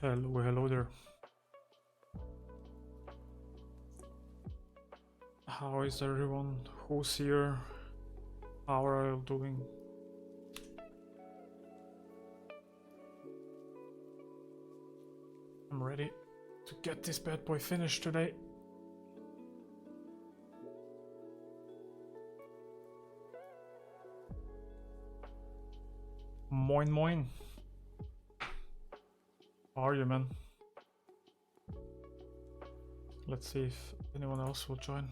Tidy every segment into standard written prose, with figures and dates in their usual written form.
Hello there. How is everyone? Who's here? How are you doing? I'm ready to get this bad boy finished today. Moin moin. How are you, man? Let's see if anyone else will join.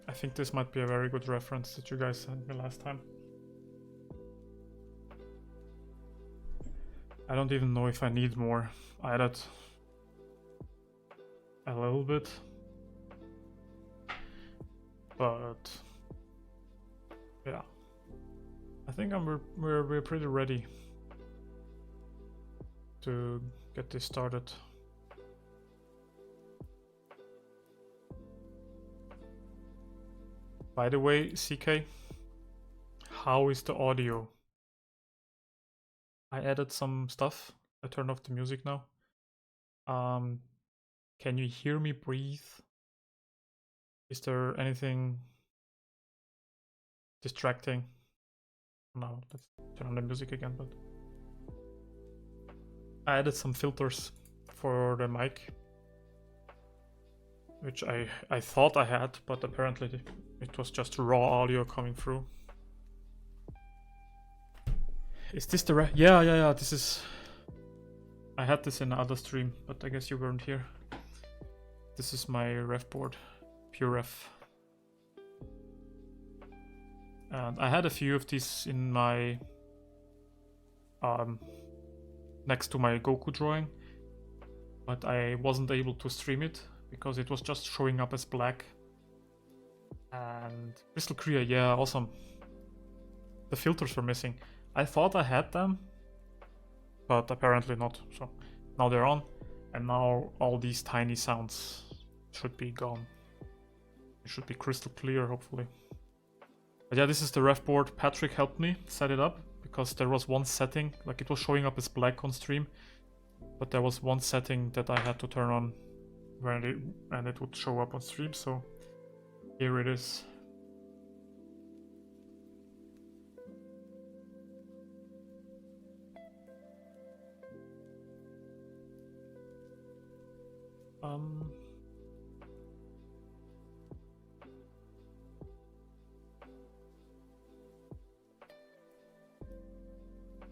I think this might be a very good reference that you guys sent me last time. I don't even know if I need more. I added a little bit, but yeah, I think we're pretty ready to get this started. By the way, CK, how is the audio? I added some stuff. I turned off the music now. Can you hear me breathe? Is there anything distracting? No, let's turn on the music again, but I added some filters for the mic, which I thought I had, but apparently it was just raw audio coming through. Is this the yeah, this is... I had this in another stream, but I guess you weren't here. This is my ref board, pure ref. And I had a few of these in my... next to my Goku drawing, but I wasn't able to stream it because it was just showing up as black. And crystal clear, yeah, awesome. The filters were missing. I thought I had them, but apparently not. So now they're on, and now all these tiny sounds should be gone. It should be crystal clear, hopefully. But yeah, this is the ref board. Patrick helped me set it up because there was one setting, like it was showing up as black on stream, but there was one setting that I had to turn on and it would show up on stream. So here it is.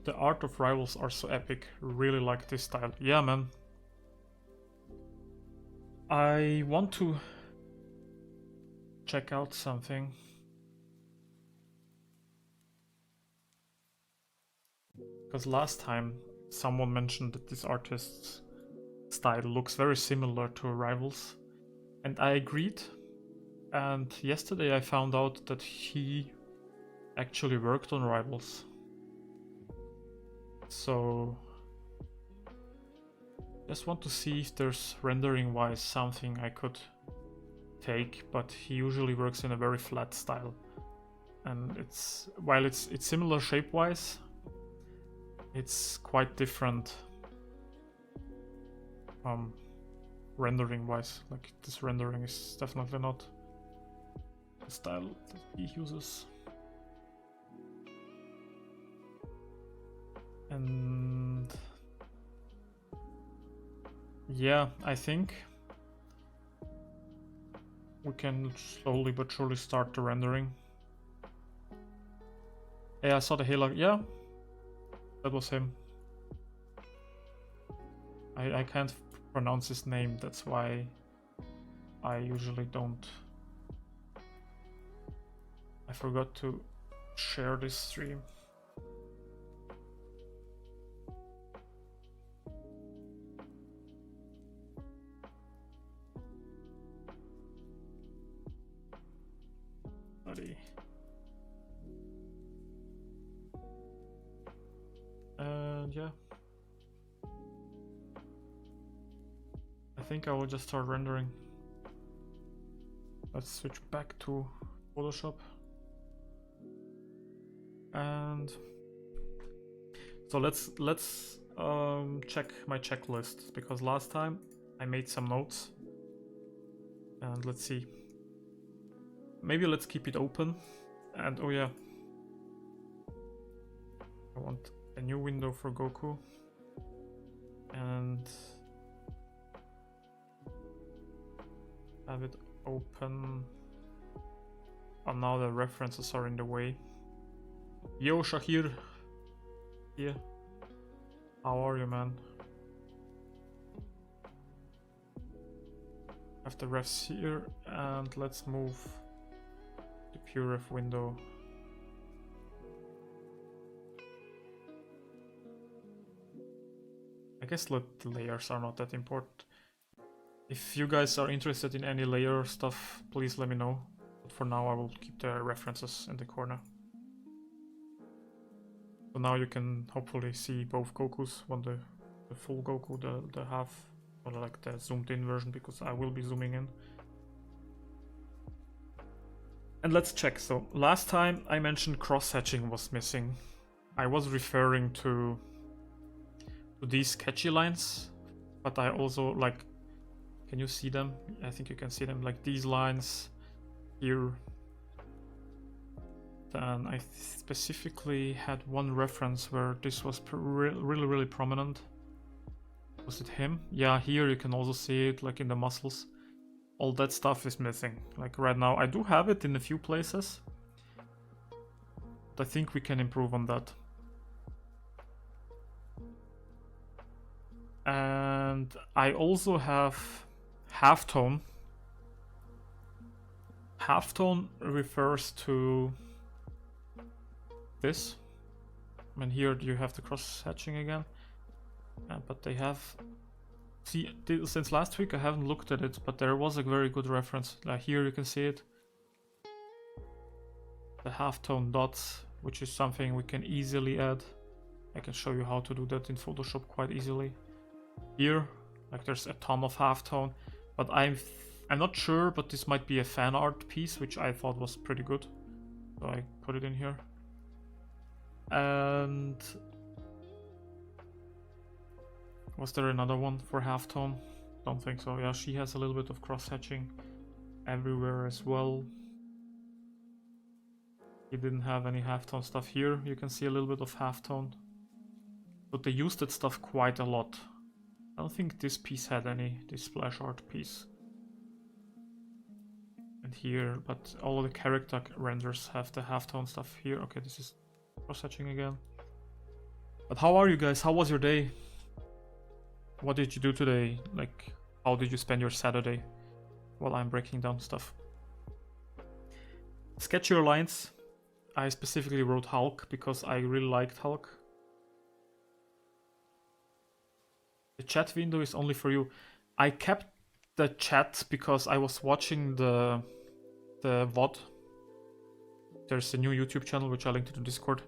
The art of Rivals are so epic. Really like this style. Yeah, man. I want to check out something. Because last time someone mentioned that this artist's style looks very similar to Rivals. And I agreed. And yesterday I found out that he actually worked on Rivals. So just want to see if there's rendering wise something I could take, but he usually works in a very flat style. And while it's similar shape wise, it's quite different rendering wise. Like this rendering is definitely not the style that he uses. And yeah, I think we can slowly but surely start the rendering. Yeah, I saw the halo. Yeah, that was him. I can't pronounce his name, that's why I usually don't. I forgot to share this stream. Buddy. think I will just start rendering. Let's switch back to Photoshop. And so let's check my checklist, because last time I made some notes. And let's see. Maybe let's keep it open. And oh yeah, I want a new window for Goku. And have it open. Oh, now the references are in the way. Yo, Shahir. Here. How are you, man? Have the refs here, and let's move the pure ref window. I guess the layers are not that important. If you guys are interested in any layer stuff, please let me know. But for now I will keep the references in the corner. So now you can hopefully see both Gokus, the full Goku, the half, or like the zoomed in version, because I will be zooming in. And let's check. So last time I mentioned cross-hatching was missing. I was referring to these sketchy lines, but I also like, can you see them? I think you can see them, like these lines here. Then I specifically had one reference where this was really prominent. Was it him? Yeah, here you can also see it, like in the muscles. All that stuff is missing. Like right now I do have it in a few places, but I think we can improve on that. And I also have halftone. Halftone refers to this. I mean, here you have the cross-hatching again, but they have. See, since last week I haven't looked at it, but there was a very good reference. Like here you can see it. The halftone dots, which is something we can easily add. I can show you how to do that in Photoshop quite easily. Here, like there's a ton of halftone, but I'm not sure, but this might be a fan art piece, which I thought was pretty good. So I put it in here. And was there another one for halftone? Don't think so. Yeah, she has a little bit of cross-hatching everywhere as well. He didn't have any halftone stuff here. You can see a little bit of halftone, but they used that stuff quite a lot. I don't think this piece had any, this splash art piece. And here, but all of the character renders have the halftone stuff here. Okay, this is cross-hatching again. But how are you guys? How was your day? What did you do today? Like, how did you spend your Saturday? While I'm breaking down stuff. Sketch your lines. I specifically wrote Hulk because I really liked Hulk. The chat window is only for you. I kept the chat because I was watching the VOD. There's a new YouTube channel which I linked to the Discord.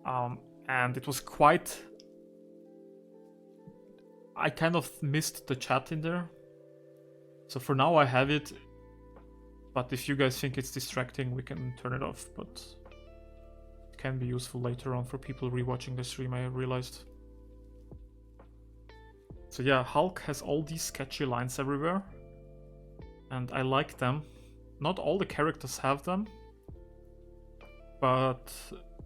And it was quite... I kind of missed the chat in there. So for now I have it. But if you guys think it's distracting, we can turn it off. But it can be useful later on for people rewatching the stream, I realized. So yeah, Hulk has all these sketchy lines everywhere. And I like them. Not all the characters have them. But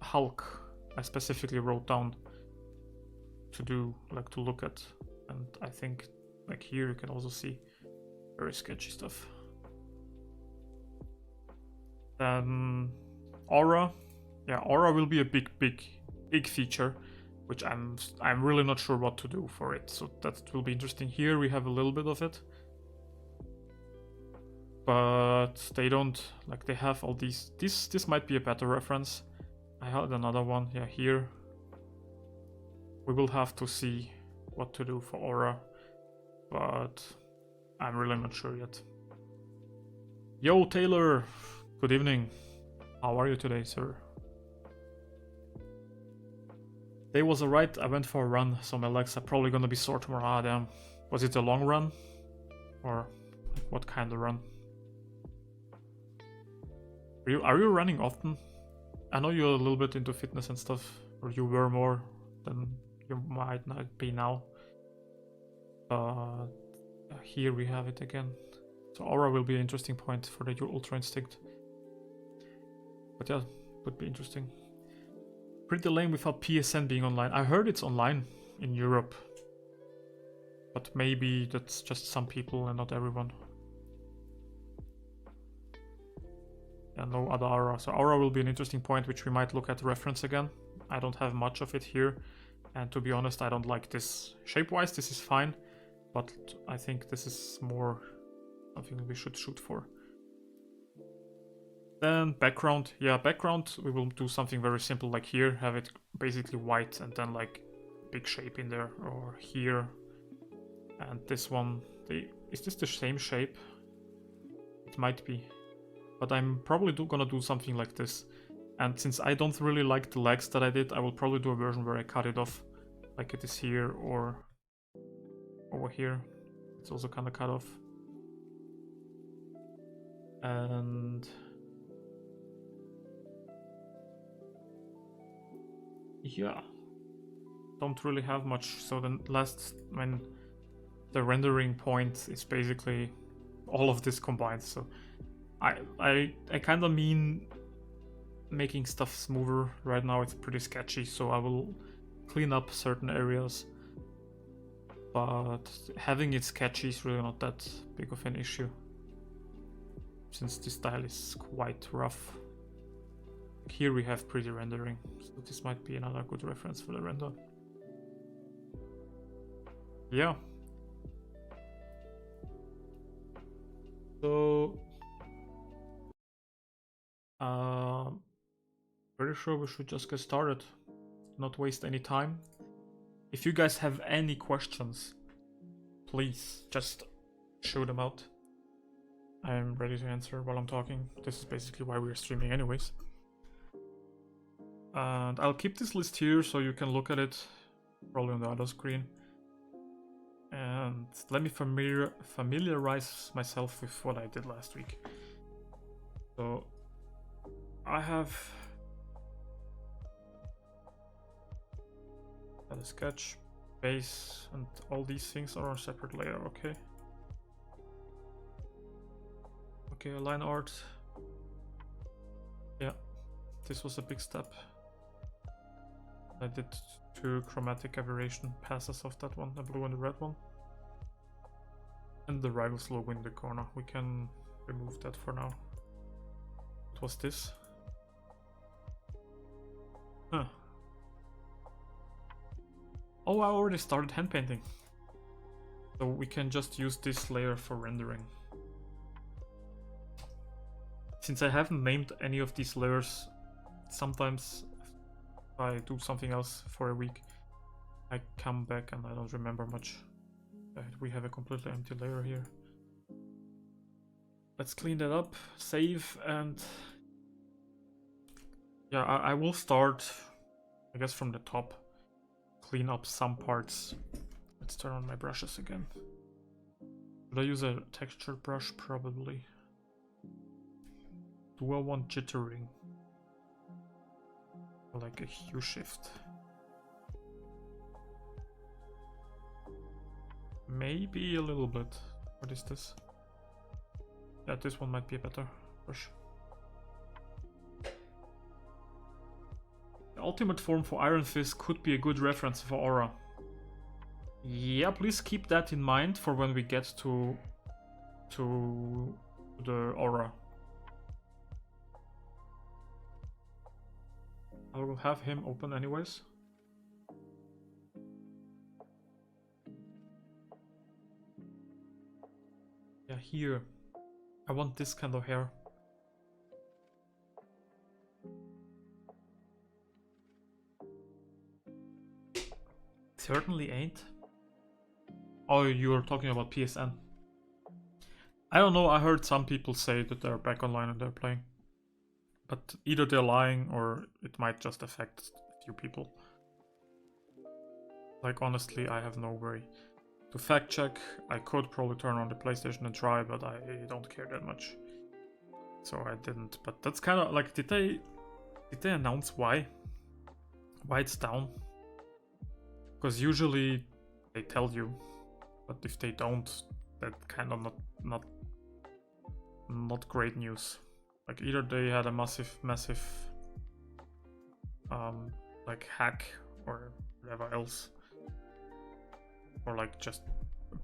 Hulk, I specifically wrote down to do, like to look at. And I think, like here you can also see very sketchy stuff. Then Aura. Yeah, Aura will be a big feature, which I'm really not sure what to do for it. So that will be interesting. Here we have a little bit of it. But they don't, like they have all these, this might be a better reference. I had another one, yeah, here. We will have to see what to do for Aura, but I'm really not sure yet. Yo, Taylor, good evening. How are you today, sir? Day was alright, I went for a run, so my legs are probably gonna be sore tomorrow. Ah, damn. Was it a long run? Or like, what kind of run? Are you running often? I know you're a little bit into fitness and stuff, or you were more than you might not be now. Here we have it again. So Aura will be an interesting point for the Ultra Instinct. But yeah, would be interesting. Pretty lame without PSN being online. I heard it's online in Europe. But maybe that's just some people and not everyone. Yeah, no other Aura. So Aura will be an interesting point which we might look at reference again. I don't have much of it here. And to be honest, I don't like this. Shape-wise, this is fine. But I think this is more something we should shoot for. Then background. Yeah, background, we will do something very simple like here. Have it basically white and then like big shape in there. Or here. And this one. Is this the same shape? It might be. But I'm probably gonna do something like this. And since I don't really like the legs that I did, I will probably do a version where I cut it off. Like it is here or over here. It's also kind of cut off. And yeah, don't really have much. So then when the rendering point is basically all of this combined. So I kind of mean making stuff smoother. Right now it's pretty sketchy, so I will clean up certain areas. But having it sketchy is really not that big of an issue, since this style is quite rough. Here we have pretty rendering, so this might be another good reference for the render. Yeah. So pretty sure we should just get started, not waste any time. If you guys have any questions, please just shoot them out. I'm ready to answer while I'm talking. This is basically why we're streaming anyways. And I'll keep this list here so you can look at it, probably on the other screen. And let me familiarize myself with what I did last week. So I have a sketch, base, and all these things are on a separate layer, okay? Okay, line art. Yeah, this was a big step. I did 2 chromatic aberration passes of that one, the blue and the red one. And the rivals logo in the corner. We can remove that for now. What was this? Huh. Oh, I already started hand painting. So we can just use this layer for rendering. Since I haven't named any of these layers, sometimes if I do something else for a week, I come back and I don't remember much. We have a completely empty layer here. Let's clean that up, save, and yeah, I will start, I guess, from the top. Clean up some parts. Let's turn on my brushes again. Should I use a texture brush? Probably. Do I want jittering? Or like a hue shift? Maybe a little bit. What is this? Yeah, this one might be a better brush. The ultimate form for Iron Fist could be a good reference for Aura. Yeah, please keep that in mind for when we get to the Aura. I will have him open anyways. Yeah, here. I want this kind of hair. Certainly ain't. Oh, you're talking about PSN. I don't know, I heard some people say that they're back online and they're playing. But either they're lying or it might just affect a few people. Like, honestly, I have no worry. to fact check. I could probably turn on the PlayStation and try, but I don't care that much. So I didn't. But that's kind of like, did they announce why it's down? Because usually they tell you, but if they don't, that kind of not great news. Like either they had a massive like hack or whatever else, or like just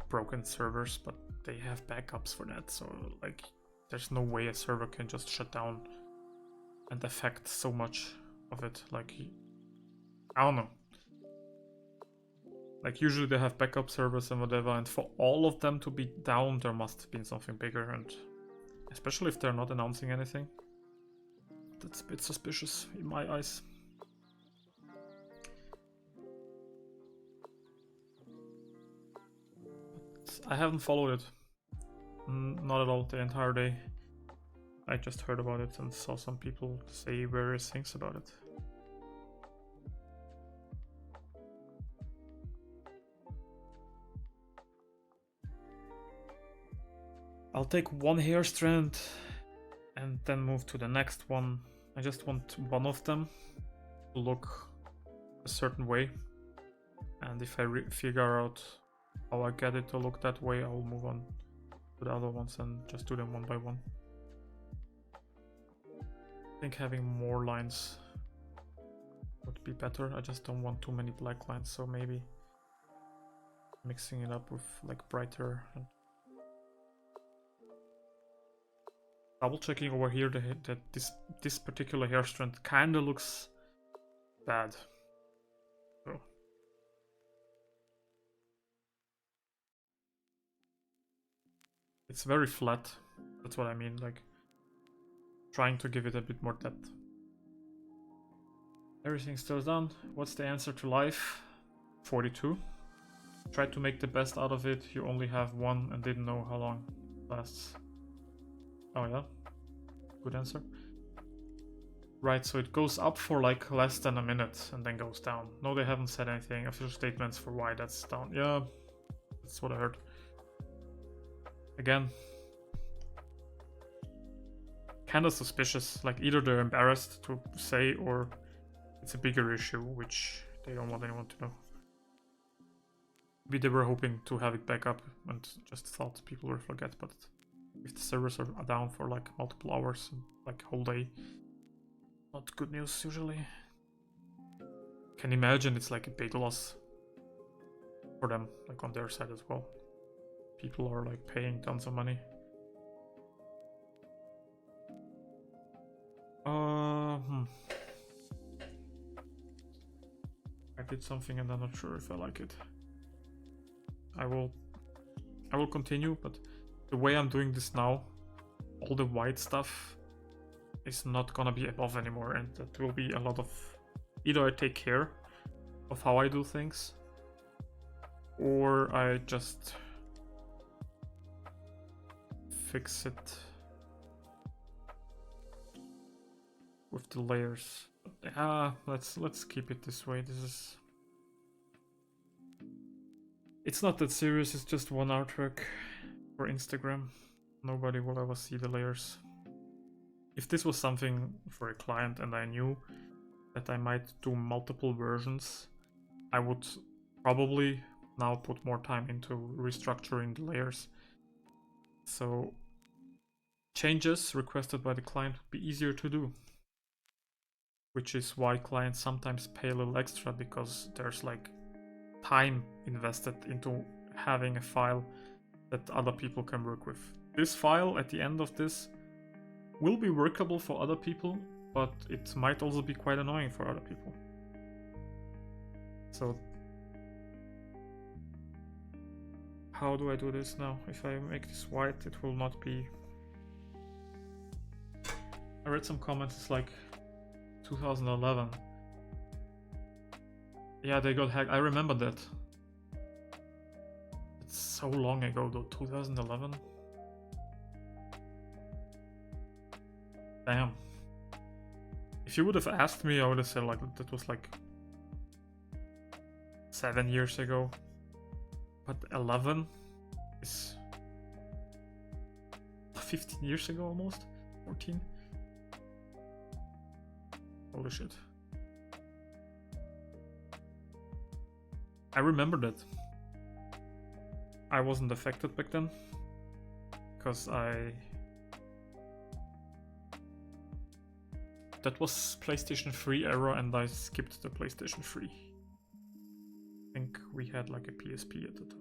broken servers, but they have backups for that, so like there's no way a server can just shut down and affect so much of it. Like, I don't know. Like usually they have backup servers and whatever, and for all of them to be down, there must have been something bigger, and especially if they're not announcing anything, that's a bit suspicious in my eyes. I haven't followed it. Not at all the entire day. I just heard about it and saw some people say various things about it. I'll take one hair strand and then move to the next one. I just want one of them to look a certain way, and if I figure out how I get it to look that way, I'll move on to the other ones and just do them one by one. I think having more lines would be better. I just don't want too many black lines, so maybe mixing it up with like brighter and double checking over here that this particular hair strand kinda looks bad. So it's very flat. That's what I mean, like trying to give it a bit more depth. Everything's still done. What's the answer to life? 42. Try to make the best out of it. You only have one and didn't know how long it lasts. Oh yeah, good answer. Right, so it goes up for like less than a minute and then goes down. No, they haven't said anything. Official statements for why that's down. Yeah, that's what I heard. Again, kind of suspicious. Like either they're embarrassed to say or it's a bigger issue which they don't want anyone to know. Maybe they were hoping to have it back up and just thought people will forget, but if the servers are down for like multiple hours, like whole day, not good news usually. Can imagine it's like a big loss for them, like on their side as well. People are like paying tons of money. I did something and I'm not sure if I like it. I will continue, but the way I'm doing this now, all the white stuff is not gonna be above anymore, and that will be a lot of either I take care of how I do things or I just fix it with the layers. Let's keep it this way. It's not that serious, it's just one artwork for Instagram. Nobody will ever see the layers. If this was something for a client and I knew that I might do multiple versions, I would probably now put more time into restructuring the layers. So changes requested by the client would be easier to do. Which is why clients sometimes pay a little extra, because there's like time invested into having a file that other people can work with. This file at the end of this will be workable for other people, but it might also be quite annoying for other people. So how do I do this now? If I make this white, it will not be... I read some comments, it's like 2011. Yeah, they got hacked. I remember that. It's so long ago though, 2011. Damn. If you would have asked me, I would have said like that was like 7 years ago. But 11 is 15 years ago almost, 14. Holy shit. I remember that. I wasn't affected back then, because that was PlayStation 3 era and I skipped the PlayStation 3. I think we had like a PSP at the time.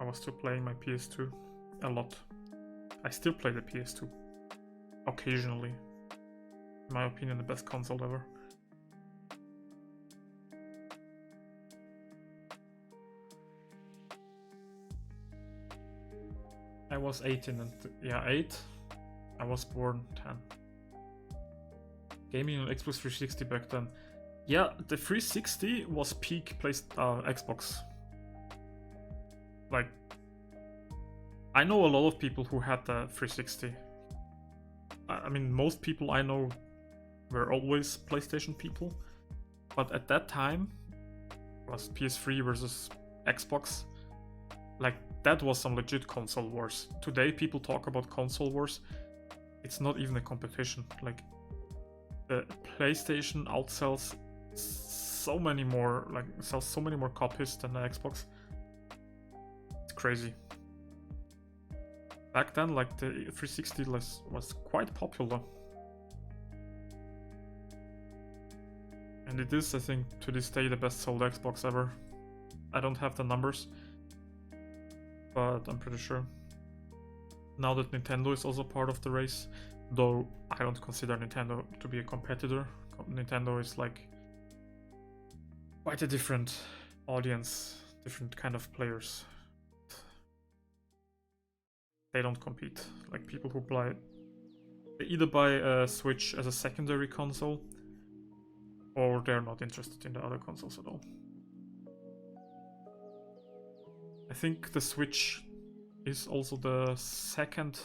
I was still playing my PS2 a lot. I still play the PS2 occasionally. In my opinion, the best console ever. I was 18 and yeah, 8. I was born 10. Gaming on Xbox 360 back then. Yeah, the 360 was peak Xbox. Like, I know a lot of people who had the 360. I mean, most people I know were always PlayStation people. But at that time, it was PS3 versus Xbox. Like, that was some legit console wars. Today, people talk about console wars. It's not even a competition. Like, the PlayStation outsells so many more, like, sells so many more copies than the Xbox. It's crazy. Back then, like, the 360 was quite popular. And it is, I think, to this day, the best sold Xbox ever. I don't have the numbers, but I'm pretty sure. Now that Nintendo is also part of the race, though I don't consider Nintendo to be a competitor. Nintendo is like quite a different audience, different kind of players. They don't compete. Like, people who play, they either buy a Switch as a secondary console, or they're not interested in the other consoles at all. I think the Switch is also the second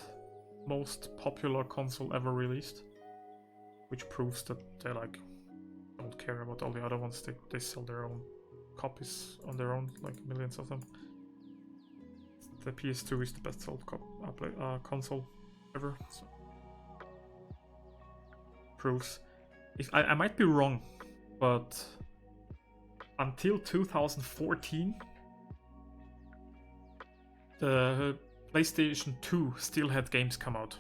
most popular console ever released, which proves that they like don't care about all the other ones. They sell their own copies on their own, like millions of them. The PS2 is the best sold console ever. So. Proves. If I might be wrong, but until 2014, the PlayStation 2 still had games come out,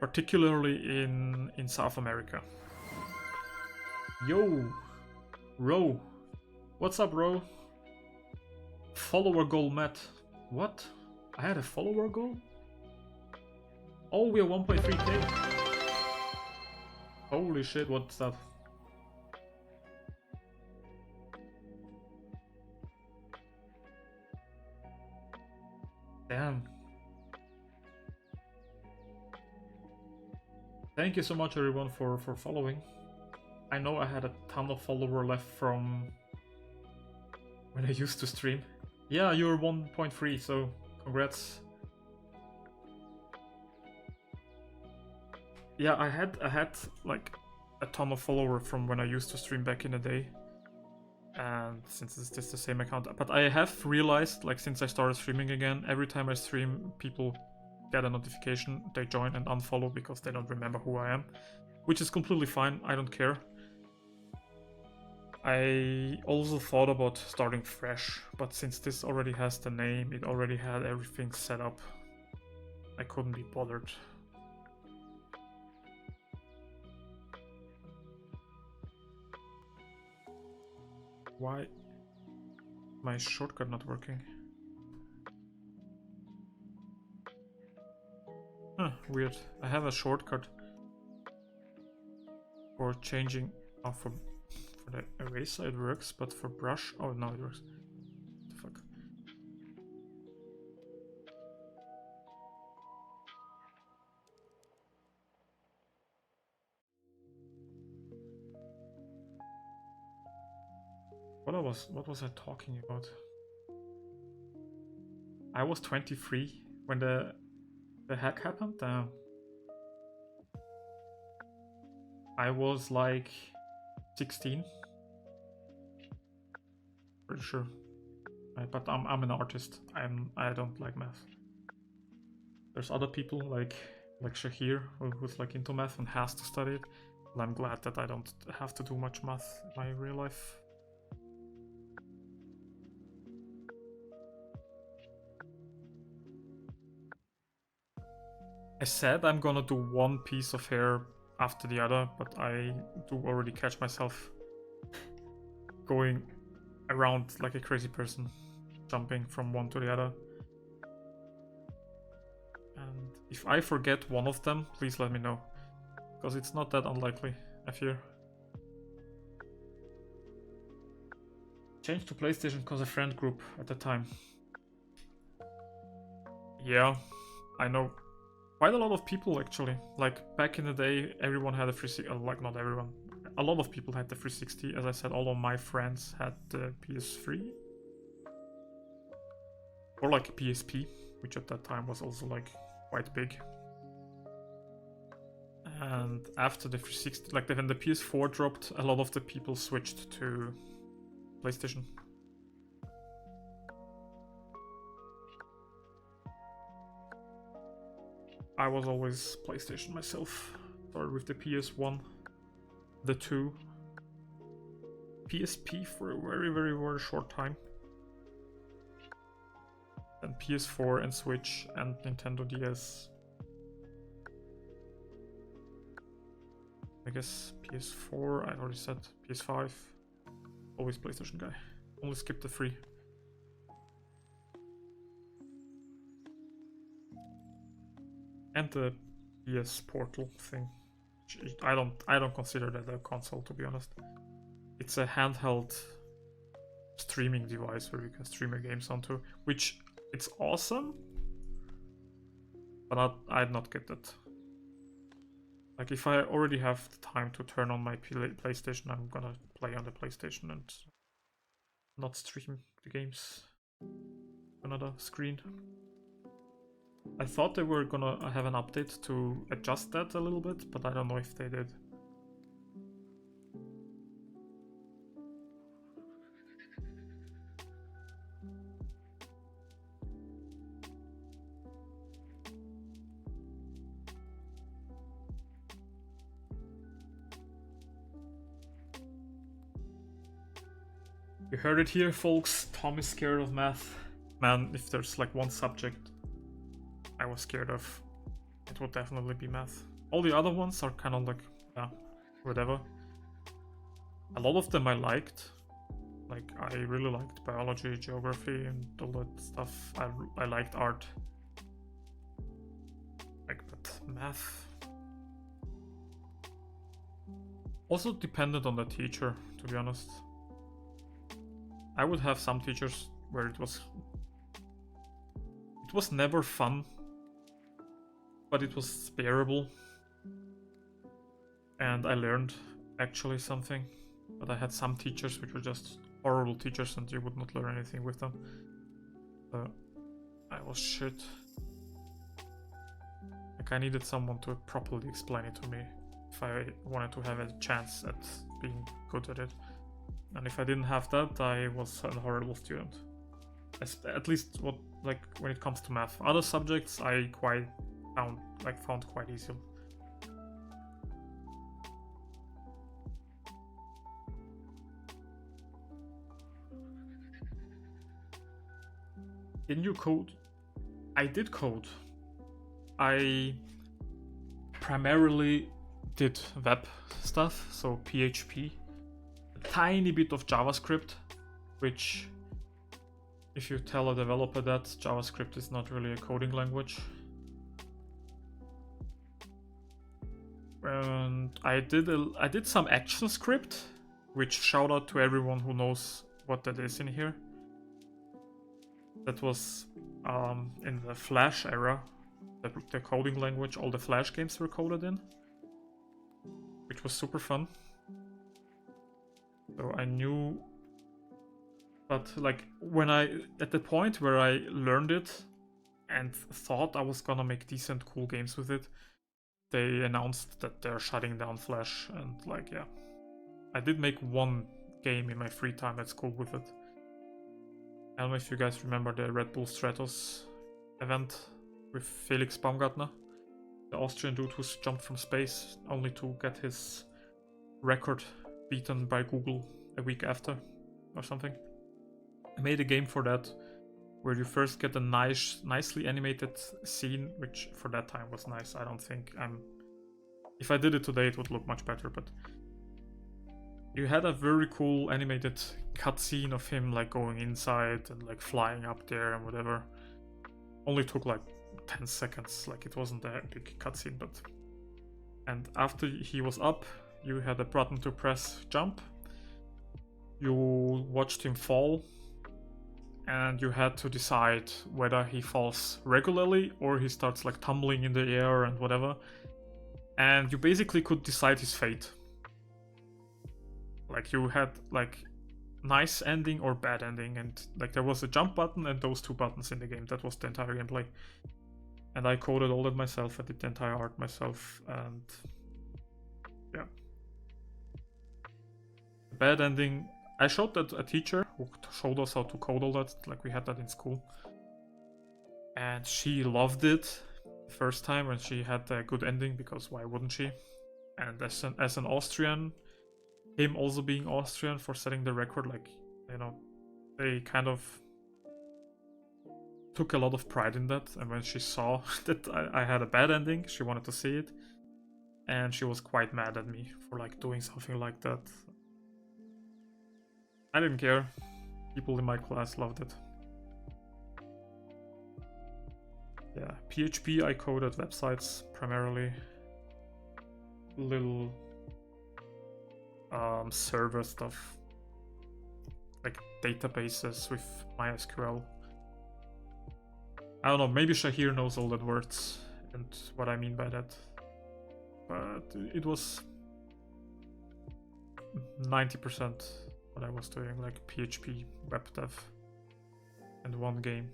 particularly in South America. Yo, Ro, what's up, Ro? Follower goal met. What? I had a follower goal? Oh, we are 1.3k. Holy shit, what's that? Damn. Thank you so much, everyone, for following. I know I had a ton of follower left from when I used to stream. Yeah, you're 1.3, so congrats. Yeah, I had like a ton of followers from when I used to stream back in the day. And since it's just the same account, but I have realized, like, since I started streaming again, every time I stream, people get a notification, they join and unfollow because they don't remember who I am, which is completely fine. I don't care. I also thought about starting fresh, but since this already has the name, it already had everything set up, I couldn't be bothered. Why my shortcut not working? Huh, weird. I have a shortcut for changing for the eraser it works, but for brush, oh no, it works. What the fuck? What was I talking about? I was 23 when the hack happened. I was like 16. Pretty sure. But I'm an artist. I don't like math. There's other people like Shahir who's like into math and has to study it. Well, I'm glad that I don't have to do much math in my real life. I said I'm gonna do one piece of hair after the other, but I do already catch myself going around like a crazy person, jumping from one to the other. And if I forget one of them, please let me know, because it's not that unlikely, I fear. Changed to PlayStation because a friend group at the time. Yeah, I know quite a lot of people actually. Like back in the day, everyone had a 360. Like not everyone, a lot of people had the 360. As I said, all of my friends had the PS3 or like PSP, which at that time was also like quite big. And after the 360, like when the PS4 dropped, a lot of the people switched to PlayStation. I was always PlayStation myself. Started with the PS1, the 2, PSP for a very, very, very short time. Then PS4 and Switch and Nintendo DS. I guess PS4, I already said. PS5, always PlayStation guy. Only skipped the 3. And the PS Portal thing. I don't consider that a console, to be honest. It's a handheld streaming device where you can stream your games onto, which it's awesome, but I'd not get that. Like if I already have the time to turn on my PlayStation, I'm gonna play on the PlayStation and not stream the games to another screen. I thought they were gonna have an update to adjust that a little bit, but I don't know if they did. You heard it here, folks. Tom is scared of math. Man, if there's like one subject I was scared of, it would definitely be math. All the other ones are kind of like, yeah, whatever. A lot of them I liked. Like, I really liked biology, geography, and all that stuff. I liked art. Like, but math... Also depended on the teacher, to be honest. I would have some teachers where it was never fun, but it was bearable, and I learned actually something. But I had some teachers which were just horrible teachers and you would not learn anything with them. I was shit. Like I needed someone to properly explain it to me if I wanted to have a chance at being good at it. And if I didn't have that, I was a horrible student. At least what, like, when it comes to math. Other subjects I found quite easy. Didn't you code? I did code. I primarily did web stuff, so PHP. A tiny bit of JavaScript, which, if you tell a developer that, JavaScript is not really a coding language. And I did some ActionScript, which shout out to everyone who knows what that is in here. That was in the Flash era, the coding language all the Flash games were coded in, which was super fun. So I knew, but like at the point where I learned it and thought I was gonna make decent cool games with it, they announced that they're shutting down Flash, and like, yeah. I did make one game in my free time at school with it. I don't know if you guys remember the Red Bull Stratos event with Felix Baumgartner, the Austrian dude who jumped from space only to get his record beaten by Google a week after or something. I made a game for that where you first get a nicely animated scene, which for that time was nice. I don't think if I did it today it would look much better, but you had a very cool animated cutscene of him like going inside and like flying up there and whatever. Only took like 10 seconds, like it wasn't a big cutscene, but... And after he was up, you had a button to press jump. You watched him fall, and you had to decide whether he falls regularly or he starts like tumbling in the air and whatever. And you basically could decide his fate. Like you had like nice ending or bad ending, and like there was a jump button and those two buttons in the game. That was the entire gameplay. And I coded all that myself. I did the entire art myself, and yeah. The bad ending, I showed that a teacher who showed us how to code all that. Like we had that in school, and she loved it the first time, and she had a good ending because why wouldn't she? And as an Austrian, him also being Austrian for setting the record, like, you know, they kind of took a lot of pride in that. And when she saw that I had a bad ending, she wanted to see it, and she was quite mad at me for like doing something like that. I didn't care. People in my class loved it. Yeah, PHP I coded websites primarily. Little server stuff, like databases with MySQL. I don't know, maybe Shahir knows all that words and what I mean by that, but it was 90% what I was doing, like PHP, web dev, and one game.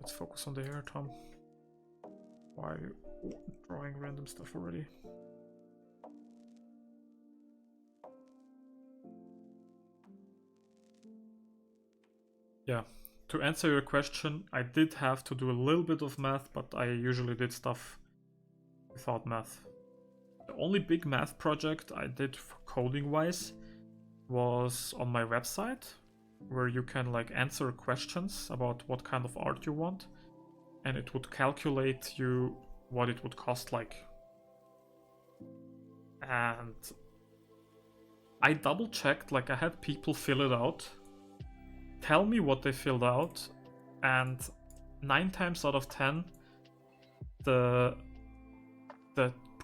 Let's focus on the air, Tom. Why are you drawing random stuff already? Yeah, to answer your question, I did have to do a little bit of math, but I usually did stuff without math. The only big math project I did coding-wise was on my website, where you can like answer questions about what kind of art you want, and it would calculate you what it would cost like. And I double-checked, like I had people fill it out, tell me what they filled out, and 9 times out of 10 the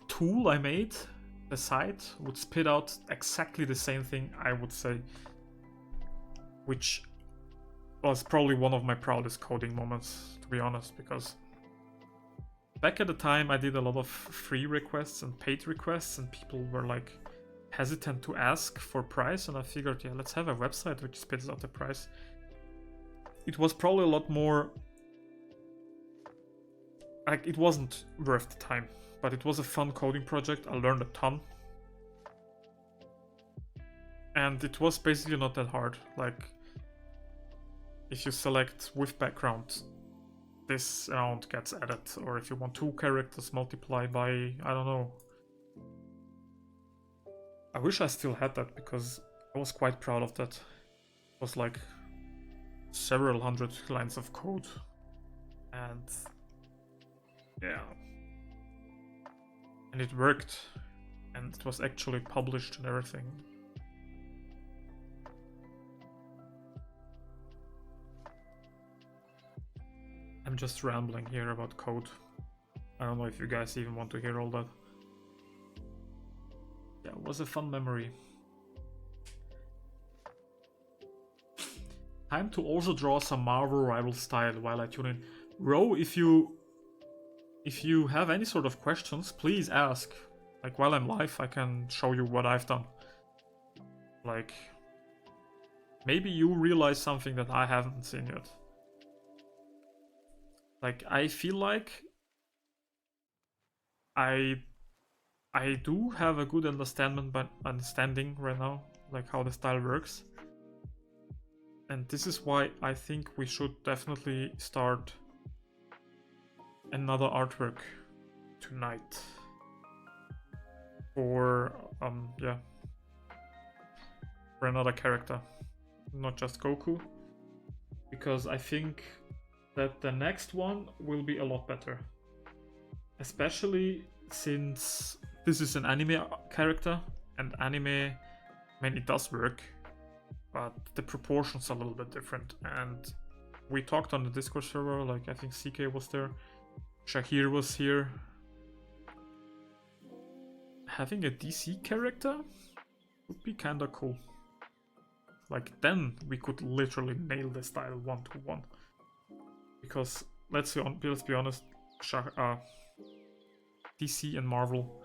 tool I made, the site, would spit out exactly the same thing I would say, which was probably one of my proudest coding moments, to be honest, because back at the time I did a lot of free requests and paid requests, and people were like hesitant to ask for price, and I figured, yeah, let's have a website which spits out the price. It was probably a lot more, like, it wasn't worth the time, but it was a fun coding project. I learned a ton, and it was basically not that hard. Like, if you select with background, this amount gets added, or if you want 2 characters, multiply by, I don't know. I wish I still had that, because I was quite proud of that. It was like several hundred lines of code, and yeah, and it worked, and it was actually published and everything. I'm just rambling here about code. I don't know if you guys even want to hear all that. Yeah, it was a fun memory. Time to also draw some Marvel rival style while I tune in. Ro, if you have any sort of questions, please ask. Like, while I'm live, I can show you what I've done. Like, maybe you realize something that I haven't seen yet. Like, I feel like I do have a good understanding right now, like how the style works. And this is why I think we should definitely start another artwork tonight. For for another character, not just Goku, because I think that the next one will be a lot better, especially since this is an anime character, and anime, I mean, it does work, but the proportions are a little bit different. And we talked on the Discord server, like I think CK was there, Shahir was here. Having a DC character would be kinda cool. Like, then we could literally nail the style 1-to-1. Because let's be honest, DC and Marvel,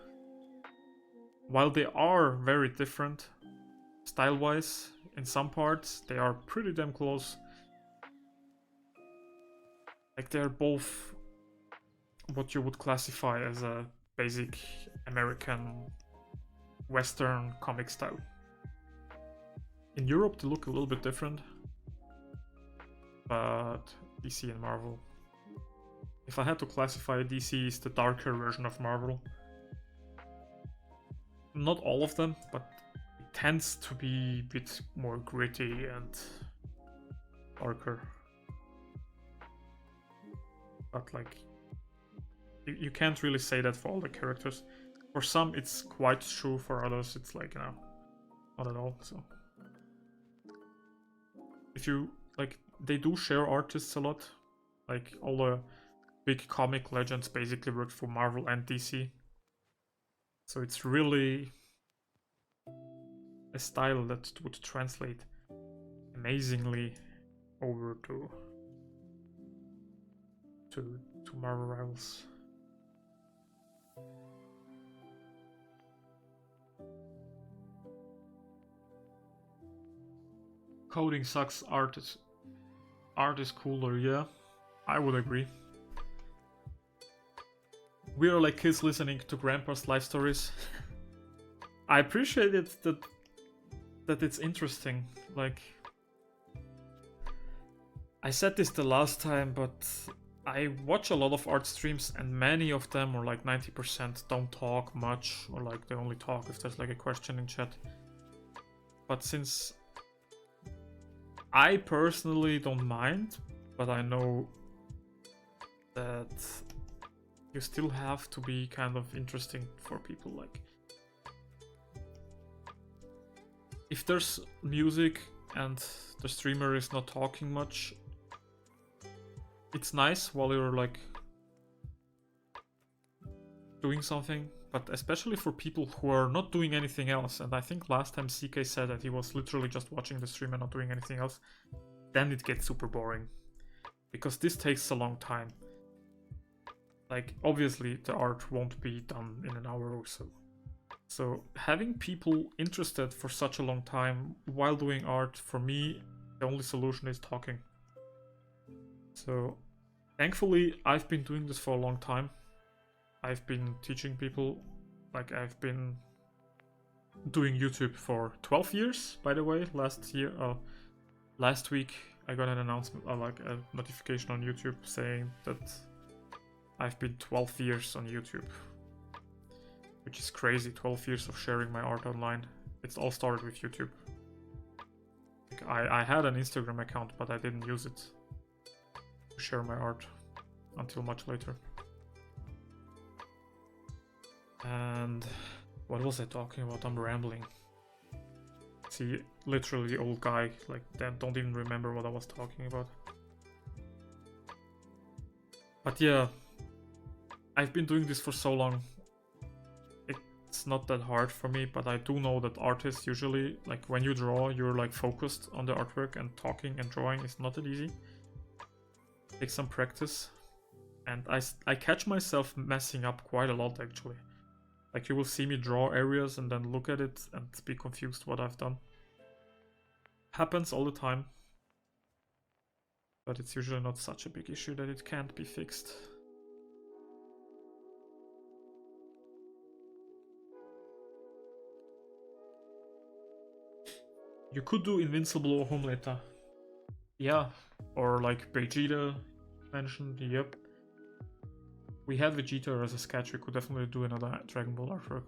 while they are very different style-wise, in some parts they are pretty damn close. Like, they're both what you would classify as a basic American Western comic style. In Europe they look a little bit different, but DC and Marvel, if I had to classify, DC is the darker version of Marvel. Not all of them, but it tends to be a bit more gritty and darker. But like, you can't really say that for all the characters. For some it's quite true, for others it's like, you know, not at all. So if you like, they do share artists a lot. Like, all the big comic legends basically worked for Marvel and DC. So it's really a style that would translate amazingly over to Marvel Rivals. Coding sucks, art is cooler, yeah. I would agree. We are like kids listening to grandpa's life stories. I appreciate it that it's interesting. Like, I said this the last time, but I watch a lot of art streams, and many of them, or like 90%, don't talk much, or like they only talk if there's like a question in chat. But since I personally don't mind, but I know that you still have to be kind of interesting for people. Like, if there's music and the streamer is not talking much, it's nice while you're like doing something, but especially for people who are not doing anything else, and I think last time CK said that he was literally just watching the stream and not doing anything else, then it gets super boring, because this takes a long time. Like, obviously the art won't be done in an hour or so. So having people interested for such a long time while doing art, for me, the only solution is talking. So thankfully, I've been doing this for a long time. I've been teaching people, like, I've been doing YouTube for 12 years, by the way. Last week I got an announcement, like a notification on YouTube saying that I've been 12 years on YouTube, which is crazy. 12 years of sharing my art online. It's all started with YouTube. Like, I had an Instagram account, but I didn't use it to share my art until much later. And what was I talking about? I'm rambling. See, literally old guy, like, that, don't even remember what I was talking about. But yeah, I've been doing this for so long. It's not that hard for me, but I do know that artists usually, like, when you draw, you're like focused on the artwork, and talking and drawing is not that easy. It takes some practice, and I catch myself messing up quite a lot, actually. Like, you will see me draw areas and then look at it and be confused what I've done. Happens all the time, but it's usually not such a big issue that it can't be fixed. You could do Invincible or Homelater. Yeah, or like Vegeta mentioned, yep. We had Vegeta as a sketch, we could definitely do another Dragon Ball artwork.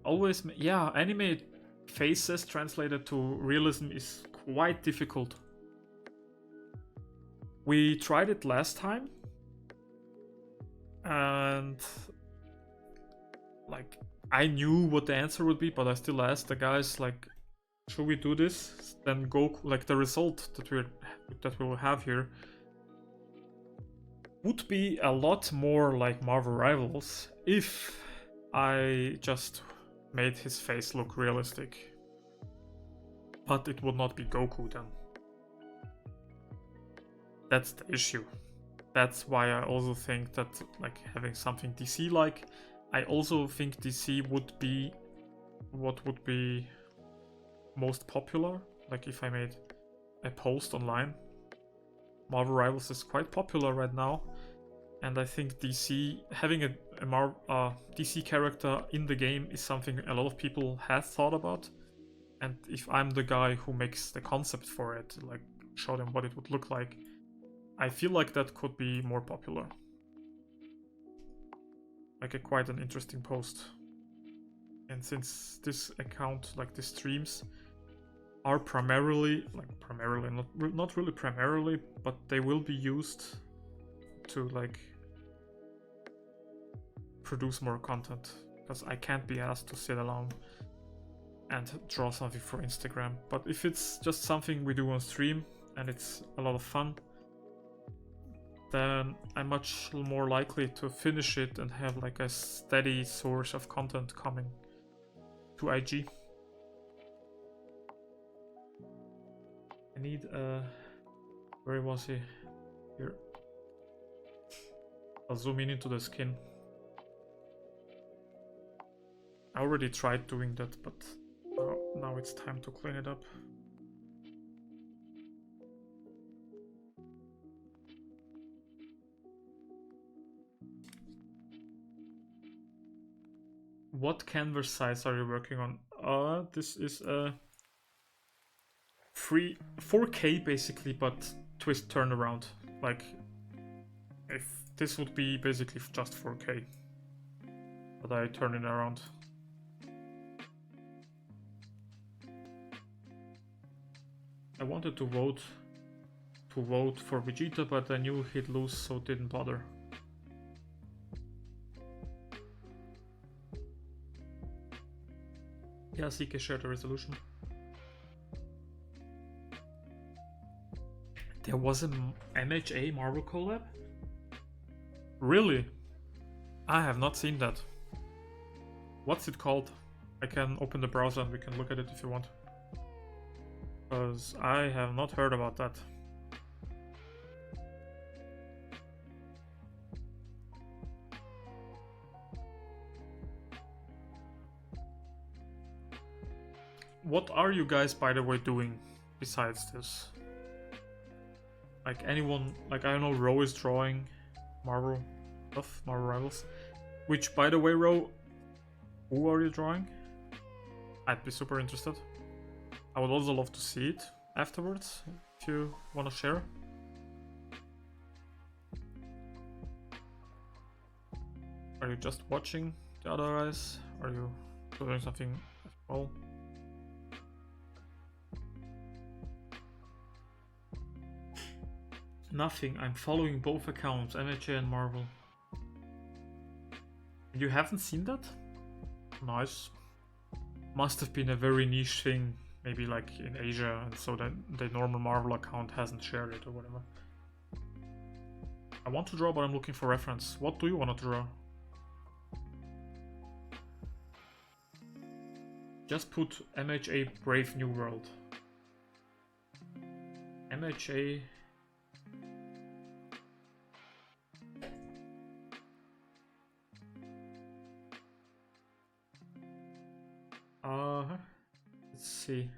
Always, yeah, anime faces translated to realism is quite difficult. We tried it last time, and like I knew what the answer would be, but I still asked the guys like, should we do this? Then Goku, like the result that we'll have here would be a lot more like Marvel Rivals if I just made his face look realistic. But it would not be Goku then. That's the issue. That's why I also think that like having something DC-like, I also think DC would be what would be most popular. Like if I made a post online. Marvel Rivals is quite popular right now, and I think DC having a DC character in the game is something a lot of people have thought about. And if I'm the guy who makes the concept for it, like show them what it would look like, I feel like that could be more popular. Like quite an interesting post. And since this account, like the streams, are primarily, not really primarily, but they will be used to like produce more content, because I can't be asked to sit alone and draw something for Instagram. But if it's just something we do on stream and it's a lot of fun, then I'm much more likely to finish it and have like a steady source of content coming to IG. I need where was he? Here. I'll zoom in into the skin. I already tried doing that, but now it's time to clean it up. What canvas size are you working on? This is a 4K basically, but twist turnaround. Like, if this would be basically just 4K, but I turn it around. I wanted to vote for Vegeta, but I knew he'd lose, so didn't bother. Yeah, CK shared the resolution. There was a MHA Marvel collab? Really? I have not seen that. What's it called? I can open the browser and we can look at it if you want. Because I have not heard about that. What are you guys, by the way, doing besides this? Like anyone, like I don't know, Ro is drawing Marvel stuff, Marvel Rivals. Which, by the way, Ro, who are you drawing? I'd be super interested. I would also love to see it afterwards, if you want to share. Are you just watching the other guys? Are you doing something as well? Nothing. I'm following both accounts, MHA and Marvel. You haven't seen that? Nice. Must have been a very niche thing, maybe like in Asia, and so that the normal Marvel account hasn't shared it or whatever. I want to draw, but I'm looking for reference. What do you want to draw? Just put MHA Brave New World. MHA... let's see.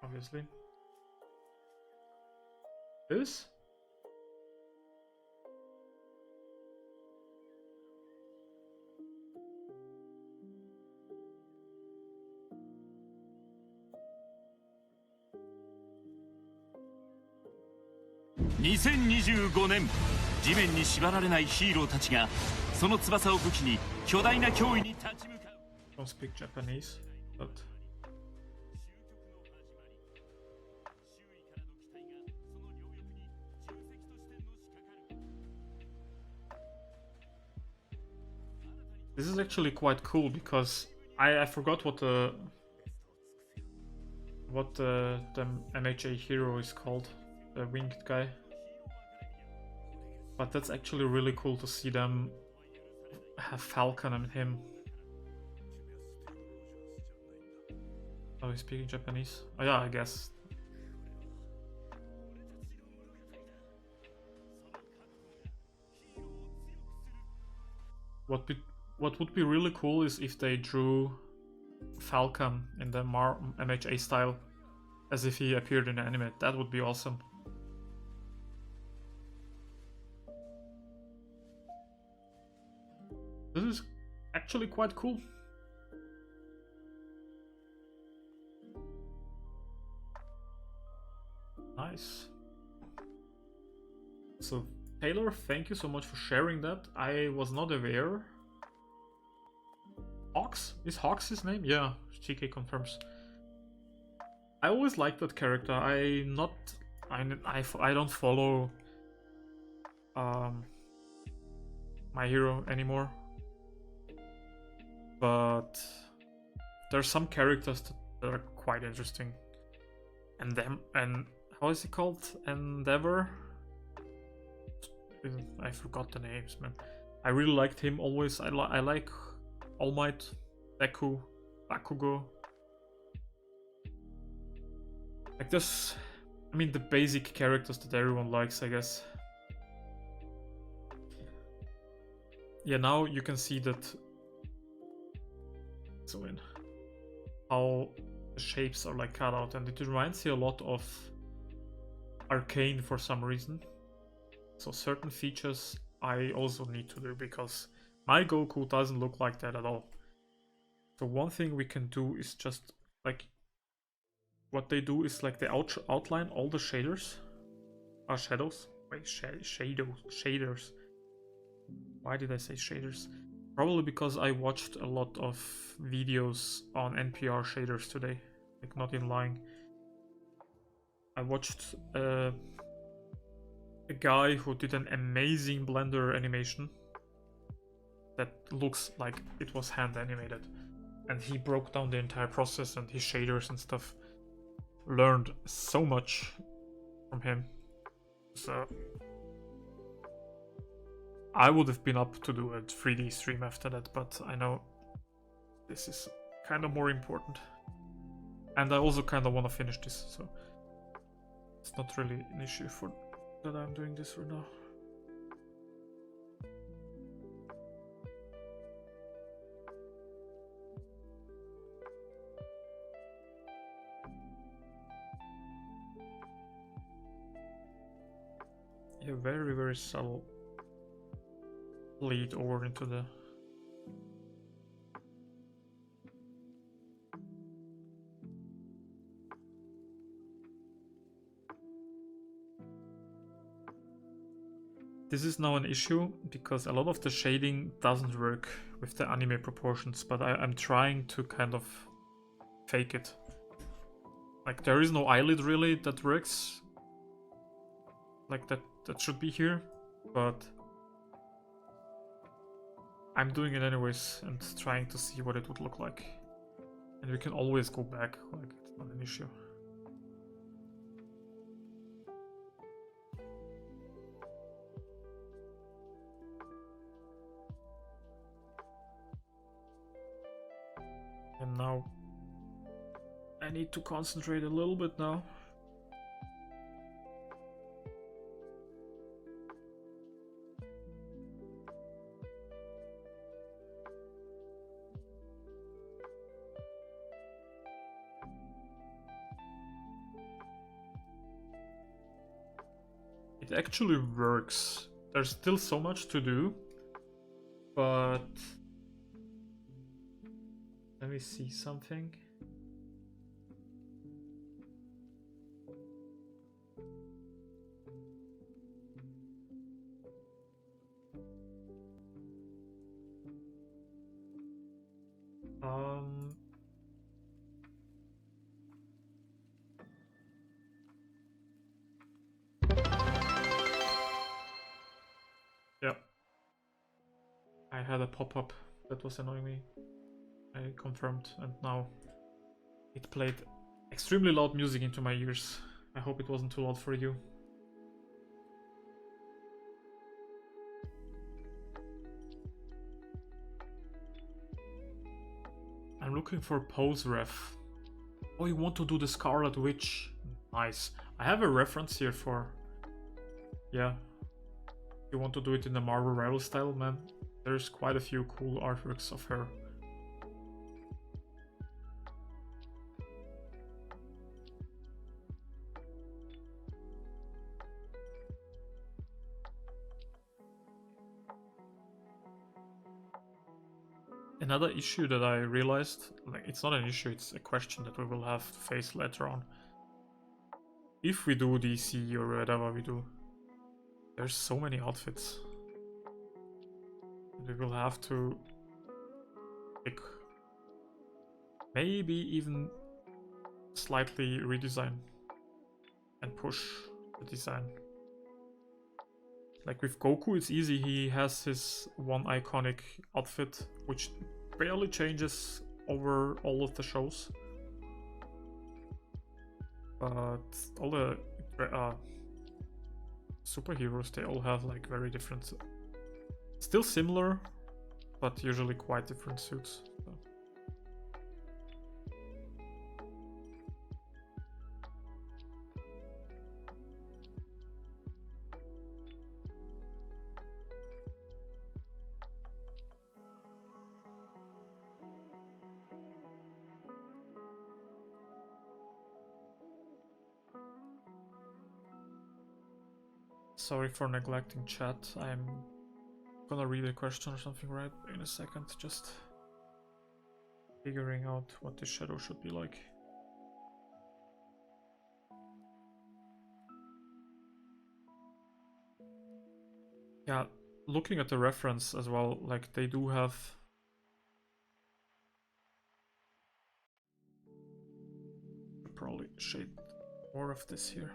Obviously. This? 2025年地面に縛られないヒーローたちがその翼を武器に巨大な脅威に立ち向かう。 Don't speak Japanese, but this is actually quite cool because I forgot what the MHA hero is called, the winged guy. But that's actually really cool to see them have Falcon and him. Oh, he's speaking Japanese? Oh yeah, I guess. What would be really cool is if they drew Falcon in the MHA style, as if he appeared in the anime. That would be awesome. This is actually quite cool. Nice. So Taylor, thank you so much for sharing that. I was not aware. Hawks? Is Hawks his name? Yeah, GK confirms. I always liked that character. I don't follow My Hero anymore. But there's some characters that are quite interesting. And how is it called? Endeavor? I forgot the names, man. I really liked him always. I like All Might, Deku, Bakugo. Like this, I mean the basic characters that everyone likes, I guess. Yeah, now you can see that. So in how the shapes are like cut out, and it reminds me a lot of Arcane for some reason. So certain features I also need to do because my Goku doesn't look like that at all. So one thing we can do is just like what they do is like they outline all the shaders. Shadows? Wait, shaders. Why did I say shaders? Probably because I watched a lot of videos on NPR shaders today. Like, not in lying. I watched a guy who did an amazing Blender animation that looks like it was hand animated. And he broke down the entire process and his shaders and stuff. Learned so much from him. So I would have been up to do a 3D stream after that, but I know this is kind of more important. And I also kind of want to finish this, so it's not really an issue for that I'm doing this right now. Yeah, very, very subtle bleed over into the This is now an issue because a lot of the shading doesn't work with the anime proportions, but I'm trying to kind of fake it. Like, there is no eyelid really that works. Like, that should be here, but I'm doing it anyways and trying to see what it would look like. And we can always go back, like, it's not an issue. And now I need to concentrate a little bit now. It actually works. There's still so much to do, but let me see something. had a pop-up that was annoying me. I confirmed, and now it played extremely loud music into my ears. I hope it wasn't too loud for you. I'm looking for pose ref. Oh, you want to do the Scarlet Witch? Nice. I have a reference here for... Yeah. You want to do it in the Marvel Rival style, man? There's quite a few cool artworks of her. Another issue that I realized, like, it's not an issue, it's a question that we will have to face later on. If we do DC or whatever we do, there's so many outfits. We will have to pick, maybe even slightly redesign and push the design. Like with Goku, it's easy. He has his one iconic outfit, which barely changes over all of the shows. But all the superheroes, they all have like very different, still similar, but usually quite different suits. So. Sorry for neglecting chat. I'm gonna read a question or something right in a second. Just figuring out what the shadow should be like. Yeah, looking at the reference as well, like they do have... I'll probably shade more of this here.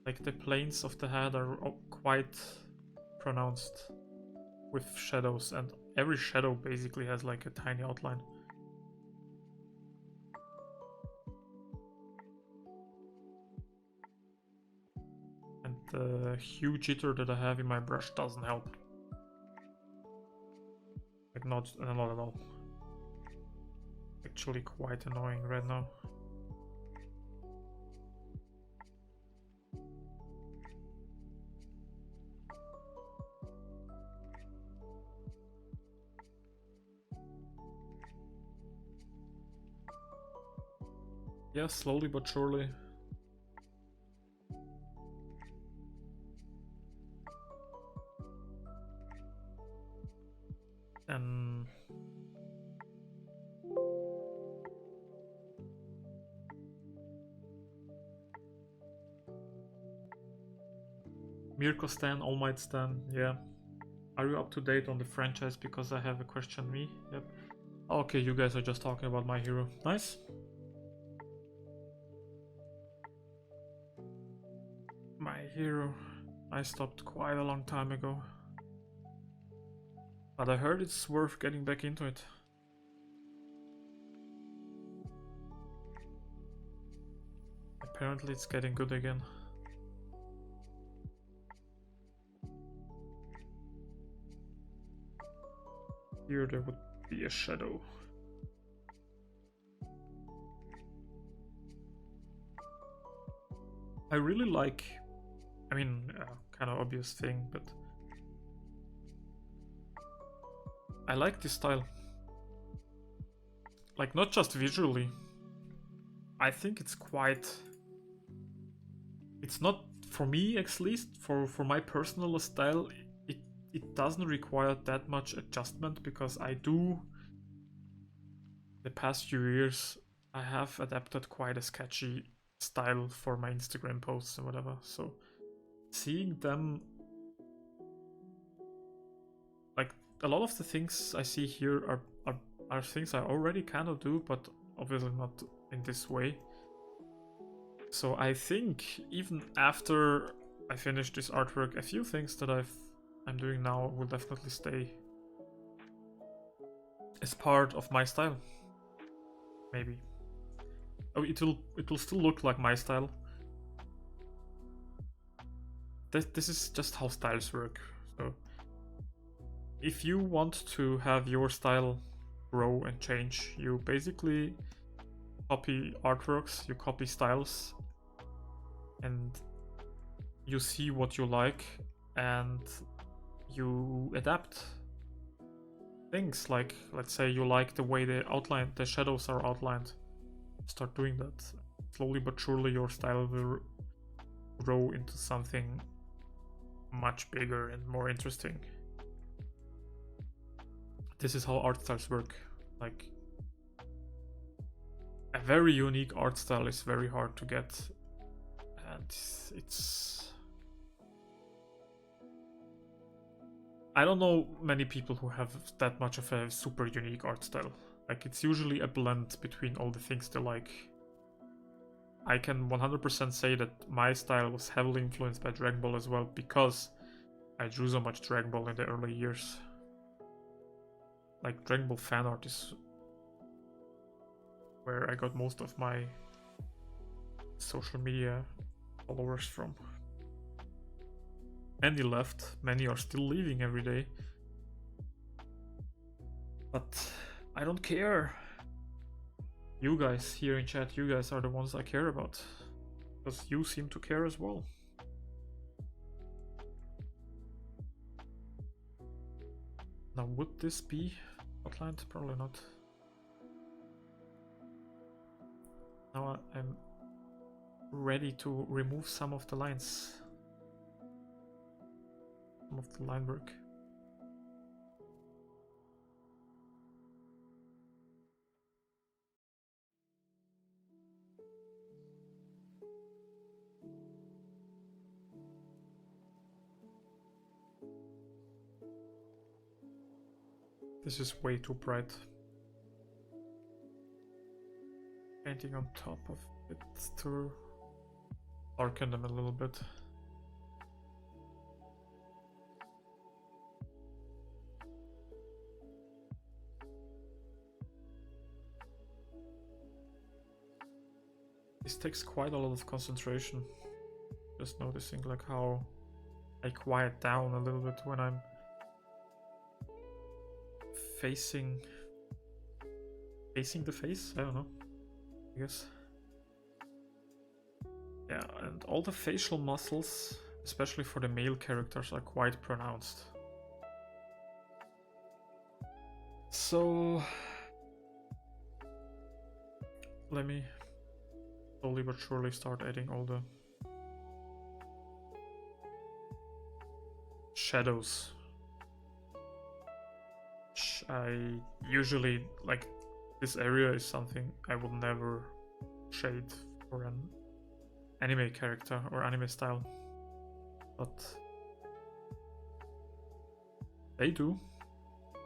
Like the planes of the head are quite pronounced with shadows, and every shadow basically has like a tiny outline. And the hue jitter that I have in my brush doesn't help. Like not at all. Actually quite annoying right now. Yeah, slowly but surely. And Mirko Stan, All Might Stan, yeah. Are you up to date on the franchise? Because I have a question me. Yep. Okay, you guys are just talking about My Hero. Nice. My Hero. I stopped quite a long time ago. But I heard it's worth getting back into it. Apparently it's getting good again. Here there would be a shadow. I really like, I mean, kind of obvious thing, but I like this style. Like, not just visually. I think it's quite... It's not, for me at least, for my personal style, it doesn't require that much adjustment, because I do, the past few years, I have adapted quite a sketchy style for my Instagram posts and whatever, so seeing them, like, a lot of the things I see here are things I already kind of do, but obviously not in this way. So I think even after I finish this artwork, a few things that I've I'm doing now will definitely stay as part of my style. Maybe. Oh, it will still look like my style. This is just how styles work. So if you want to have your style grow and change, you basically copy artworks, you copy styles, and you see what you like, and you adapt things. Like, let's say you like the way the shadows are outlined. Start doing that. Slowly but surely your style will grow into something much bigger and more interesting. This is how art styles work. Like, a very unique art style is very hard to get, and it's... I don't know many people who have that much of a super unique art style. Like, it's usually a blend between all the things they like. I can 100% say that my style was heavily influenced by Dragon Ball as well, because I drew so much Dragon Ball in the early years. Like, Dragon Ball fan art is where I got most of my social media followers from. Many left, many are still leaving every day. But I don't care. You guys here in chat, you guys are the ones I care about. Because you seem to care as well. Now, would this be outlined? Probably not. Now I'm ready to remove some of the lines. Some of the line work. This is way too bright. Painting on top of it to darken them a little bit. This takes quite a lot of concentration. Just noticing like how I quiet down a little bit when I'm facing the face. I don't know, I guess. Yeah, and all the facial muscles, especially for the male characters, are quite pronounced. So let me slowly but surely start adding all the shadows. I usually, like, this area is something I would never shade for an anime character or anime style, but they do,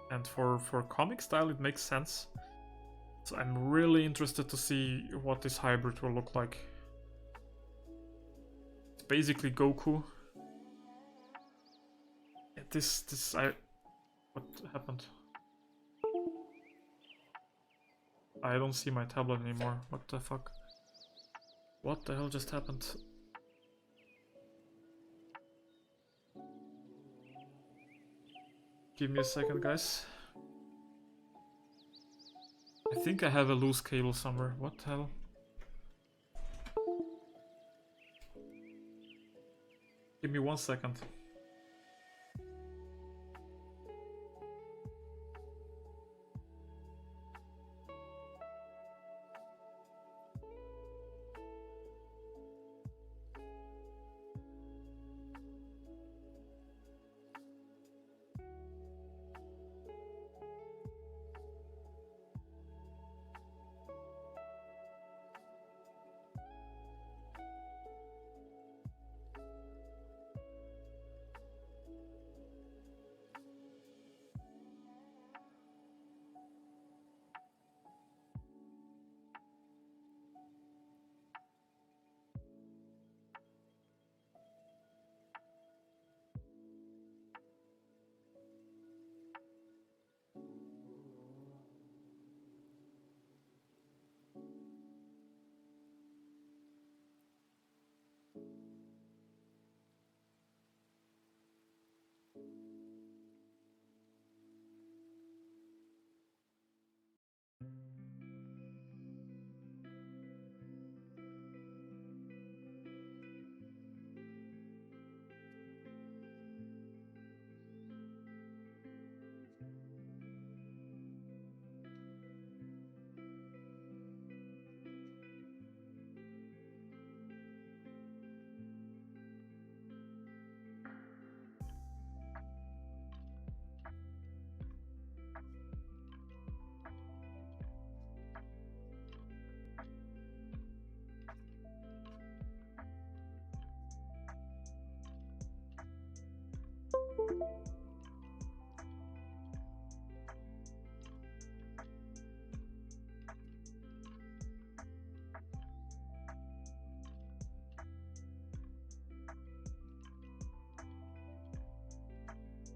and for comic style it makes sense. So I'm really interested to see what this hybrid will look like. It's basically Goku. What happened? I don't see my tablet anymore. What the fuck? What the hell just happened? Give me a second, guys. I think I have a loose cable somewhere. What the hell? Give me 1 second.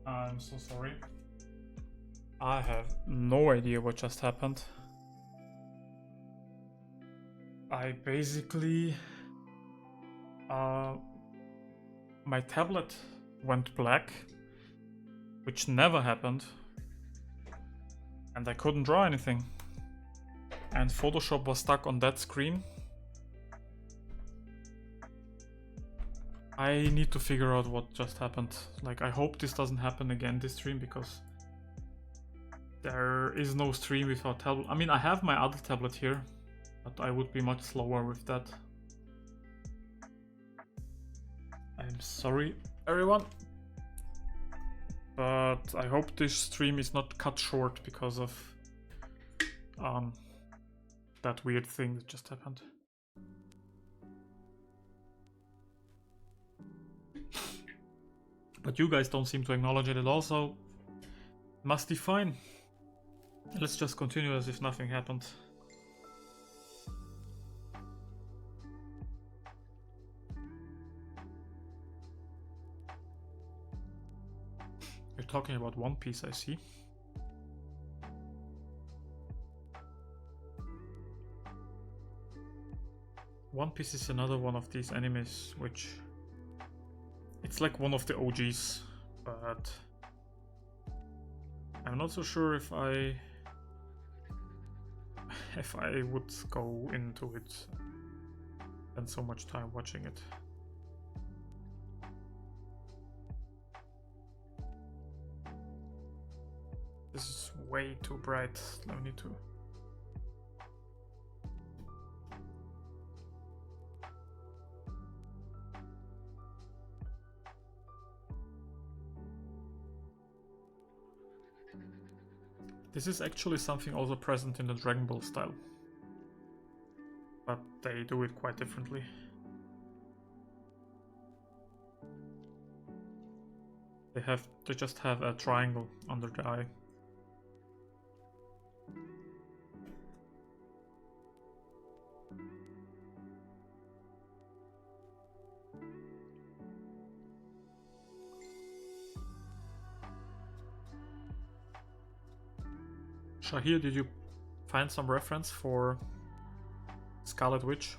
I'm so sorry. I have no idea what just happened. I basically... my tablet went black, which never happened. And I couldn't draw anything. And Photoshop was stuck on that screen. I need to figure out what just happened. Like, I hope this doesn't happen again this stream, because there is no stream without tablet. I mean, I have my other tablet here, but I would be much slower with that. I'm sorry, everyone. But I hope this stream is not cut short because of that weird thing that just happened. But you guys don't seem to acknowledge it at all, so must be fine. Let's just continue as if nothing happened. You're talking about One Piece, I see. One Piece is another one of these animes which... It's like one of the OGs, but I'm not so sure if I would go into it and so much time watching it. This is way too bright. I need to... This is actually something also present in the Dragon Ball style, but they do it quite differently. They just have a triangle under the eye. Shahir, did you find some reference for Scarlet Witch?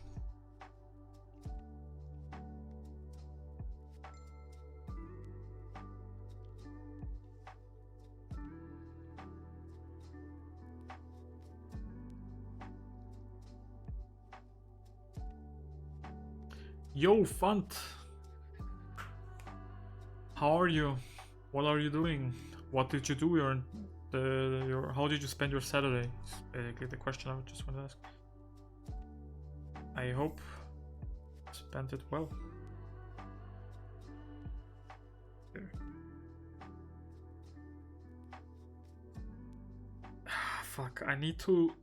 Yo, Funt! How are you? What are you doing? What did you do how did you spend your Saturday? Is basically the question I just want to ask. I hope you spent it well. Fuck, I need to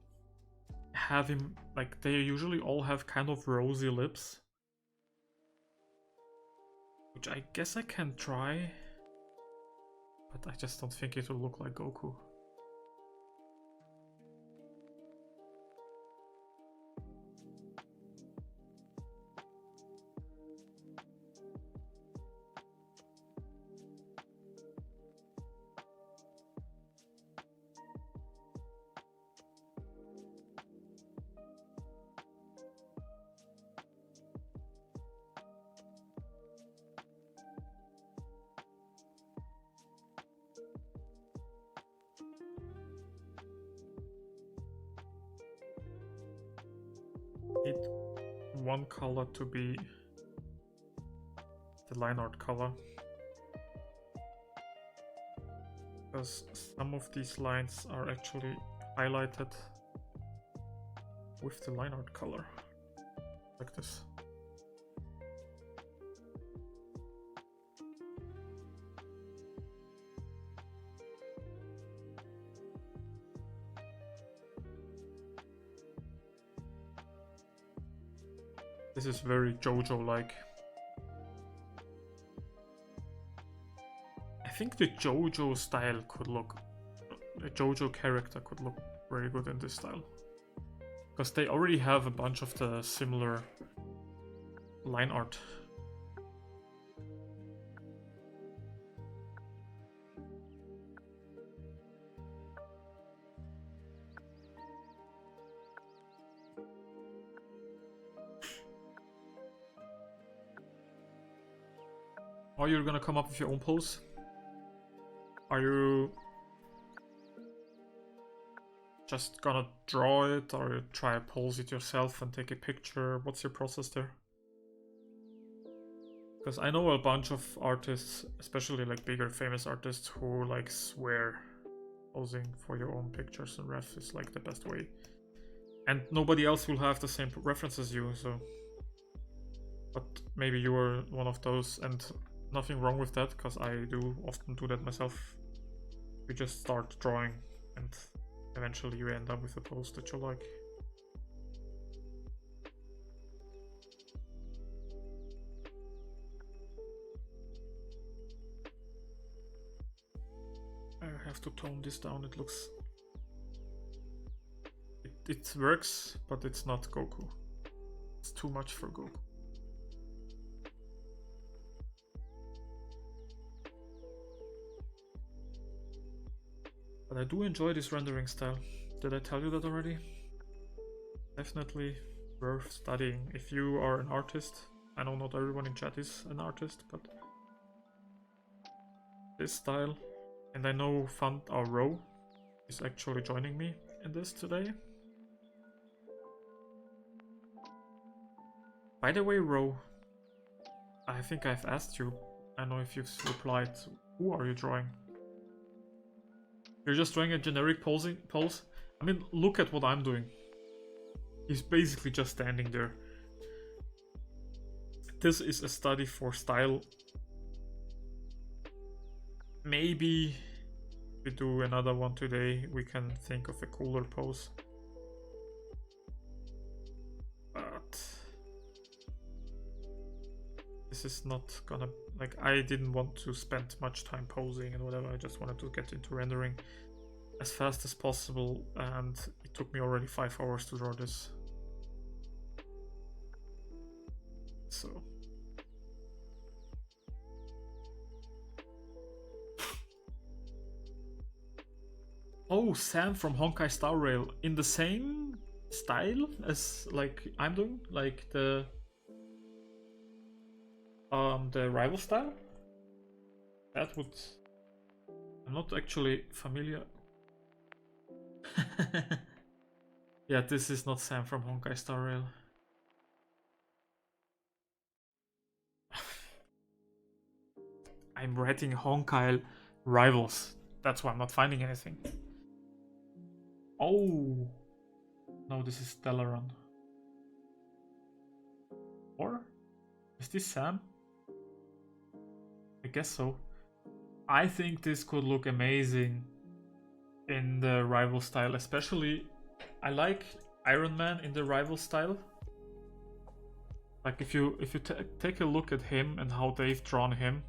have him, like, they usually all have kind of rosy lips, which I guess I can try, but I just don't think it will look like Goku. Need one color to be the line art color, because some of these lines are actually highlighted with the line art color, like this. This is very JoJo-like. I think the JoJo style could look... A JoJo character could look very good in this style. Because they already have a bunch of the similar line art. Are you gonna come up with your own pose? Are you just gonna draw it, or you try to pose it yourself and take a picture? What's your process there? Because I know a bunch of artists, especially like bigger famous artists, who like swear posing for your own pictures and ref is like the best way. And nobody else will have the same reference as you, so... But maybe you are one of those, and nothing wrong with that, because I do often do that myself. You just start drawing, and eventually you end up with a pose that you like. I have to tone this down, it looks... It works, but it's not Goku. It's too much for Goku. But I do enjoy this rendering style. Did I tell you that already? Definitely worth studying if you are an artist. I know not everyone in chat is an artist, but this style. And I know Ro is actually joining me in this today. By the way, Ro, I think I've asked you. I know if you've replied. Who are you drawing? You're just drawing a generic pose? I mean, look at what I'm doing. He's basically just standing there. This is a study for style. Maybe if we do another one today, we can think of a cooler pose. But this is not gonna... Like, I didn't want to spend much time posing and whatever. I just wanted to get into rendering as fast as possible, and it took me already 5 hours to draw this. So... Oh, Sam from Honkai Star Rail. In the same style as like I'm doing? Like the rival style? That would... I'm not actually familiar. Yeah, this is not Sam from Honkai Star Rail. I'm writing Honkai Rivals. That's why I'm not finding anything. Oh! No, this is Stellaron. Or? Is this Sam? I guess so. I think this could look amazing in the rival style, especially I like Iron Man in the rival style. Like if you take a look at him and how they've drawn him,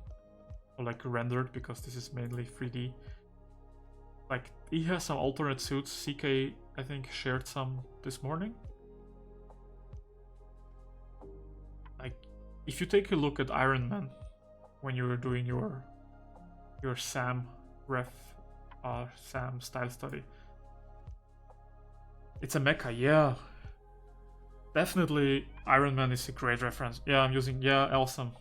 or like rendered, because this is mainly 3D. Like he has some alternate suits. CK I think shared some this morning. Like if you take a look at Iron Man when you were doing your Sam ref Sam style study, it's a mecha, yeah. Definitely Iron Man is a great reference. Yeah, I'm using, yeah, awesome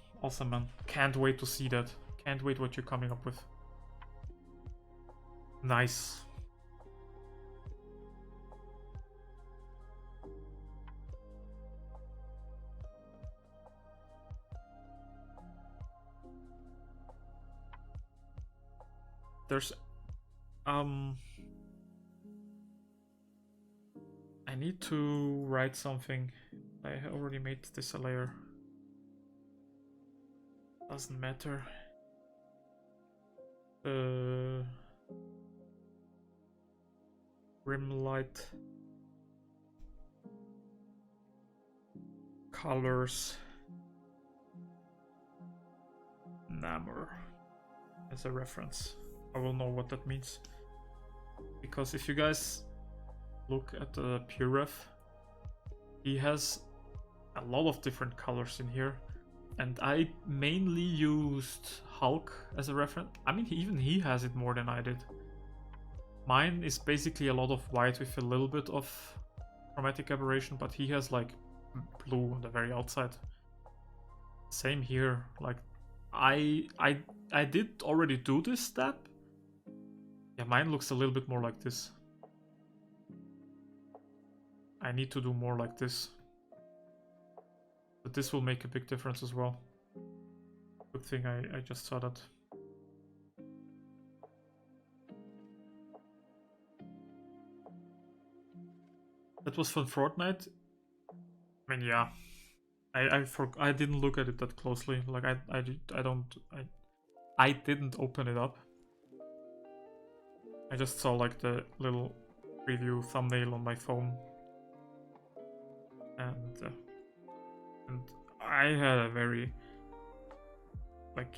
man. Can't wait to see that. Can't wait what you're coming up with. Nice. There's I need to write something. I already made this a layer. Doesn't matter. Rim light, colors, Namor as a reference. I will know what that means, because if you guys look at the pure ref, he has a lot of different colors in here, and I mainly used Hulk as a reference. I mean, even he has it more than I did. Mine is basically a lot of white with a little bit of chromatic aberration, but he has like blue on the very outside. Same here, like I did already do this step. Yeah, mine looks a little bit more like this. I need to do more like this. But this will make a big difference as well. Good thing I just saw that. That was from Fortnite. I mean, yeah. I didn't look at it that closely. Like I didn't open it up. I just saw like the little preview thumbnail on my phone, and I had a very, like,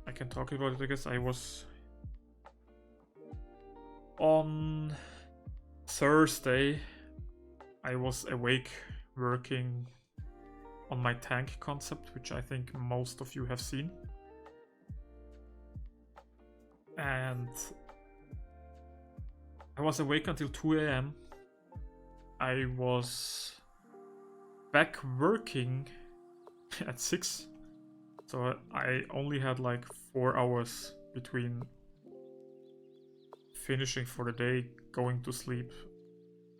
I can talk about it. I guess I was on Thursday. I was awake working on my tank concept, which I think most of you have seen. And I was awake until 2 a.m. I was back working at 6. So I only had like 4 hours between finishing for the day, going to sleep.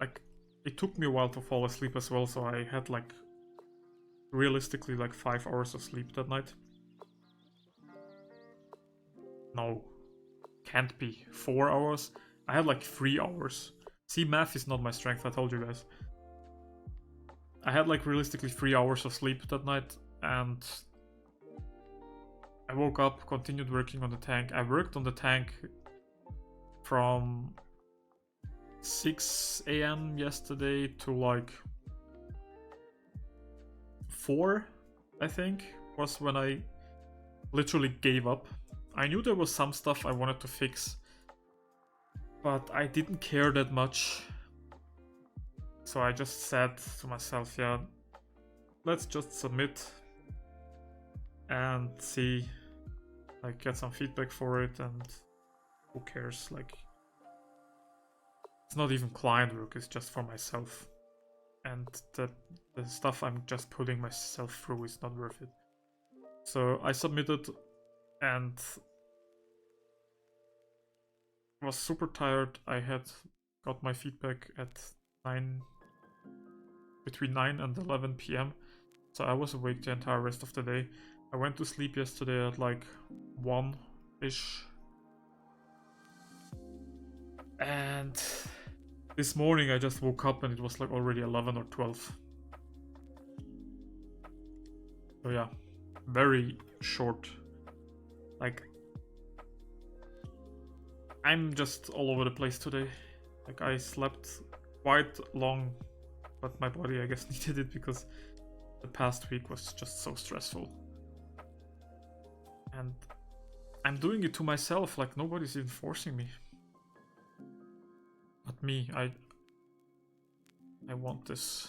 Like, it took me a while to fall asleep as well, so I had like realistically like 5 hours of sleep that night. No, can't be 4 hours. I had like 3 hours. See, math is not my strength, I told you guys. I had like realistically 3 hours of sleep that night, and I woke up, continued working on the tank. I worked on the tank from 6 a.m. yesterday to like 4, I think, was when I literally gave up. I knew there was some stuff I wanted to fix, but I didn't care that much. So I just said to myself, yeah, let's just submit and see, like, get some feedback for it, and who cares? Like, it's not even client work, it's just for myself. And the stuff I'm just putting myself through is not worth it. So I submitted and was super tired. I had got my feedback at between 9 and 11 p.m. So I was awake the entire rest of the day. I went to sleep yesterday at like 1-ish. And this morning I just woke up and it was like already 11 or 12. So yeah, very short. Like, I'm just all over the place today. Like, I slept quite long, but my body, I guess, needed it because the past week was just so stressful. And I'm doing it to myself, like nobody's even forcing me. But me, I want this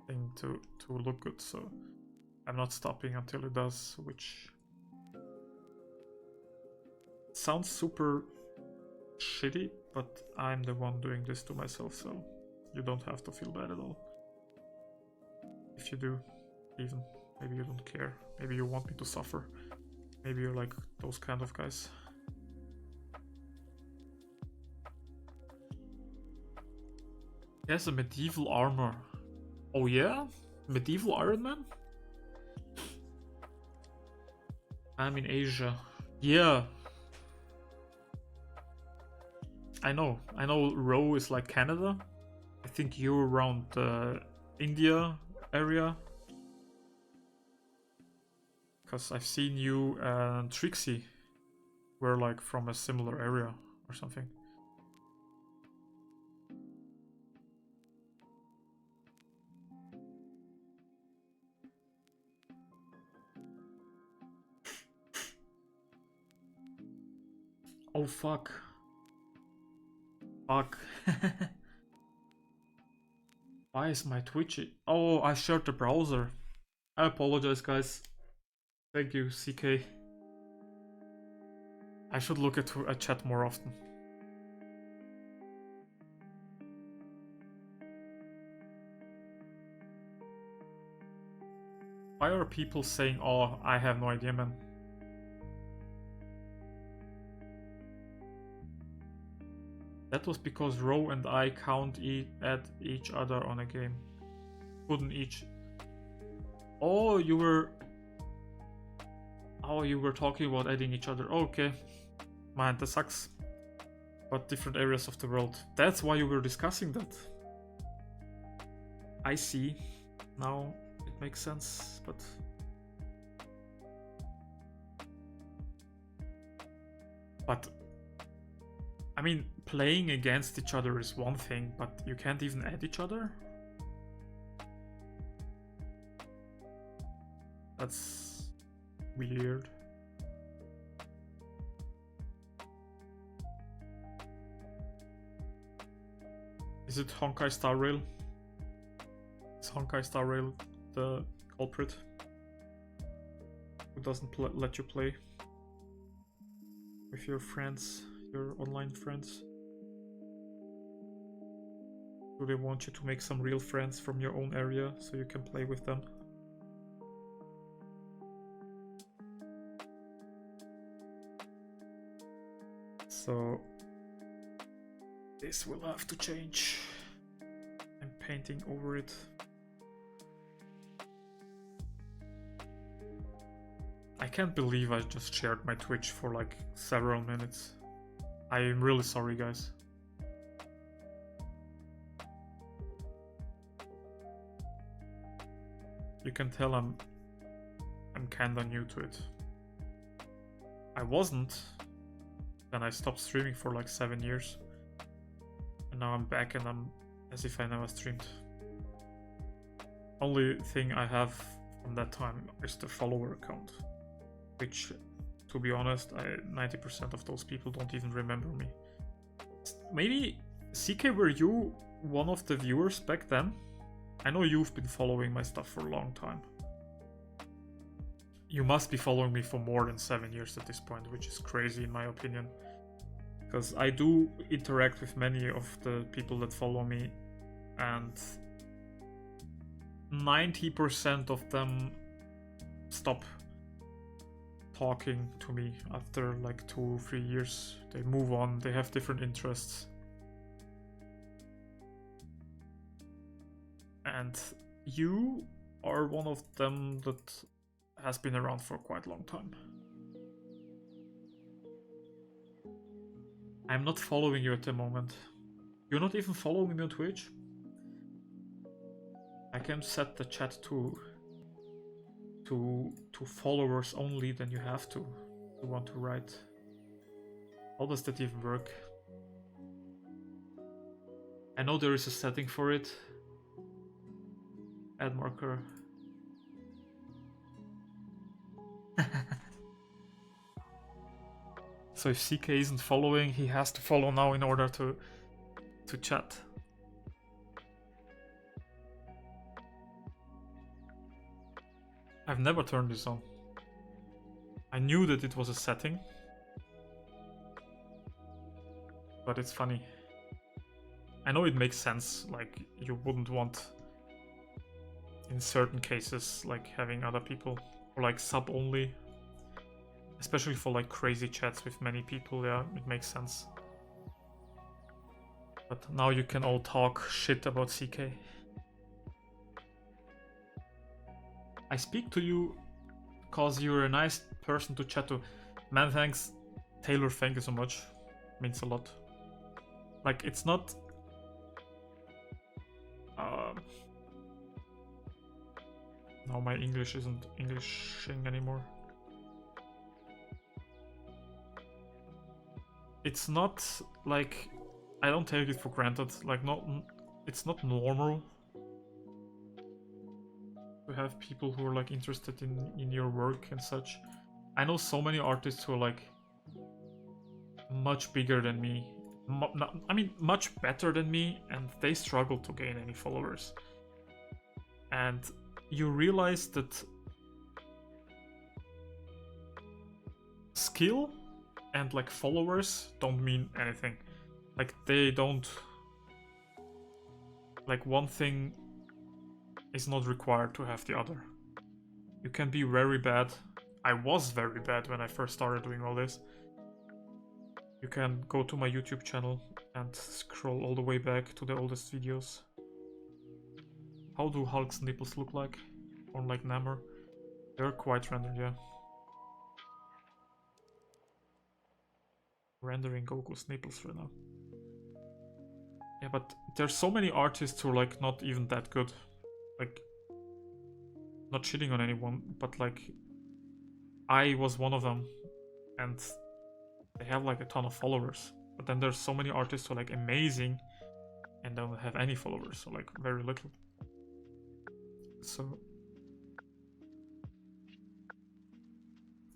thing to look good, so I'm not stopping until it does, which sounds super shitty, but I'm the one doing this to myself, so you don't have to feel bad at all. If you do, even, maybe you don't care. Maybe you want me to suffer. Maybe you're like those kind of guys. He has a medieval armor. Oh yeah? Medieval Iron Man? I'm in Asia. Yeah. I know Row is like Canada. I think you're around India area. Because I've seen you and Trixie were like from a similar area or something. Oh fuck. Fuck. Why is my Twitch? Oh, I shared the browser. I apologize, guys. Thank you, CK. I should look at a chat more often. Why are people saying, oh, I have no idea, man? That was because Ro and I can't add each other on a game. Couldn't each. Oh, you were talking about adding each other. Oh, okay. Man, that sucks. But different areas of the world. That's why you were discussing that. I see. Now it makes sense, but... I mean, playing against each other is one thing, but you can't even add each other? That's weird. Is it Honkai Star Rail? Is Honkai Star Rail the culprit? Who doesn't let you play with your friends, your online friends? Do they want you to make some real friends from your own area so you can play with them? So this will have to change. I'm painting over it. I can't believe I just shared my Twitch for like several minutes. I am really sorry, guys. You can tell I'm kinda new to it. I wasn't. Then I stopped streaming for like 7 years. And now I'm back and I'm as if I never streamed. Only thing I have from that time is the follower account. Which, to be honest, 90% of those people don't even remember me. Maybe, CK, were you one of the viewers back then? I know you've been following my stuff for a long time. You must be following me for more than 7 years at this point, which is crazy in my opinion. Because I do interact with many of the people that follow me, and 90% of them stop talking to me after like 2-3 years. They move on, they have different interests. And you are one of them that has been around for quite a long time. I'm not following you at the moment. You're not even following me on Twitch? I can set the chat to followers only, then you have to want to write. How does that even work? I know there is a setting for it. Add marker. So if CK isn't following, he has to follow now in order to chat. I've never turned this on. I knew that it was a setting, but it's funny. I know it makes sense, like you wouldn't want in certain cases like having other people, or like sub only, especially for like crazy chats with many people. Yeah, it makes sense. But now you can all talk shit about CK. I speak to you because you're a nice person to chat to. Man, thanks. Taylor, thank you so much. Means a lot. Like, it's not... now my English isn't Englishing anymore. It's not like... I don't take it for granted. Like, it's not normal to have people who are like interested in your work and such. I know so many artists who are like much bigger than me. I mean, much better than me, and they struggle to gain any followers. And you realize that skill and like followers don't mean anything. Like, they don't... Like, one thing is not required to have the other. You can be very bad. I was very bad when I first started doing all this. You can go to my YouTube channel and scroll all the way back to the oldest videos. How do Hulk's nipples look like? Or like Namor? They're quite rendered, yeah. Rendering Goku's nipples right now. Yeah, but there's so many artists who are like not even that good. Like, not shitting on anyone, but like, I was one of them, and they have like a ton of followers. But then there's so many artists who are like amazing and don't have any followers, so like very little. So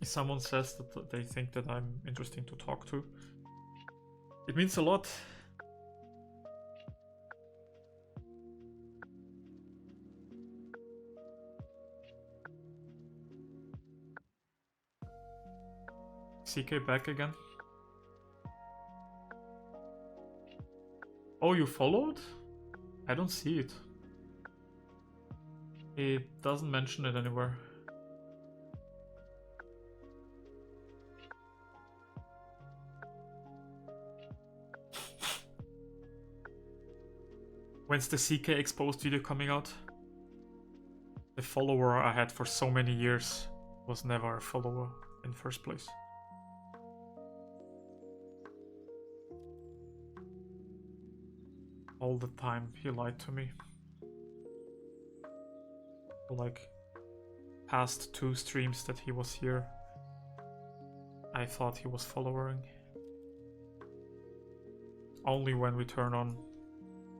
if someone says that they think that I'm interesting to talk to, it means a lot. CK back again. Oh, you followed? I don't see it. It doesn't mention it anywhere. When's the CK exposed video coming out? The follower I had for so many years was never a follower in the first place. All the time he lied to me. Like, past 2 streams that he was here, I thought he was following. Only when we turn on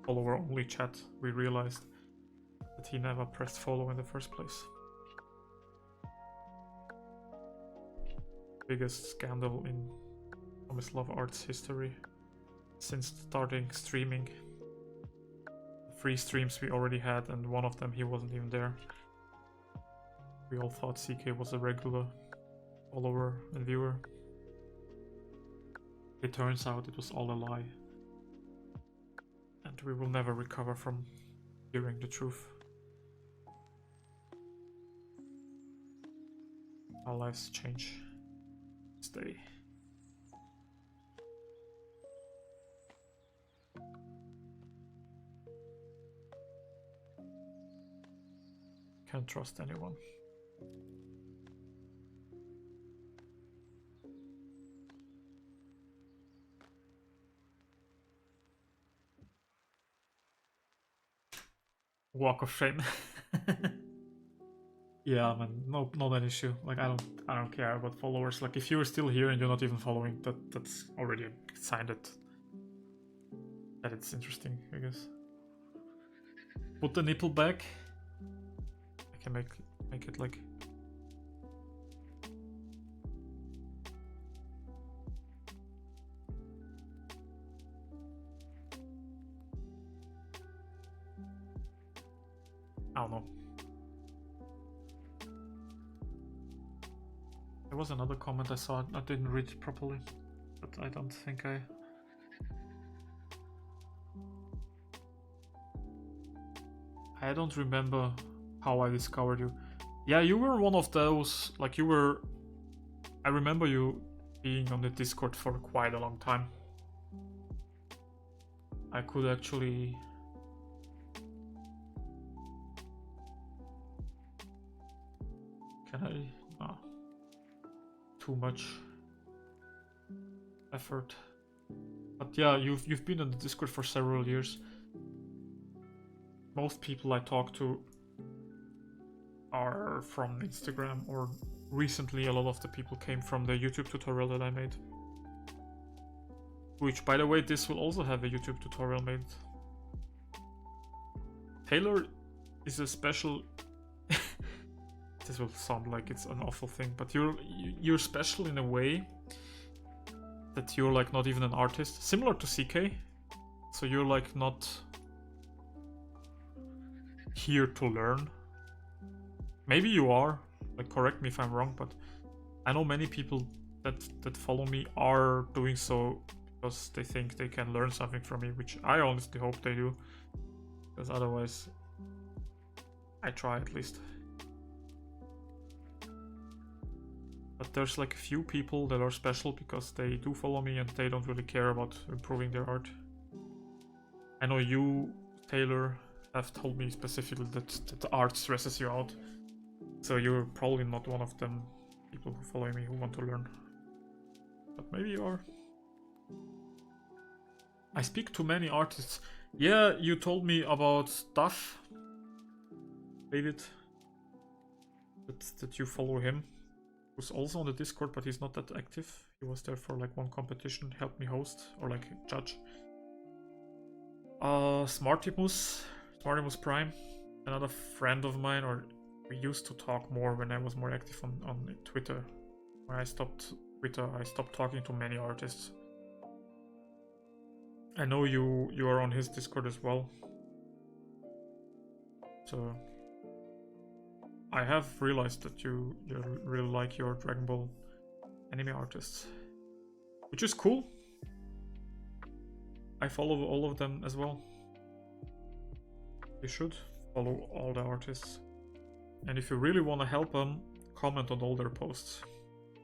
follower only chat we realized that he never pressed follow in the first place. Biggest scandal in Tomislav Arts history since starting streaming. 3 streams we already had, and one of them he wasn't even there. We all thought CK was a regular follower and viewer. It turns out it was all a lie. And we will never recover from hearing the truth. Our lives change this day. Can't trust anyone. Walk of shame. Yeah, man, no, not an issue. Like, I don't care about followers. Like, if you're still here and you're not even following, that's already a sign that it's interesting, I guess. Put the nipple back. I can make it like. I don't know. There was another comment I saw. I didn't read it properly, but I don't think I don't remember how I discovered you. Yeah, you were one of those, like you were, I remember you being on the Discord for quite a long time. I could actually... Can I? No. Too much effort. But yeah, you've been on the Discord for several years. Most people I talk to are from Instagram, or recently a lot of the people came from the YouTube tutorial that I made. Which, by the way, this will also have a YouTube tutorial made. Taylor is a special... This will sound like it's an awful thing, but you're special in a way that you're like not even an artist, similar to CK. So you're like not here to learn. Maybe you are, like, correct me if I'm wrong, but I know many people that follow me are doing so because they think they can learn something from me, which I honestly hope they do, because otherwise I try at least. But there's like a few people that are special because they do follow me and they don't really care about improving their art. I know you, Taylor, have told me specifically that the art stresses you out. So you're probably not one of them people who follow me who want to learn. But maybe you are. I speak to many artists. Yeah, you told me about Duff, David, that you follow him. Who's also on the Discord, but he's not that active. He was there for like one competition, helped me host or like judge. Smartimus Prime, another friend of mine, or we used to talk more when I was more active on Twitter. When I stopped Twitter, I stopped talking to many artists. I know you are on his Discord as well. So I have realized that you really like your Dragon Ball anime artists, which is cool. I follow all of them as well. You should follow all the artists. And if you really want to help them, comment on all their posts.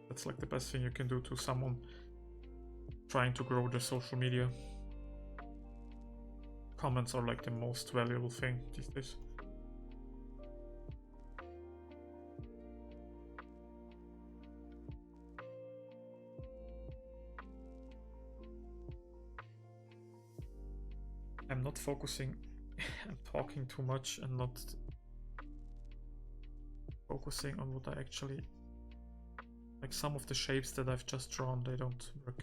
That's like the best thing you can do to someone trying to grow their social media. Comments are like the most valuable thing these days. I'm not focusing. I'm talking too much and not focusing on what I actually like. Some of the shapes that I've just drawn, they don't work.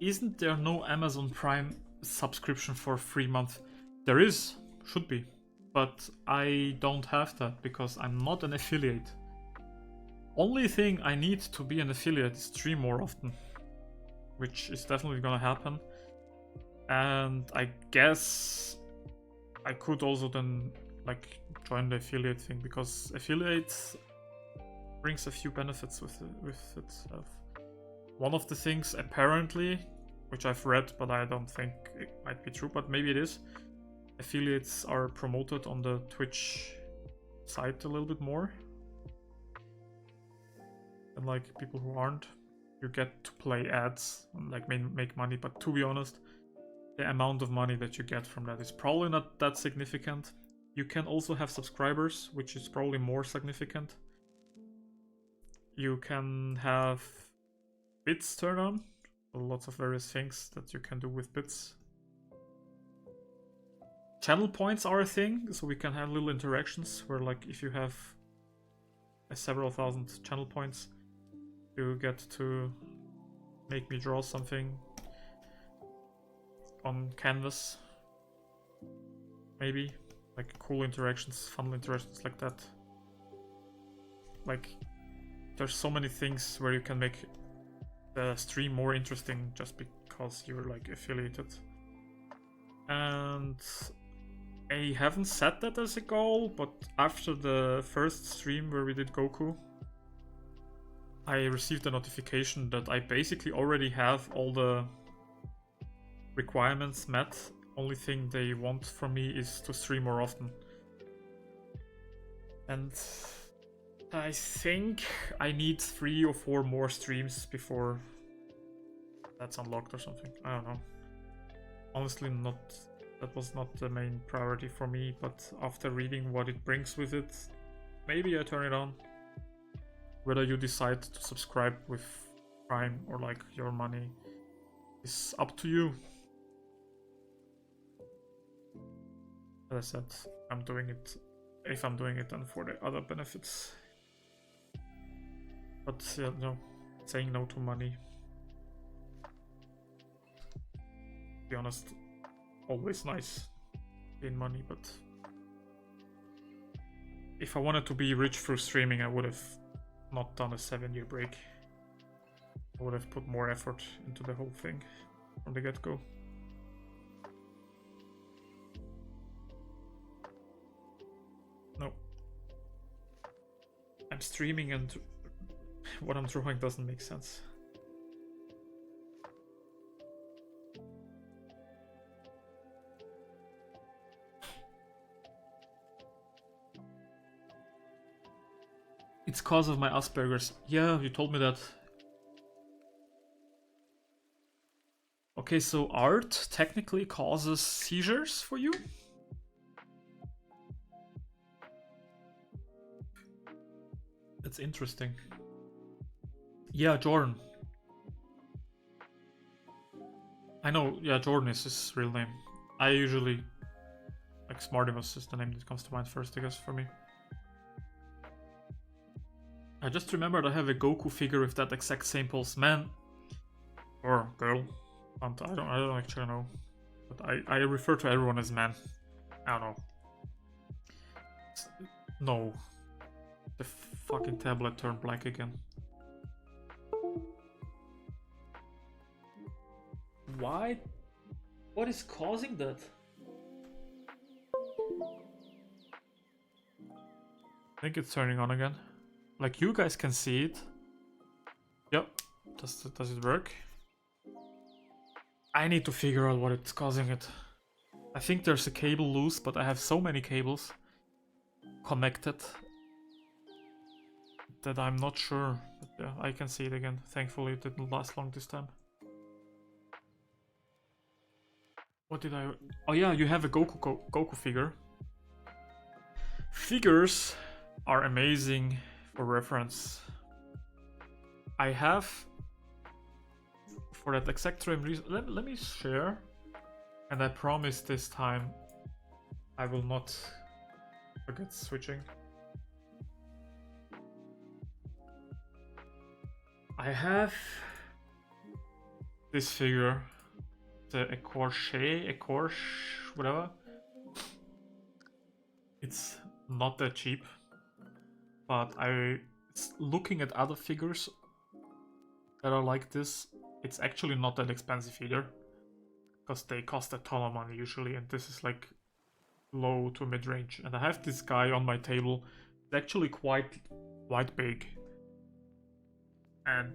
Isn't there no Amazon Prime subscription for 3 months? There is, should be, but I don't have that because I'm not an affiliate. Only thing I need to be an affiliate is stream more often, which is definitely gonna happen. And I guess I could also then like join the affiliate thing, because affiliates brings a few benefits with itself. One of the things, apparently, which I've read, but I don't think it might be true, but maybe it is, affiliates are promoted on the Twitch site a little bit more. And like people who aren't, you get to play ads and like make money, but to be honest, the amount of money that you get from that is probably not that significant. You can also have subscribers, which is probably more significant. You can have bits turned on, so lots of various things that you can do with bits. Channel points are a thing, so we can have little interactions where, like, if you have several thousand channel points, you get to make me draw something on canvas. Maybe like cool interactions, fun interactions like that. Like, there's so many things where you can make the stream more interesting just because you're like affiliated. And I haven't set that as a goal, but after the first stream where we did Goku, I received a notification that I basically already have all the requirements met. Only thing they want from me is to stream more often. And I think I need 3 or 4 more streams before that's unlocked or something. I don't know. Honestly, that was not the main priority for me, but after reading what it brings with it, maybe I turn it on. Whether you decide to subscribe with Prime or like your money is up to you. As I said, I'm doing it, if I'm doing it, then for the other benefits. But yeah, no, saying no to money, to be honest, always nice in money, but if I wanted to be rich through streaming, I would have not done a 7-year break. I would have put more effort into the whole thing from the get-go. No. I'm streaming and what I'm drawing doesn't make sense. It's cause of my Asperger's. Yeah, you told me that. Okay, so art technically causes seizures for you? That's interesting. Yeah, Jordan. I know, yeah, Jordan is his real name. I usually... like, Smartimus is the name that comes to mind first, I guess, for me. I just remembered I have a Goku figure with that exact same pose. Man. Or girl. I don't actually know. But I refer to everyone as man. I don't know. No. The fucking tablet turned black again. Why? What is causing that? I think it's turning on again. Like, you guys can see it. Yep. Does it work? I need to figure out what it's causing it. I think there's a cable loose, but I have so many cables connected that I'm not sure. But yeah, I can see it again. Thankfully, it didn't last long this time. What did I... Oh yeah, you have a Goku figure. Figures are amazing for reference. I have, for that exact same reason, let me share, and I promise this time I will not forget switching. I have this figure, the Ecorche, whatever. It's not that cheap, but looking at other figures that are like this, it's actually not that expensive either, because they cost a ton of money usually, and this is like low to mid-range. And I have this guy on my table. It's actually quite big, and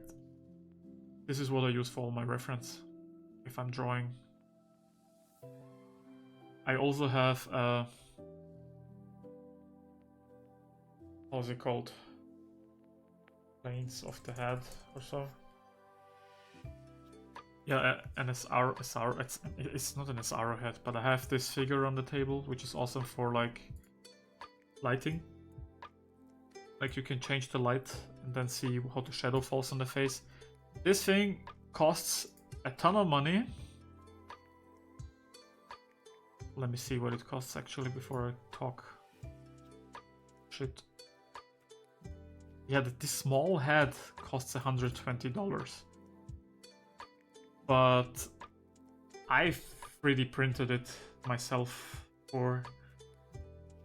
this is what I use for all my reference if I'm drawing. I also have how's it called? Planes of the head or so. Yeah, an SR, it's not an SR head, but I have this figure on the table, which is awesome for like lighting. Like, you can change the light and then see how the shadow falls on the face. This thing costs a ton of money. Let me see what it costs actually before I talk shit. Yeah, this small head costs $120. But I 3D printed it myself for...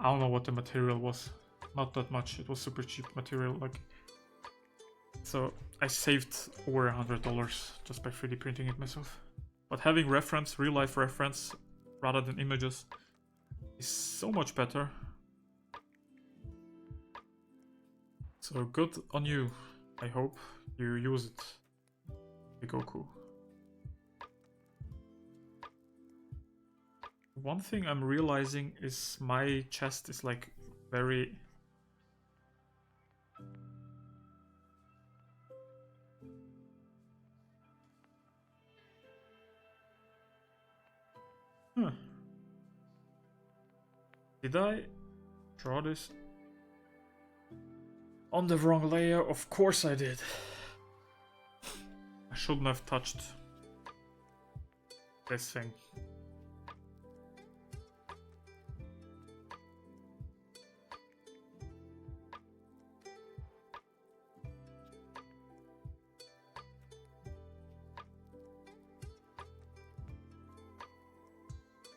I don't know what the material was. Not that much. It was super cheap material. Like, so I saved over $100 just by 3D printing it myself. But having reference, real life reference, rather than images, is so much better. So good on you. I hope you use it, the Goku. One thing I'm realizing is my chest is like very... Huh. Did I draw this on the wrong layer? Of course I did. I shouldn't have touched this thing.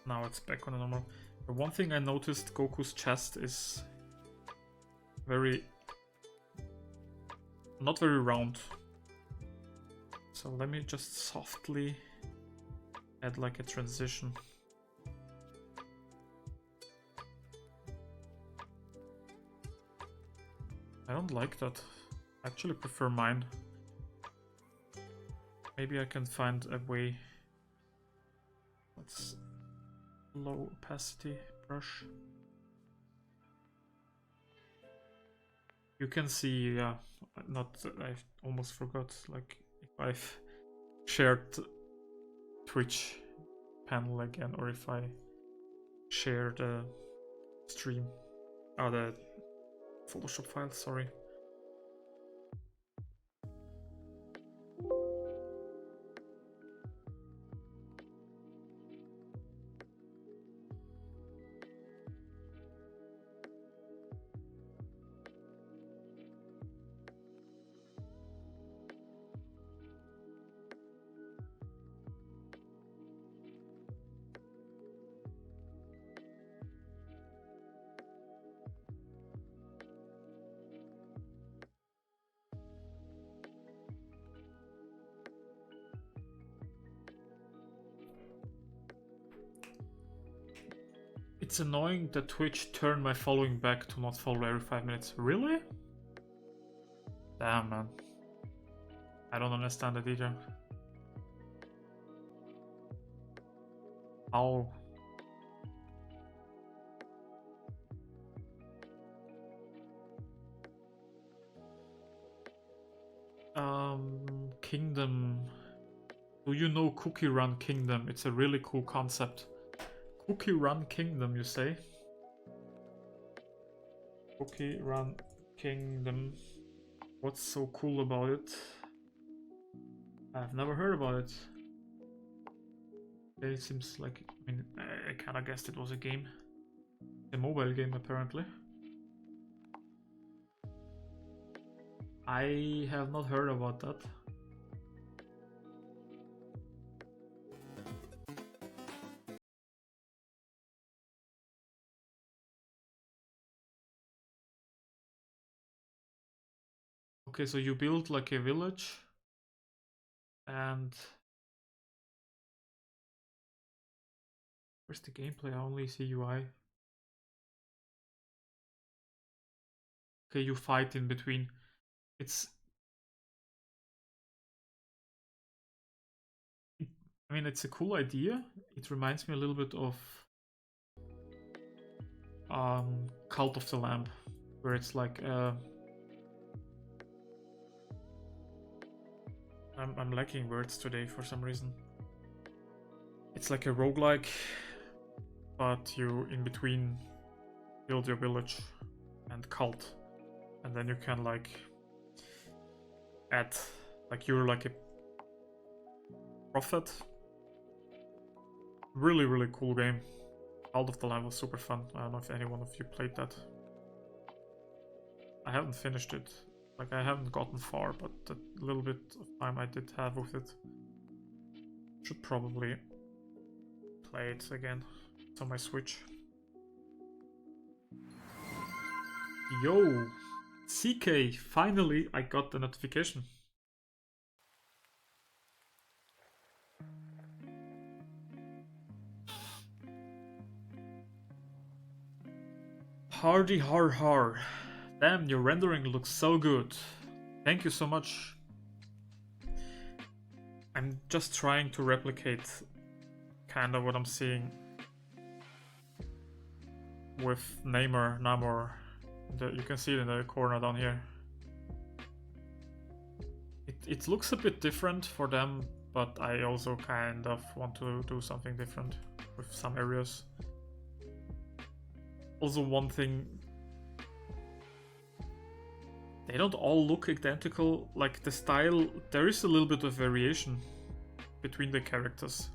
Now it's back on the normal. The one thing I noticed, Goku's chest is very... not very round. So let me just softly add like a transition. I don't like that. I actually prefer mine. Maybe I can find a way. Let's low opacity brush. You can see, yeah, I almost forgot, like, if I've shared Twitch panel again, or if I share the stream, the Photoshop file, sorry. It's annoying that Twitch turned my following back to not follow every 5 minutes. Really? Damn, man. I don't understand it either. How? Kingdom. Do you know Cookie Run Kingdom? It's a really cool concept. Cookie Run Kingdom, you say? Cookie Run Kingdom. What's so cool about it? I've never heard about it. It seems like, I mean, I kinda guessed it was a game. A mobile game, apparently. I have not heard about that. Okay, so you build like a village and where's the gameplay? I only see UI. Okay, you fight in between. I mean, it's a cool idea. It reminds me a little bit of Cult of the Lamb, where it's like I'm lacking words today for some reason. It's like a roguelike, but you in between build your village and cult, and then you can like add, like you're like a prophet. Really, really cool game. Cult of the Lamb was super fun. I don't know if any one of you played that. I haven't finished it. Like, I haven't gotten far, but the little bit of time I did have with it. Should probably play it again. It's on my Switch. Yo! CK! Finally, I got the notification. Hardy har har. Damn, your rendering looks so good. Thank you so much. I'm just trying to replicate kind of what I'm seeing with Namor. You can see it in the corner down here. It looks a bit different for them, but I also kind of want to do something different with some areas. Also, one thing, they don't all look identical. Like the style, there is a little bit of variation between the characters.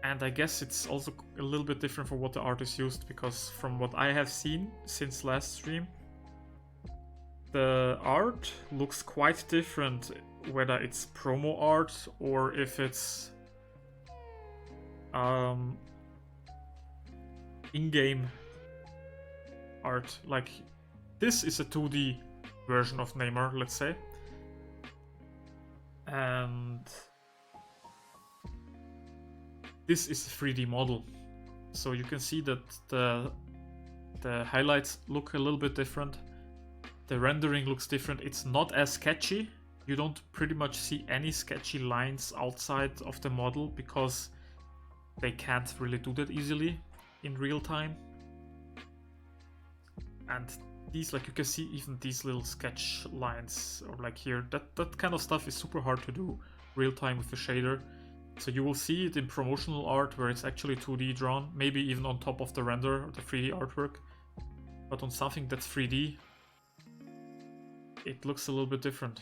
And I guess it's also a little bit different for what the artist used, because from what I have seen since last stream, the art looks quite different, whether it's promo art or if it's in-game art. Like, this is a 2D version of Namor, let's say. And this is a 3D model. So you can see that the highlights look a little bit different. The rendering looks different. It's not as sketchy. You don't pretty much see any sketchy lines outside of the model because they can't really do that easily in real time. And these, like, you can see even these little sketch lines, or like here, that kind of stuff is super hard to do real time with the shader. So you will see it in promotional art where it's actually 2D drawn, maybe even on top of the render, the 3D artwork. But on something that's 3D, it looks a little bit different.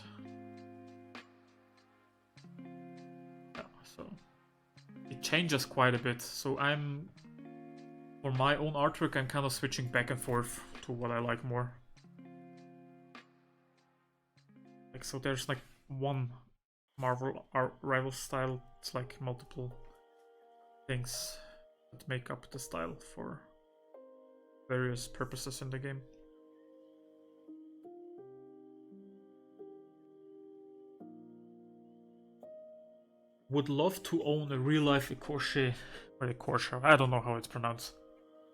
Yeah, so it changes quite a bit. So for my own artwork, I'm kind of switching back and forth to what I like more. Like, so there's like one Marvel rival style. It's like multiple things that make up the style for various purposes in the game. Would love to own a real-life Ecorche, or Ecorche, I don't know how it's pronounced.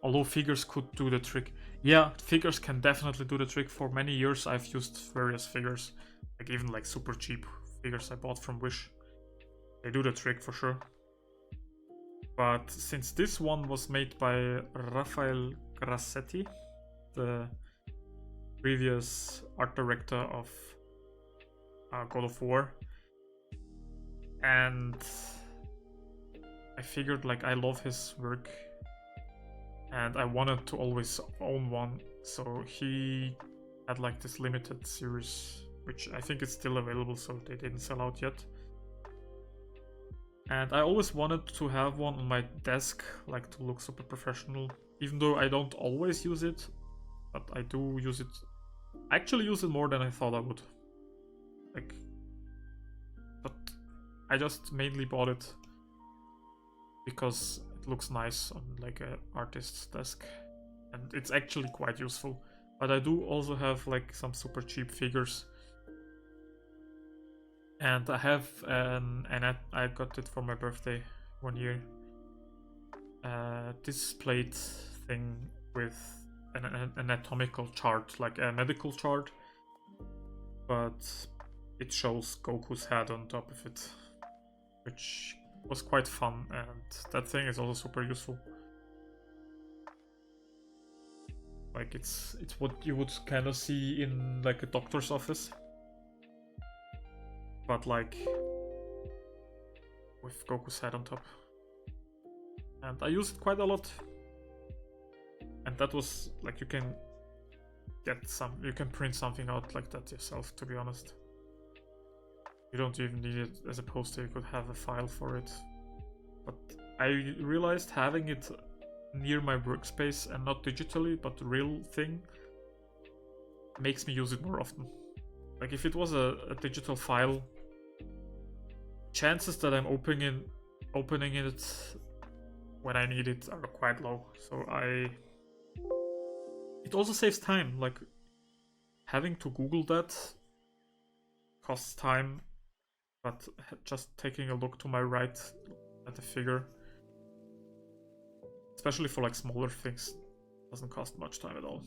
Although figures could do the trick. Yeah, figures can definitely do the trick. For many years I've used various figures, like even like super cheap figures I bought from Wish. They do the trick for sure. But since this one was made by Rafael Grassetti, the previous art director of God of War, and I figured, like, I love his work and I wanted to always own one, so he had like this limited series, which I think is still available, so they didn't sell out yet. And I always wanted to have one on my desk, like to look super professional, even though I don't always use it, but I do use it. I actually use it more than I thought I would. Like, but I just mainly bought it because it looks nice on like an artist's desk, and it's actually quite useful. But I do also have like some super cheap figures, and I have I got it for my birthday 1 year. This plate thing with an anatomical chart, like a medical chart, but it shows Goku's head on top of it, which was quite fun, and that thing is also super useful. Like, it's what you would kind of see in like a doctor's office, but like with Goku's head on top. And I use it quite a lot. And that was like, you can print something out like that yourself, to be honest. You don't even need it as a poster, you could have a file for it. But I realized having it near my workspace and not digitally, but the real thing, makes me use it more often. Like, if it was a digital file, chances that I'm opening it when I need it are quite low. So it also saves time. Like, having to Google that costs time, but just taking a look to my right at the figure, especially for like smaller things, doesn't cost much time at all.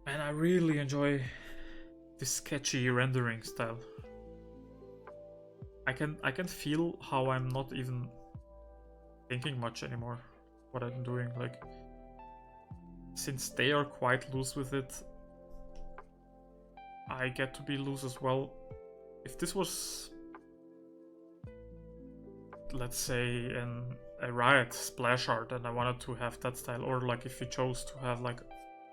And I really enjoy this sketchy rendering style. I can feel how I'm not even thinking much anymore what I'm doing. Like, since they are quite loose with it, I get to be loose as well. If this was, let's say, a Riot splash art and I wanted to have that style, or like if you chose to have like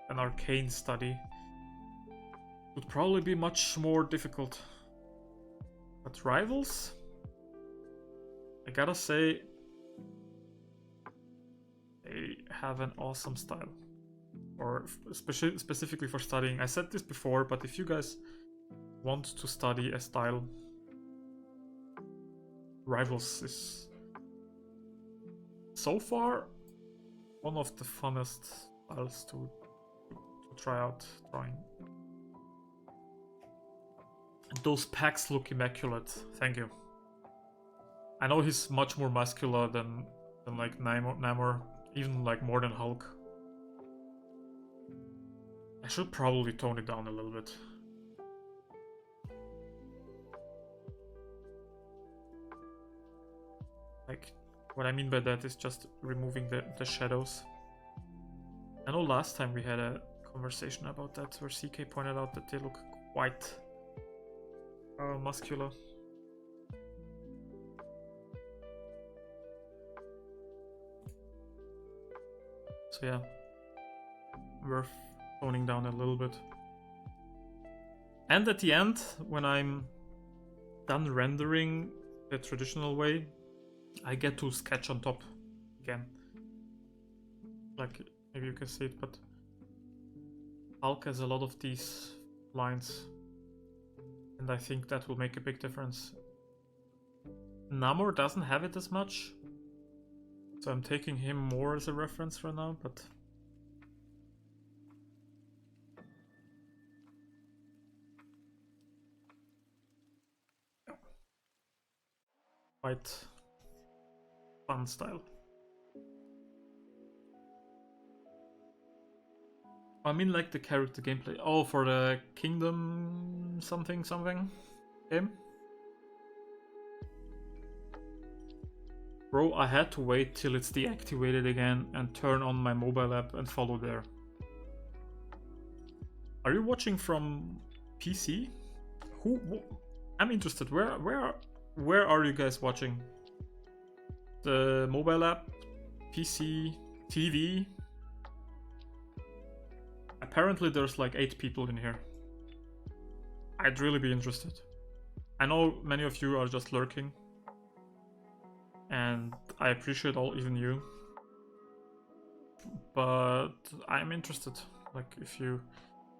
an arcane study, it would probably be much more difficult. But Rivals, I gotta say, they have an awesome style. or specifically for studying. I said this before, but if you guys want to study a style, Rivals is so far one of the funnest styles to try out drawing. And those packs look immaculate. Thank you. I know he's much more muscular than like Namor, even like more than Hulk. I should probably tone it down a little bit. Like, what I mean by that is just removing the shadows. I know last time we had a conversation about that where CK pointed out that they look quite muscular. So yeah, worth toning down a little bit. And at the end, when I'm done rendering the traditional way, I get to sketch on top again. Like, maybe you can see it, but Hulk has a lot of these lines, and I think that will make a big difference. Namor doesn't have it as much, so I'm taking him more as a reference right now, but quite fun style. I mean, like the character gameplay. Oh, for the Kingdom something game? Bro, I had to wait till it's deactivated again and turn on my mobile app and follow there. Are you watching from PC? Who? I'm interested. Where are you guys watching? The mobile app, PC, TV? Apparently there's like 8 people in here. I'd really be interested. I know many of you are just lurking, and I appreciate even you. But I'm interested, like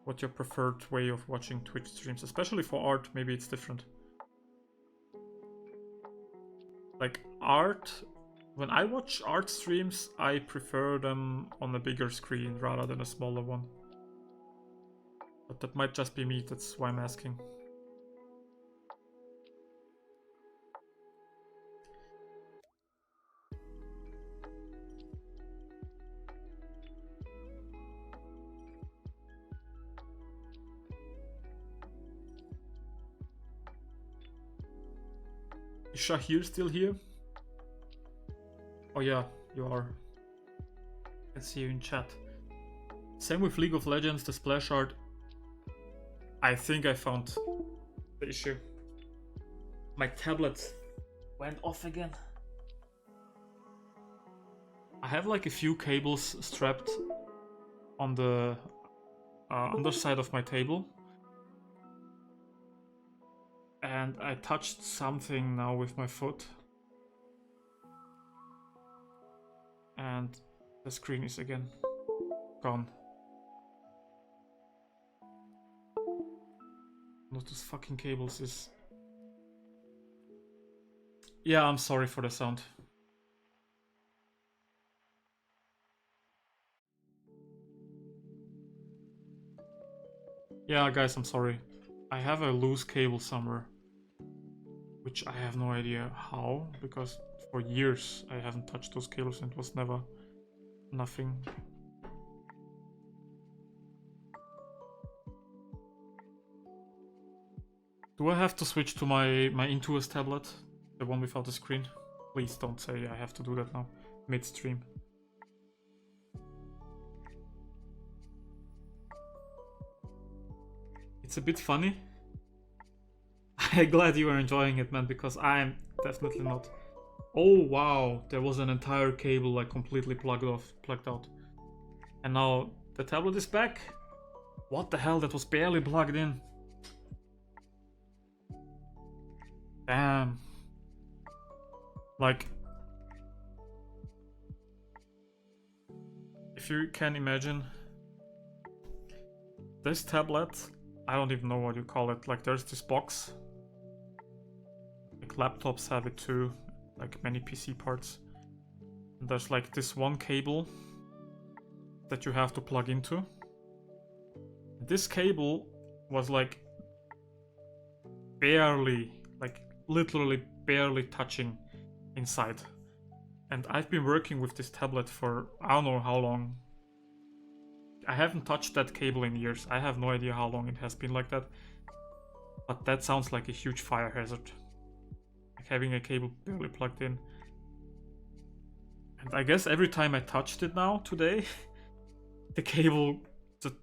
what your preferred way of watching Twitch streams, especially for art. Maybe it's different. Like art, when I watch art streams, I prefer them on a bigger screen rather than a smaller one. But that might just be me, that's why I'm asking. Is Shahir still here? Oh yeah, you are. I can see you in chat. Same with League of Legends, the splash art. I think I found the issue. My tablet went off again. I have like a few cables strapped on the underside of my table. And I touched something now with my foot. And the screen is again gone. One of those fucking cables is... Yeah, I'm sorry for the sound. Yeah, guys, I'm sorry. I have a loose cable somewhere, which I have no idea how, because for years I haven't touched those cables and it was never nothing. Do I have to switch to my Intuos tablet? The one without the screen? Please don't say I have to do that now, mid-stream. It's a bit funny. I'm glad you are enjoying it, man, because I'm definitely not. Oh wow, there was an entire cable like completely plugged out. And now the tablet is back. What the hell, that was barely plugged in. Damn. Like, if you can imagine this tablet, I don't even know what you call it. Like there's this box. Like laptops have it too, like many PC parts. And there's like this one cable that you have to plug into. This cable was like barely, like literally barely touching inside. And I've been working with this tablet for I don't know how long. I haven't touched that cable in years. I have no idea how long it has been like that. But that sounds like a huge fire hazard. Like having a cable barely plugged in. And I guess every time I touched it now today, the cable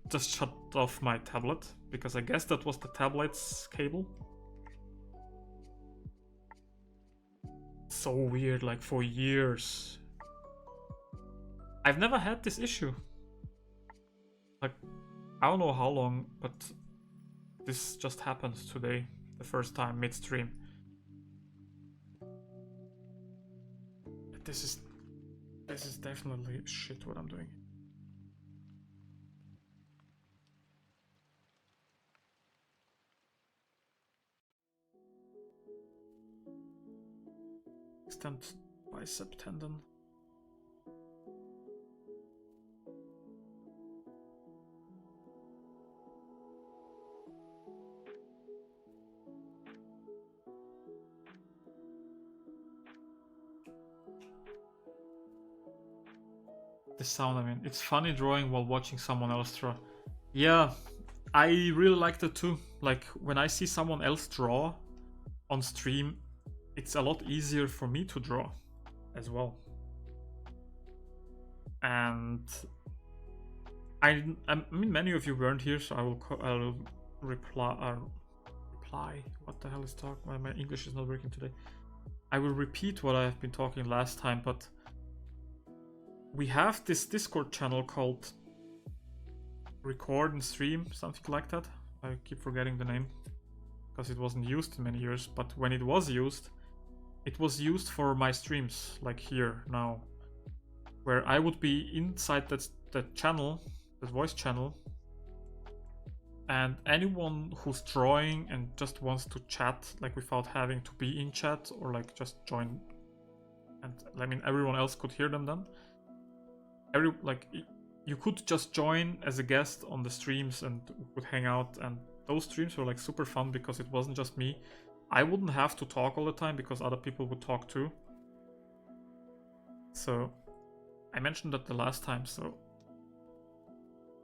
just shut off my tablet. Because I guess that was the tablet's cable. So weird, like for years. I've never had this issue. Like, I don't know how long, but this just happened today, the first time midstream. This is definitely shit what I'm doing. Extend bicep tendon. The sound, I mean, it's funny drawing while watching someone else draw. Yeah, I really like that too. Like when I see someone else draw on stream, it's a lot easier for me to draw as well. And I mean, many of you weren't here, so I'll reply. What the hell is talking? My English is not working today. I will repeat what I have been talking last time, but we have this Discord channel called Record and Stream, something like that. I keep forgetting the name because it wasn't used in many years, but when it was used for my streams, like here now, where I would be inside that channel, that voice channel, and anyone who's drawing and just wants to chat, like without having to be in chat or like just join, and I mean everyone else could hear them then. You could just join as a guest on the streams and would hang out, and those streams were like super fun because it wasn't just me. I wouldn't have to talk all the time because other people would talk too. So I mentioned that the last time, so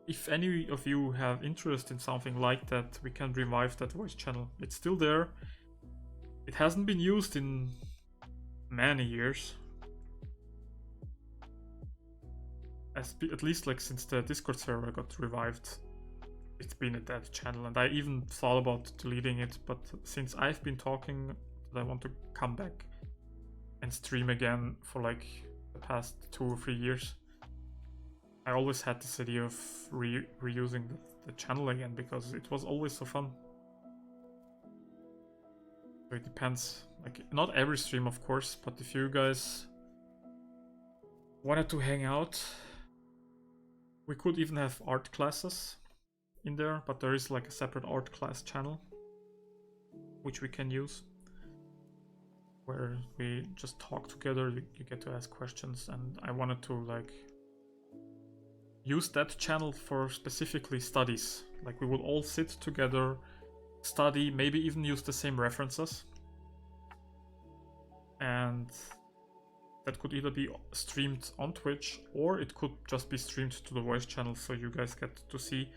if any of you have interest in something like that, we can revive that voice channel. It's still there. It hasn't been used in many years. At least like since the Discord server got revived, it's been a dead channel, and I even thought about deleting it, but since I've been talking that I want to come back and stream again for like the past 2 or 3 years, I always had this idea of reusing the channel again because it was always so fun. So it depends, like not every stream of course, but if you guys wanted to hang out, we could even have art classes in there, but there is like a separate art class channel which we can use, where we just talk together, you get to ask questions, and I wanted to like use that channel for specifically studies. Like we would all sit together, study, maybe even use the same references, and that could either be streamed on Twitch or it could just be streamed to the voice channel so you guys get to see.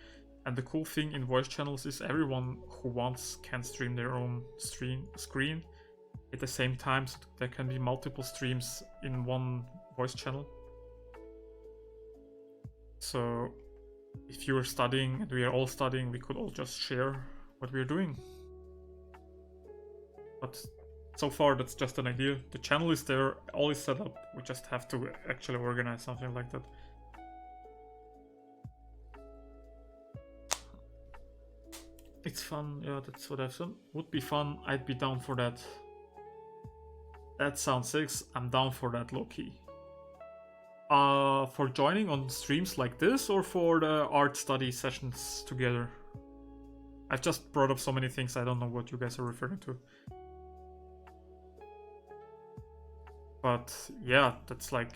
And the cool thing in voice channels is everyone who wants can stream their own screen at the same time, so there can be multiple streams in one voice channel. So if you are studying and we are all studying, we could all just share what we're doing. But so far that's just an idea. The channel is there, all is set up, we just have to actually organize something like that. It's fun, yeah, that's what I've done. Would be fun, I'd be down for that. That sounds sick, I'm down for that low-key. For joining on streams like this, or for the art study sessions together? I've just brought up so many things, I don't know what you guys are referring to. But yeah, that's like...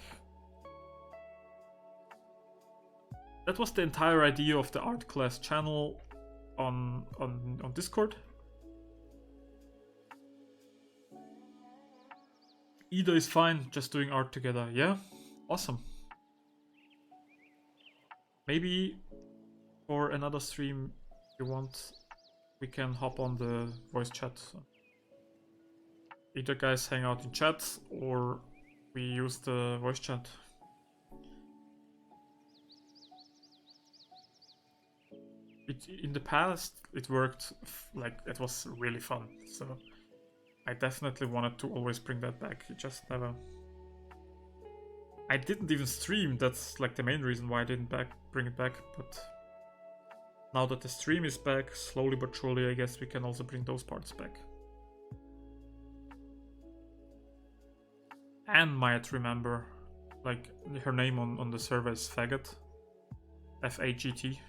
That was the entire idea of the art class channel on Discord. Either is fine, just doing art together. Yeah, awesome. Maybe for another stream you want, we can hop on the voice chat. Either guys hang out in chat or we use the voice chat. In the past, it worked, like, it was really fun, so I definitely wanted to always bring that back. It just never... I didn't even stream, that's like the main reason why I didn't bring it back, but now that the stream is back, slowly but surely I guess we can also bring those parts back. Anne might remember, like, her name on the server is Faggot. F-A-G-T.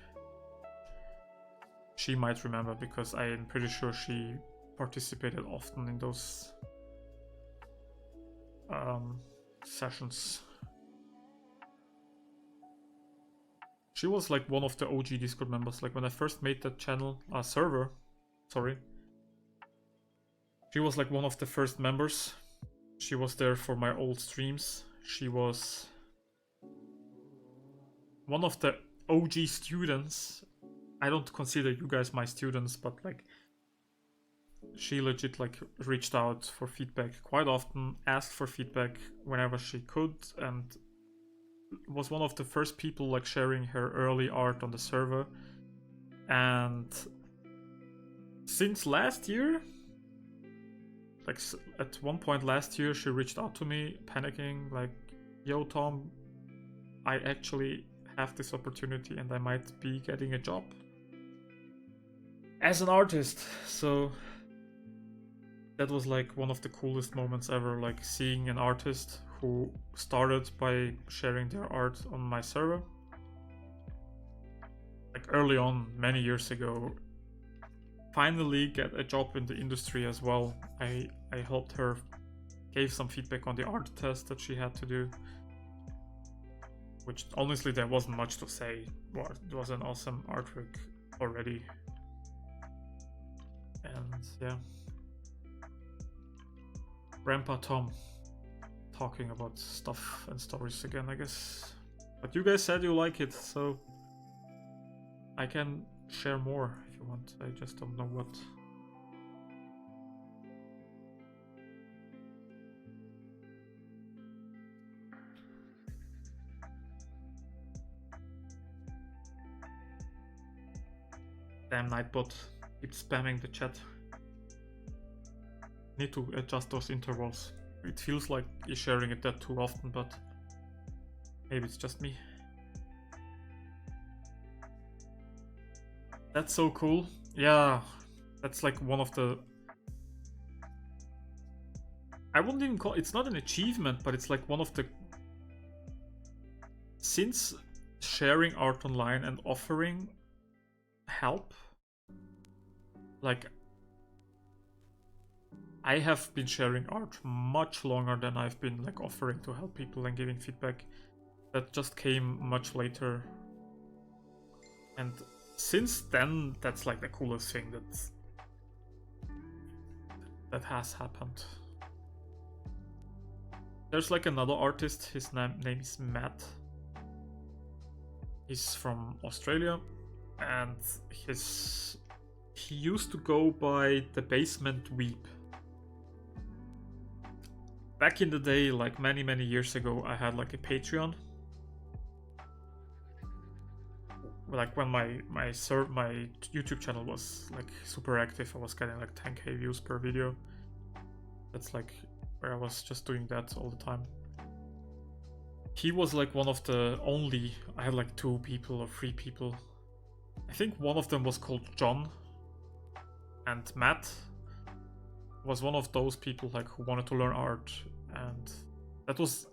She might remember because I am pretty sure she participated often in those sessions. She was like one of the OG Discord members. Like when I first made that channel, server, sorry. She was like one of the first members. She was there for my old streams. She was one of the OG students. I don't consider you guys my students, but like she legit like reached out for feedback quite often, asked for feedback whenever she could, and was one of the first people like sharing her early art on the server. And since last year, like at one point last year, she reached out to me panicking like, yo Tom, I actually have this opportunity and I might be getting a job as an artist. So that was like one of the coolest moments ever, like seeing an artist who started by sharing their art on my server, like early on, many years ago, finally get a job in the industry as well. I helped her, gave some feedback on the art test that she had to do, which honestly there wasn't much to say. It was an awesome artwork already. And yeah, Grandpa Tom talking about stuff and stories again, I guess. But you guys said you like it, so I can share more if you want. I just don't know what. Damn, Nightbot keeps spamming the chat. Need to adjust those intervals. It feels like he's sharing it that too often, but maybe it's just me. That's so cool. Yeah, that's like one of the... I wouldn't even call it's not an achievement, but it's like one of the... Since sharing art online and offering help, like I have been sharing art much longer than I've been like offering to help people and giving feedback. That just came much later. And since then, that's like the coolest thing that has happened. There's like another artist, his name is Matt. He's from Australia, and he used to go by the Basement Weep. Back in the day, like many years ago, I had like a Patreon. Like when my YouTube channel was like super active, I was getting like 10k views per video. That's like where I was just doing that all the time. He was like one of the only, I had like 2 people or 3 people. I think one of them was called John, and Matt was one of those people like who wanted to learn art, and that was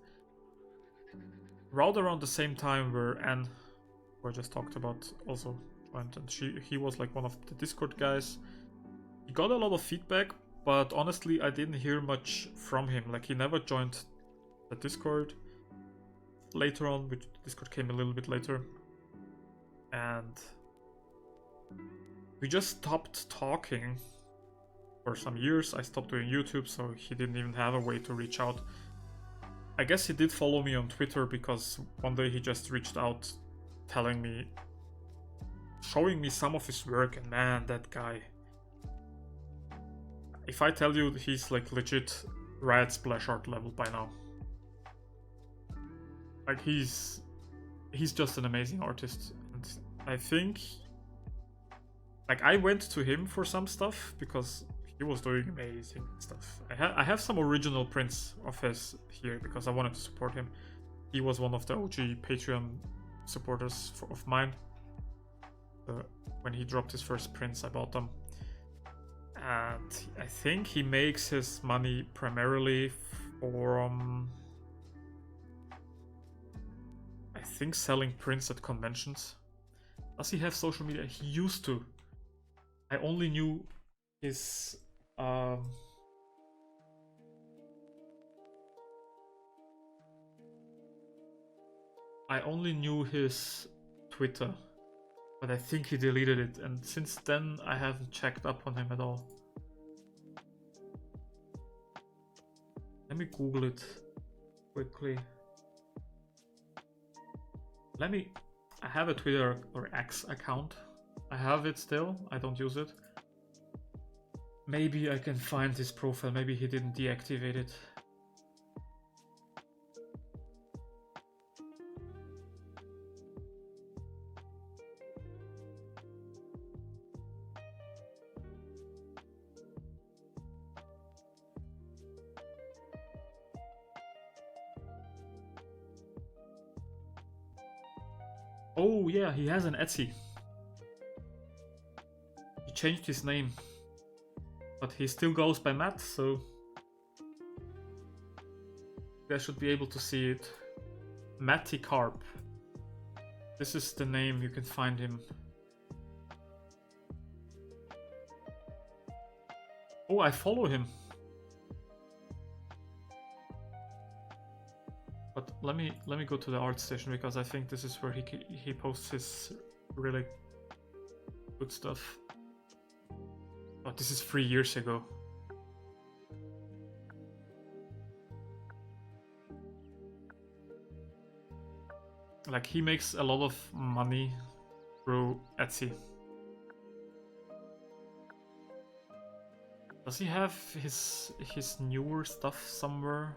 Right around the same time where Anne, who I just talked about, also joined, and he was like one of the Discord guys. He got a lot of feedback, but honestly I didn't hear much from him. Like, he never joined the Discord later on, which Discord came a little bit later, and we just stopped talking for some years. I stopped doing YouTube, so he didn't even have a way to reach out. I guess he did follow me on Twitter, because one day he just reached out telling me, showing me some of his work, and man, that guy. If I tell you, he's like legit Riot Splash Art level by now. Like, he's just an amazing artist, and I think, like, I went to him for some stuff because he was doing amazing stuff. I have some original prints of his here because I wanted to support him. He was one of the OG Patreon supporters of mine. When he dropped his first prints, I bought them. And I think he makes his money primarily from, I think, selling prints at conventions. Does he have social media? He used to. I only knew his Twitter, but I think he deleted it, and since then I haven't checked up on him at all. Let me Google it quickly. I have a Twitter or X account. I have it still, I don't use it. Maybe I can find his profile, maybe he didn't deactivate it. Oh yeah, he has an Etsy. He changed his name, but he still goes by Matt, so you guys should be able to see it. Matty Carp. This is the name, you can find him. Oh, I follow him. But let me go to the art station, because I think this is where he posts his really good stuff. Oh, this is 3 years ago. Like, he makes a lot of money through Etsy. Does he have his newer stuff somewhere?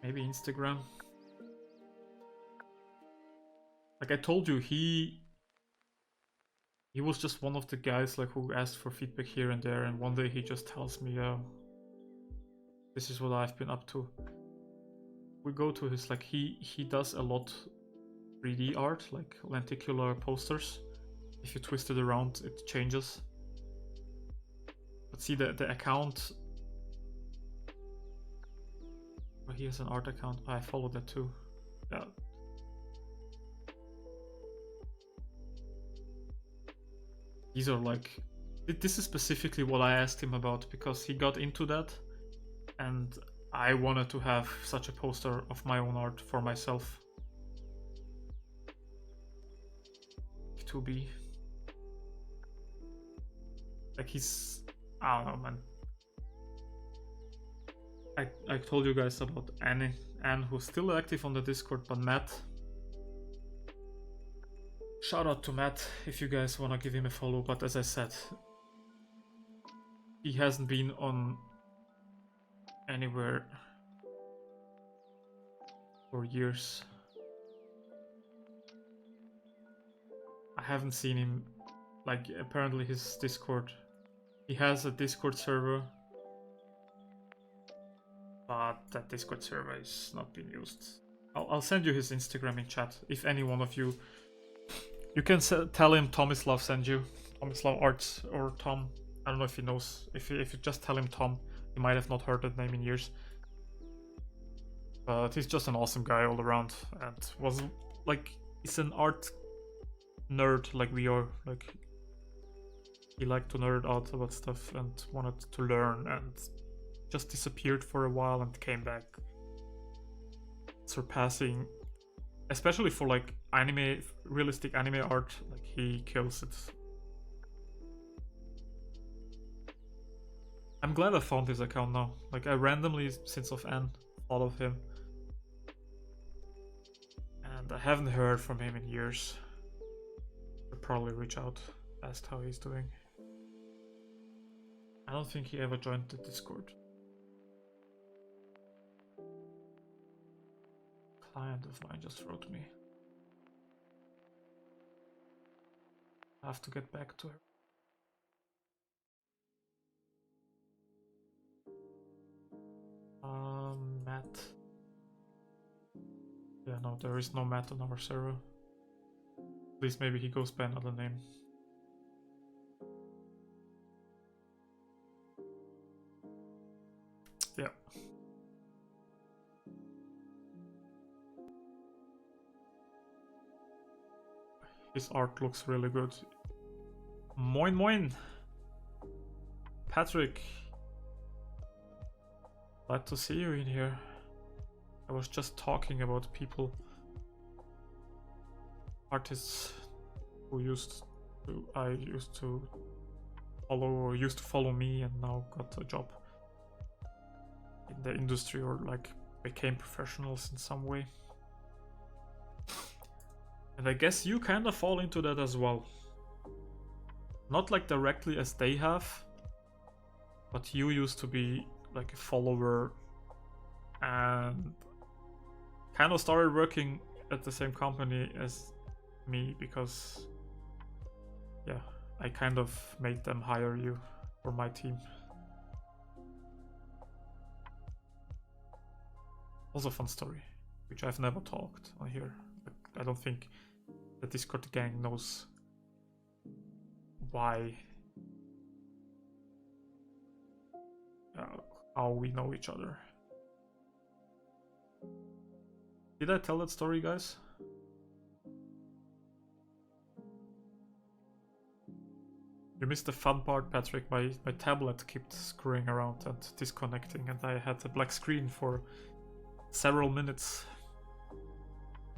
Maybe Instagram? Like I told you, he was just one of the guys like who asked for feedback here and there, and one day he just tells me, this is what I've been up to. We go to his, like, he does a lot 3D art, like lenticular posters. If you twist it around, it changes. But see, the account, well, he has an art account. I follow that too. Yeah. These are like, this is specifically what I asked him about, because he got into that and I wanted to have such a poster of my own art for myself. 2B. Like, he's, I don't know, man. I told you guys about Anne, who's still active on the Discord, but Matt. Shout out to Matt if you guys want to give him a follow, but as I said, he hasn't been on anywhere for years. I haven't seen him, like, apparently his Discord, he has a Discord server, but that Discord server is not being used. I'll send you his Instagram in chat, if any one of you, you can tell him Tomislav sent you, Tomislav Arts, or Tom, I don't know if he knows, if you just tell him Tom, he might have not heard that name in years. But he's just an awesome guy all around, and was like, he's an art nerd like we are. Like, he liked to nerd out about stuff and wanted to learn, and just disappeared for a while and came back, surpassing, especially for like anime, realistic anime art. Like, he kills it. I'm glad I found his account now. Like, I randomly, since of N, followed him. And I haven't heard from him in years. I'll probably reach out, ask how he's doing. I don't think he ever joined the Discord. Client of mine just wrote me. I have to get back to her. Matt. Yeah, no, there is no Matt on our server. At least maybe he goes by another name. Yeah. His art looks really good. Moin moin! Patrick! Glad to see you in here. I was just talking about people, artists who I used to follow, or used to follow me, and now got a job in the industry, or like became professionals in some way. And I guess you kind of fall into that as well. Not like directly as they have, but you used to be like a follower and kind of started working at the same company as me, because yeah, I kind of made them hire you for my team. Also a fun story, which I've never talked on here. Like, I don't think the Discord gang knows why, how we know each other. Did I tell that story, guys? You missed the fun part, Patrick. My tablet kept screwing around and disconnecting, and I had a black screen for several minutes.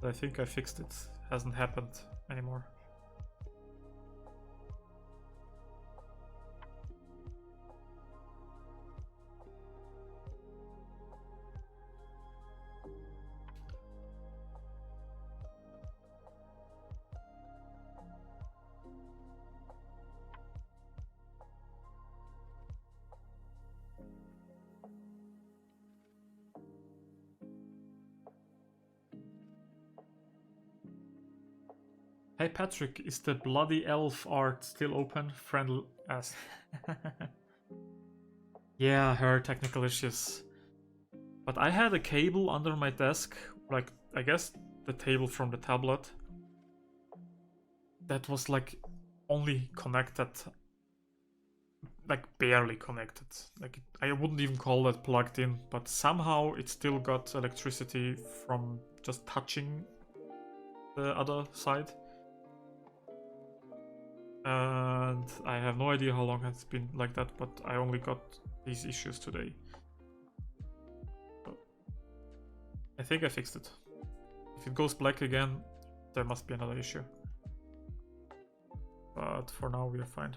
But I think I fixed it. Hasn't happened anymore. Hey Patrick, is the bloody elf art still open? Friend asked. Yeah, her technical issues. But I had a cable under my desk, like, I guess the table from the tablet, that was like only connected, like barely connected. Like, I wouldn't even call that plugged in, but somehow it still got electricity from just touching the other side. And I have no idea how long it's been like that, but I only got these issues today. So I think I fixed it. If it goes black again, there must be another issue. But for now we are fine.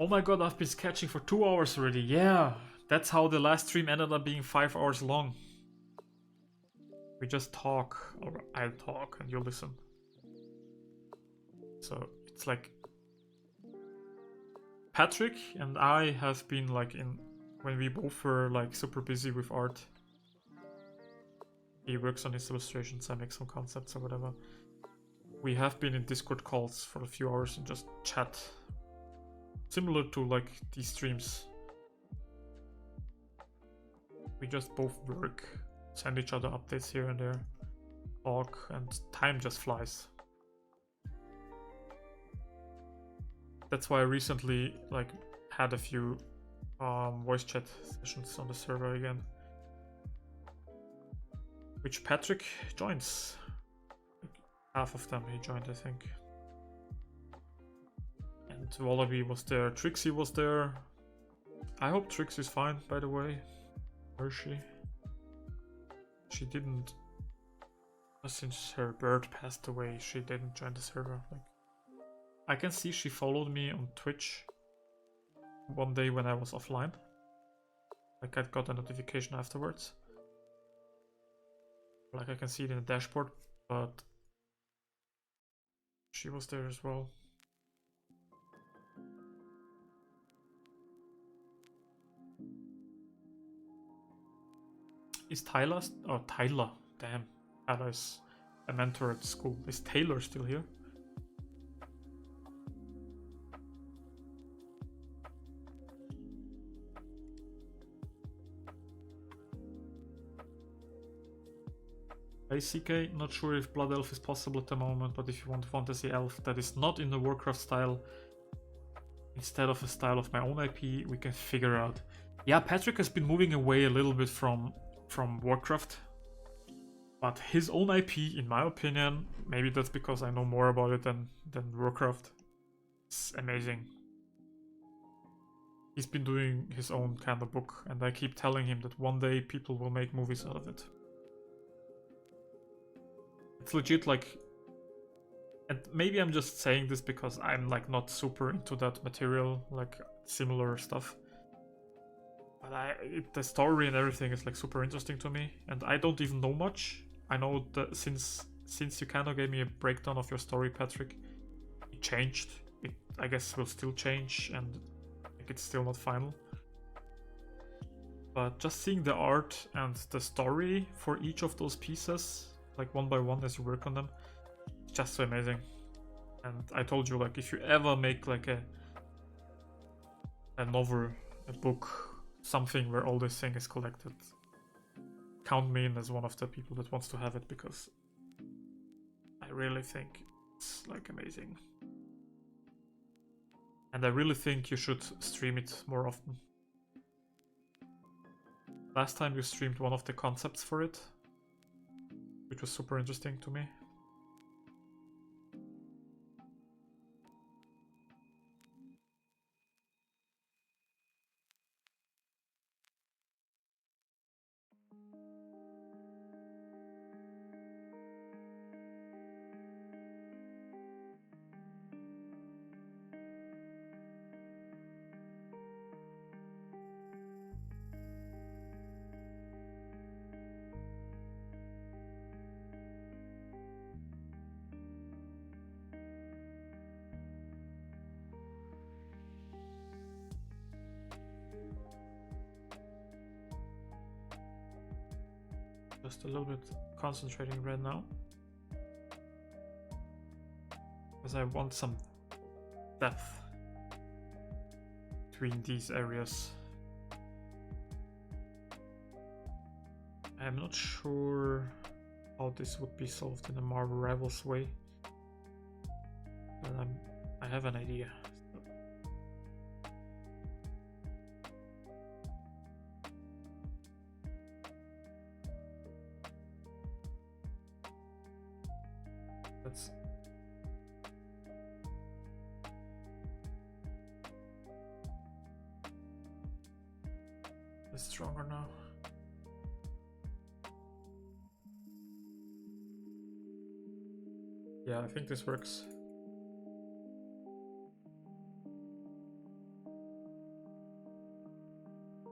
Oh my god, I've been sketching for 2 hours already. Yeah, that's how the last stream ended up being 5 hours long. We just talk, or I'll talk and you listen. So it's like Patrick and I have been like when we both were like super busy with art. He works on his illustrations, I make some concepts or whatever. We have been in Discord calls for a few hours and just chat. Similar to like these streams. We just both work, send each other updates here and there. talk, and time just flies. That's why I recently like had a few voice chat sessions on the server again, which Patrick joins. Like, half of them he joined, I think. And Wallaby was there, Trixie was there. I hope Trixie's fine, by the way. Where is she? She didn't, since her bird passed away, she didn't join the server. Like, I can see she followed me on Twitch one day when I was offline. Like, I got a notification afterwards. Like, I can see it in the dashboard, but she was there as well. Is Tyler? Oh, Tyler. Damn. Tyler is a mentor at school. Is Taylor still here? Hey CK, not sure if Blood Elf is possible at the moment, but if you want Fantasy Elf that is not in the Warcraft style, instead of a style of my own IP, we can figure out. Yeah, Patrick has been moving away a little bit from Warcraft, but his own IP, in my opinion, maybe that's because I know more about it than Warcraft, it's amazing. He's been doing his own kind of book, and I keep telling him that one day people will make movies out of it. It's legit, like, and maybe I'm just saying this because I'm like not super into that material, like similar stuff. But the story and everything is like super interesting to me, and I don't even know much. I know that since you kind of gave me a breakdown of your story, Patrick, it changed. It, I guess, will still change, and like, it's still not final. But just seeing the art and the story for each of those pieces, like one by one as you work on them, it's just so amazing. And I told you, like, if you ever make like a novel, a book, something where all this thing is collected, count me in as one of the people that wants to have it, because I really think it's like amazing. And I really think you should stream it more often. Last time you streamed one of the concepts for it, which was super interesting to me. Just a little bit concentrating right now, because I want some depth between these areas. I'm not sure how this would be solved in a Marvel Rivals way, but I have an idea. It's stronger now. Yeah, I think this works.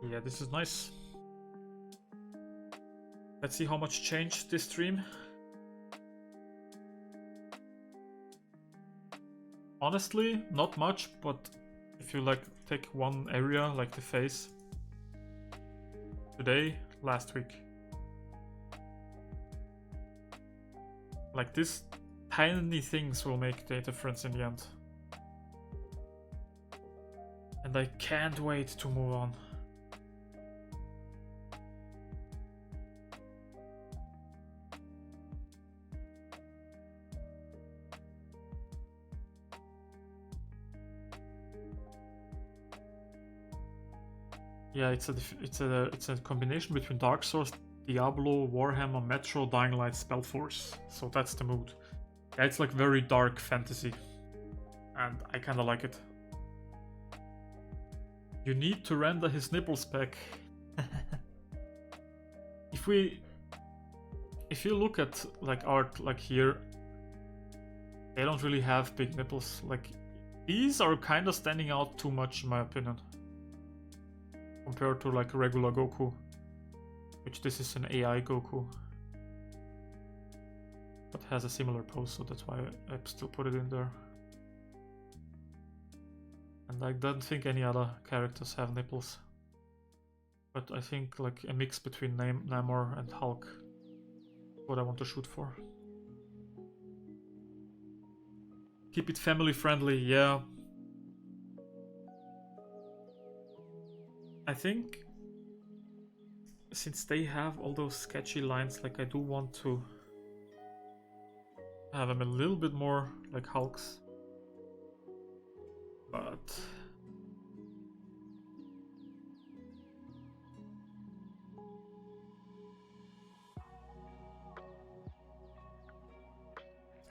Yeah, this is nice. Let's see how much changed this stream. Honestly, not much, but if you like take one area, like the face, today, last week. Like, these tiny things will make the difference in the end. And I can't wait to move on. Yeah, it's a combination between Dark Souls, Diablo, Warhammer, Metro, Dying Light, Spellforce. So that's the mood. Yeah, it's like very dark fantasy, and I kind of like it. You need to render his nipples back. If you look at like art like here, they don't really have big nipples. Like these are kind of standing out too much in my opinion, compared to like regular Goku, which this is an AI Goku, but has a similar pose, so that's why I still put it in there. And I don't think any other characters have nipples. But I think like a mix between Namor and Hulk is what I want to shoot for. Keep it family friendly, yeah. I think since they have all those sketchy lines, like I do want to have them a little bit more like Hulk's. But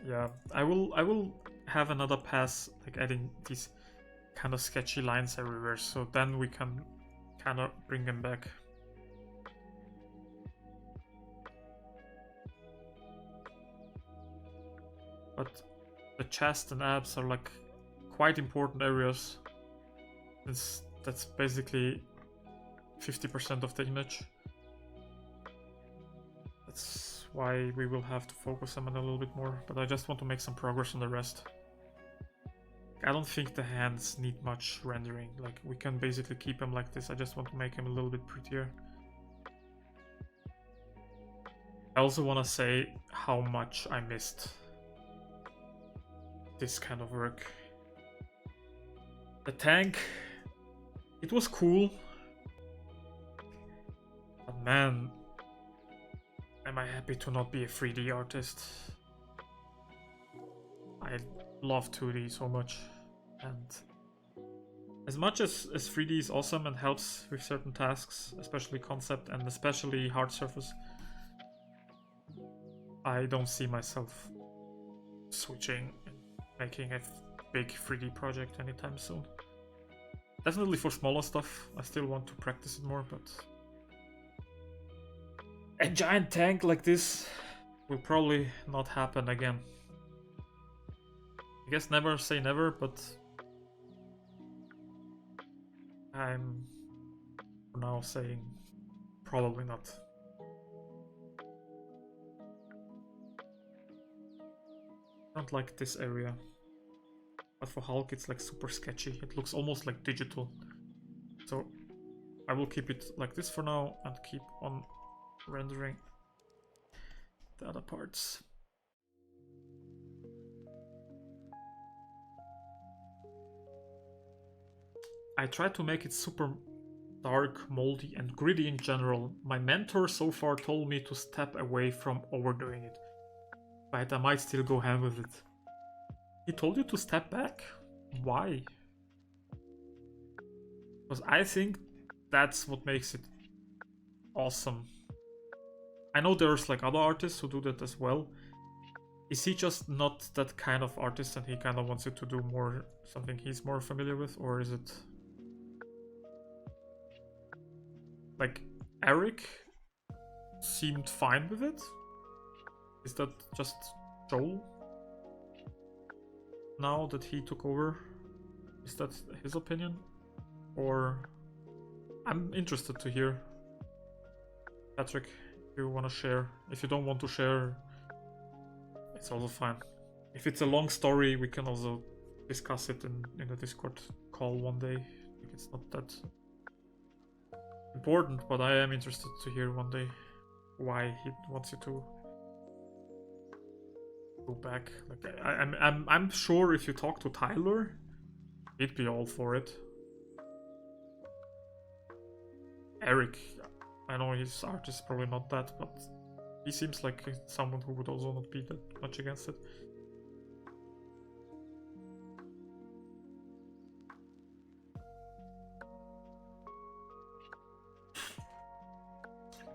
yeah, I will have another pass like adding these kind of sketchy lines everywhere, so then we can kind of bring them back. But the chest and abs are like quite important areas, since that's basically 50% of the image. That's why we will have to focus them on a little bit more, but I just want to make some progress on the rest. I don't think the hands need much rendering, like we can basically keep them like this. I just want to make them a little bit prettier. I also want to say how much I missed this kind of work. The tank, it was cool, but man, am I happy to not be a 3D artist. I love 2D so much, and as much as 3D is awesome and helps with certain tasks, especially concept and especially hard surface, I don't see myself switching and making a big 3D project anytime soon. Definitely for smaller stuff, I still want to practice it more, but a giant tank like this will probably not happen again. I guess never say never, but I'm for now saying probably not. I don't like this area. But for Hulk it's like super sketchy. It looks almost like digital. So I will keep it like this for now and keep on rendering the other parts. I tried to make it super dark, moldy, and gritty in general. My mentor so far told me to step away from overdoing it, but I might still go ham with it. He told you to step back? Why? Because I think that's what makes it awesome. I know there's like other artists who do that as well. Is he just not that kind of artist and he kind of wants you to do more something he's more familiar with, or is it like Eric seemed fine with it? Is that just Joel now that he took over? Is that his opinion? Or I'm interested to hear. Patrick, if you want to share. If you don't want to share, it's also fine. If it's a long story, we can also discuss it in a Discord call one day. It's not that important, but I am interested to hear one day why he wants you to go back. Like I'm sure if you talk to Tyler, he'd be all for it. Eric, I know his art is probably not that, but he seems like someone who would also not be that much against it.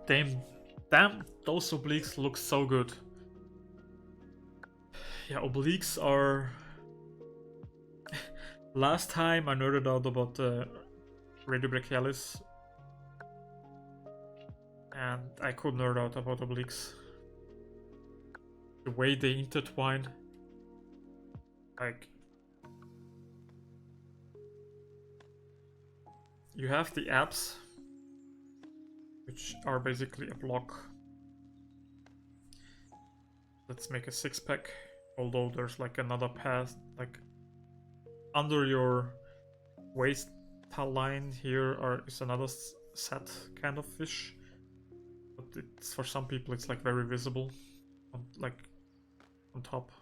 Damn, those obliques look so good. Yeah, obliques are... Last time I nerded out about the radiobrachialis, and I could nerd out about obliques. The way they intertwine, like... You have the abs, which are basically a block. Let's make a six-pack, although there's like another path, like under your waist line here is another set kind of fish, but it's, for some people it's like very visible on, like on top,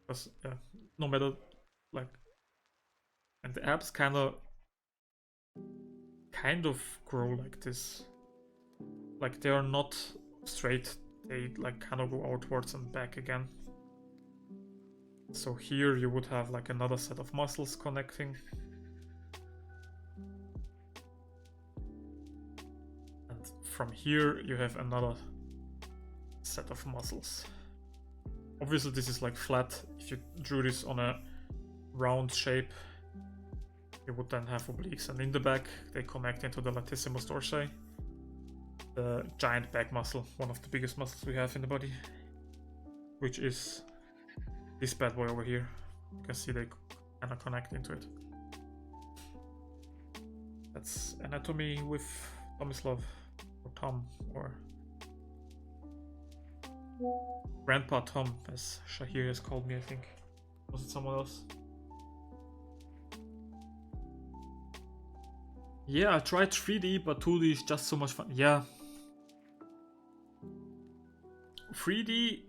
because yeah, no matter like, and the abs kind of grow like this, like they are not straight, they like kind of go outwards and back again. So here you would have like another set of muscles connecting. And from here you have another set of muscles. Obviously this is like flat. If you drew this on a round shape, you would then have obliques, and in the back they connect into the latissimus dorsi, the giant back muscle, one of the biggest muscles we have in the body, which is this bad boy over here. You can see they kind of connect into it. That's anatomy with Tomislav, or Tom, or Grandpa Tom, as Shahir has called me, I think. Was it someone else? Yeah, I tried 3D, but 2D is just so much fun. Yeah. 3D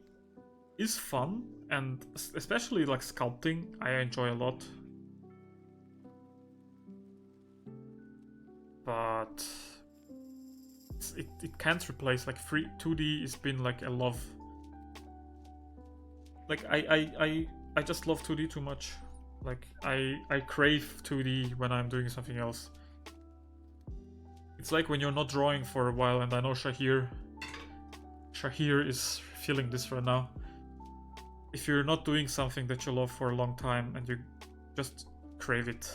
is fun, and especially like sculpting, I enjoy a lot. But it can't replace like 2D has been like a love. Like I just love 2D too much. Like I crave 2D when I'm doing something else. It's like when you're not drawing for a while, and I know Shahir is feeling this right now. If you're not doing something that you love for a long time and you just crave it.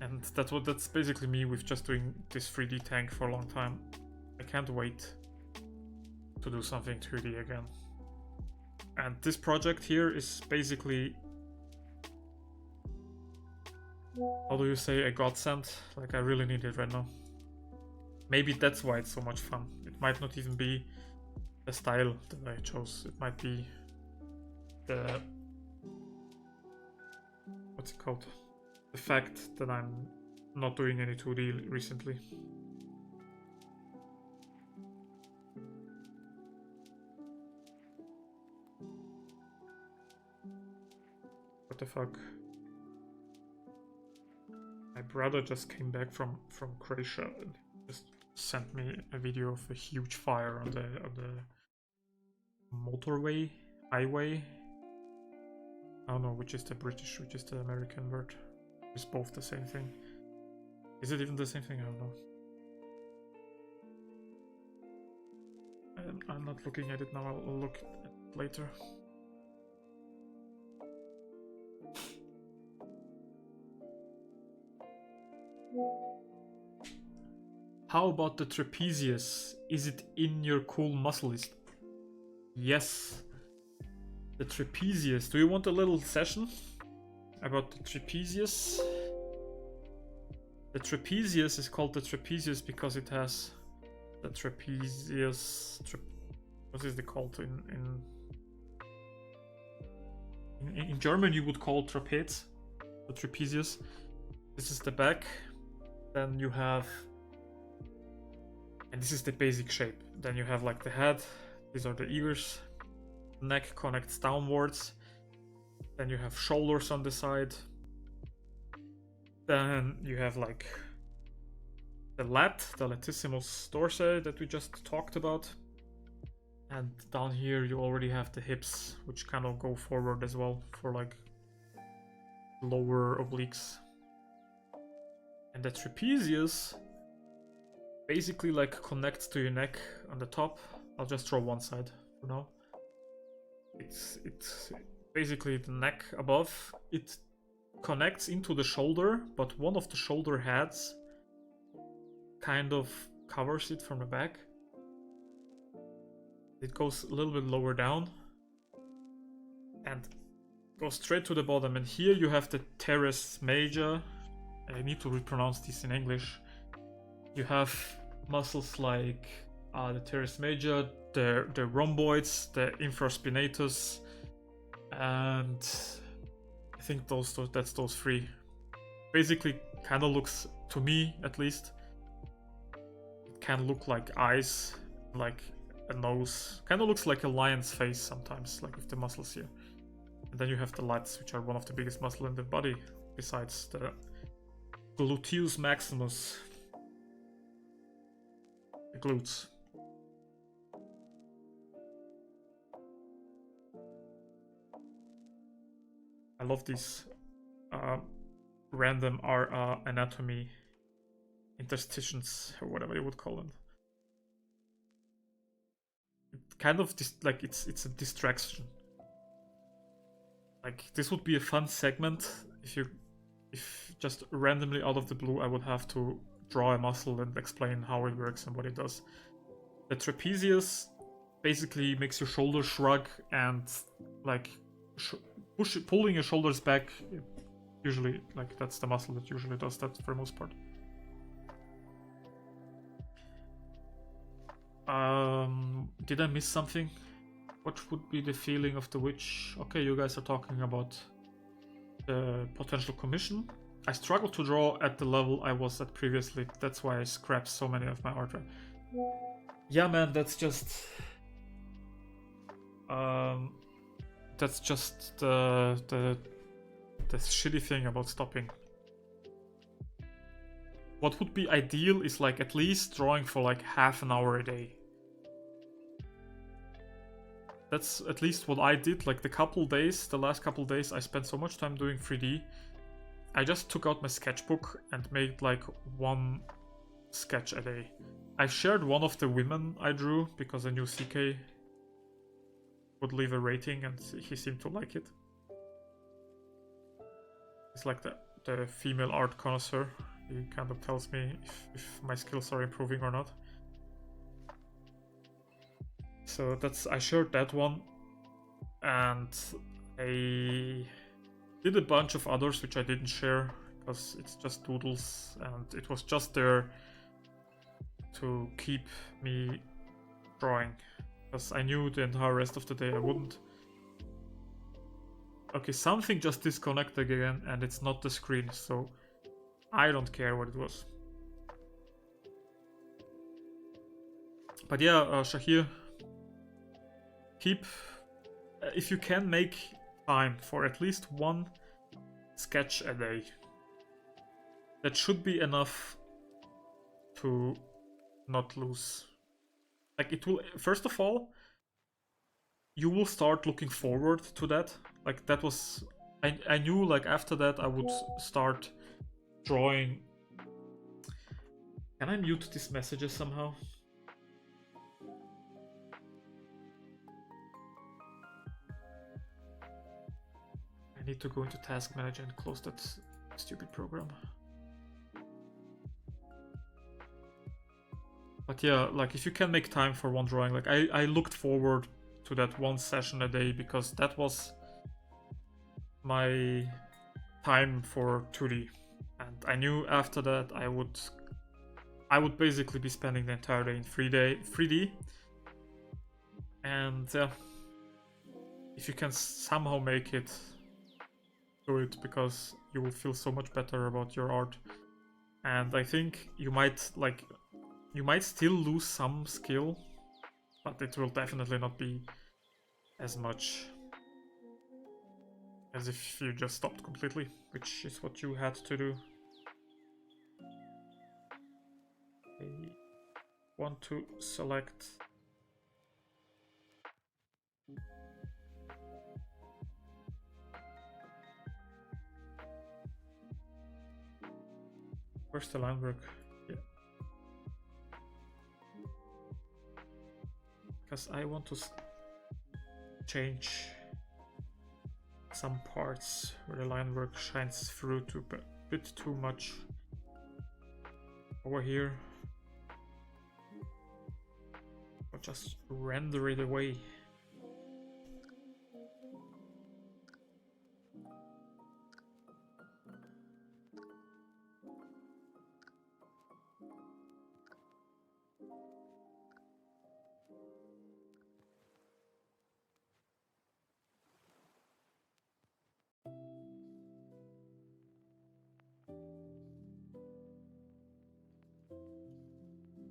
And that's basically me with just doing this 3D tank for a long time. I can't wait to do something 2D again. And this project here is basically, how do you say, a godsend? Like I really need it right now. Maybe that's why it's so much fun. It might not even be the style that I chose. It might be the, what's it called? The fact that I'm not doing any 2D recently. What the fuck? My brother just came back from Croatia and just sent me a video of a huge fire on the motorway, highway. I don't know which is the British, which is the American word. It's both the same thing. Is it even the same thing? I don't know. I'm not looking at it now, I'll look at it later. How about the trapezius? Is it in your cool muscle list? Yes. The trapezius. Do you want a little session about the trapezius? The trapezius is called the trapezius because it has the trapezius. What is it called in German? You would call trapeze, the trapezius. This is the back. Then you have, and this is the basic shape. Then you have like the head. These are the ears. Neck connects downwards. Then you have shoulders on the side. Then you have like the latissimus dorsi that we just talked about. And down here you already have the hips, which kind of go forward as well for like lower obliques. And the trapezius basically like connects to your neck on the top. I'll just draw one side for now. It's basically the neck above. It connects into the shoulder, but one of the shoulder heads kind of covers it from the back. It goes a little bit lower down and goes straight to the bottom. And here you have the teres major. I need to repronounce this in English. You have muscles like the teres major, the rhomboids, the infraspinatus, and I think that's those three. Basically, kind of looks, to me at least, it can look like eyes, like a nose. Kind of looks like a lion's face sometimes, like with the muscles here. And then you have the lats, which are one of the biggest muscles in the body, besides the gluteus maximus, the glutes. I love these random anatomy interstitials, or whatever you would call them. It kind of like it's a distraction. Like this would be a fun segment if just randomly out of the blue I would have to draw a muscle and explain how it works and what it does. The trapezius basically makes your shoulders shrug and like pulling your shoulders back. Usually, like that's the muscle that usually does that for the most part. Did I miss something? What would be the feeling of the witch? Okay, you guys are talking about the potential commission. I struggled to draw at the level I was at previously. That's why I scrapped so many of my art. Yeah, man, that's just the shitty thing about stopping. What would be ideal is like at least drawing for like half an hour a day. That's at least what I did. Like the last couple days, I spent so much time doing 3D. I just took out my sketchbook and made like one sketch a day. I shared one of the women I drew because I knew CK would leave a rating and he seemed to like it. It's like the female art connoisseur. He kind of tells me if my skills are improving or not. So I shared that one, and I did a bunch of others which I didn't share because it's just doodles and it was just there to keep me drawing because I knew the entire rest of the day I wouldn't. Okay, something just disconnected again and it's not the screen, so I don't care what it was. But yeah, Shahir, if you can make time for at least one sketch a day, that should be enough to not lose. Like it will, first of all, you will start looking forward to that. Like that was, I knew like after that I would start drawing. Can I mute these messages somehow? I need to go into Task Manager and close that stupid program. But yeah, like if you can make time for one drawing, like I looked forward to that one session a day because that was my time for 2D. And I knew after that I would basically be spending the entire day in 3D. And if you can somehow make it, do it, because you will feel so much better about your art. And I think you might still lose some skill, but it will definitely not be as much as if you just stopped completely, which is what you had to do. I want to select where's the line work? Yeah. because I want to change some parts where the line work shines through a bit too much. Over here, or just render it away.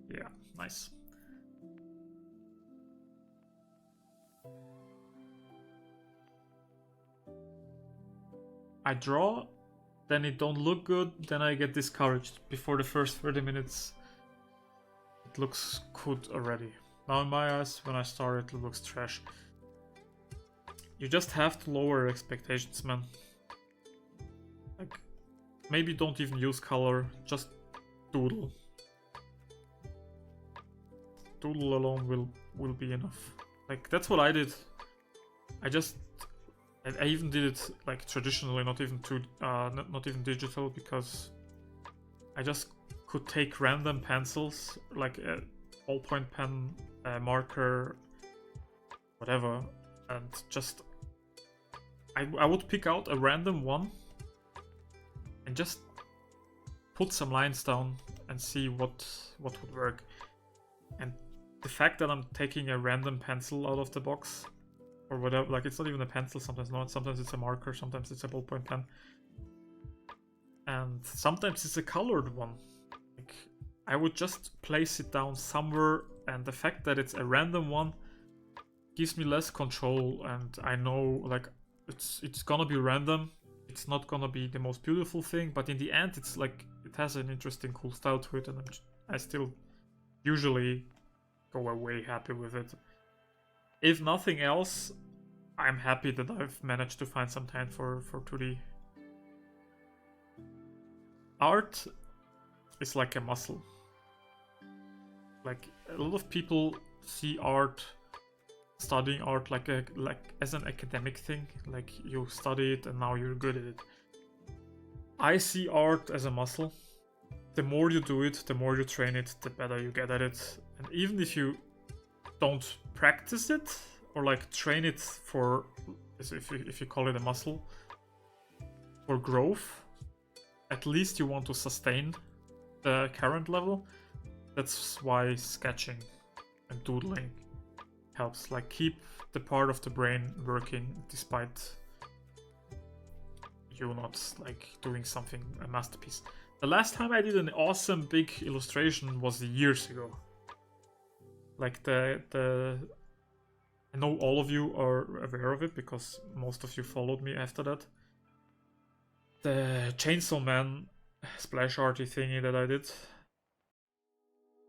Yeah, nice. I draw, then it don't look good, then I get discouraged. Before the first 30 minutes, it looks good already. Now in my eyes, when I start it looks trash. You just have to lower your expectations, man. Like, maybe don't even use color, just doodle. Doodle alone will be enough. Like, that's what I did. I even did it like traditionally, not even not even digital, because I just could take random pencils, like a ballpoint pen, marker, whatever, and just I would pick out a random one and just put some lines down and see what would work. And the fact that I'm taking a random pencil out of the box or whatever, like it's not even a pencil, sometimes not, sometimes it's a marker, sometimes it's a ballpoint pen, and sometimes it's a colored one. Like, I would just place it down somewhere, and the fact that it's a random one gives me less control, and I know like it's gonna be random. It's not gonna be the most beautiful thing, but in the end it's like it has an interesting, cool style to it, and I still usually go away happy with it. If nothing else, I'm happy that I've managed to find some time for 2D. Art is like a muscle. Like, a lot of people see art, studying art like as an academic thing. Like, you study it and now you're good at it. I see art as a muscle. The more you do it, the more you train it, the better you get at it. And even if you don't practice it or like train it for, if you call it a muscle, for growth, at least you want to sustain the current level. That's why sketching and doodling helps. Like, keep the part of the brain working despite you not like doing something, a masterpiece. The last time I did an awesome big illustration was years ago. Like, I know all of you are aware of it because most of you followed me after that. The Chainsaw Man splash arty thingy that I did.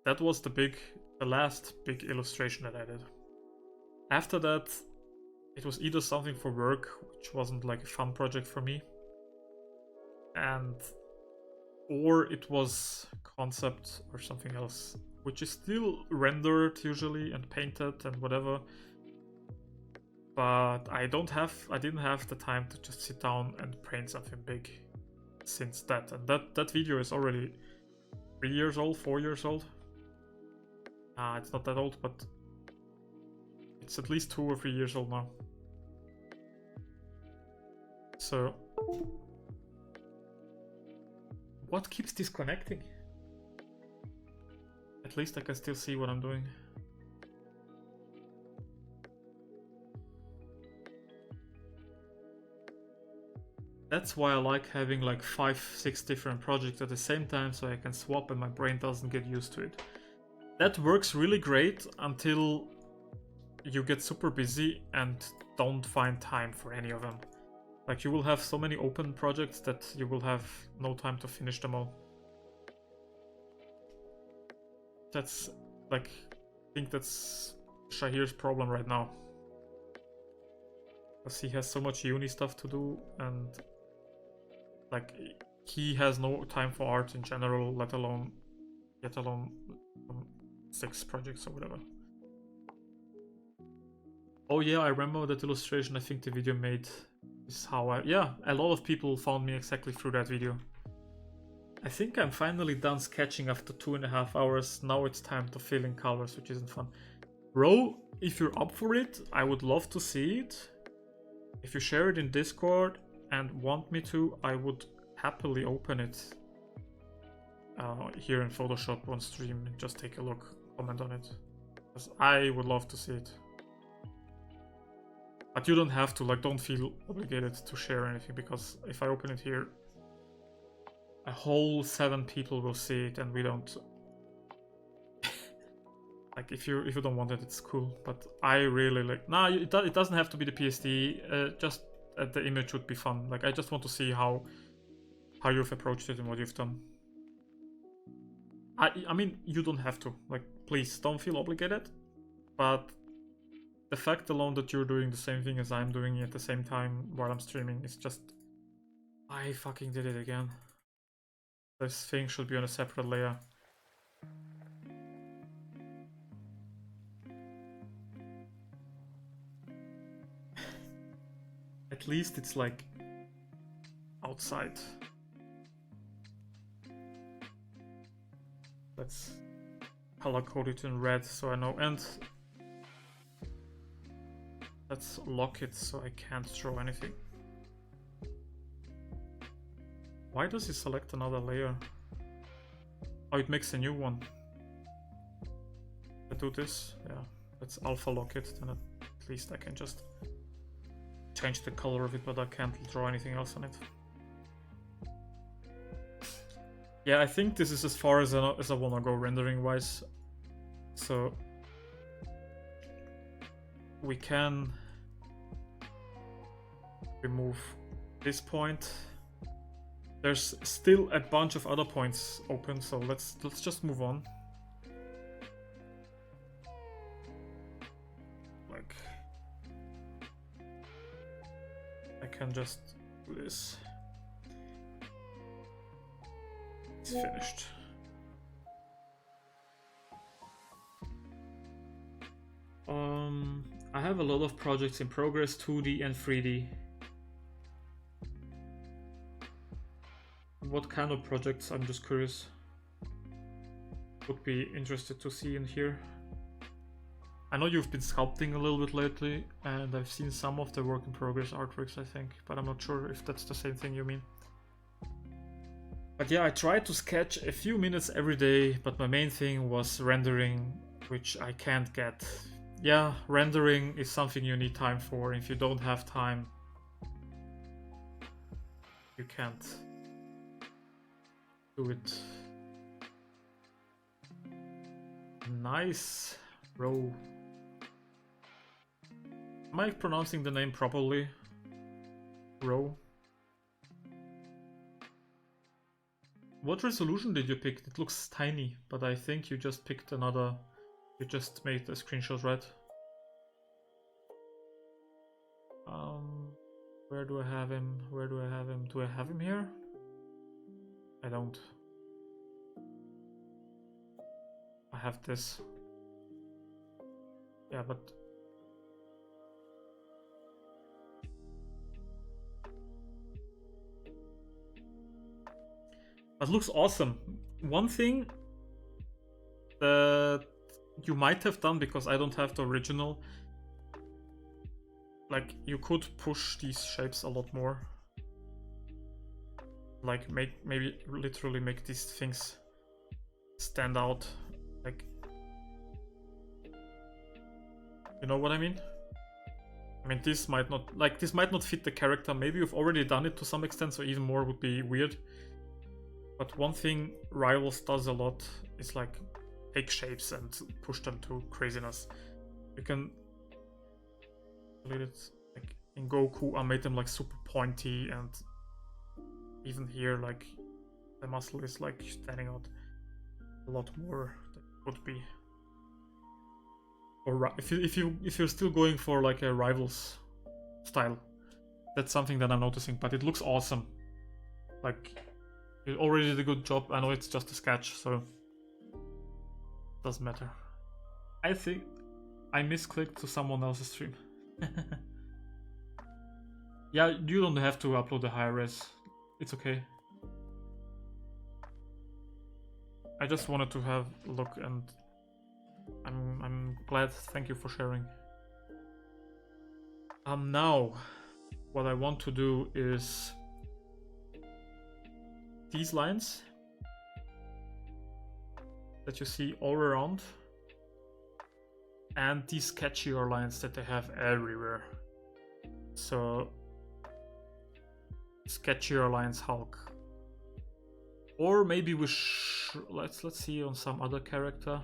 That was the last big illustration that I did. After that, it was either something for work, which wasn't like a fun project for me, or it was concept or something else, which is still rendered usually and painted and whatever. But I didn't have the time to just sit down and paint something big since that. And that video is already 3 years old, 4 years old. It's not that old, but it's at least 2 or 3 years old now. So, what keeps disconnecting? At least I can still see what I'm doing. That's why I like having like 5-6 different projects at the same time, so I can swap and my brain doesn't get used to it. That works really great until you get super busy and don't find time for any of them. Like, you will have so many open projects that you will have no time to finish them all. That's like, I think that's Shahir's problem right now. Because he has so much uni stuff to do, and like, he has no time for art in general, let alone 6 projects or whatever. Oh yeah, I remember that illustration. I think the video made is how I... Yeah, a lot of people found me exactly through that video. I think I'm finally done sketching after 2.5 hours. Now it's time to fill in colors, which isn't fun. Bro, if you're up for it, I would love to see it. If you share it in Discord and want me to, I would happily open it here in Photoshop on stream. Just take a look, comment on it. Because I would love to see it. But you don't have to, like, don't feel obligated to share anything, because if I open it here, a whole 7 people will see it and we don't... Like, if you don't want it, it's cool. But I really like... Nah, it doesn't have to be the PSD, just the image would be fun. Like, I just want to see how you've approached it and what you've done. I mean, you don't have to. Like, please, don't feel obligated. But the fact alone that you're doing the same thing as I'm doing at the same time while I'm streaming is just... I fucking did it again. This thing should be on a separate layer. At least it's like outside. Let's color code it in red so I know, and let's lock it so I can't draw anything. Why does it select another layer? Oh, it makes a new one. I do this, yeah. Let's alpha lock it, then at least I can just change the color of it, but I can't draw anything else on it. Yeah, I think this is as far as I wanna go rendering wise. So we can remove this point. There's still a bunch of other points open, so let's just move on. Like, I can just do this. It's finished. I have a lot of projects in progress, 2D and 3D. What kind of projects? I'm just curious. Would be interested to see in here. I know you've been sculpting a little bit lately, and I've seen some of the work in progress artworks, I think, but I'm not sure if that's the same thing you mean. But yeah, I tried to sketch a few minutes every day, but my main thing was rendering, which I can't get. Yeah, rendering is something you need time for. If you don't have time, you can't do it. Nice row. Am I pronouncing the name properly? Row. What resolution did you pick? It looks tiny, but I think you just picked another... You just made a screenshot, right? Where do I have him? Where do I have him? Do I have him here? I don't. I have this. Yeah, but... That looks awesome. One thing that you might have done, because I don't have the original, like, you could push these shapes a lot more. Like, maybe literally make these things stand out. Like, you know what I mean? I mean, this might not, like, this might not fit the character. Maybe you've already done it to some extent, so even more would be weird. But one thing Rivals does a lot is, like, take shapes and push them to craziness. You can delete it. Like in Goku, I made them like super pointy, and even here, like, the muscle is like standing out a lot more than it would be. Or if you're still going for like a Rivals style, that's something that I'm noticing. But it looks awesome. Like, you already did a good job. I know it's just a sketch, so doesn't matter. I think I misclicked to someone else's stream. Yeah, you don't have to upload the high res. It's okay. I just wanted to have a look, and I'm glad. Thank you for sharing. Now what I want to do is these lines that you see all around, and these sketchier lines that they have everywhere. So sketchier lines Hulk. Or maybe we let's see on some other character.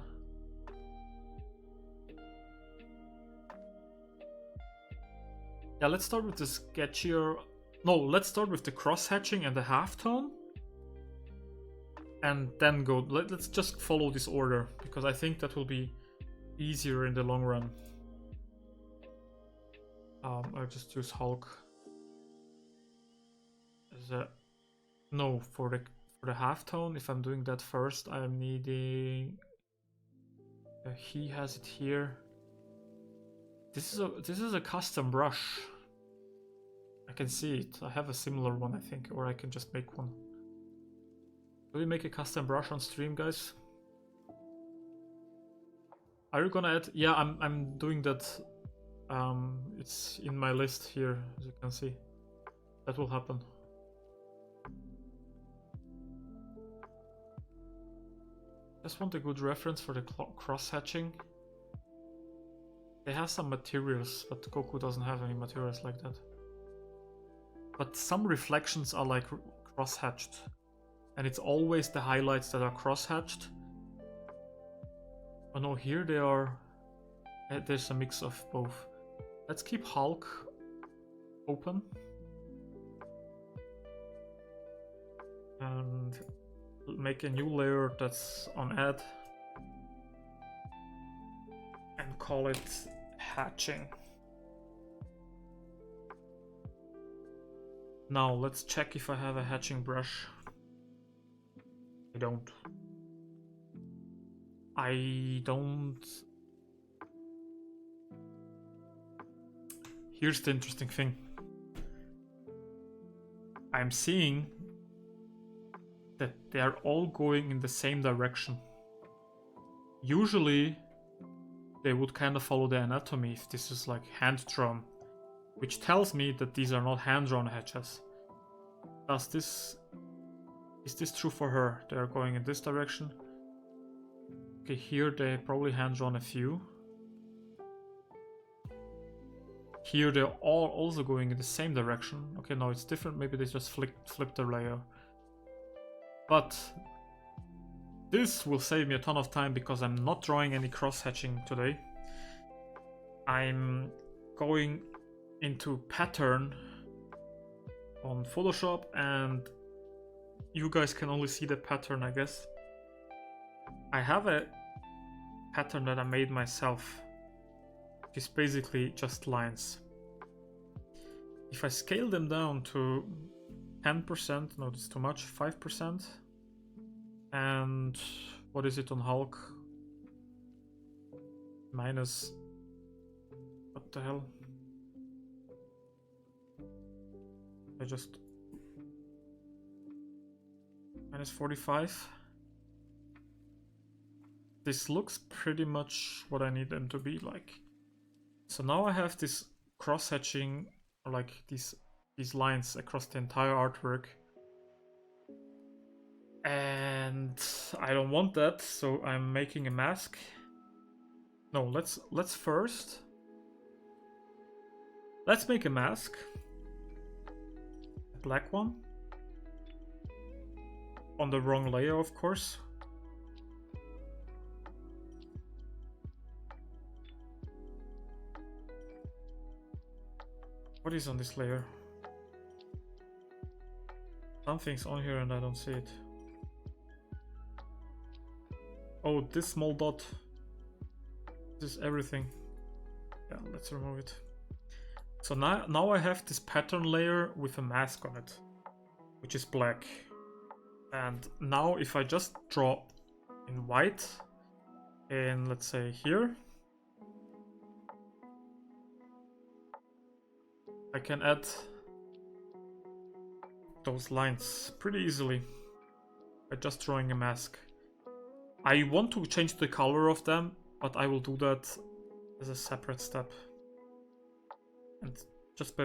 Yeah, let's start with the sketchier. No, let's start with the cross-hatching and the halftone. And then go. Let's just follow this order, because I think that will be easier in the long run. I'll just use Hulk as a no for the halftone. If I'm doing that first, I'm needing. He has it here. This is a custom brush. I can see it. I have a similar one, I think, or I can just make one. Do we make a custom brush on stream, guys? Are you gonna add? Yeah, I'm doing that. It's in my list here, as you can see. That will happen. Just want a good reference for the cross-hatching. They have some materials, but Goku doesn't have any materials like that. But some reflections are like cross-hatched. And it's always the highlights that are cross-hatched. Oh no, here they are. There's a mix of both. Let's keep Hulk open. And make a new layer that's on add. And call it hatching. Now let's check if I have a hatching brush. I don't. Here's the interesting thing. I'm seeing that they are all going in the same direction. Usually they would kind of follow the anatomy if this is like hand drawn, which tells me that these are not hand drawn hatches. Is this true for her? They are going in this direction. Okay, here they probably hand drawn a few. Here they're all also going in the same direction. Okay, no, it's different. Maybe they just flipped the layer. But this will save me a ton of time because I'm not drawing any cross-hatching today. I'm going into pattern on Photoshop, and you guys can only see the pattern, I guess. I have a pattern that I made myself. It's basically just lines. If I scale them down to 10%, no, that's too much, 5%. And what is it on Hulk? Minus, what the hell? I just, minus 45. This looks pretty much what I need them to be like. So now I have this cross-hatching, like these lines across the entire artwork. And I don't want that, so I'm making a mask. No, let's first. Let's make a mask. A black one. On the wrong layer, of course. What is on this layer? Something's on here and I don't see it. Oh, this small dot. This is everything. Yeah, let's remove it. So now I have this pattern layer with a mask on it, which is black. And now if I just draw in white, and let's say here, I can add those lines pretty easily by just drawing a mask. I want to change the color of them, but I will do that as a separate step. And just by,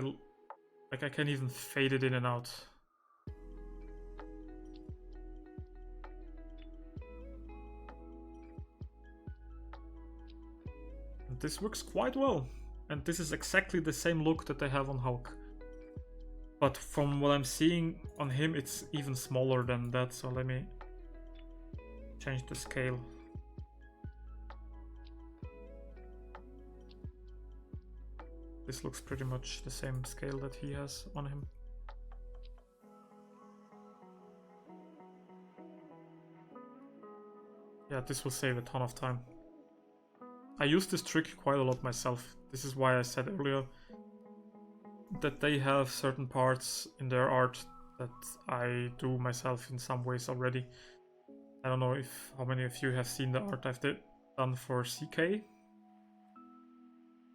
like, I can even fade it in and out. And this works quite well. And this is exactly the same look that I have on Hulk. But from what I'm seeing on him, it's even smaller than that. So let me change the scale. This looks pretty much the same scale that he has on him. Yeah, this will save a ton of time. I use this trick quite a lot myself. This is why I said earlier that they have certain parts in their art that I do myself in some ways already. I don't know how many of you have seen the art I've done for CK.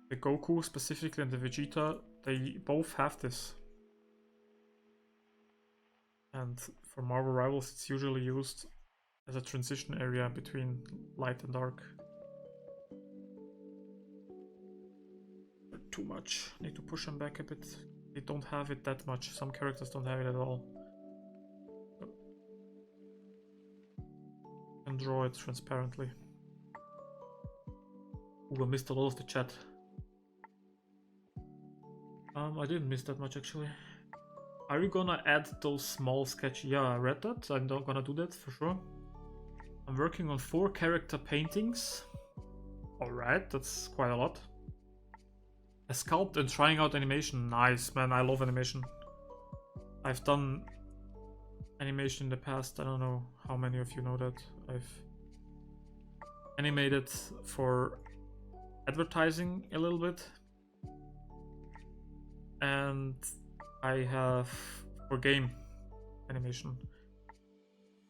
The Goku specifically and the Vegeta, they both have this. And for Marvel Rivals, it's usually used as a transition area between light and dark. Too much. Need to push them back a bit. They don't have it that much. Some characters don't have it at all. And draw it transparently. Ooh, I missed a lot of the chat. I didn't miss that much actually. Are you gonna add those small sketches? Yeah, I read that. I'm not gonna do that for sure. I'm working on 4 character paintings. Alright, that's quite a lot. A sculpt and trying out animation. Nice, man. I love animation. I've done animation in the past. I don't know how many of you know that. I've animated for advertising a little bit. And I have for game animation.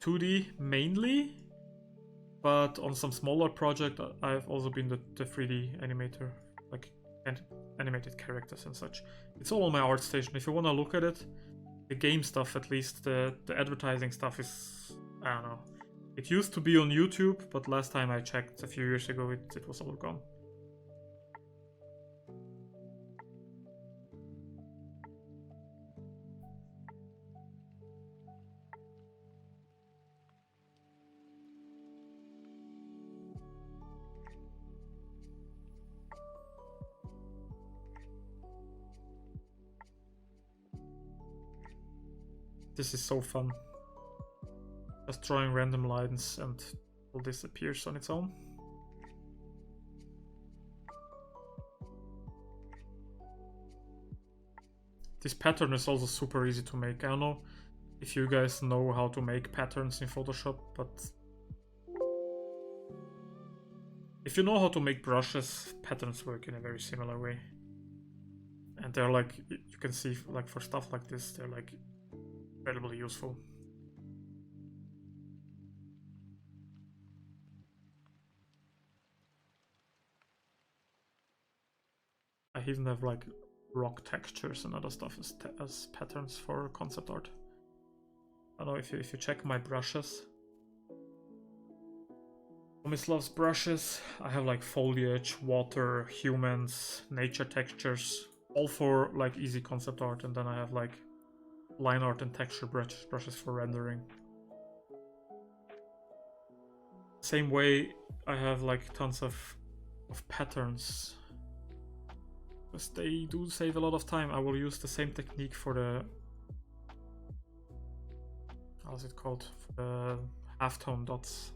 2D mainly, but on some smaller project I've also been the 3D animator, like and animated characters and such. It's all on my ArtStation. If you want to look at it, the game stuff at least, the advertising stuff is, I don't know. It used to be on YouTube, but last time I checked a few years ago it was all gone. This is so fun. Just drawing random lines and all this appears on its own. This pattern is also super easy to make. I don't know if you guys know how to make patterns in Photoshop, but if you know how to make brushes, patterns work in a very similar way. And they're like, you can see, like for stuff like this, they're like incredibly useful. I even have like rock textures and other stuff as patterns for concept art. I don't know if you check my brushes. Tomislav's brushes, I have like foliage, water, humans, nature textures, all for like easy concept art, and then I have like line art and texture brushes for rendering. Same way, I have like tons of patterns, because they do save a lot of time. I will use the same technique for the, how's it called, for the halftone dots,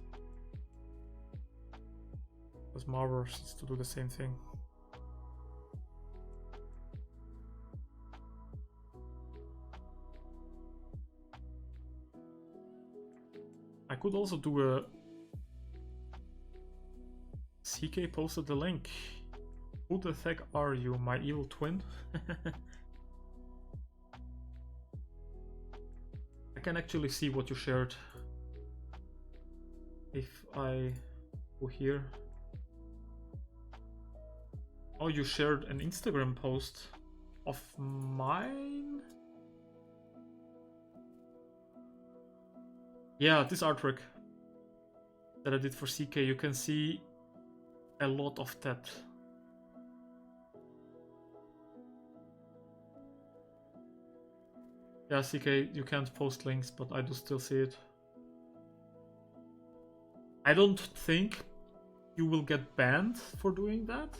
because Marvel needs to do the same thing. I could also do a CK posted the link. Who the heck are you, my evil twin? I can actually see what you shared. If I go here. Oh, you shared an Instagram post. of mine. Yeah, this artwork that I did for CK, you can see a lot of that. Yeah, CK, you can't post links, but I do still see it. I don't think you will get banned for doing that,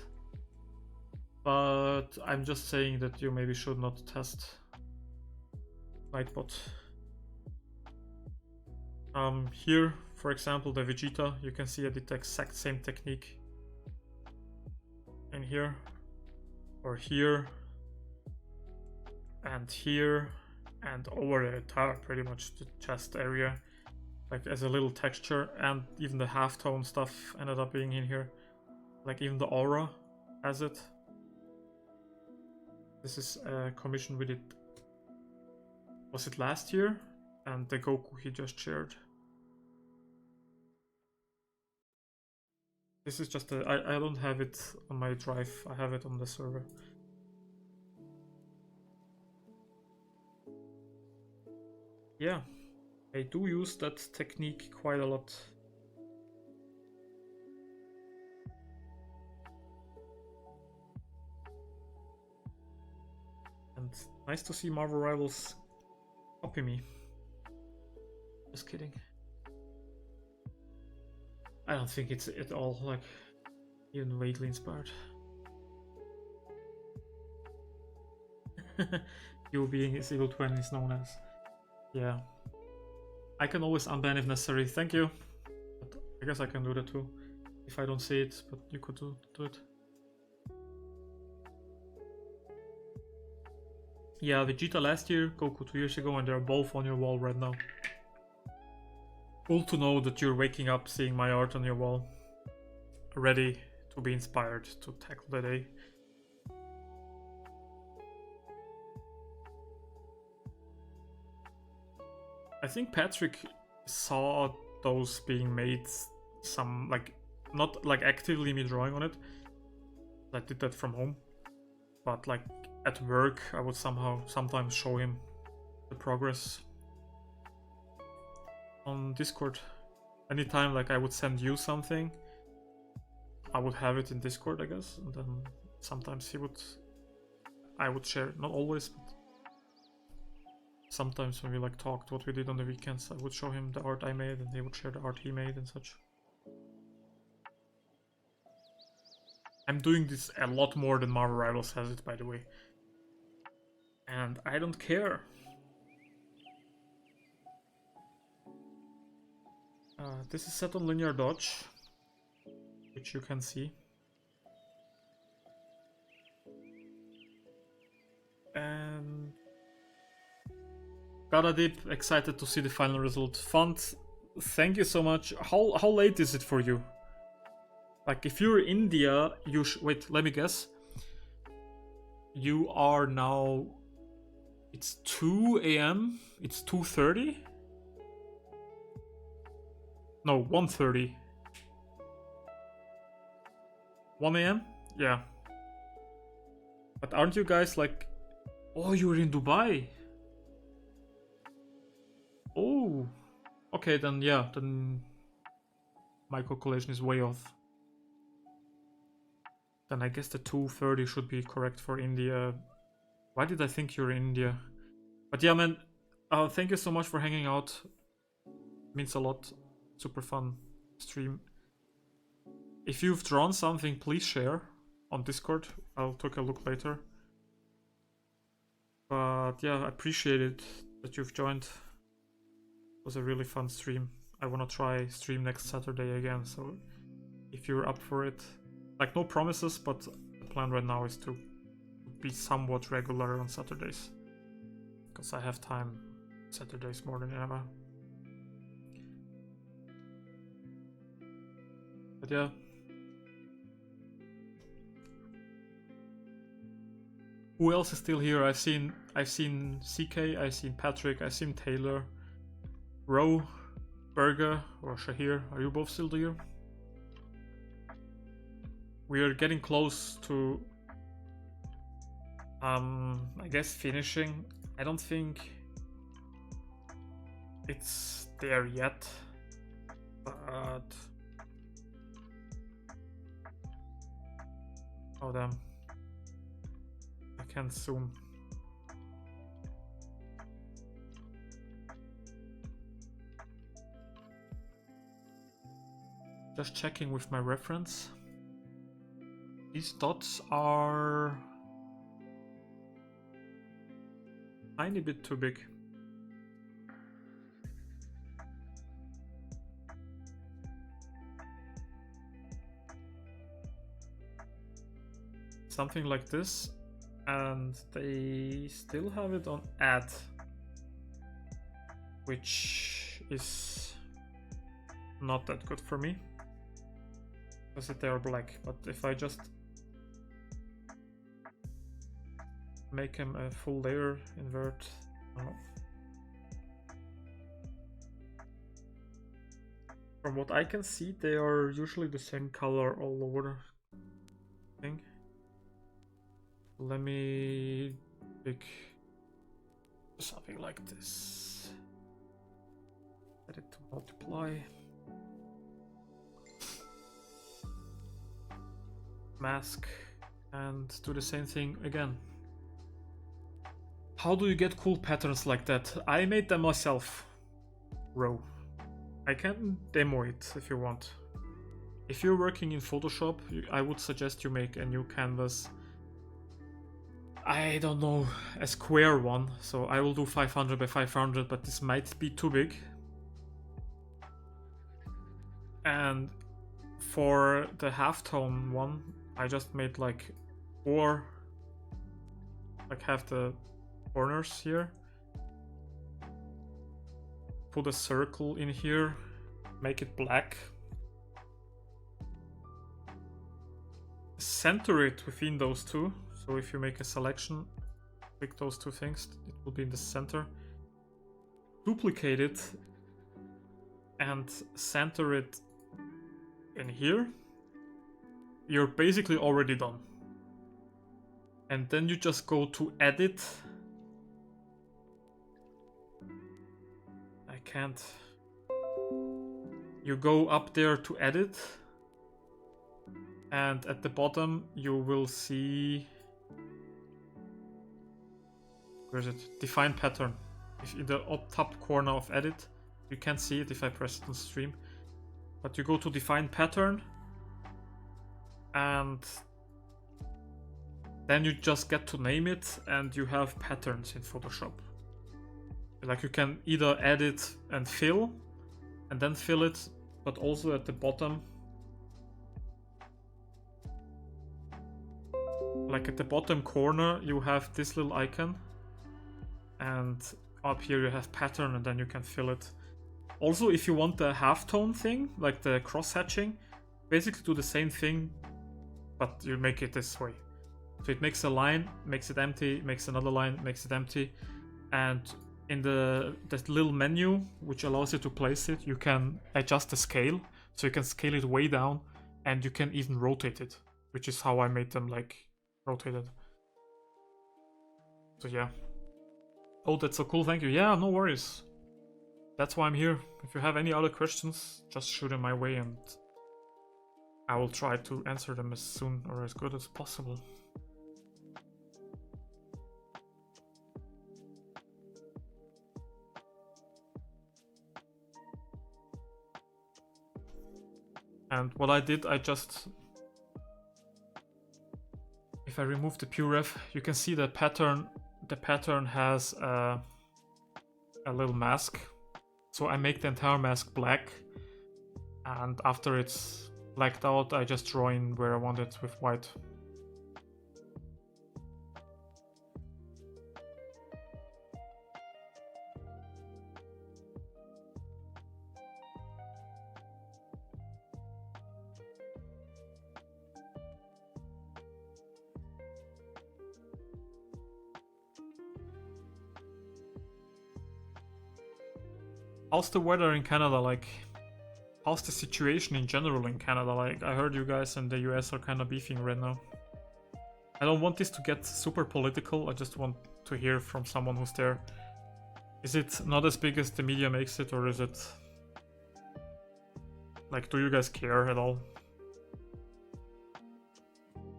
but I'm just saying that you maybe should not test Nightbot. Here, for example, the Vegeta, you can see I did the exact same technique in here, or here, and here, and over the entire, pretty much the chest area, like as a little texture, and even the halftone stuff ended up being in here, like even the aura has it. This is a commission we did, was it last year? And the Goku he just shared. This is just a, I don't have it on my drive, I have it on the server. Yeah, I do use that technique quite a lot. And nice to see Marvel Rivals copy me. Just kidding. I don't think it's at all like even vaguely inspired. You being his evil twin is known as. Yeah. I can always unban if necessary. Thank you. But I guess I can do that too. If I don't see it, but you could do it. Yeah, Vegeta last year, Goku 2 years ago, and they're both on your wall right now. Cool to know that you're waking up seeing my art on your wall. Ready to be inspired to tackle the day. I think Patrick saw those being made, some like, not like actively me drawing on it. I did that from home. But like at work, I would sometimes show him the progress on Discord. Anytime like I would send you something, I would have it in Discord, I guess, and then sometimes I would share, not always, but sometimes when we like talked what we did on the weekends, I would show him the art I made and he would share the art he made and such. I'm doing this a lot more than Marvel Rivals has it, by the way. And I don't care. This is set on linear dodge, which you can see. And Gotta dip, excited to see the final result. Font, thank you so much. How late is it for you? Like if you're India, you wait, let me guess. You are now, it's 2 AM, it's 2:30? No, 1:30. 1 AM? Yeah. But aren't you guys like, oh, you're in Dubai? Oh, okay, then yeah, then my calculation is way off. Then I guess the 2:30 should be correct for India. Why did I think you're in India? But yeah, man, thank you so much for hanging out. It means a lot. Super fun stream. If you've drawn something, please share on Discord. I'll take a look later. But yeah, I appreciate it that you've joined. It was a really fun stream. I want to try stream next Saturday again, so if you're up for it. Like, no promises, but the plan right now is to be somewhat regular on Saturdays. Because I have time Saturdays more than ever. But yeah. Who else is still here? I've seen CK, I've seen Patrick, I've seen Taylor, Ro, Berger, or Shahir. Are you both still here? We are getting close to I guess finishing. I don't think it's there yet, but oh damn, I can't zoom. Just checking with my reference. These dots are tiny bit too big. Something like this, and they still have it on add, which is not that good for me because they are black. But if I just make them a full layer, invert, I don't know. From what I can see, they are usually the same color all over the thing. Let me pick something like this. Set it to multiply. Mask and do the same thing again. How do you get cool patterns like that? I made them myself. Row. I can demo it if you want. If you're working in Photoshop, I would suggest you make a new canvas. I don't know, a square one. So I will do 500 by 500, but this might be too big. And for the halftone one, I just made like 4, like half the corners here. Put a circle in here, make it black. Center it within those two. So if you make a selection, click those two things, it will be in the center. Duplicate it and center it in here. You're basically already done. And then you just go to edit. I can't. You go up there to edit. And at the bottom you will see, where is it? Define pattern. If in the top corner of edit, you can't see it if I press it on stream. But you go to define pattern, and then you just get to name it, and you have patterns in Photoshop. Like you can either edit and fill, and then fill it, but also at the bottom, like at the bottom corner, you have this little icon, and up here you have pattern, and then you can fill it. Also, if you want the halftone thing, like the cross-hatching, basically do the same thing, but you make it this way. So it makes a line, makes it empty, makes another line, makes it empty, and in that little menu, which allows you to place it, you can adjust the scale, so you can scale it way down, and you can even rotate it, which is how I made them like rotated. So yeah. Oh, that's so cool, thank you. Yeah, no worries. That's why I'm here. If you have any other questions, just shoot them my way and I will try to answer them as soon or as good as possible. And what I did, if I remove the puref, you can see the pattern. The pattern has a little mask. So I make the entire mask black, and after it's blacked out, I just draw in where I want it with white. How's the weather in Canada like? How's the situation in general in Canada like? I heard you guys in the US are kind of beefing right now. I don't want this to get super political. I just want to hear from someone who's there. Is it not as big as the media makes it, or is it... Like, do you guys care at all?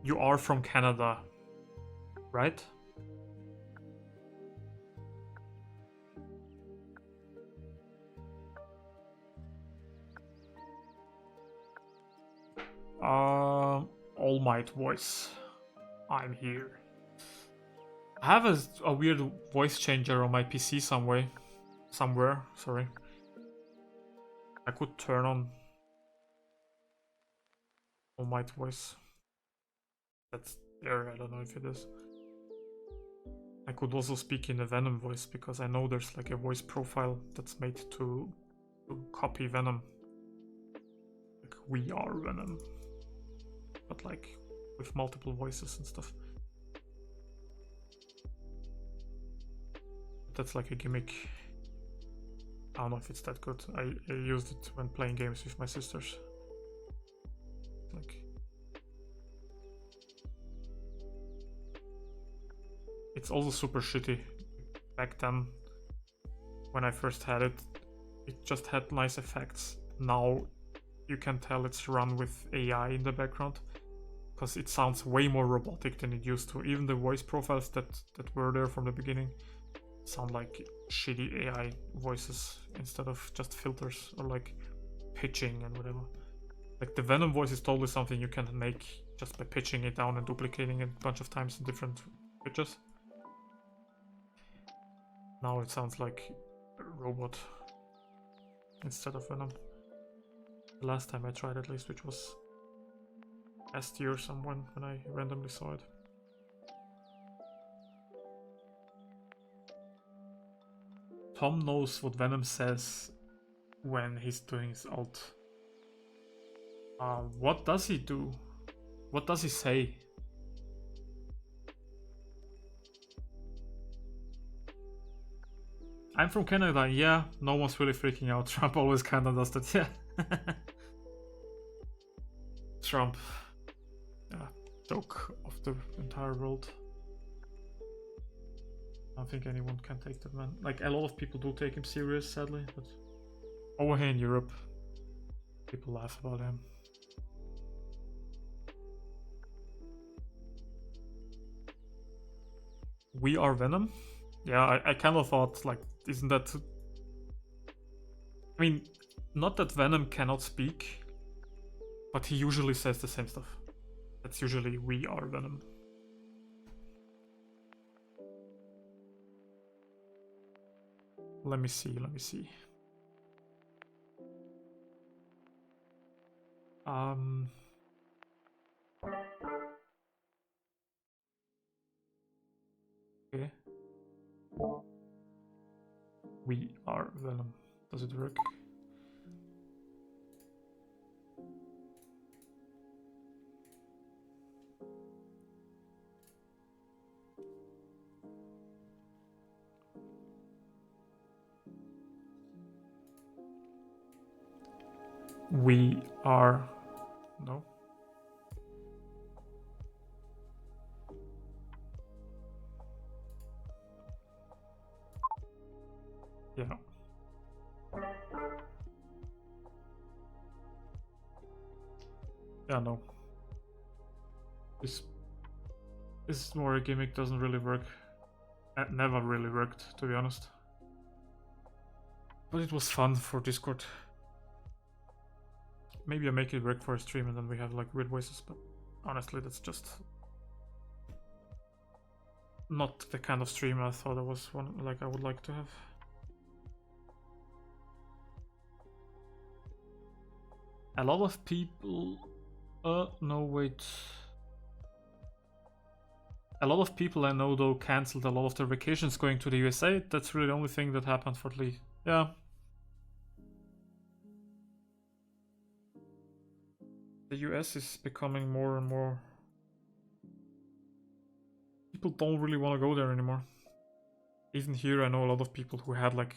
You are from Canada, right? All Might voice. I'm here. I have a weird voice changer on my PC somewhere, sorry. I could turn on All Might voice. That's there, I don't know if it is. I could also speak in a Venom voice, because I know there's like a voice profile that's made to copy Venom. Like, we are Venom. But like, with multiple voices and stuff. That's like a gimmick. I don't know if it's that good. I used it when playing games with my sisters. Like, it's also super shitty. Back then, when I first had it, it just had nice effects. Now you can tell it's run with AI in the background, because it sounds way more robotic than it used to. Even the voice profiles that were there from the beginning sound like shitty AI voices instead of just filters or like pitching and whatever. Like, the Venom voice is totally something you can make just by pitching it down and duplicating it a bunch of times in different pitches. Now it sounds like a robot instead of Venom. The last time I tried, at least, which was last year someone when I randomly saw it. Tom knows what Venom says when he's doing his ult. What does he do? What does he say? I'm from Canada, yeah, no one's really freaking out. Trump always kinda does that, yeah. Trump. Yeah, joke of the entire world. I don't think anyone can take that man. Like, a lot of people do take him serious, sadly, but over here in Europe, people laugh about him. We are Venom? Yeah, I kind of thought, like, isn't that... I mean, not that Venom cannot speak, but he usually says the same stuff. That's usually we are Venom. Let me see. Okay. We are Venom. Does it work? We are... No. Yeah. Yeah, no. This is more a gimmick, doesn't really work. It never really worked, to be honest. But it was fun for Discord. Maybe I make it work for a stream and then we have like weird voices, but honestly that's just not the kind of stream I thought I was one like I would like to have. A lot of people no wait. A lot of people I know though cancelled a lot of their vacations going to the USA. That's really the only thing that happened for Lee. Yeah. The US is becoming more and more... People don't really want to go there anymore. Even here I know a lot of people who had like...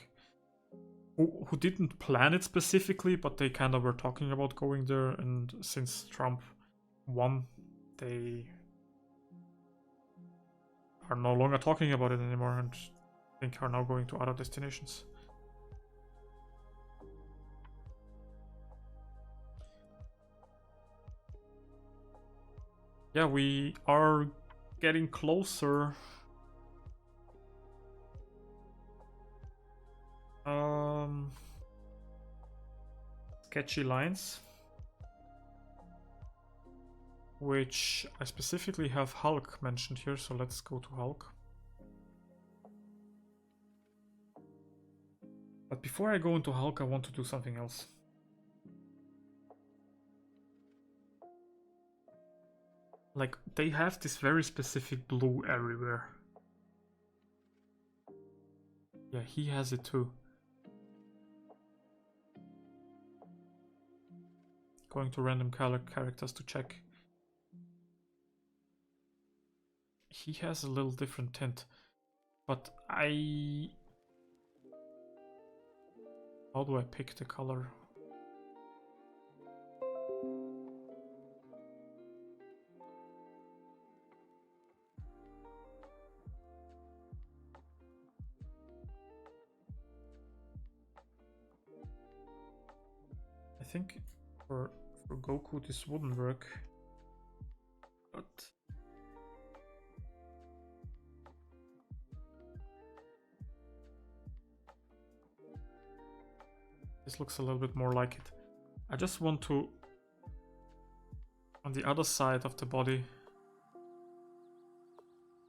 Who didn't plan it specifically, but they kind of were talking about going there, and since Trump won, they are no longer talking about it anymore and I think are now going to other destinations. Yeah, we are getting closer. Sketchy lines, which I specifically have Hulk mentioned here, so let's go to Hulk. But before I go into Hulk, I want to do something else. Like, they have this very specific blue everywhere. Yeah, he has it too. Going to random characters to check. He has a little different tint. But how do I pick the color? I think for Goku this wouldn't work, but this looks a little bit more like it. I just want to, on the other side of the body,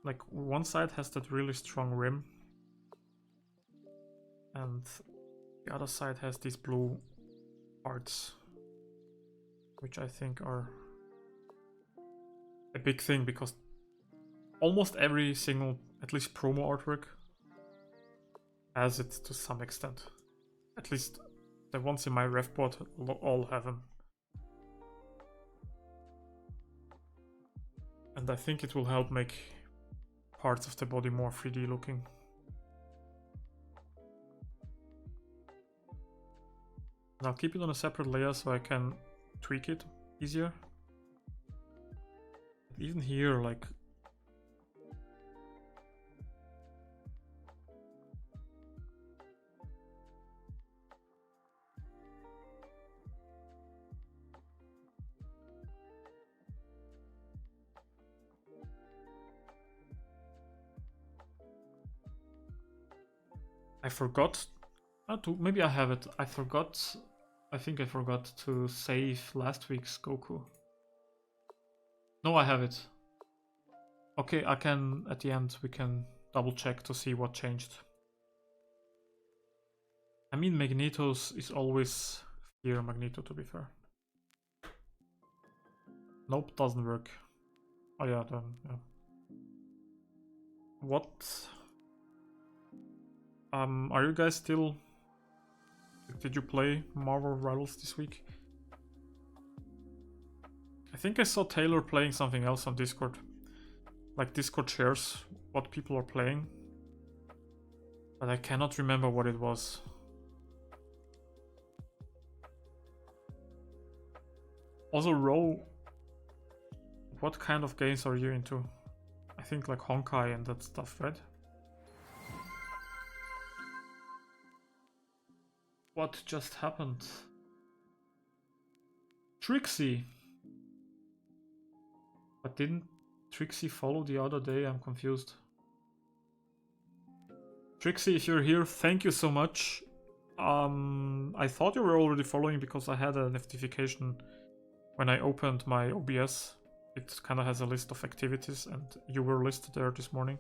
like one side has that really strong rim and the other side has these blue parts, which I think are a big thing because almost every single, at least promo artwork, has it to some extent. At least the ones in my ref board all have them. And I think it will help make parts of the body more 3D looking. And I'll keep it on a separate layer so I can tweak it easier. Even here, like, I forgot to, maybe I have it. I think I forgot to save last week's Goku. No, I have it. Okay, I can, at the end, we can double check to see what changed. I mean, Magneto's is always here, Magneto, to be fair. Nope, doesn't work. Oh yeah, then, yeah. What? Are you guys still... Did you play Marvel Rivals this week? I think I saw Taylor playing something else on Discord. Like, Discord shares what people are playing. But I cannot remember what it was. Also, Ro, what kind of games are you into? I think like Honkai and that stuff, right? What just happened? Trixie! But didn't Trixie follow the other day? I'm confused. Trixie, if you're here, thank you so much. I thought you were already following because I had a notification when I opened my OBS. It kind of has a list of activities and you were listed there this morning.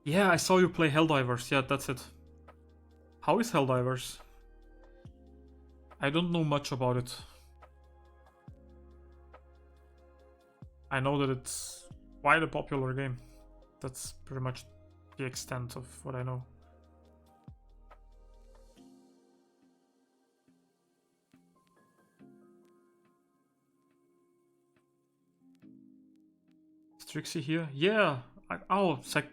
Yeah, I saw you play Helldivers. Yeah, that's it. How is Helldivers? I don't know much about it. I know that it's quite a popular game. That's pretty much the extent of what I know. Is Trixie here? Yeah.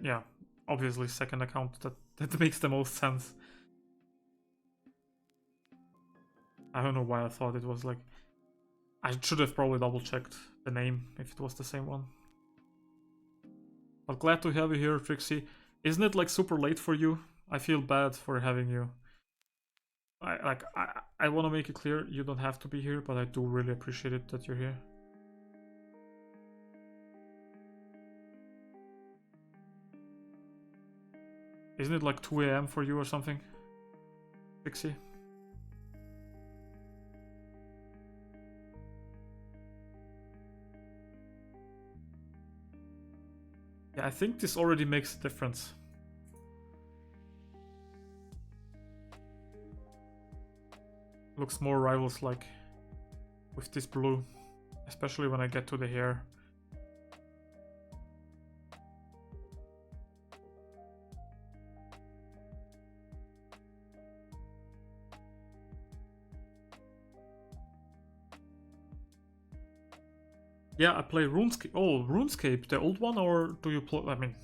Yeah. Obviously, second account. That makes the most sense. I don't know why I thought it was like... I should have probably double checked the name if it was the same one. But glad to have you here, Trixie. Isn't it like super late for you? I feel bad for having you. I want to make it clear you don't have to be here, but I do really appreciate it that you're here. Isn't it like 2 AM for you or something, Trixie? Yeah, I think this already makes a difference. Looks more Rivals-like with this blue, especially when I get to the hair. Yeah, I play RuneScape. Oh, RuneScape, the old one, or do you play? I mean,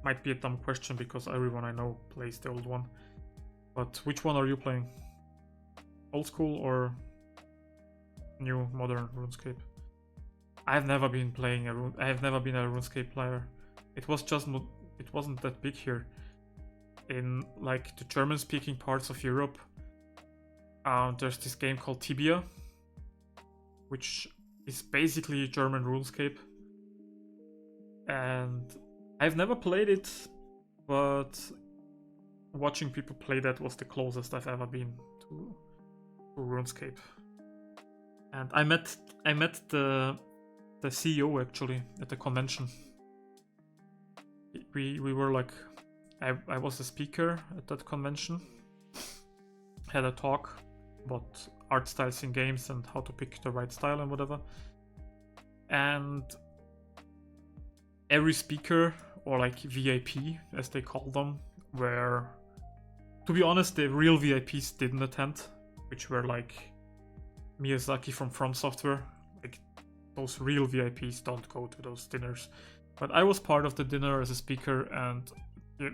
might be a dumb question because everyone I know plays the old one. But which one are you playing? Old school or new modern RuneScape? I've never been playing I have never been a RuneScape player. It was just not, it wasn't that big here. In like the German-speaking parts of Europe, there's this game called Tibia, which is basically German RuneScape. And I've never played it, but watching people play that was the closest I've ever been to RuneScape. And I met the CEO actually at the convention. We were like, I was a speaker at that convention. Had a talk about art styles in games and how to pick the right style and whatever. And every speaker, or like VIP as they call them, were, to be honest, the real VIPs didn't attend, which were like Miyazaki from Software. Like those real VIPs don't go to those dinners. But I was part of the dinner as a speaker, and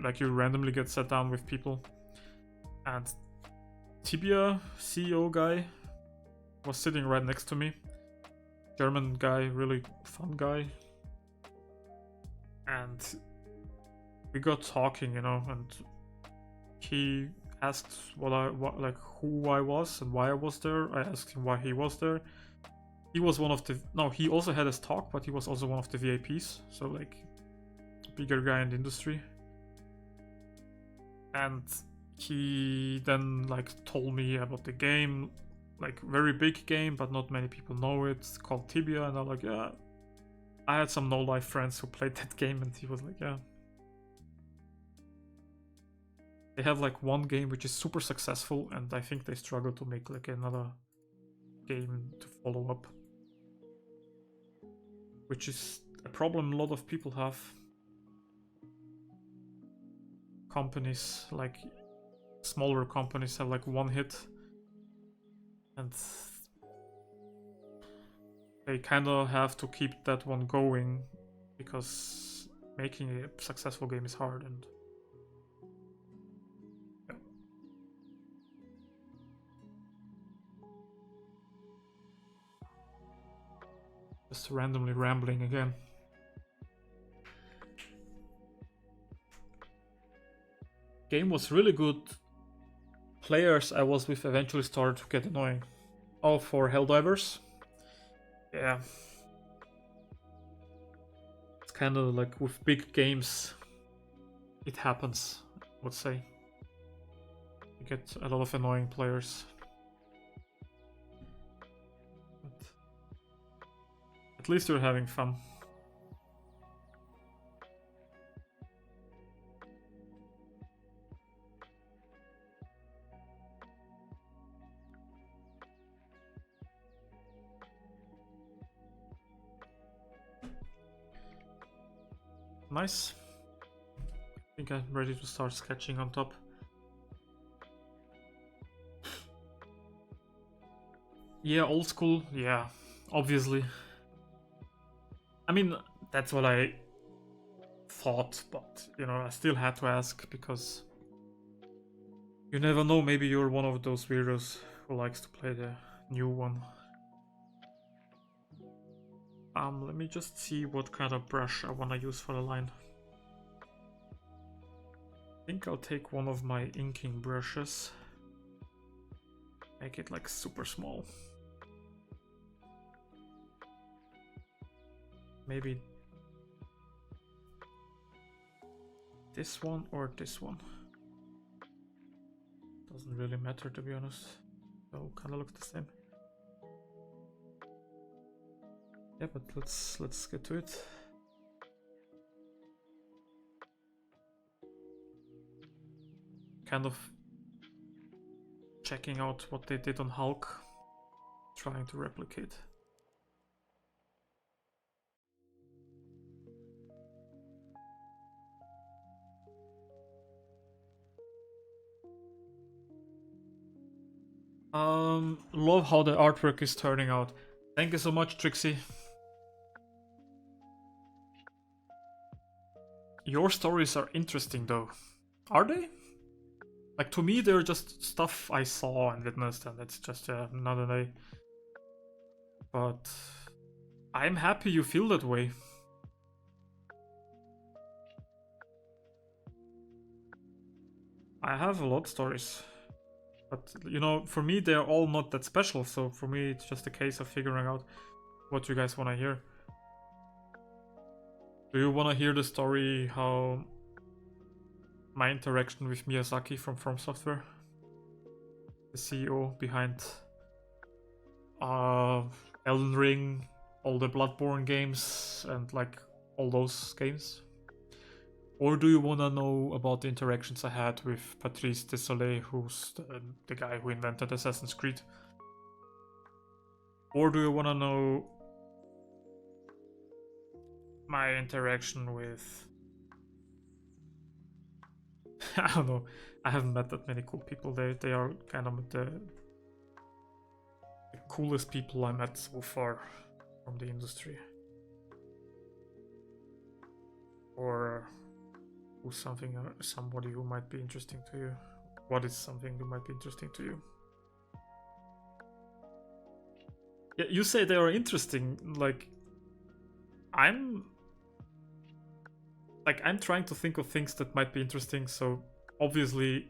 like you randomly get sat down with people. And Tibia CEO guy was sitting right next to me. German guy, really fun guy. And we got talking, you know, and he asked who I was and why I was there. I asked him why he was there. He was one of the, no, he also had his talk, but he was also one of the VIPs, so like bigger guy in the industry. And he then like told me about the game, like very big game, but not many people know it. It's called Tibia, and I'm like, yeah. I had some no-life friends who played that game, and he was like, yeah. They have like one game which is super successful, and I think they struggle to make like another game to follow up. Which is a problem a lot of people have. Companies, like smaller companies, have like one hit, and they kind of have to keep that one going, because making a successful game is hard. And yeah. Just randomly rambling again. Game was really good. Players I was with eventually started to get annoying. Oh, for Helldivers? Yeah. It's kind of like with big games, it happens, I would say. You get a lot of annoying players. But at least you're having fun. Nice. I think I'm ready to start sketching on top. Yeah, old school, yeah, obviously. I mean, that's what I thought, but you know, I still had to ask, because you never know, maybe you're one of those weirdos who likes to play the new one. Let me just see what kind of brush I want to use for the line. I think I'll take one of my inking brushes. Make it like super small. Maybe this one or this one. Doesn't really matter, to be honest. So kind of looks the same. Yeah, but let's get to it. Kind of checking out what they did on Hulk, trying to replicate. Love how the artwork is turning out. Thank you so much, Trixie. Your stories are interesting though. Are they? Like, to me, they're just stuff I saw and witnessed, and it's just another day. But I'm happy you feel that way. I have a lot of stories. But, you know, for me, they're all not that special. So for me, it's just a case of figuring out what you guys want to hear. Do you want to hear the story how my interaction with Miyazaki from Software, the CEO behind Elden Ring, all the Bloodborne games, and like all those games? Or do you want to know about the interactions I had with Patrice Desolé, who's the guy who invented Assassin's Creed? Or do you want to know my interaction with... I don't know, I haven't met that many cool people. They are kind of the coolest people I met so far from the industry. Or who's something or somebody who might be interesting to you? What is something that might be interesting to you? Yeah, you say they are interesting. Like, I'm trying to think of things that might be interesting. So obviously,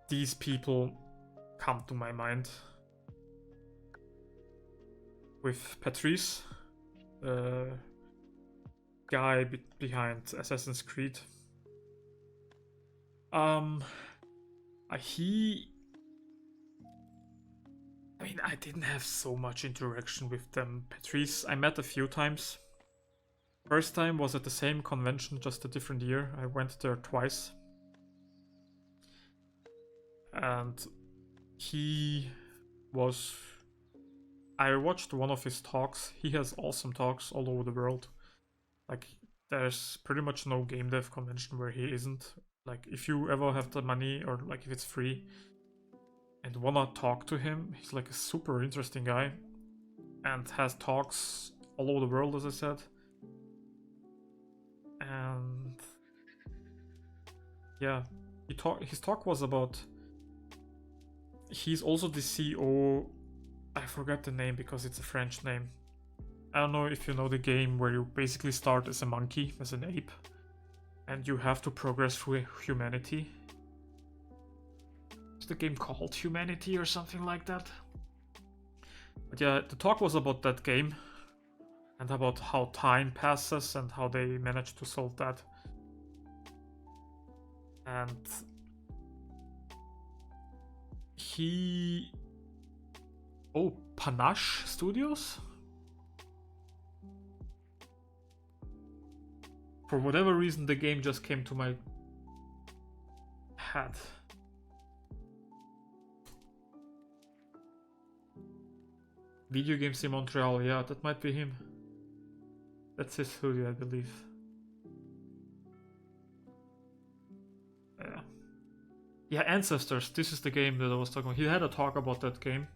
these people come to my mind. With Patrice, guy behind Assassin's Creed. I mean, I didn't have so much interaction with them. Patrice, I met a few times. First time was at the same convention, just a different year. I went there twice. And he was... I watched one of his talks. He has awesome talks all over the world. Like, there's pretty much no game dev convention where he isn't. Like, if you ever have the money, or like if it's free, and wanna talk to him, he's like a super interesting guy. And has talks all over the world, as I said. And... yeah, his talk was about... He's also the CEO... I forgot the name because it's a French name. I don't know if you know the game where you basically start as a monkey, as an ape, and you have to progress through humanity. Is the game called Humanity or something like that? But yeah, the talk was about that game and about how time passes and how they managed to solve that. And he... Oh, Panache Studios? For whatever reason, the game just came to my head. Video Games in Montreal, yeah, that might be him. That's his studio, I believe. Yeah. Yeah, Ancestors, this is the game that I was talking about. He had a talk about that game.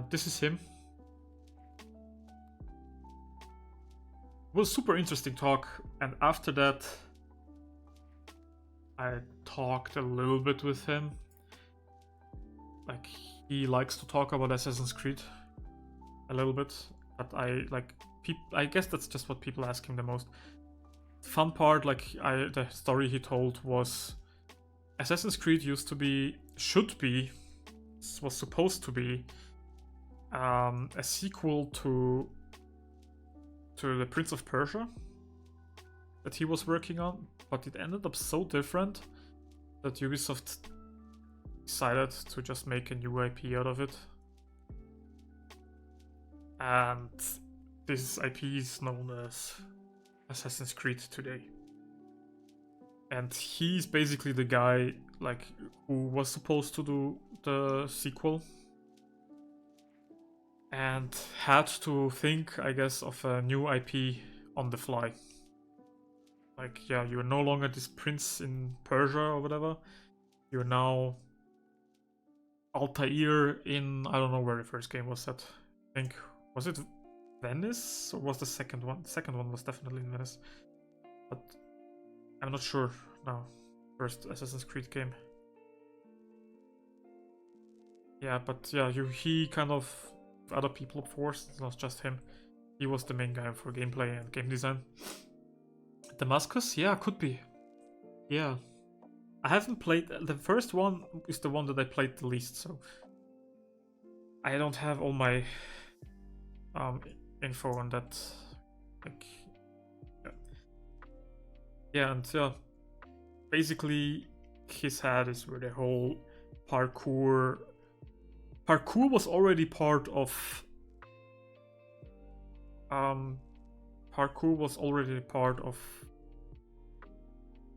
This is him. It was super interesting talk, and after that I talked a little bit with him. Like, he likes to talk about Assassin's Creed a little bit, but I guess that's just what people ask him the most. Fun part, like, the story he told was Assassin's Creed was supposed to be a sequel to the Prince of Persia that he was working on, but it ended up so different that Ubisoft decided to just make a new IP out of it. And this IP is known as Assassin's Creed today. And he's basically the guy like who was supposed to do the sequel and had to think, I guess, of a new IP on the fly. Like, yeah, you're no longer this prince in Persia or whatever. You're now Altair in, I don't know where the first game was set. I think, was it Venice or was the second one? The second one was definitely in Venice. But I'm not sure now. First Assassin's Creed game. Yeah, but yeah, he kind of, other people of course, it's not just him. He was the main guy for gameplay and game design. Damascus? Yeah, could be. Yeah. I haven't played, the first one is the one that I played the least, so I don't have all my info on that. Like, yeah, and yeah, basically his head is where the whole parkour was already part of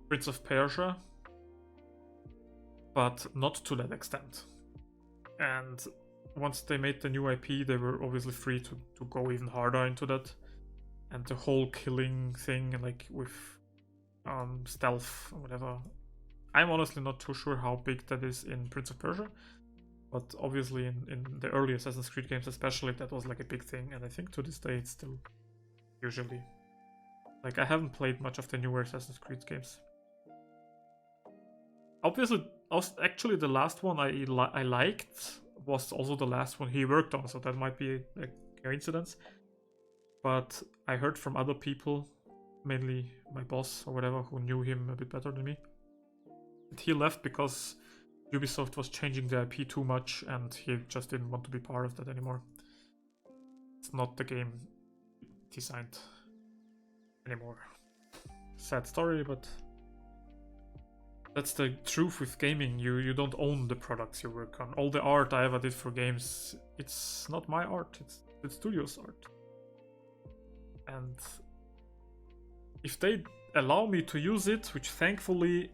Prince of Persia, but not to that extent. And once they made the new IP, they were obviously free to go even harder into that. And the whole killing thing, like with stealth or whatever, I'm honestly not too sure how big that is in Prince of Persia. But obviously in the early Assassin's Creed games especially, that was like a big thing. And I think to this day it's still usually. Like, I haven't played much of the newer Assassin's Creed games. Obviously, actually the last one I liked was also the last one he worked on, so that might be a coincidence. But I heard from other people, mainly my boss or whatever, who knew him a bit better than me, that he left because Ubisoft was changing the IP too much and he just didn't want to be part of that anymore. It's not the game designed anymore. Sad story, but that's the truth with gaming. You don't own the products you work on. All the art I ever did for games, it's not my art, it's the studio's art. And if they allow me to use it, which thankfully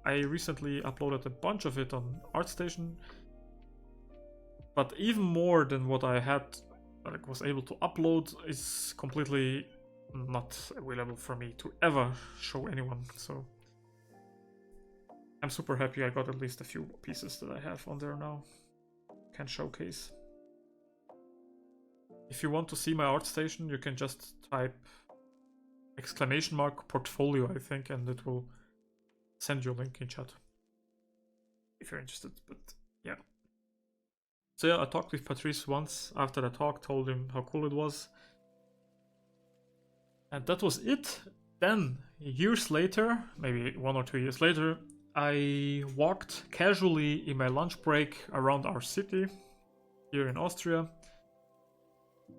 I recently uploaded a bunch of it on ArtStation, but even more than what I had, like, was able to upload, is completely not available for me to ever show anyone. So I'm super happy I got at least a few pieces that I have on there now. Can showcase. If you want to see my ArtStation, you can just type !portfolio, I think, and it will send you a link in chat if you're interested. But yeah. So yeah, I talked with Patrice once. After the talk, told him how cool it was. And that was it. Then, years later, maybe 1 or 2 years later, I walked casually in my lunch break around our city here in Austria.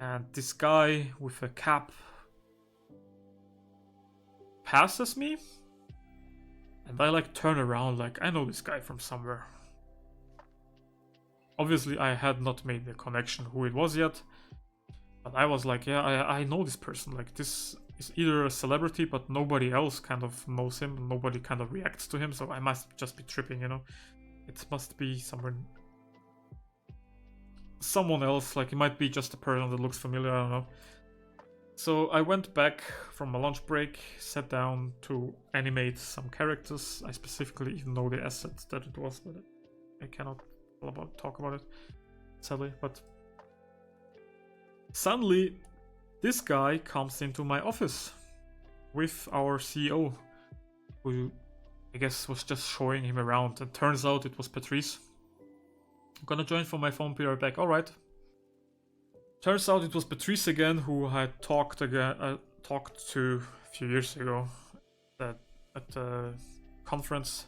And this guy with a cap passes me. And I like turn around like, I know this guy from somewhere. Obviously I had not made the connection who it was yet. But I was like, yeah, I know this person. Like, this is either a celebrity, but nobody else kind of knows him. Nobody kind of reacts to him. So I must just be tripping, you know. It must be someone else. Like, it might be just a person that looks familiar, I don't know. So I went back from my lunch break, sat down to animate some characters. I specifically even know the asset that it was, but I cannot talk about it, sadly. But suddenly, this guy comes into my office with our CEO, who I guess was just showing him around, and turns out it was Patrice. I'm gonna join from my phone, be right back. Alright. Turns out it was Patrice again, who I talked to a few years ago at the conference.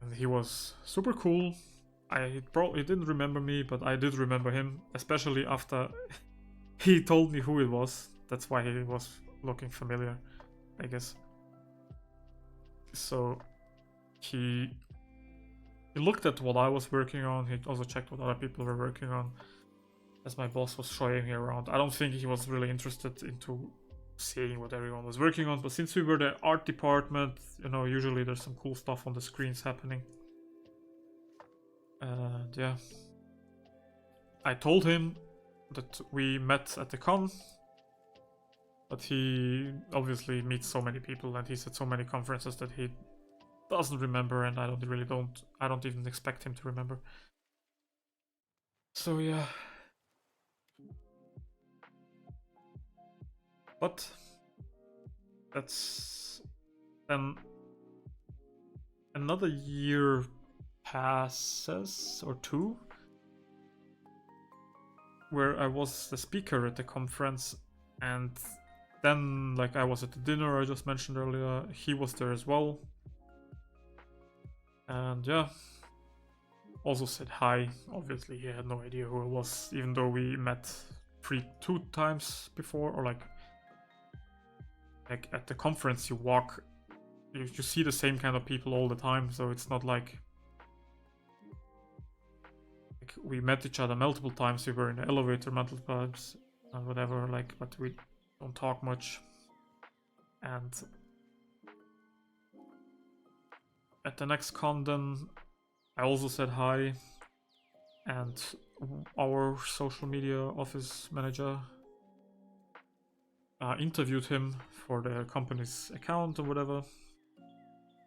And he was super cool. He didn't remember me, but I did remember him, especially after he told me who it was. That's why he was looking familiar, I guess. So he looked at what I was working on. He also checked what other people were working on, as my boss was showing me around. I don't think he was really interested into seeing what everyone was working on, but since we were the art department, you know, usually there's some cool stuff on the screens happening. And yeah, I told him that we met at the con, but he obviously meets so many people and he's at so many conferences that he doesn't remember, and I don't even expect him to remember. So yeah. But that's then another year passes or two where I was the speaker at the conference, and then like I was at the dinner I just mentioned earlier, he was there as well. And yeah, also said hi. Obviously he had no idea who I was, even though we met two times before, or like at the conference you see the same kind of people all the time, so it's not like we met each other multiple times. We were in the elevator multiple times and whatever, like, but we don't talk much. And at the next con then I also said hi, and our social media office manager interviewed him for the company's account or whatever.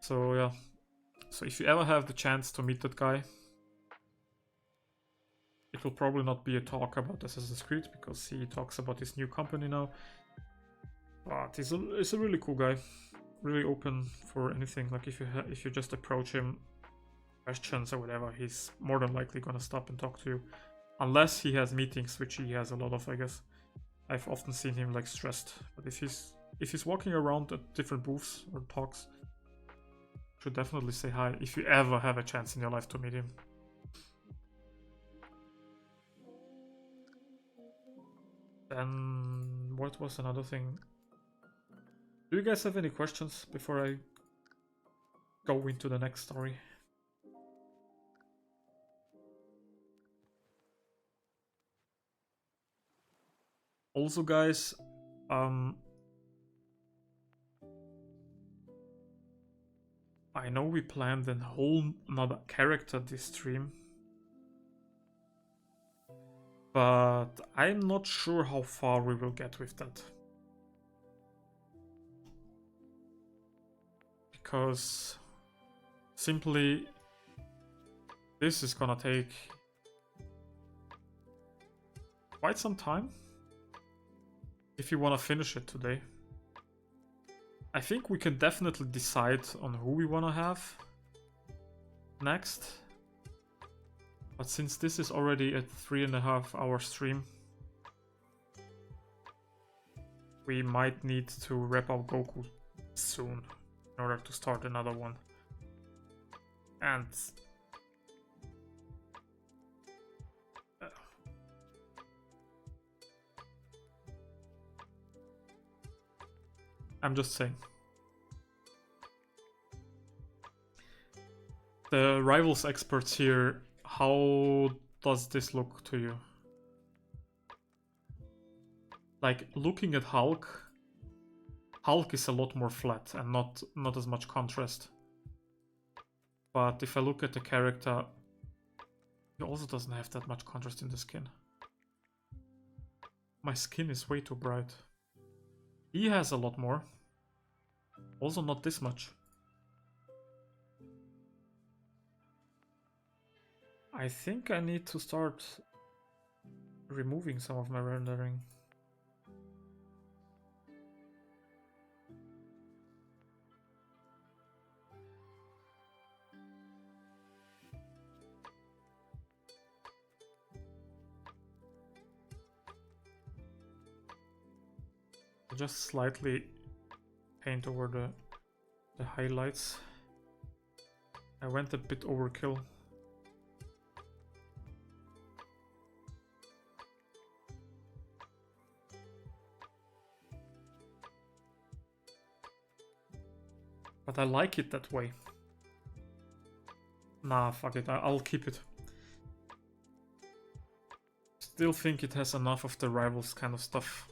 So yeah, so if you ever have the chance to meet that guy, it will probably not be a talk about Assassin's Creed, because he talks about his new company now. But he's a really cool guy, really open for anything. Like if you just approach him, questions or whatever, he's more than likely gonna stop and talk to you, unless he has meetings, which he has a lot of, I guess. I've often seen him like stressed. But if he's walking around at different booths or talks, you should definitely say hi if you ever have a chance in your life to meet him. Then what was another thing? Do you guys have any questions before I go into the next story? Also, guys, I know we planned a whole another character this stream, but I'm not sure how far we will get with that. Because simply this is gonna take quite some time if you want to finish it today. I think we can definitely decide on who we want to have next. But since this is already a 3.5 hour stream, we might need to wrap up Goku soon in order to start another one. And I'm just saying. The rivals experts here, how does this look to you? Like, looking at Hulk is a lot more flat and not as much contrast. But if I look at the character, he also doesn't have that much contrast in the skin. My skin is way too bright. He has a lot more. Also not this much. I think I need to start removing some of my rendering. just slightly paint over the highlights. I went a bit overkill. But I like it that way. Nah, fuck it, I'll keep it. Still think it has enough of the rivals kind of stuff.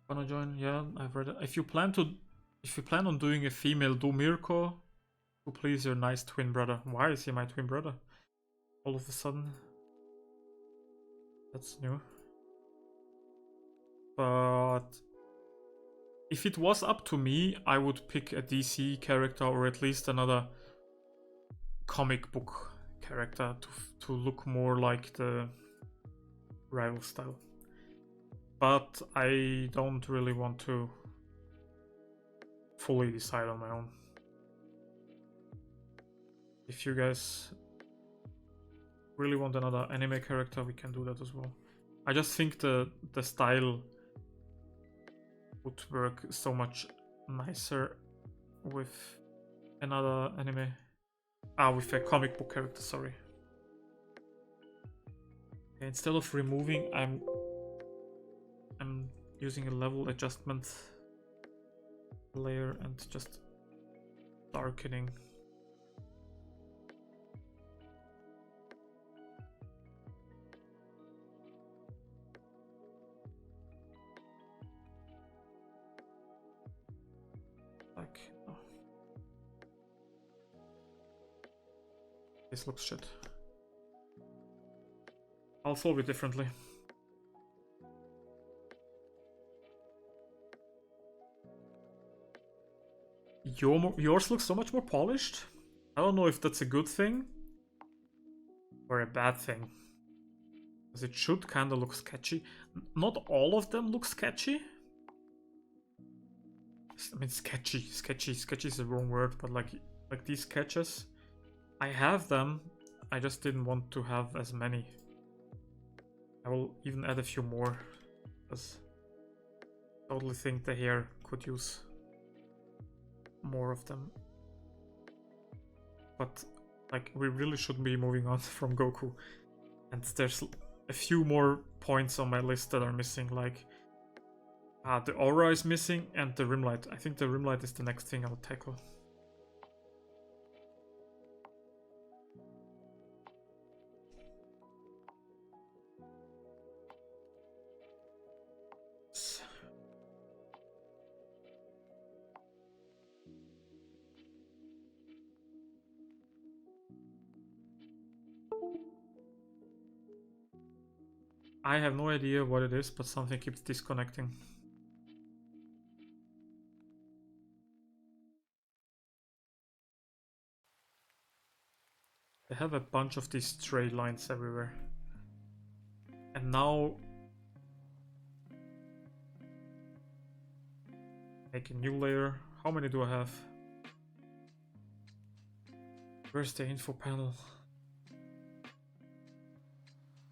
Wanna join? Yeah, I've read it. If you plan on doing a female, do Mirko. To please your nice twin brother. Why is he my twin brother? All of a sudden. That's new. But if it was up to me, I would pick a DC character or at least another comic book character to look more like the rival style. But I don't really want to fully decide on my own. If you guys really want another anime character, we can do that as well. I just think the style would work so much nicer with another anime. With a comic book character, sorry. Okay, instead of removing, I'm using a level adjustment layer and just darkening. Like, oh. This looks shit. I'll solve it differently. Yours looks so much more polished. I don't know if that's a good thing or a bad thing. Because it should kind of look sketchy. Not all of them look sketchy. I mean, sketchy is the wrong word, but like these sketches, I have them. I just didn't want to have as many. I will even add a few more, because I totally think the hair could use more of them. But like, we really should be moving on from Goku, and there's a few more points on my list that are missing. Like the aura is missing and the rim light. I think the rim light is the next thing I'll tackle. I have no idea what it is, but something keeps disconnecting. I have a bunch of these straight lines everywhere. And now make a new layer. How many do I have? Where's the info panel?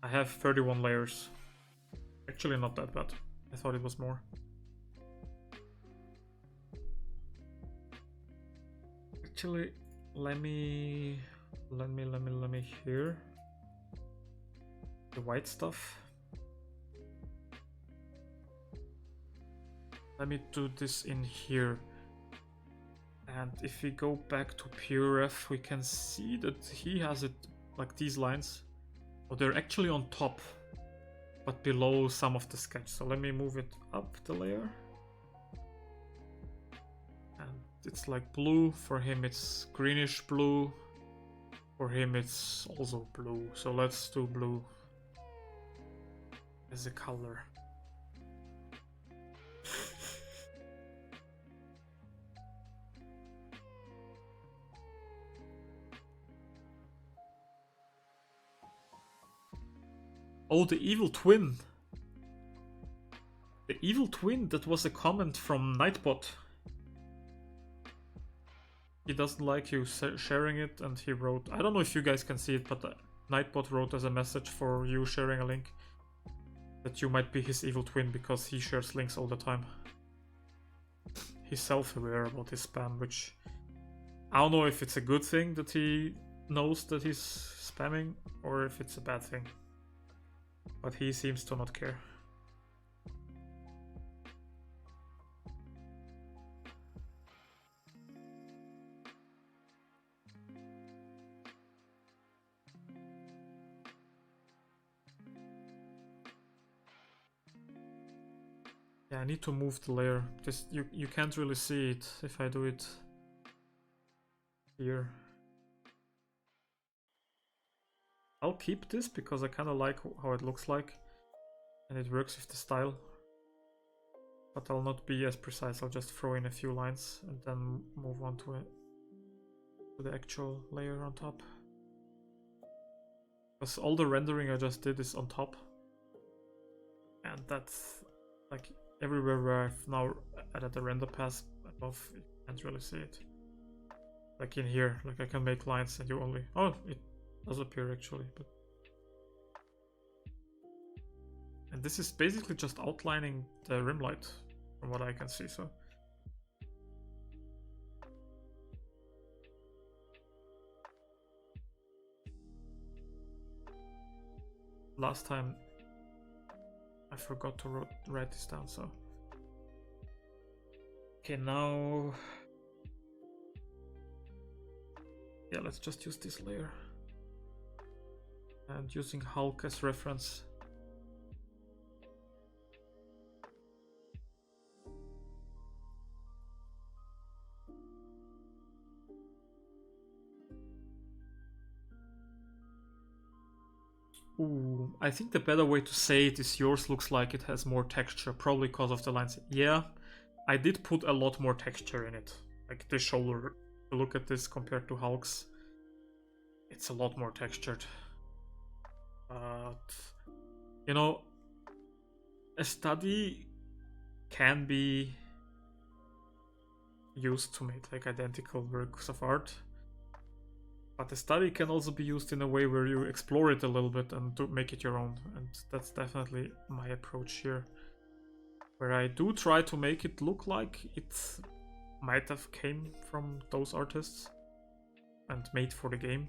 I have 31 layers. Actually not that bad. I thought it was more. Actually, let me here. The white stuff. Let me do this in here. And if we go back to PureRef, we can see that he has it like these lines. Oh, they're actually on top, but below some of the sketch. So let me move it up the layer. And it's like blue. For him it's greenish blue. For him it's also blue. So let's do blue as a color. Oh, the evil twin. The evil twin, that was a comment from Nightbot. he doesn't like you sharing it, and he wrote, I don't know if you guys can see it, but Nightbot wrote as a message for you sharing a link that you might be his evil twin because he shares links all the time. He's self-aware about his spam, which I don't know if it's a good thing that he knows that he's spamming or if it's a bad thing. But he seems to not care. Yeah, I need to move the layer. Just you can't really see it if I do it here. I'll keep this because I kind of like how it looks like and it works with the style. But I'll not be as precise. I'll just throw in a few lines and then move on to the actual layer on top. Because all the rendering I just did is on top. And that's like everywhere where I've now added the render pass above, you can't really see it. Like in here, like I can make lines and you only... Oh, it does appear actually, but... And this is basically just outlining the rim light from what I can see, so... Last time I forgot to write this down, so... Okay, now... Yeah, let's just use this layer. And using Hulk as reference. Ooh, I think the better way to say it is yours looks like it has more texture, probably because of the lines. Yeah, I did put a lot more texture in it. Like this shoulder, look at this compared to Hulk's. It's a lot more textured. But, you know, a study can be used to make like identical works of art. But the study can also be used in a way where you explore it a little bit and to make it your own. And that's definitely my approach here. Where I do try to make it look like it might have came from those artists and made for the game.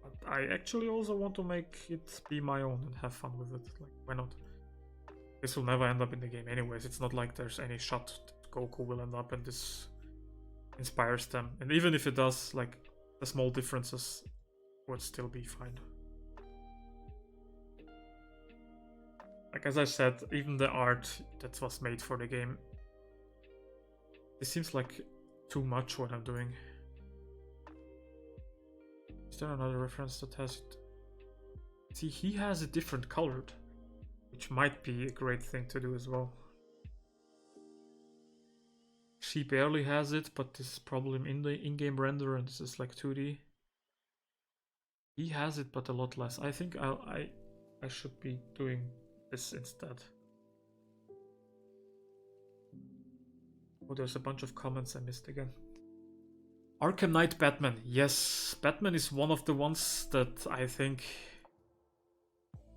But I actually also want to make it be my own and have fun with it. Like, why not? This will never end up in the game anyways. It's not like there's any shot that Goku will end up and this inspires them. And even if it does, like, the small differences would still be fine. Like as I said, even the art that was made for the game, it seems like too much what I'm doing. Is there another reference that has it? See, he has it different colored, which might be a great thing to do as well. She barely has it, but this is probably in the in-game render and this is like 2D. He has it, but a lot less. I think I should be doing this instead. Oh, there's a bunch of comments I missed again. Arkham Knight Batman. Yes, Batman is one of the ones that I think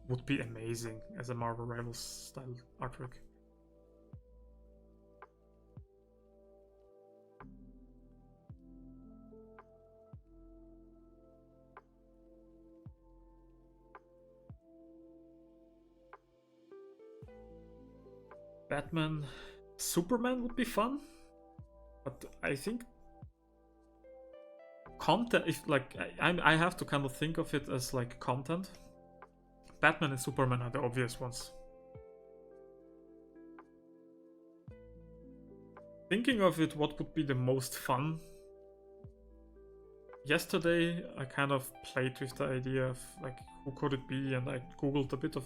would be amazing as a Marvel Rivals style artwork. Batman, Superman would be fun, but I think content, if like I have to kind of think of it as like content. Batman and Superman are the obvious ones. Thinking of it, what would be the most fun? Yesterday I kind of played with the idea of like who could it be, and I googled a bit of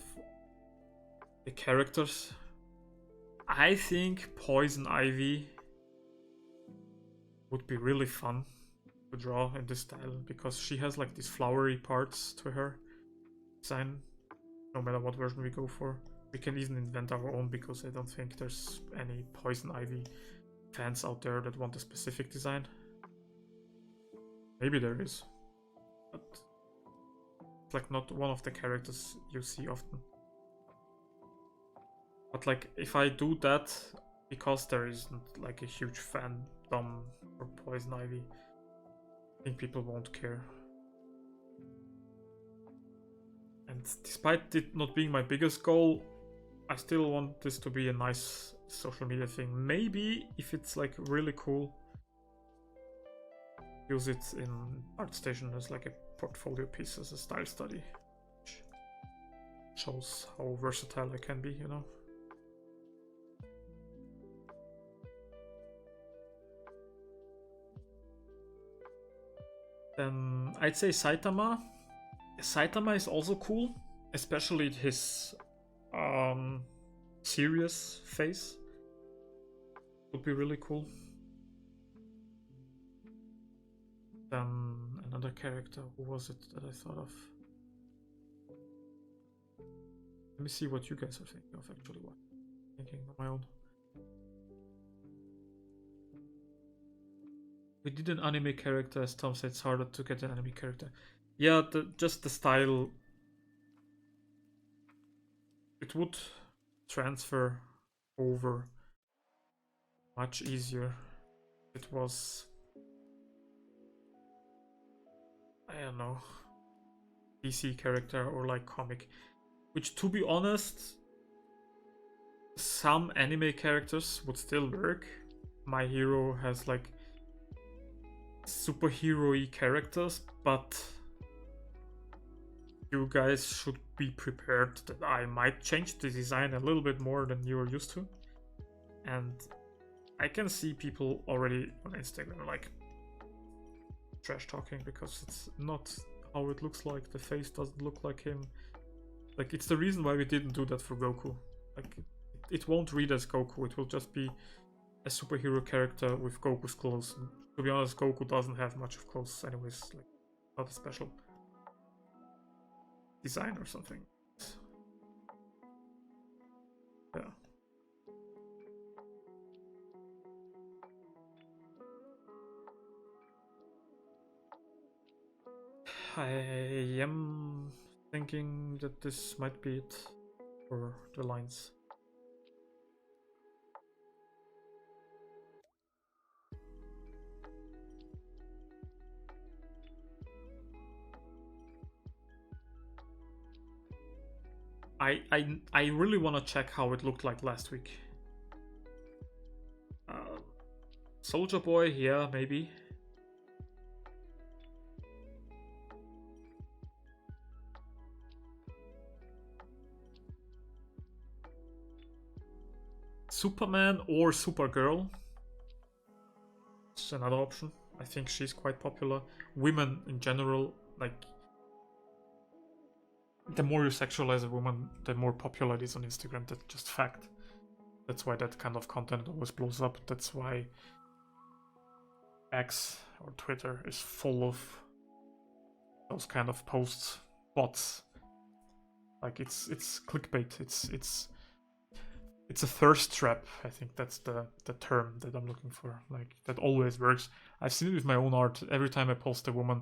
the characters. I think Poison Ivy would be really fun to draw in this style because she has like these flowery parts to her design. No matter what version we go for, we can even invent our own because I don't think there's any Poison Ivy fans out there that want a specific design. Maybe there is, but it's like not one of the characters you see often. But like if I do that because there isn't like a huge fandom for Poison Ivy, I think people won't care. And despite it not being my biggest goal, I still want this to be a nice social media thing. Maybe if it's like really cool, use it in ArtStation as like a portfolio piece, as a style study. Which shows how versatile I can be, you know? Then I'd say Saitama. Saitama is also cool, especially his serious face. Would be really cool. Then another character, who was it that I thought of? Let me see what you guys are thinking of, actually. What I'm thinking on my own. We did an anime character, as Tom said, it's harder to get an anime character. Yeah, just the style. It would transfer over much easier. It was, I don't know, DC character or like comic. Which, to be honest, some anime characters would still work. My Hero has like superhero-y characters, but you guys should be prepared that I might change the design a little bit more than you're used to. And I can see people already on Instagram like trash talking because it's not how it looks like. The face doesn't look like him. Like, it's the reason why we didn't do that for Goku. Like, it won't read as Goku. It will just be a superhero character with Goku's clothes. And to be honest, Goku doesn't have much of clothes anyways. Like, not a special design or something. Yeah. I am thinking that this might be it for the lines. I really want to check how it looked like last week. Soldier Boy, yeah, maybe. Superman or Supergirl. It's another option. I think she's quite popular. Women in general, like, the more you sexualize a woman, the more popular it is on Instagram. That's just fact. That's why that kind of content always blows up. That's why X or Twitter is full of those kind of posts, bots. Like, it's clickbait. It's a thirst trap. I think that's the term that I'm looking for. Like, that always works. I've seen it with my own art. Every time I post a woman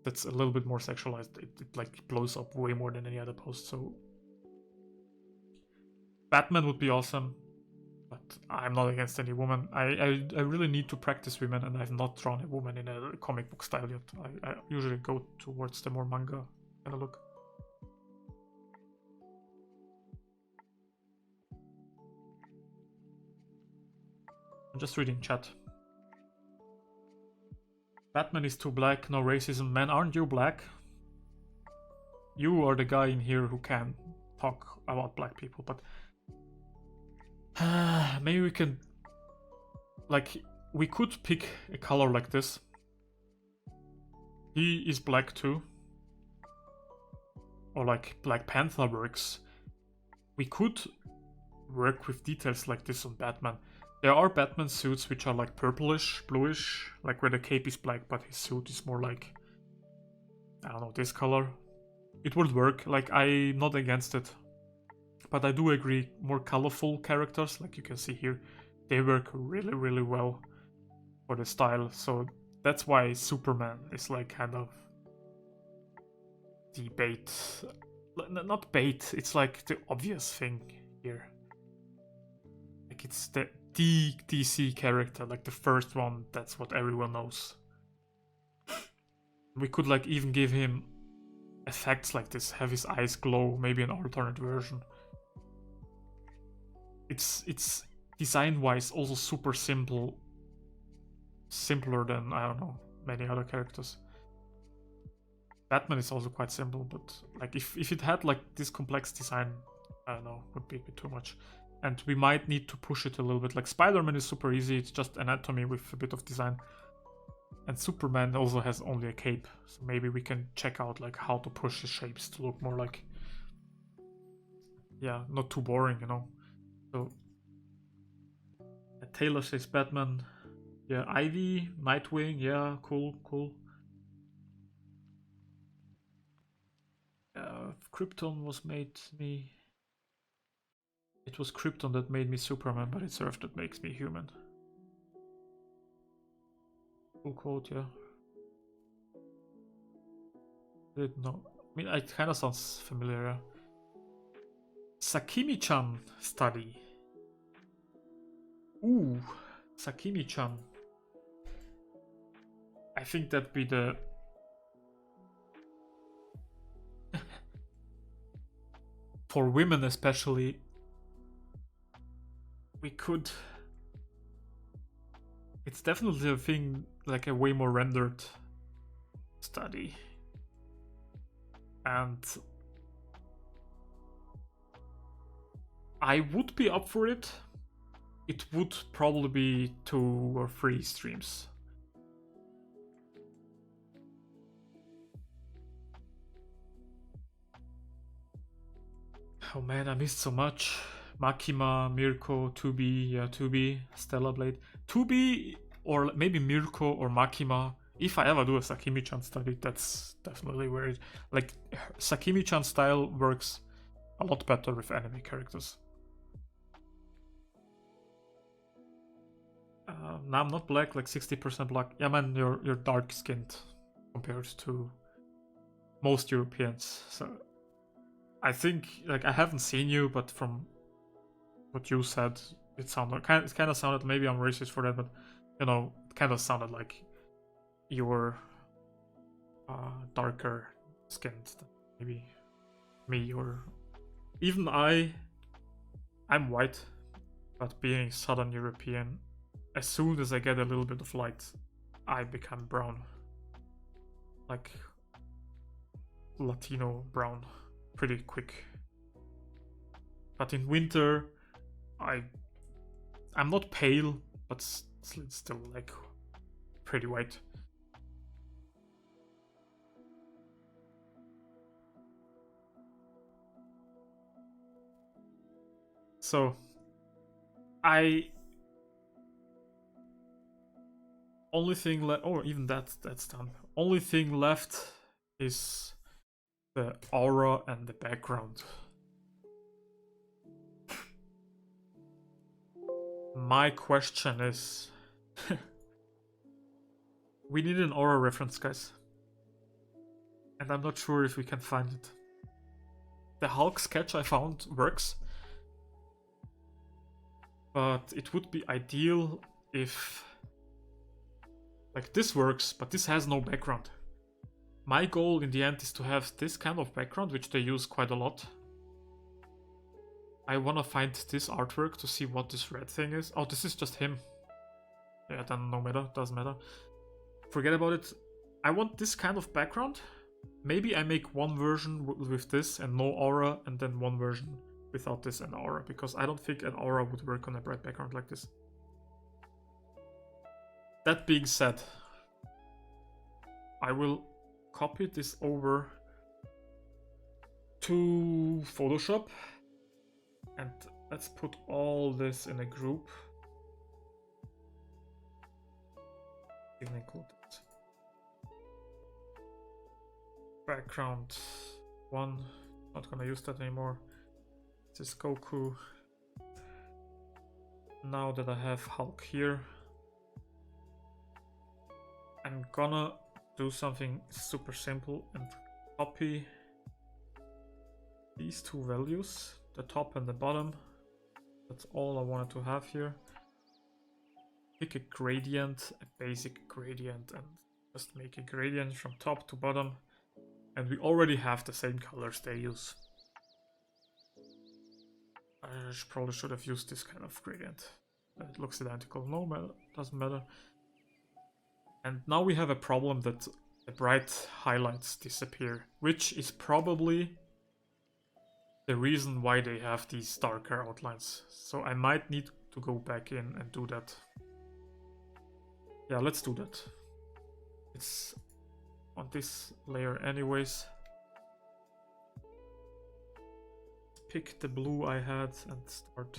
that's a little bit more sexualized, it like blows up way more than any other post. So Batman would be awesome, but I'm not against any woman. I really need to practice women, and I've not drawn a woman in a comic book style yet. I usually go towards the more manga kind of look. I'm just reading chat. Batman is too black, no racism. Man, aren't you black? You are the guy in here who can talk about black people, but maybe we can, like, we could pick a color like this. He is black too. Or like Black Panther works. We could work with details like this on Batman. There are Batman suits which are like purplish, bluish, like where the cape is black, but his suit is more like, I don't know, this color. It would work. Like, I'm not against it. But I do agree, more colorful characters, like you can see here, they work really, really well for the style. So that's why Superman is like kind of the bait. Not bait, it's like the obvious thing here. Like it's the DC character, like the first one, that's what everyone knows. We could like even give him effects like this, have his eyes glow, maybe an alternate version. It's design-wise also super simple. Simpler than, I don't know, many other characters. Batman is also quite simple, but like if it had like this complex design, I don't know, would be a bit too much. And we might need to push it a little bit. Like Spider-Man is super easy, it's just anatomy with a bit of design. And Superman also has only a cape, so maybe we can check out like how to push the shapes to look more like, yeah, not too boring, you know. So Taylor says Batman, yeah, Ivy, Nightwing, yeah, cool. Krypton was made me. It was Krypton that made me Superman, but it's Earth that makes me human. Cool quote, yeah. Didn't know. I mean, it kind of sounds familiar. Yeah. Sakimi-chan study. Ooh, Sakimi-chan. I think that'd be the. For women, especially, we could. It's definitely a thing, like a way more rendered study. And I would be up for it. It would probably be 2 or 3 streams. Oh man, I missed so much. Makima, Mirko, 2B, yeah, 2B, Stella Blade. 2B or maybe Mirko or Makima. If I ever do a Sakimi-chan study, that's definitely where it... Like, Sakimi-chan style works a lot better with anime characters. Now I'm not black, like 60% black. Yeah, man, you're dark-skinned compared to most Europeans. So I think, like, I haven't seen you, but from what you said, it kind of sounded, maybe I'm racist for that, but you know, it kind of sounded like you were darker skinned than maybe me, or even I'm white, but being Southern European, as soon as I get a little bit of light, I become brown, like Latino brown, pretty quick. But in winter, I'm not pale, but still like pretty white. So only thing left, or even that's done. Only thing left is the aura and the background. My question is, we need an aura reference, guys, and I'm not sure if we can find it. The Hulk sketch I found works, but it would be ideal if, like, this works, but this has no background. My goal in the end is to have this kind of background, which they use quite a lot. I wanna find this artwork to see what this red thing is. Oh, this is just him. Yeah, then no matter, doesn't matter. Forget about it. I want this kind of background. Maybe I make one version with this and no aura, and then one version without this and aura, because I don't think an aura would work on a bright background like this. That being said, I will copy this over to Photoshop, and let's put all this in a group. Include it. Background 1, not gonna use that anymore. This is Goku. Now that I have Hulk here, I'm gonna do something super simple and copy these two values, the top and the bottom. That's all I wanted to have here. Pick a gradient, a basic gradient, and just make a gradient from top to bottom. And we already have the same colors they use. I probably should have used this kind of gradient. It looks identical. No matter, doesn't matter. And now we have a problem that the bright highlights disappear, which is probably the reason why they have these darker outlines. So I might need to go back in and do that. Yeah, let's do that. It's on this layer anyways. Pick the blue I had and start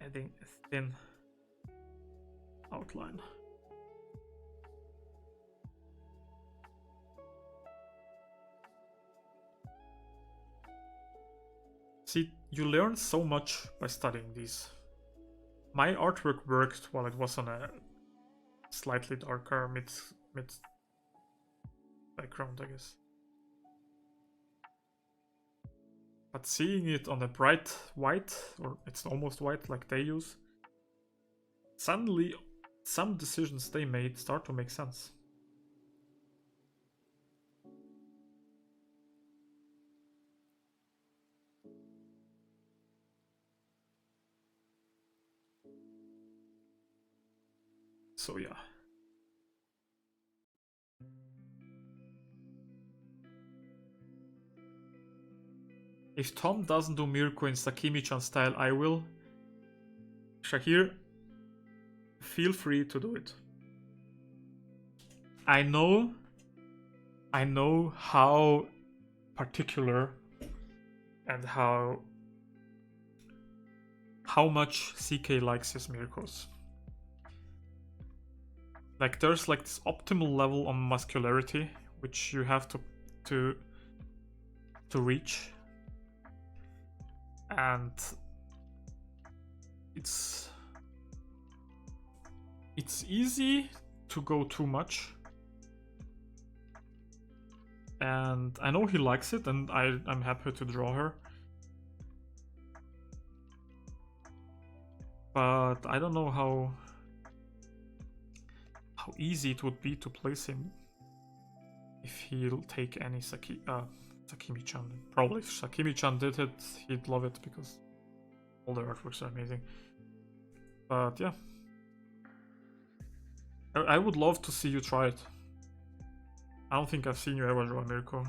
adding a thin outline. See, you learn so much by studying these. My artwork worked while it was on a slightly darker mid background, I guess. But seeing it on a bright white, or it's almost white like they use, suddenly some decisions they made start to make sense. So yeah. If Tom doesn't do Mirko in Sakimi-chan style, I will. Shahir, feel free to do it. I know how particular and how much CK likes his Mirkos. Like there's like this optimal level on muscularity which you have to reach. And it's easy to go too much. And I know he likes it, and I'm happy to draw her. But I don't know how easy it would be to place him if he'll take any Sakimi-chan. Probably if Sakimi-chan did it, he'd love it because all the artworks are amazing. But yeah, I would love to see you try it. I don't think I've seen you ever draw Mirko.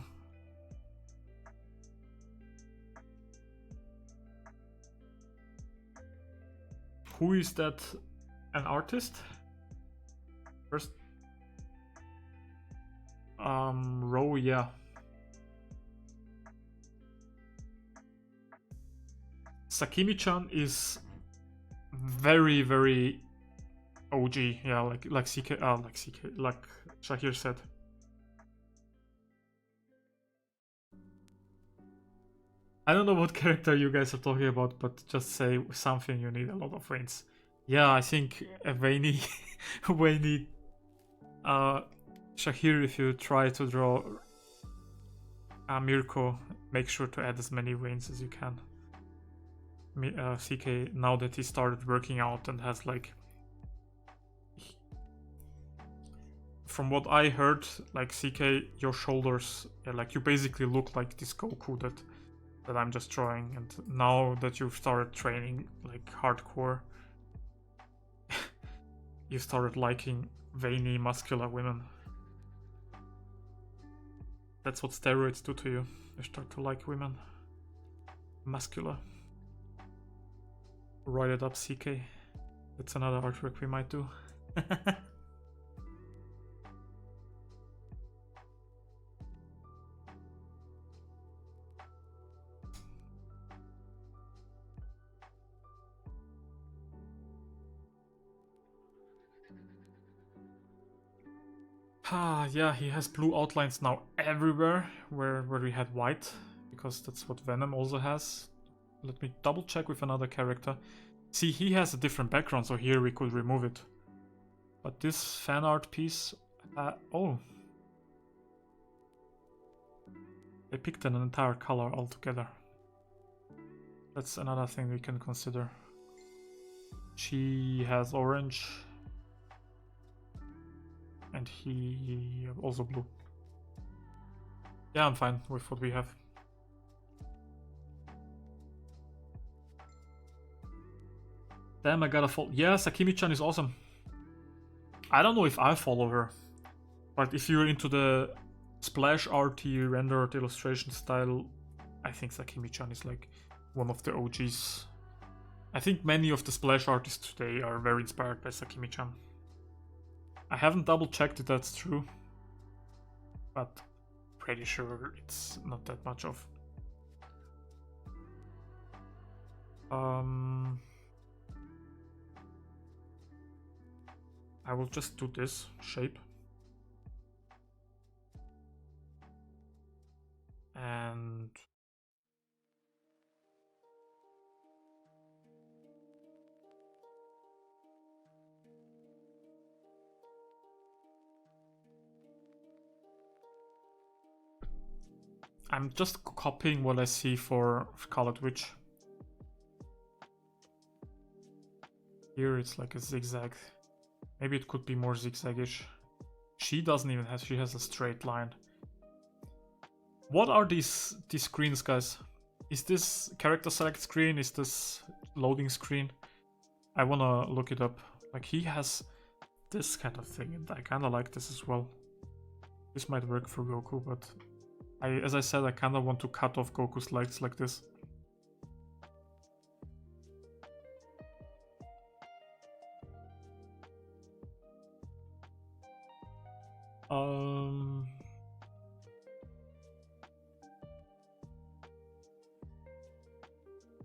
Who is that? An artist? First, Row, yeah. Sakimi-chan is very, very OG, yeah, like Shahir said. I don't know what character you guys are talking about, but just say something you need a lot of veins. Yeah, I think a veiny, Shahir, if you try to draw Mirko, make sure to add as many veins as you can. CK, now that he started working out and has like, from what I heard, like CK, your shoulders, like you basically look like this Goku that I'm just drawing, and now that you've started training like hardcore, you started liking veiny, muscular women. That's what steroids do to you. You start to like women. Muscular. Write it up, CK. That's another artwork we might do. Yeah, he has blue outlines now everywhere where we had white, because that's what Venom also has. Let me double check with another character. See, he has a different background, so here we could remove it. But this fan art piece, oh, they picked an entire color altogether. That's another thing we can consider. She has orange, and he also blue. Yeah, I'm fine with what we have. Damn, I gotta follow. Yeah, Sakimi-chan is awesome. I don't know if I follow her, but if you're into the splash arty rendered illustration style, I think Sakimi-chan is like one of the OGs. I think many of the splash artists today are very inspired by Sakimi-chan. I haven't double checked if that's true, but pretty sure it's not that much of. I will just do this shape. And I'm just copying what I see for Scarlet Witch. Here it's like a zigzag. Maybe it could be more zigzaggish. She doesn't even have, she has a straight line. What are these screens, guys? Is this character select screen? Is this loading screen? I wanna look it up. Like, he has this kind of thing, and I kinda like this as well. This might work for Goku, but as I said, I kinda want to cut off Goku's legs like this.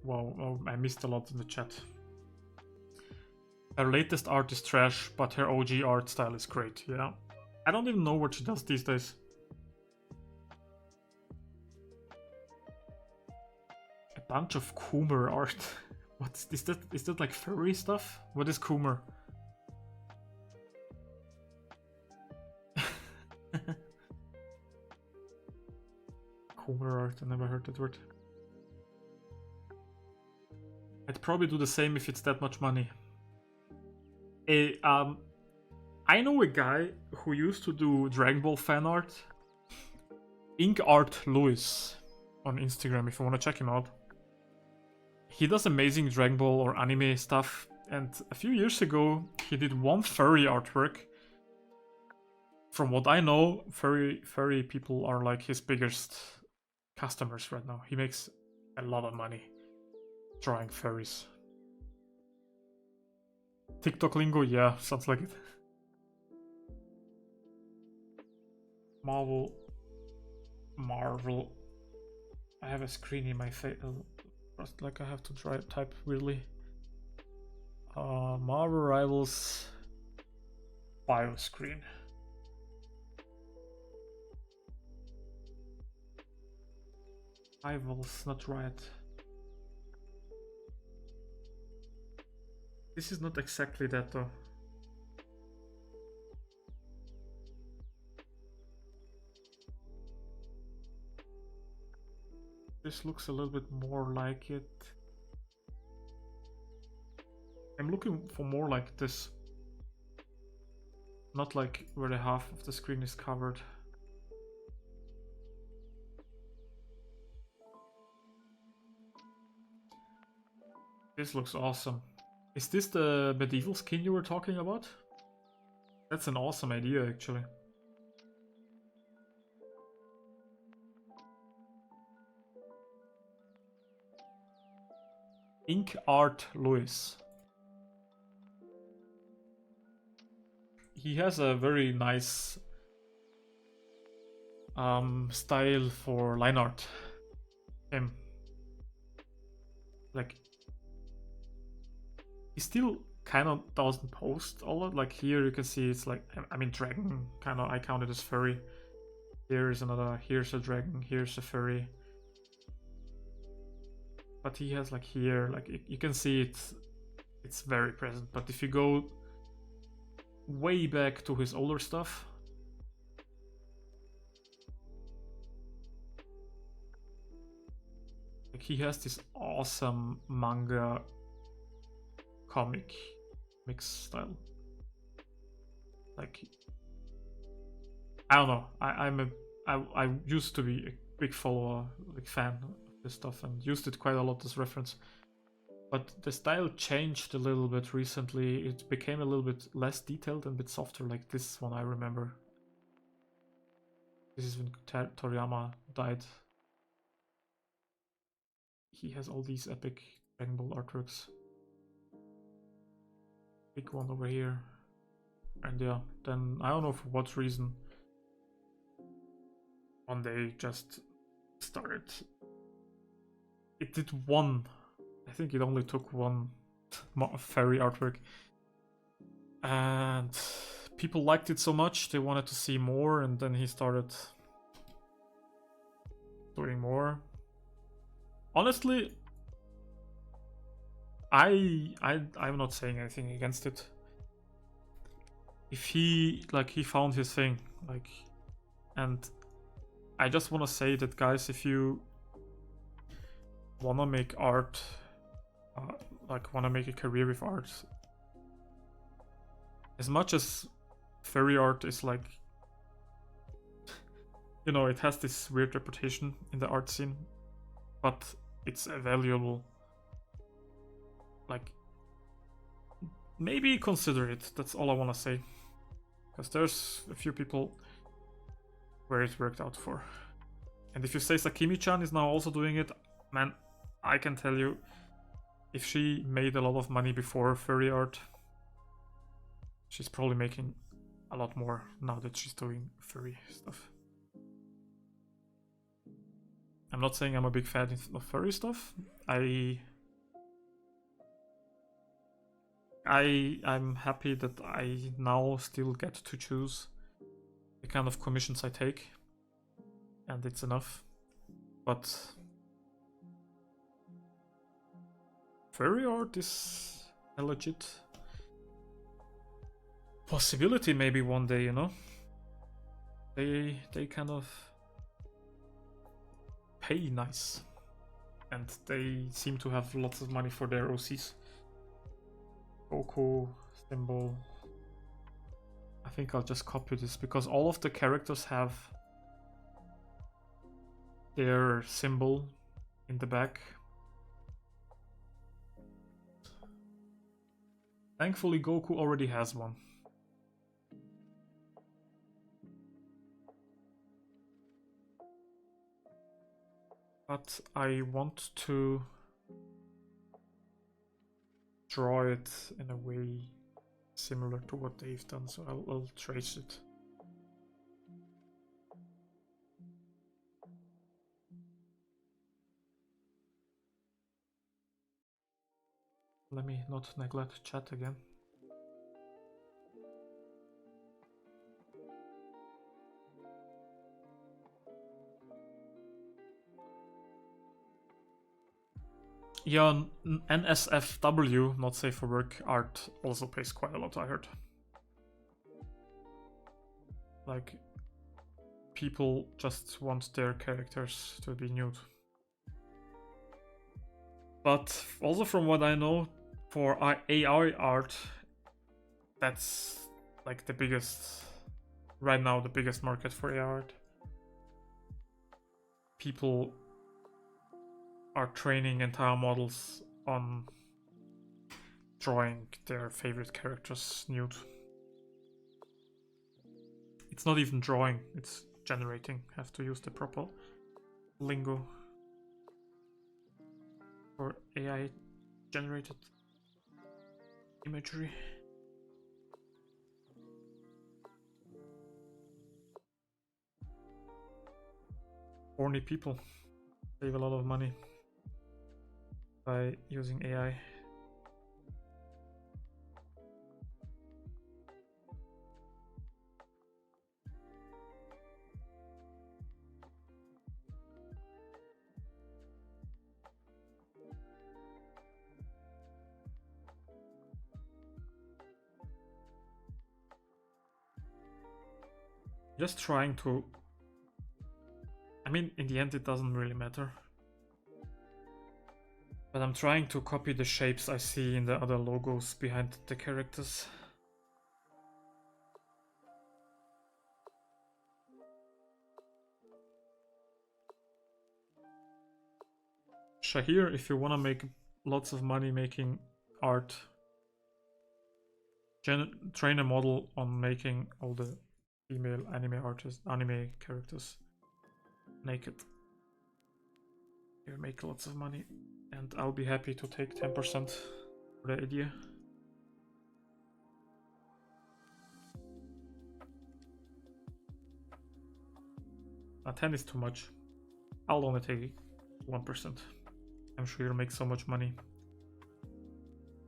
Wow, oh, I missed a lot in the chat. Her latest art is trash, but her OG art style is great, yeah. I don't even know what she does these days. A bunch of Coomer art. What is that? Is that like furry stuff? What is Coomer? Coomer art, I never heard that word. I'd probably do the same if it's that much money. I know a guy who used to do Dragon Ball fan art. Ink Art Lewis on Instagram if you want to check him out. He does amazing Dragon Ball or anime stuff, and a few years ago he did one furry artwork. From what I know, furry people are like his biggest customers right now. He makes a lot of money drawing furries. TikTok lingo, yeah, sounds like it. Marvel. I have a screen in my face. Just like I have to try type weirdly. Marvel Rivals bio screen. Rivals, not Riot. This is not exactly that though. This looks a little bit more like it. I'm looking for more like this. Not like where the half of the screen is covered. This looks awesome. Is this the medieval skin you were talking about? That's an awesome idea, actually. Ink Art Lewis. He has a very nice style for line art. Him. Like, he still kind of doesn't post a lot. Like here you can see it's like, I mean, dragon kind of, I count it as furry. Here is another, here's a dragon, here's a furry. But he has like here, like you can see it's very present. But if you go way back to his older stuff. Like he has this awesome manga comic mix style. Like I don't know. I used to be a big follower, like fan of this stuff, and used it quite a lot as reference. But the style changed a little bit recently. It became a little bit less detailed and a bit softer, like this one I remember. This is when Toriyama died. He has all these epic Dragon Ball artworks. Big one over here. And yeah, then I don't know for what reason. One day just started. It did one. I think it only took one fairy artwork. And people liked it so much, they wanted to see more, and then he started doing more. Honestly, I'm not saying anything against it. If he found his thing, and I just want to say that, guys, if you wanna make art, wanna make a career with art, as much as fairy art is like, you know, it has this weird reputation in the art scene, but it's a valuable, like, maybe consider it. That's all I want to say, because there's a few people where it worked out for. And if you say Sakimi-chan is now also doing it, man, I can tell you, if she made a lot of money before fairy art, she's probably making a lot more now that she's doing furry stuff. I'm not saying I'm a big fan of furry stuff. I'm happy that I now still get to choose the kind of commissions I take, and it's enough. But furry art is a legit possibility, maybe one day, you know. They kind of pay nice, and they seem to have lots of money for their OCs. Goku symbol. I think I'll just copy this because all of the characters have their symbol in the back. Thankfully, Goku already has one. But I want to draw it in a way similar to what they've done, so I'll trace it. Let me not neglect chat again. Yeah, NSFW, not safe for work, art also pays quite a lot, I heard. Like, people just want their characters to be nude. But also from what I know, for AI art, that's like the biggest, right now, the biggest market for AI art. People are training entire models on drawing their favorite characters nude. It's not even drawing, it's generating. Have to use the proper lingo for AI generated imagery. Horny people save a lot of money by using AI. Just trying to... I mean, in the end it doesn't really matter. But I'm trying to copy the shapes I see in the other logos behind the characters. Shahir, if you want to make lots of money making art, train a model on making all the female anime characters naked. You make lots of money, and I'll be happy to take 10% for the idea. 10 is too much. I'll only take 1%. I'm sure you'll make so much money.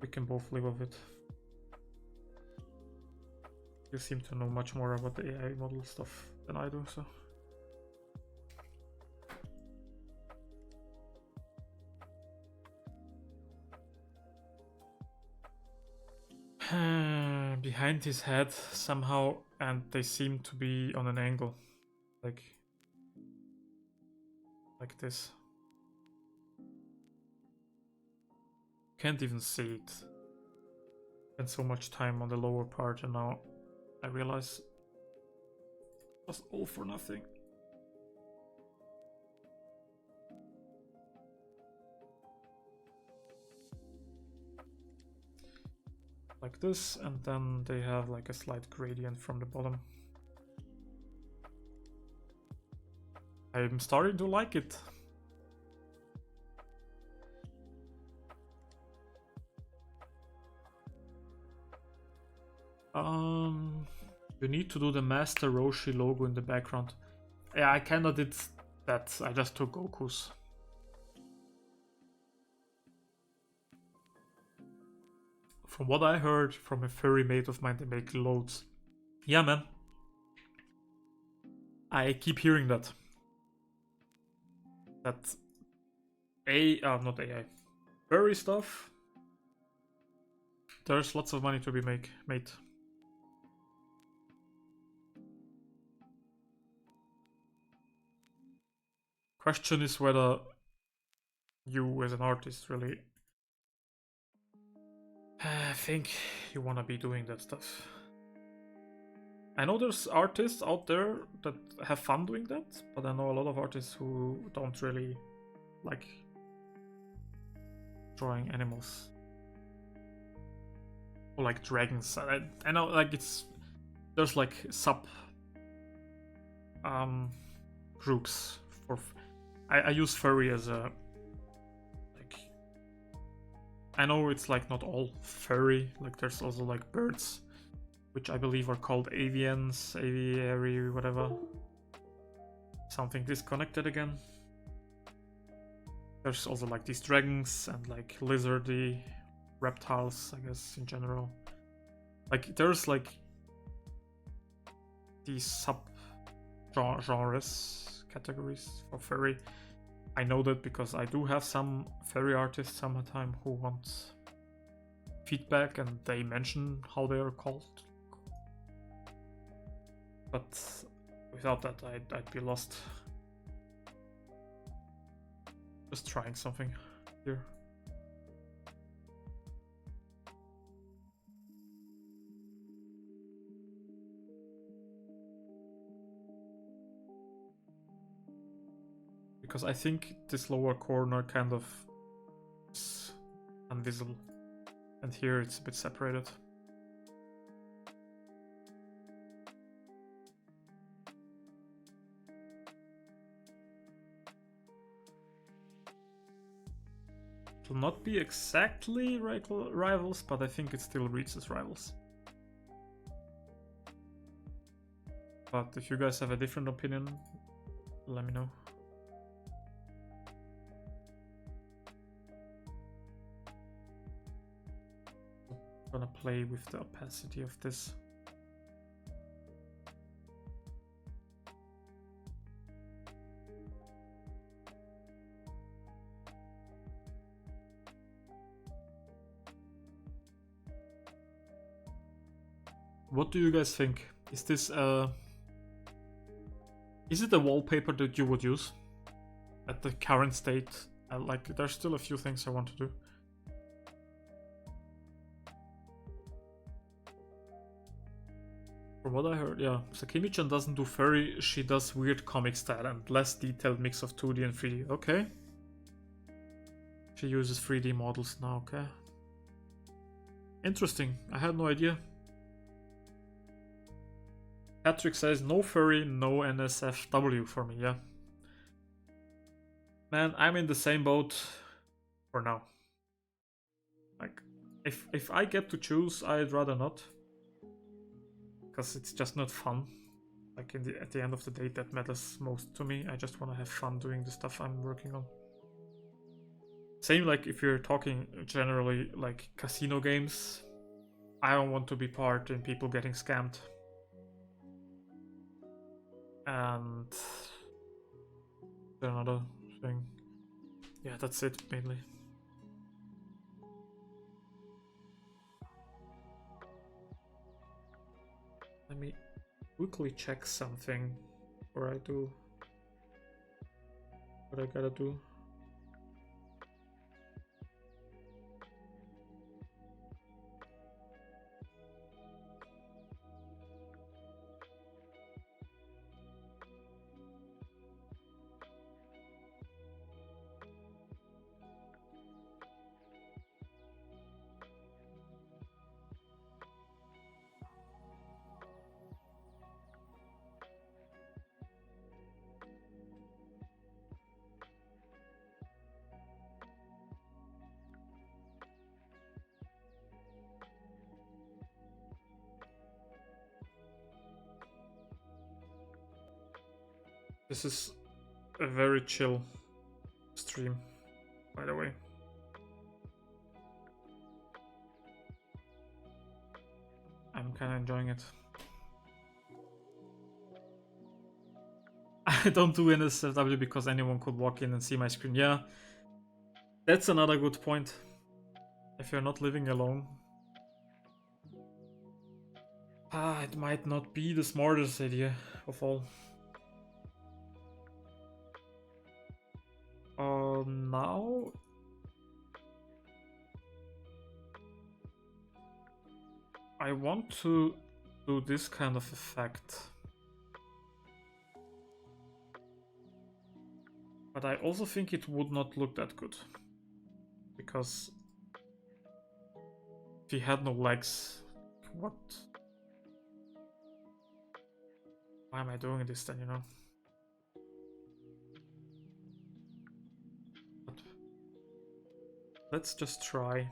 We can both live off it. You seem to know much more about the AI model stuff than I do, so. Behind his head somehow, and they seem to be on an angle. Like this. Can't even see it. Spent so much time on the lower part, and now I realize it was all for nothing. Like this, and then they have like a slight gradient from the bottom. I'm starting to like it. You need to do the Master Roshi logo in the background. Yeah, I kinda did that. I just took Goku's. From what I heard from a furry mate of mine, they make loads. Yeah, man. I keep hearing that. Not AI. Furry stuff. There's lots of money to be made. Question is whether you as an artist really think you want to be doing that stuff. I know there's artists out there that have fun doing that, but I know a lot of artists who don't really like drawing animals or like dragons. I know, like, there's like sub groups for. I use furry as a, like, I know it's like not all furry. Like there's also like birds, which I believe are called avians, aviary, whatever. Something disconnected again. There's also like these dragons and like lizardy reptiles, I guess, in general. Like there's like these sub genres, categories for furry. I know that because I do have some furry artists sometime who want feedback, and they mention how they are called. But without that, I'd be lost. Just trying something here. Because I think this lower corner kind of is invisible, and here it's a bit separated. It will not be exactly rivals, but I think it still reaches rivals. But if you guys have a different opinion, let me know. I'm gonna play with the opacity of this. What do you guys think? Is this a Is it the wallpaper that you would use at the current state? Like, there's still a few things I want to do. From what I heard, yeah, Sakimi-chan doesn't do furry, she does weird comic style and less detailed mix of 2D and 3D. Okay. She uses 3D models now, okay. Interesting, I had no idea. Patrick says no furry, no NSFW for me, yeah. Man, I'm in the same boat for now. Like, if I get to choose, I'd rather not. Because it's just not fun. Like at the end of the day, that matters most to me. I just want to have fun doing the stuff I'm working on. Same like if you're talking generally like casino games, I don't want to be part in people getting scammed. And another thing. Yeah, that's it mainly. Let me quickly check something before I do what I gotta do. This is a very chill stream, by the way. I'm kind of enjoying it. I don't do NSFW because anyone could walk in and see my screen. Yeah, that's another good point. If you're not living alone, it might not be the smartest idea of all. Now I want to do this kind of effect, but I also think it would not look that good because if he had no legs, what? Why am I doing this then, you know? But let's just try.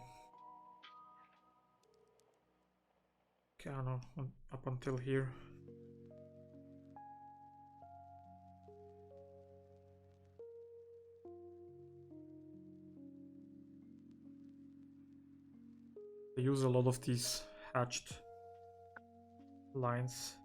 Okay, I don't know, up until here. I use a lot of these hatched lines.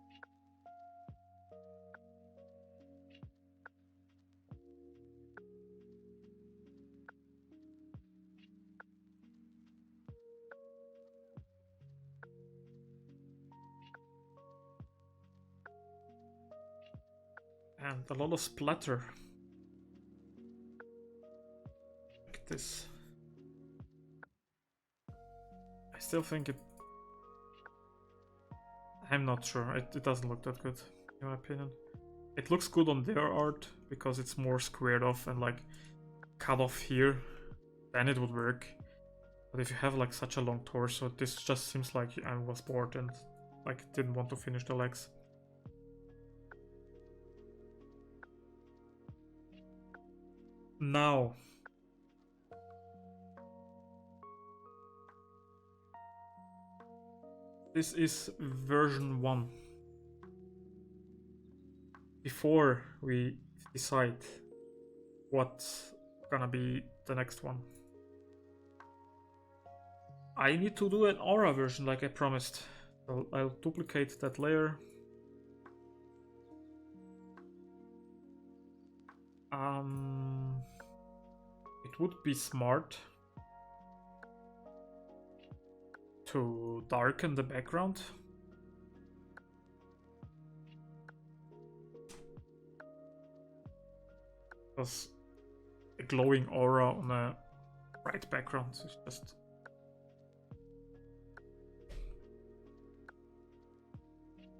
And a lot of splatter. Like this. I still think it... I'm not sure. It doesn't look that good, in my opinion. It looks good on their art because it's more squared off and like cut off here. Then it would work. But if you have like such a long torso, this just seems like I was bored and like didn't want to finish the legs. Now, this is version 1. Before we decide what's gonna be the next one, I need to do an aura version like I promised. So I'll duplicate that layer. It would be smart to darken the background. Because a glowing aura on a bright background is just...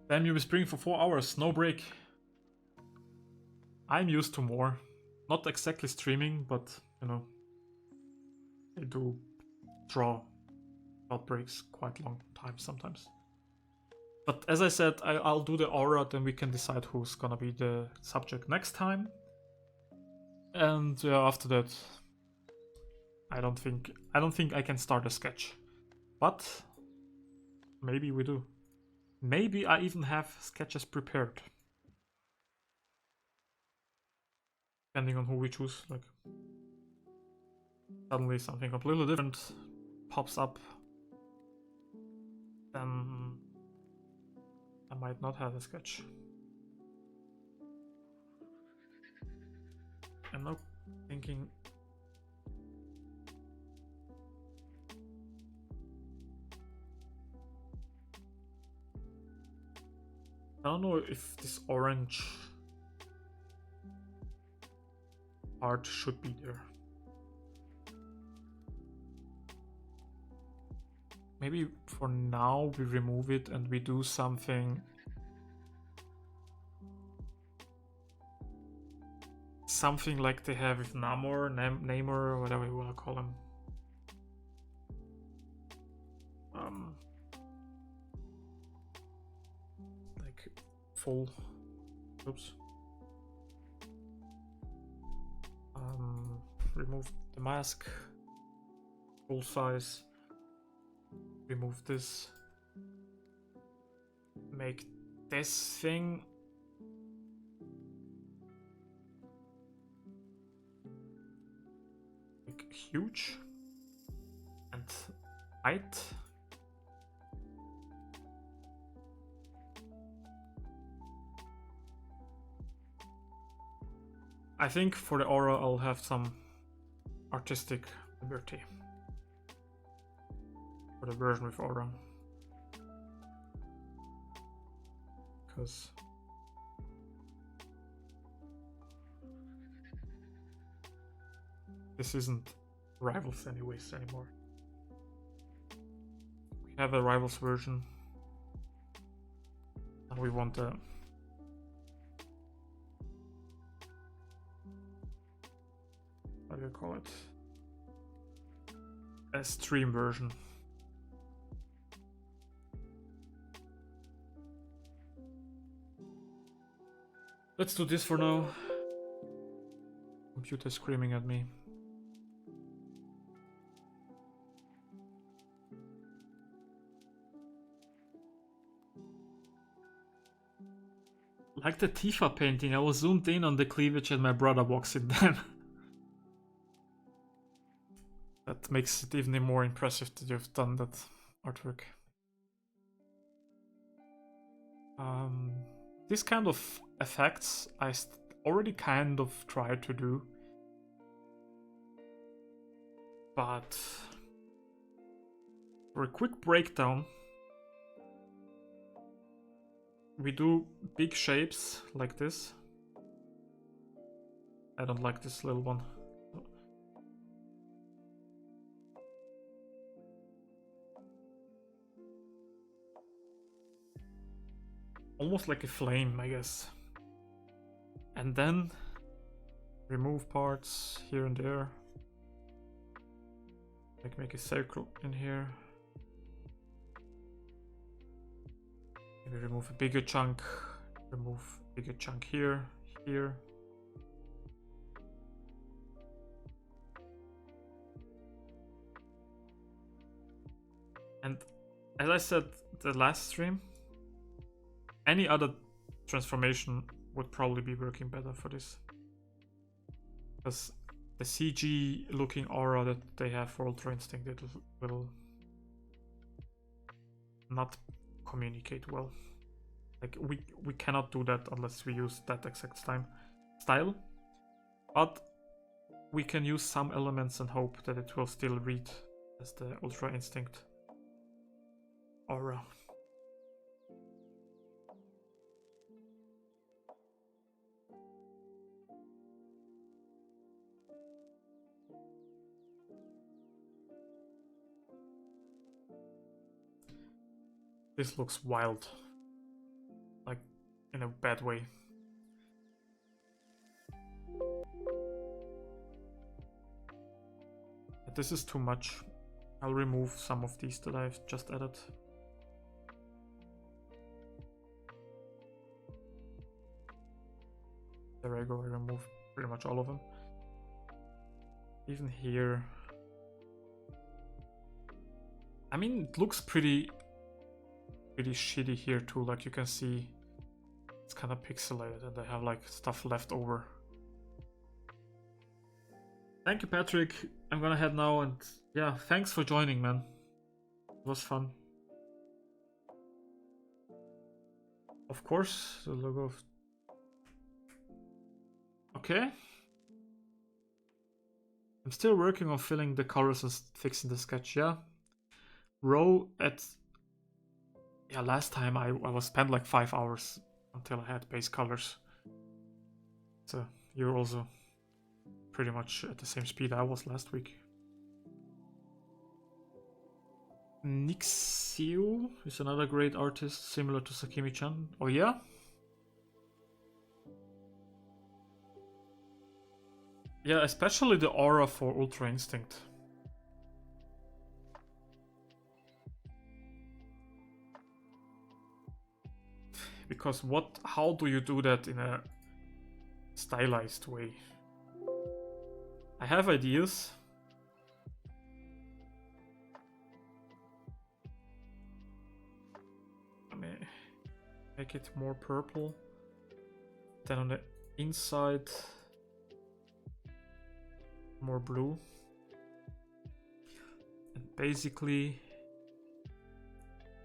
Damn, you were streaming for 4 hours, no break. I'm used to more. Not exactly streaming, but, you know, I do draw without breaks quite long time sometimes. But as I said, I'll do the aura, then we can decide who's gonna be the subject next time. And after that, I don't think I can start a sketch. But maybe we do. Maybe I even have sketches prepared. Depending on who we choose, like suddenly something completely different pops up, then I might not have a sketch. I'm now thinking I don't know if this orange part should be there. Maybe for now we remove it and we do something like they have with Namor, Namor, whatever you want to call him. Like full. Oops. Remove the mask. Full size. Remove this. Make this thing like huge and height. I think for the aura I'll have some artistic liberty for the version with aura, because this isn't Rivals anyways anymore. We have a Rivals version and we want a how do you call it? A stream version. Let's do this for now. Computer screaming at me. Like the Tifa painting, I was zoomed in on the cleavage and my brother walks it down. That makes it even more impressive that you've done that artwork. This kind of effects I already kind of tried to do, but for a quick breakdown, we do big shapes like this. I don't like this little one. Almost like a flame, I guess. And then remove parts here and there. Like make a circle in here. Maybe remove a bigger chunk. Remove a bigger chunk here, here. And as I said the last stream, any other transformation would probably be working better for this. Because the CG looking aura that they have for Ultra Instinct, it will not communicate well. Like we cannot do that unless we use that exact style. But we can use some elements and hope that it will still read as the Ultra Instinct aura. This looks wild. Like, in a bad way. But this is too much. I'll remove some of these that I've just added. There I go, I remove pretty much all of them. Even here. I mean, it looks pretty shitty here too, like you can see it's kind of pixelated and I have like stuff left over. Thank you, Patrick. I'm gonna head now, and yeah, thanks for joining, man. It was fun. Of course, the logo of... Okay. I'm still working on filling the colors and fixing the sketch, yeah. Row at... Yeah, last time I was spent like 5 hours until I had base colors. So you're also pretty much at the same speed I was last week. Nixio is another great artist, similar to Sakimi-chan. Oh yeah? Yeah, especially the aura for Ultra Instinct. Because how do you do that in a stylized way? I have ideas. Let me make it more purple. Then on the inside, more blue. And basically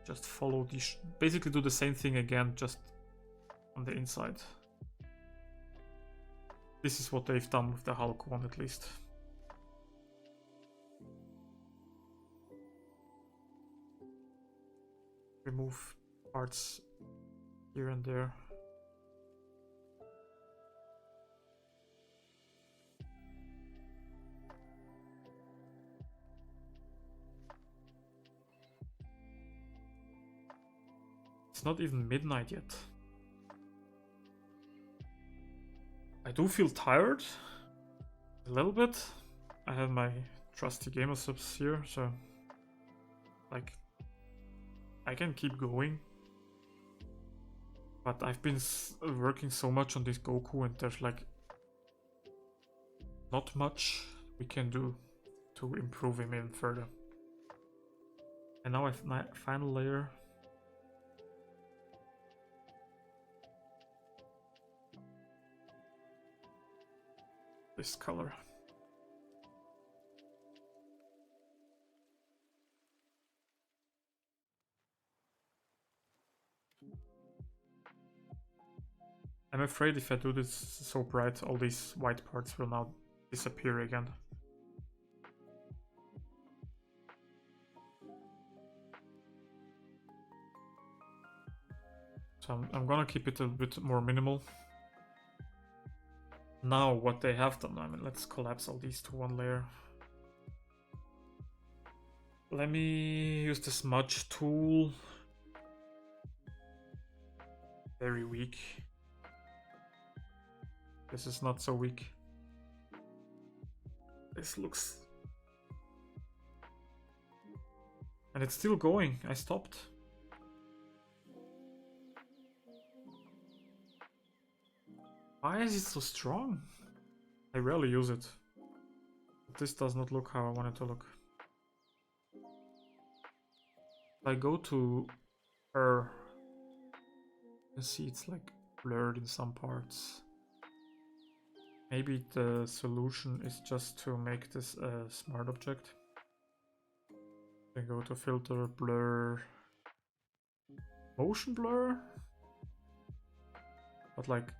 just follow these, basically do the same thing again, just on the inside. This is what they've done with the Hulk one, at least. Remove parts here and there. It's not even midnight yet. I do feel tired, a little bit. I have my trusty gamer subs here, so like I can keep going. But I've been working so much on this Goku, and there's like not much we can do to improve him even further. And now I have my final layer. This color. I'm afraid if I do this so bright, all these white parts will now disappear again. So I'm gonna keep it a bit more minimal. Now what they have done, I mean, let's collapse all these to one layer. Let me use the smudge tool. Very weak. This is not so weak. This looks... And it's still going. I stopped. Why is it so strong? I rarely use it. But this does not look how I want it to look. If I go to her, you can see it's like blurred in some parts. Maybe the solution is just to make this a smart object. Then go to filter, blur, motion blur, but like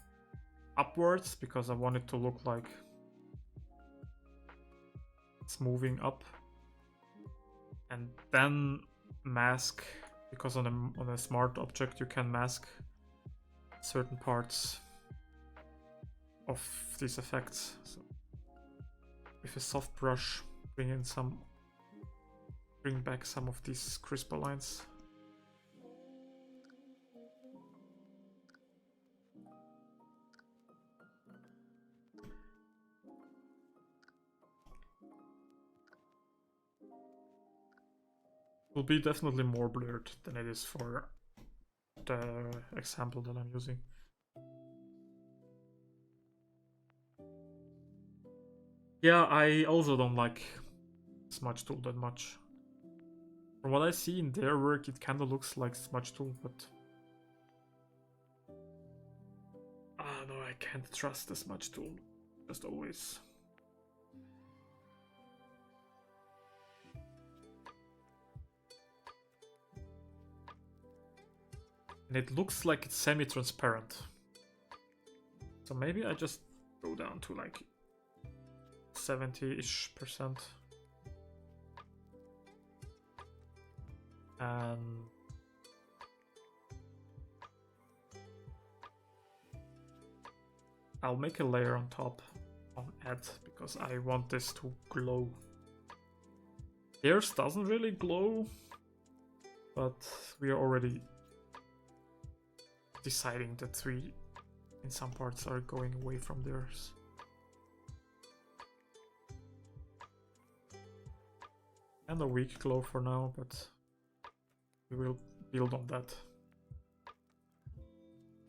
upwards, because I want it to look like it's moving up. And then mask, because on a smart object you can mask certain parts of these effects. So with a soft brush, bring back some of these crisper lines. will be definitely more blurred than it is for the example that I'm using. Yeah, I also don't like Smudge Tool that much. From what I see in their work, it kinda looks like Smudge Tool, but... Ah, no, I can't trust the Smudge Tool. Just always. And it looks like it's semi-transparent. So maybe I just go down to like 70-ish%. And I'll make a layer on top on add because I want this to glow. Theirs doesn't really glow, but we are already deciding that we in some parts are going away from theirs. And a weak glow for now, but we will build on that.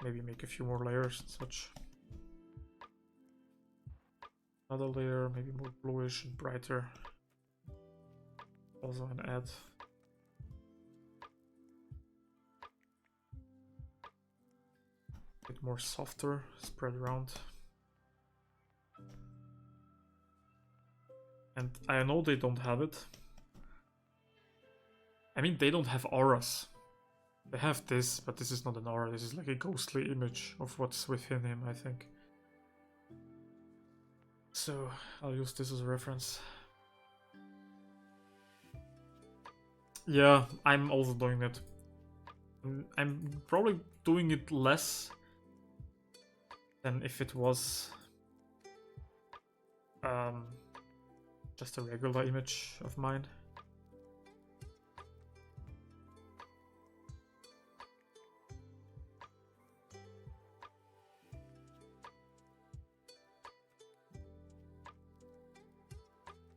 Maybe make a few more layers and such. Another layer, maybe more bluish and brighter. Also an add. A bit more softer, spread around. And I know they don't have it. I mean, they don't have auras. They have this, but this is not an aura. This is like a ghostly image of what's within him, I think. So I'll use this as a reference. Yeah, I'm also doing that. I'm probably doing it less than if it was just a regular image of mine.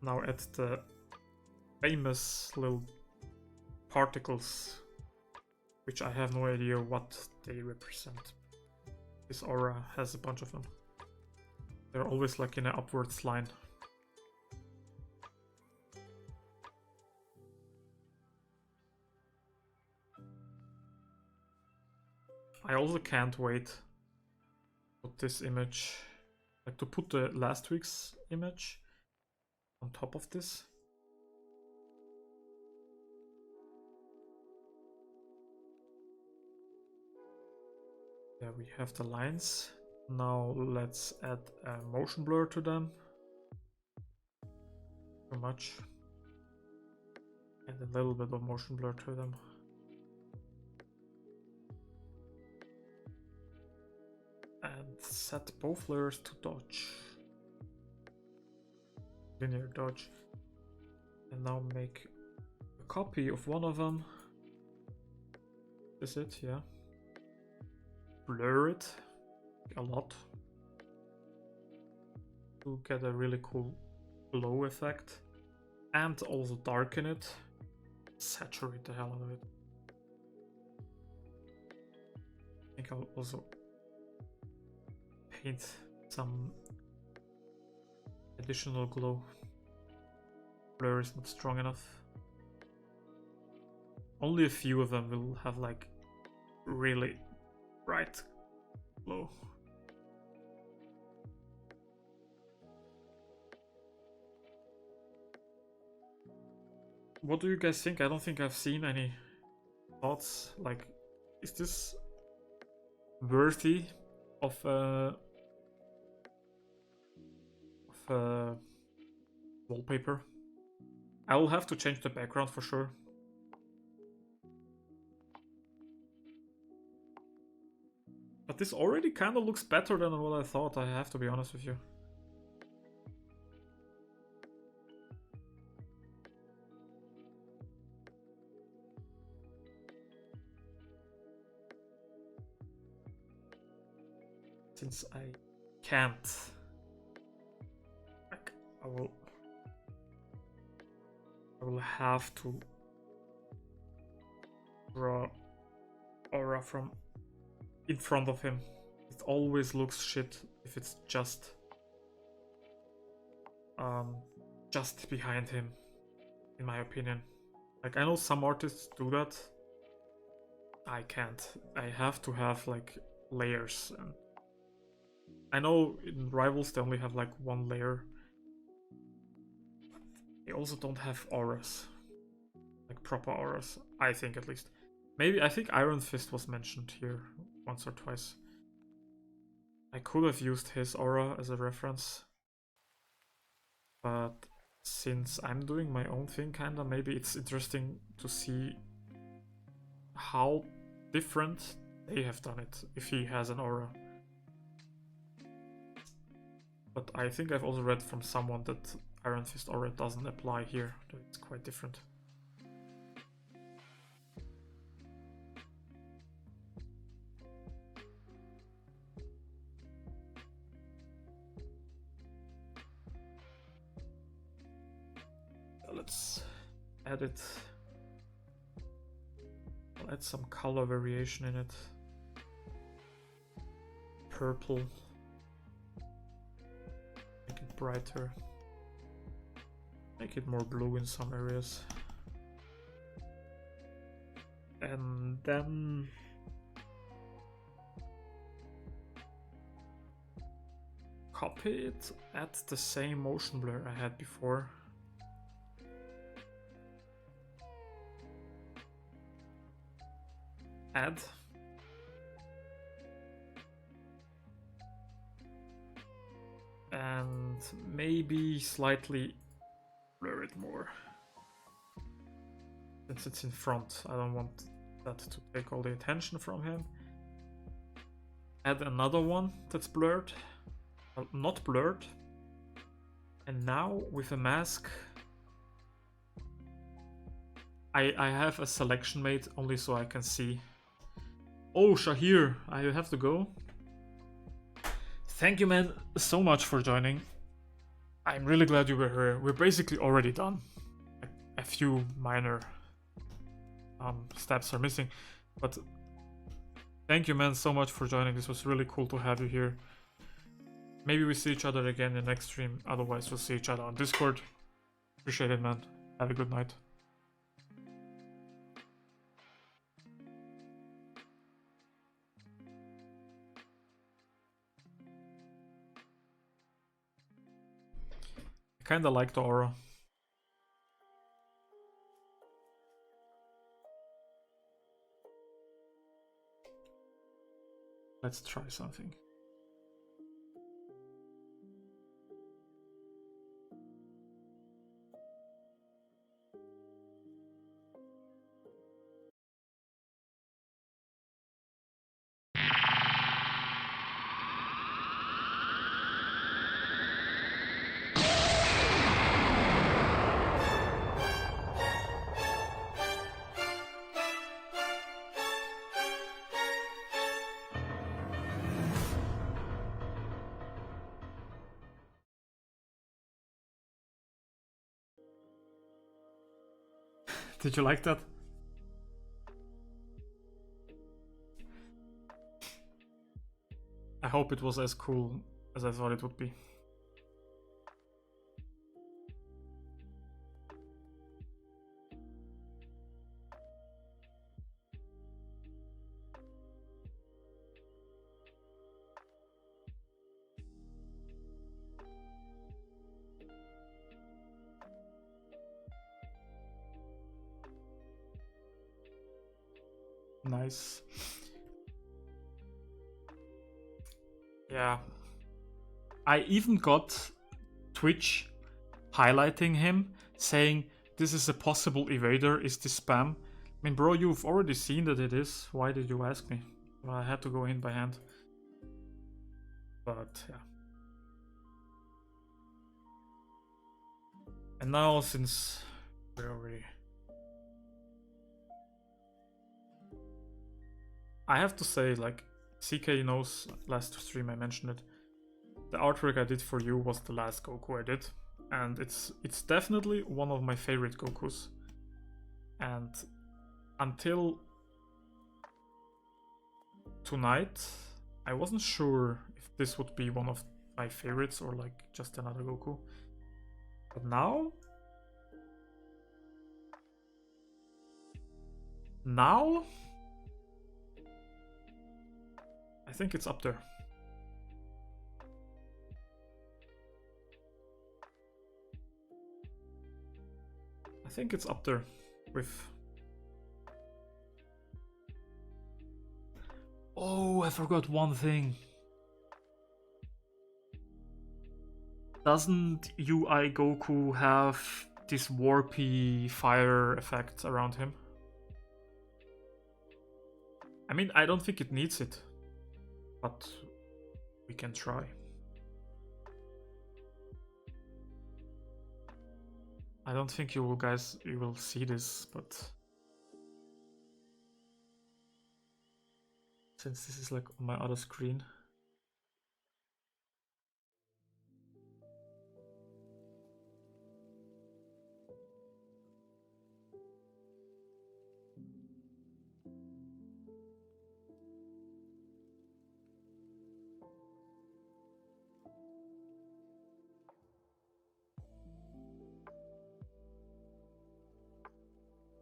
Now add the famous little particles, which I have no idea what they represent. This aura has a bunch of them. They're always like in an upwards line. I also can't wait to put this image, like to put the last week's image on top of this. Yeah, we have the lines. Now let's add a motion blur to them. Too much. And a little bit of motion blur to them. And set both layers to dodge. Linear dodge. And now make a copy of one of them. Is it? Yeah. Blur it a lot to get a really cool glow effect, and also darken it, saturate the hell out of it. I think I'll also paint some additional glow. Blur is not strong enough. Only a few of them will have like really bright glow. What do you guys think? I don't think I've seen any thoughts. Like, is this worthy of wallpaper? I will have to change the background for sure. But this already kind of looks better than what I thought, I have to be honest with you. Since I can't, like, I will have to aura from in front of him. It always looks shit if it's just behind him, in my opinion. Like, I know some artists do that. I can't. I have to have like layers, and I know in Rivals they only have like one layer. They also don't have auras, like proper auras, I think, at least. Maybe, I think Iron Fist was mentioned here once or twice. I could have used his aura as a reference, but since I'm doing my own thing kinda, maybe it's interesting to see how different they have done it if he has an aura. But I think I've also read from someone that Iron Fist aura doesn't apply here, that it's quite different. Let's add it. I'll add some color variation in it. Purple. Make it brighter. Make it more blue in some areas. And then copy it, add the same motion blur I had before. Add. And maybe slightly blur it more. Since it's in front, I don't want that to take all the attention from him. Add another one that's blurred. Well, not blurred. And now with a mask, I have a selection made only so I can see. Oh, Shahir, I have to go. Thank you, man, so much for joining. I'm really glad you were here. We're basically already done. A few minor steps are missing, but thank you, man, so much for joining. This was really cool to have you here. Maybe we see each other again in the next stream. Otherwise, we'll see each other on Discord. Appreciate it, man. Have a good night. I kinda like the aura. Let's try something. Did you like that? I hope it was as cool as I thought it would be. Nice. Yeah. I even got Twitch highlighting him, saying, this is a possible evader, is this spam? I mean, bro, you've already seen that it is. Why did you ask me? Well, I had to go in by hand. But, yeah. And now, since we're already... I have to say, like, CK knows, last stream I mentioned it, the artwork I did for you was the last Goku I did, and it's definitely one of my favorite Gokus. And until tonight, I wasn't sure if this would be one of my favorites or like just another Goku. But now I think it's up there. I think it's up there with... Oh, I forgot one thing. Doesn't UI Goku have this warpy fire effect around him? I mean, I don't think it needs it, but we can try. I don't think you will see this, but since this is like on my other screen.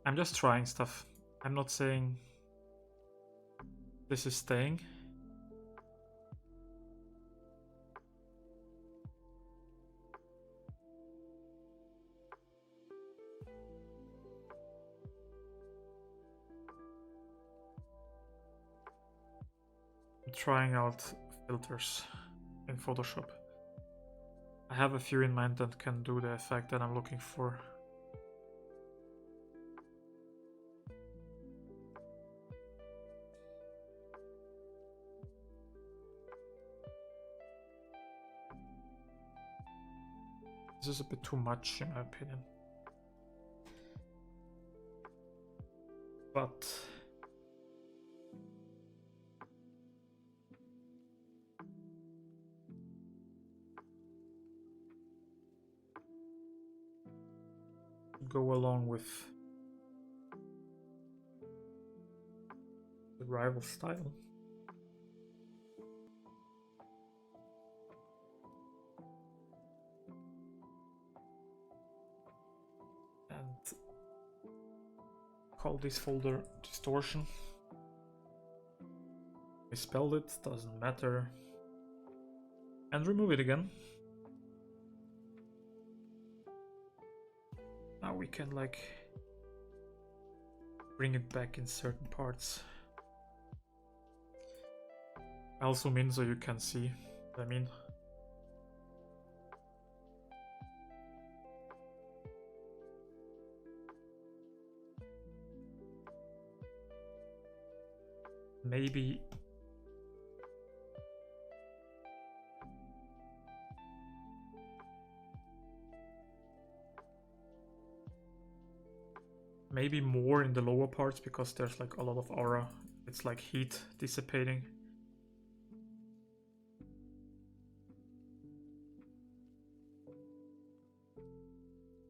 I'm just trying stuff. I'm not saying this is staying. I'm trying out filters in Photoshop. I have a few in mind that can do the effect that I'm looking for. This is a bit too much in my opinion. But go along with the rival style. And call this folder distortion. Misspelled it, doesn't matter. And remove it again. Now we can like bring it back in certain parts. I'll zoom in so you can see what I mean. Maybe more in the lower parts because there's like a lot of aura. It's like heat dissipating.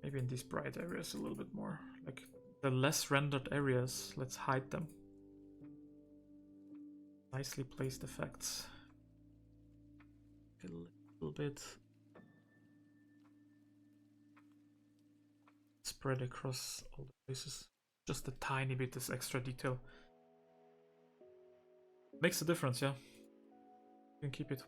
Maybe in these bright areas a little bit more. Like the less rendered areas, let's hide them. Nicely placed effects. A little bit. Spread across all the places. Just a tiny bit is extra detail. Makes a difference, yeah. You can keep it.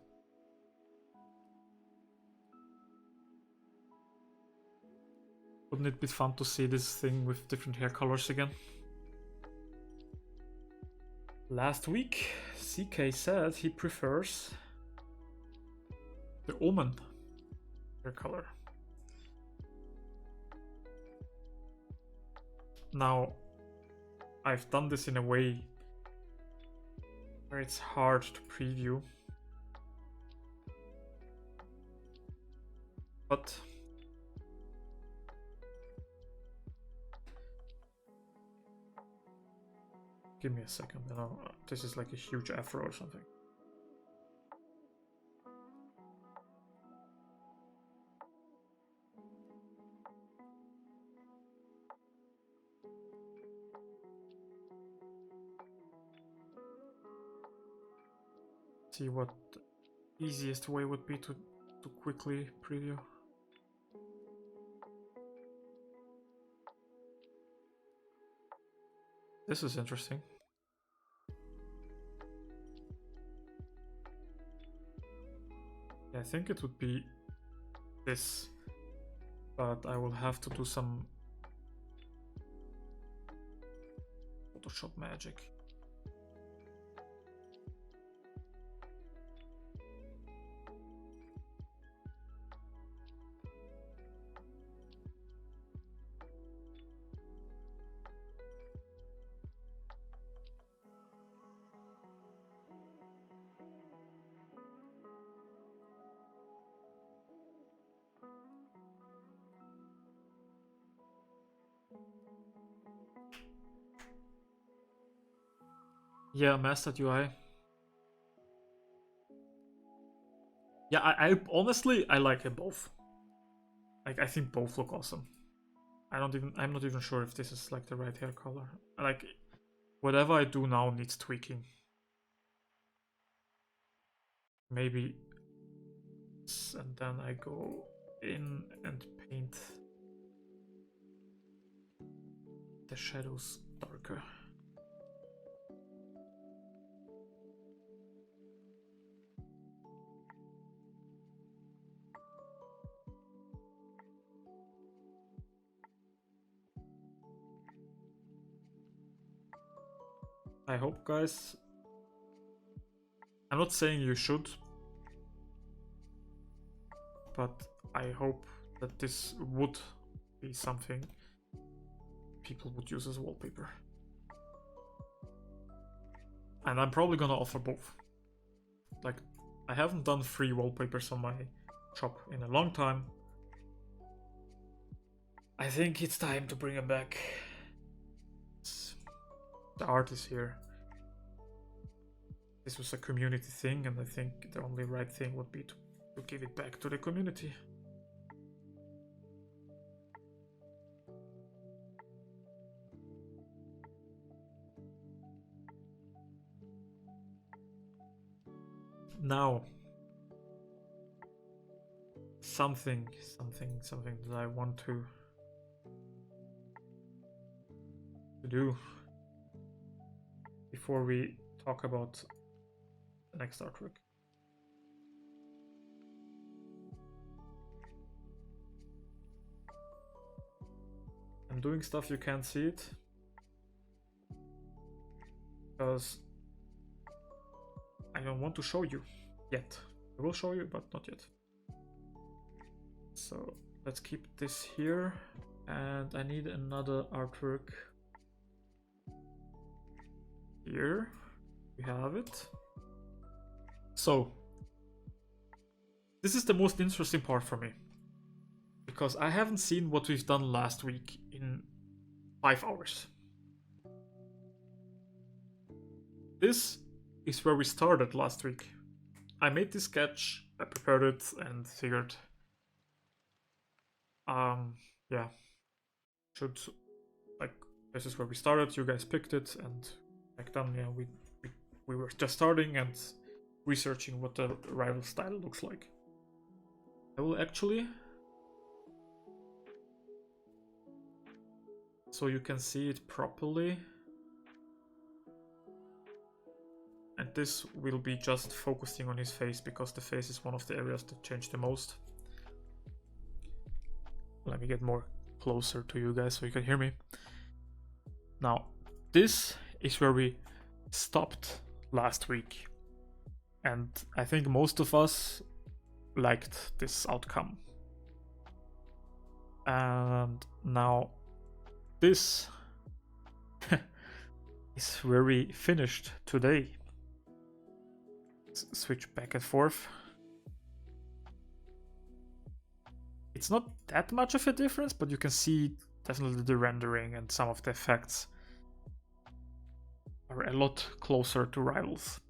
Wouldn't it be fun to see this thing with different hair colors again? Last week, CK said he prefers the Omen hair color. Now, I've done this in a way where it's hard to preview. But give me a second. I know this is like a huge afro or something. See what the easiest way would be to quickly preview. This is interesting. I think it would be this, but I will have to do some Photoshop magic. Yeah, mastered UI. Yeah, I honestly I like them both. Like I think both look awesome. I'm not even sure if this is like the right hair color. Like whatever I do now needs tweaking. Maybe, and then I go in and paint the shadows darker. I hope, guys. I'm not saying you should, but I hope that this would be something people would use as wallpaper. And I'm probably gonna offer both. Like, I haven't done free wallpapers on my shop in a long time. I think it's time to bring them back. The art is here. This was a community thing, and I think the only right thing would be to give it back to the community. Now, something that I want to do before we talk about the next artwork. I'm doing stuff you can't see it because I don't want to show you yet. I will show you, but not yet. So let's keep this here, and I need another artwork. Here we have it. So this is the most interesting part for me, because I haven't seen what we've done last week in 5 hours. This is where we started last week. I made this sketch, I prepared it, and figured, yeah, this is where we started. You guys picked it, and back then, yeah, we were just starting and researching what the rival style looks like. I will actually, so you can see it properly. And this will be just focusing on his face, because the face is one of the areas that changed the most. Let me get more closer to you guys so you can hear me. Now, this is where we stopped last week. And I think most of us liked this outcome. And now this is where we finished today. Switch back and forth. It's not that much of a difference, but you can see definitely the rendering and some of the effects are a lot closer to rivals.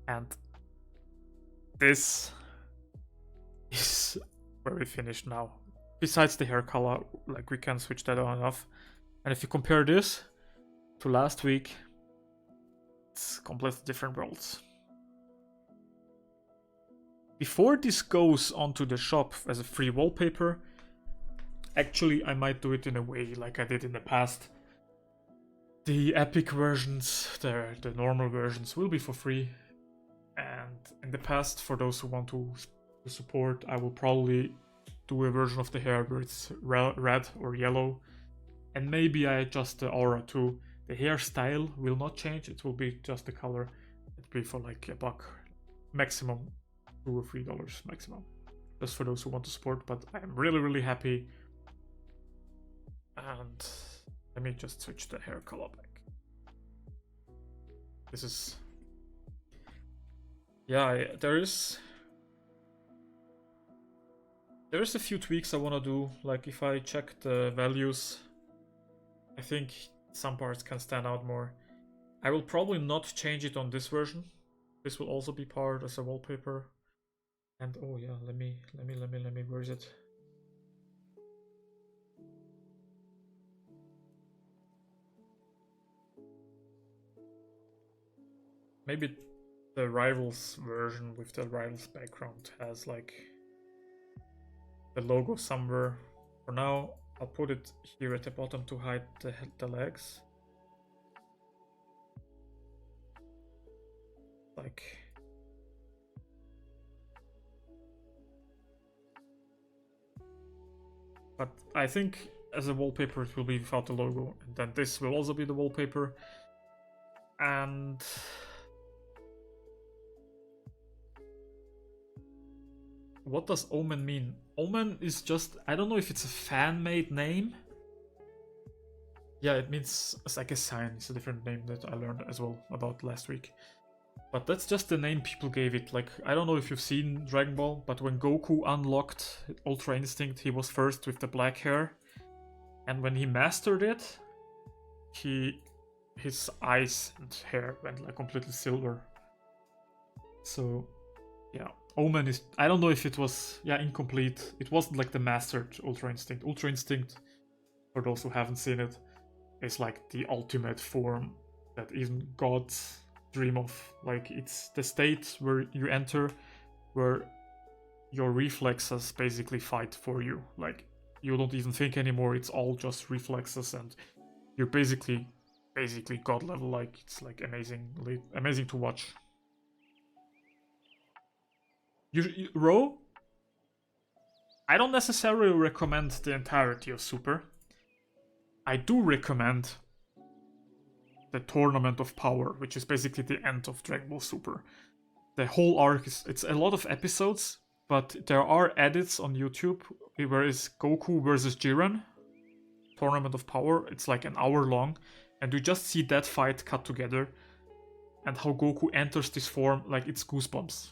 And this is where we finished now. Besides the hair color, like, we can switch that on and off. And if you compare this to last week, it's completely different worlds. before this goes onto the shop as a free wallpaper, actually I might do it in a way like I did in the past. The epic versions, the normal versions will be for free, and in the past, for those who want to support, I will probably do a version of the hair where it's red or yellow, and maybe I adjust the aura too. The hairstyle will not change, it will be just the color. It'll be for like $1 maximum, $2 or $3 maximum, just for those who want to support. But I'm really happy. And let me just switch the hair color back. This is, yeah, there is a few tweaks I want to do. Like if I check the values, I think some parts can stand out more. I will probably not change it on this version. This will also be part as a wallpaper. And oh yeah, let me, where is it? Maybe the Rivals version with the Rivals background has like the logo somewhere. For now, I'll put it here at the bottom to hide the legs. Like, but I think as a wallpaper it will be without the logo, and then this will also be the wallpaper. And what does Omen mean? Omen is just, I don't know if it's a fan-made name. Yeah, it means, it's like a sign. It's a different name that I learned as well about last week. But that's just the name people gave it. Like, I don't know if you've seen Dragon Ball, but when Goku unlocked Ultra Instinct, he was first with the black hair. And when he mastered it, his eyes and hair went like completely silver. So, yeah. Omen is, I don't know if it was, incomplete. It wasn't like the mastered Ultra Instinct. Ultra Instinct, for those who haven't seen it, is like the ultimate form that even gods dream of. Like, it's the state where you enter where your reflexes basically fight for you. Like, you don't even think anymore, it's all just reflexes, and you're basically god level. Like, it's like amazing to watch. Ro, I don't necessarily recommend the entirety of Super. I do recommend the Tournament of Power, which is basically the end of Dragon Ball Super. The whole arc it's a lot of episodes, but there are edits on YouTube where it's Goku versus Jiren, Tournament of Power. It's like an hour long, and you just see that fight cut together, and how Goku enters this form, like it's goosebumps.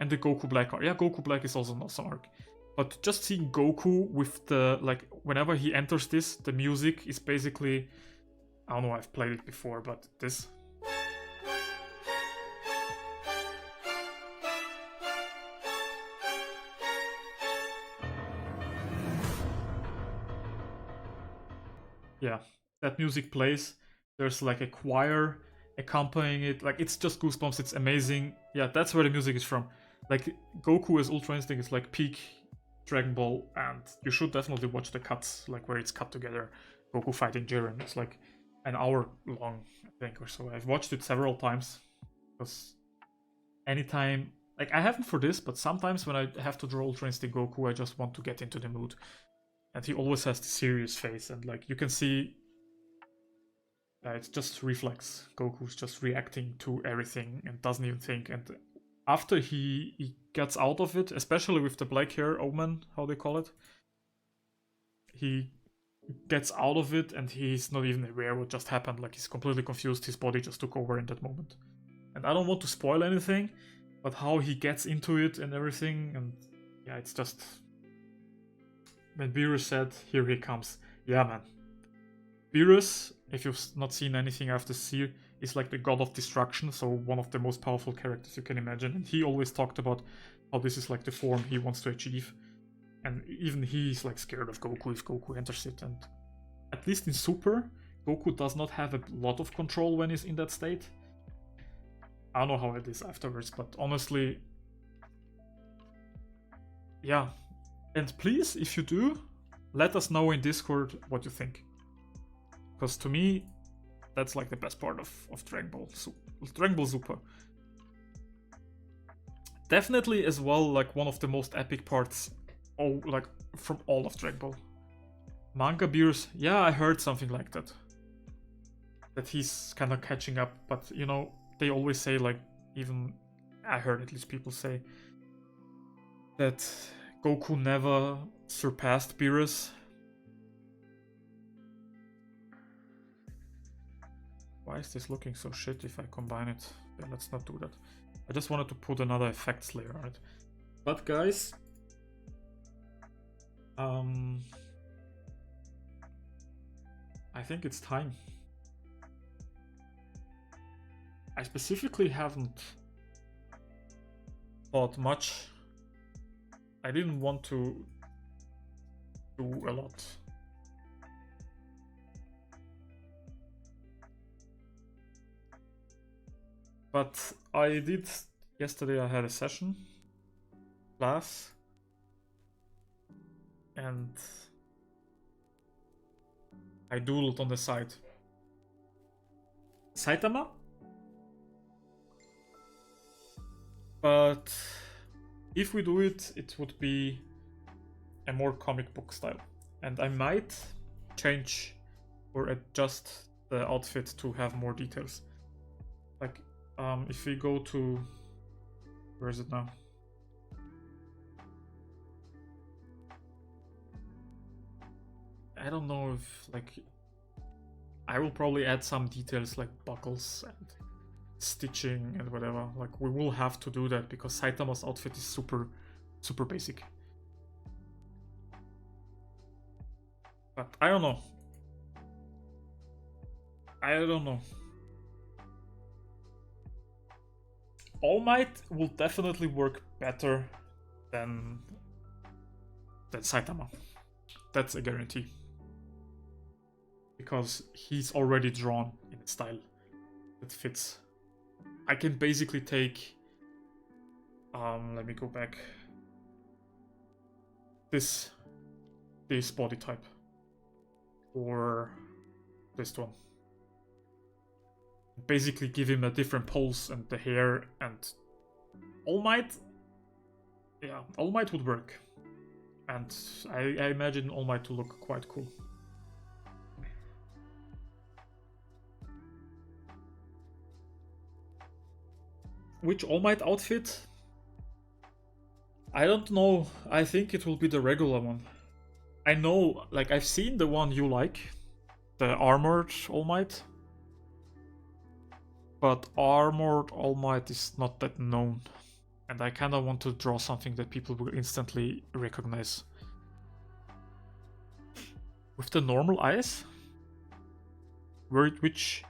And the Goku Black arc. Yeah, Goku Black is also an awesome arc. But just seeing Goku with the, like, whenever he enters this, the music is basically, I don't know, I've played it before, but this. Yeah, that music plays. There's like a choir accompanying it. Like, it's just goosebumps. It's amazing. Yeah, that's where the music is from. Like, Goku as Ultra Instinct is like peak Dragon Ball, and you should definitely watch the cuts, like where it's cut together. Goku fighting Jiren. It's like an hour long, I think, or so. I've watched it several times, because anytime, like, I haven't for this, but sometimes when I have to draw Ultra Instinct Goku, I just want to get into the mood. And he always has the serious face, and like, you can see it's just reflex. Goku's just reacting to everything and doesn't even think. And after he gets out of it, especially with the black hair Omen, how they call it, he gets out of it and he's not even aware what just happened. Like, he's completely confused. His body just took over in that moment. And I don't want to spoil anything, but how he gets into it and everything, and yeah, it's just, when Beerus said, "Here he comes." Yeah, man. Beerus, if you've not seen anything after Seer, is like the god of destruction, so one of the most powerful characters you can imagine. And he always talked about how this is like the form he wants to achieve. And even he's like scared of Goku if Goku enters it. And at least in Super, Goku does not have a lot of control when he's in that state. I don't know how it is afterwards, but honestly, yeah. And please, if you do, let us know in Discord what you think. Because to me, that's like the best part of Dragon Ball Super. Definitely as well, like one of the most epic parts, like from all of Dragon Ball. Manga Beers, yeah, I heard something like that. That he's kind of catching up, but you know, they always say, like, even I heard at least people say that Goku never surpassed Beerus. Why is this looking so shit if I combine it? Yeah, let's not do that. I just wanted to put another effects layer on it. But guys, I think it's time. I specifically haven't thought much. I didn't want to do a lot. But I did, yesterday I had a session, class, and I doodled on the side. Saitama? But if we do it, it would be a more comic book style. And I might change or adjust the outfit to have more details. Like, if we go to... Where is it now? I don't know if, like... I will probably add some details like buckles and stitching and whatever. Like, we will have to do that because Saitama's outfit is super basic. But I don't know. All Might will definitely work better than Saitama. That's a guarantee. Because he's already drawn in a style that fits. I can basically take... let me go back. This body type. Or this one. Basically give him a different pose and the hair and... All Might... Yeah, All Might would work. And I imagine All Might to look quite cool. Which All Might outfit? I don't know. I think it will be the regular one. I know, like, I've seen the one you like. The Armored All Might. But Armored All Might is not that known. And I kinda want to draw something that people will instantly recognize. With the normal eyes? Which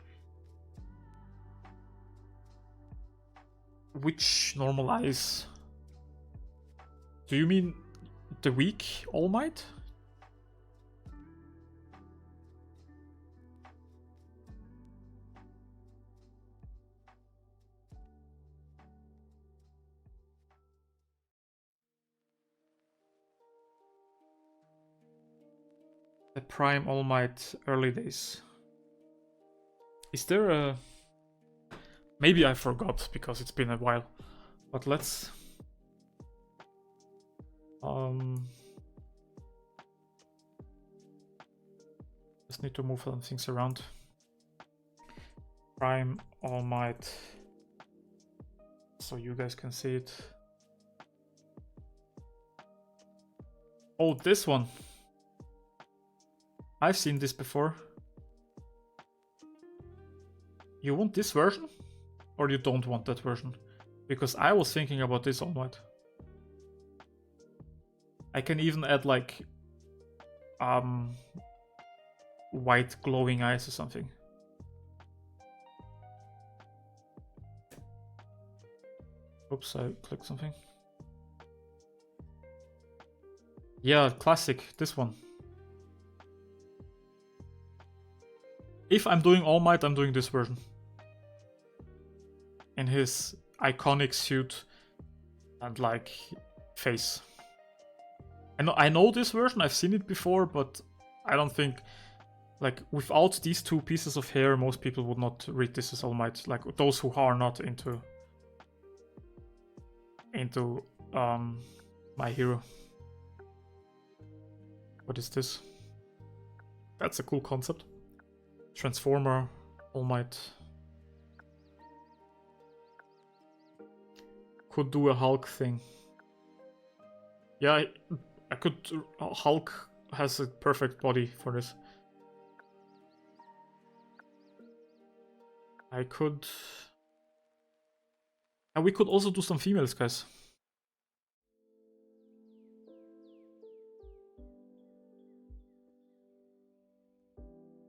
normal eyes? Do you mean the weak All Might? The Prime All Might early days. Is there a... Maybe I forgot because it's been a while. But let's... Just need to move some things around. Prime All Might. So you guys can see it. Oh, this one. I've seen this before. You want this version? Or you don't want that version? Because I was thinking about this All Might. I can even add like white glowing eyes or something. Oops, I clicked something. Yeah, classic, this one. If I'm doing All Might, I'm doing this version. In his iconic suit and like face. I know this version, I've seen it before, but I don't think, like, without these two pieces of hair, most people would not read this as All Might. Like, those who are not into My Hero. What is this? That's a cool concept. Transformer, All Might. Could do a Hulk thing. Yeah, I could. Hulk has a perfect body for this. I could. And we could also do some females, guys.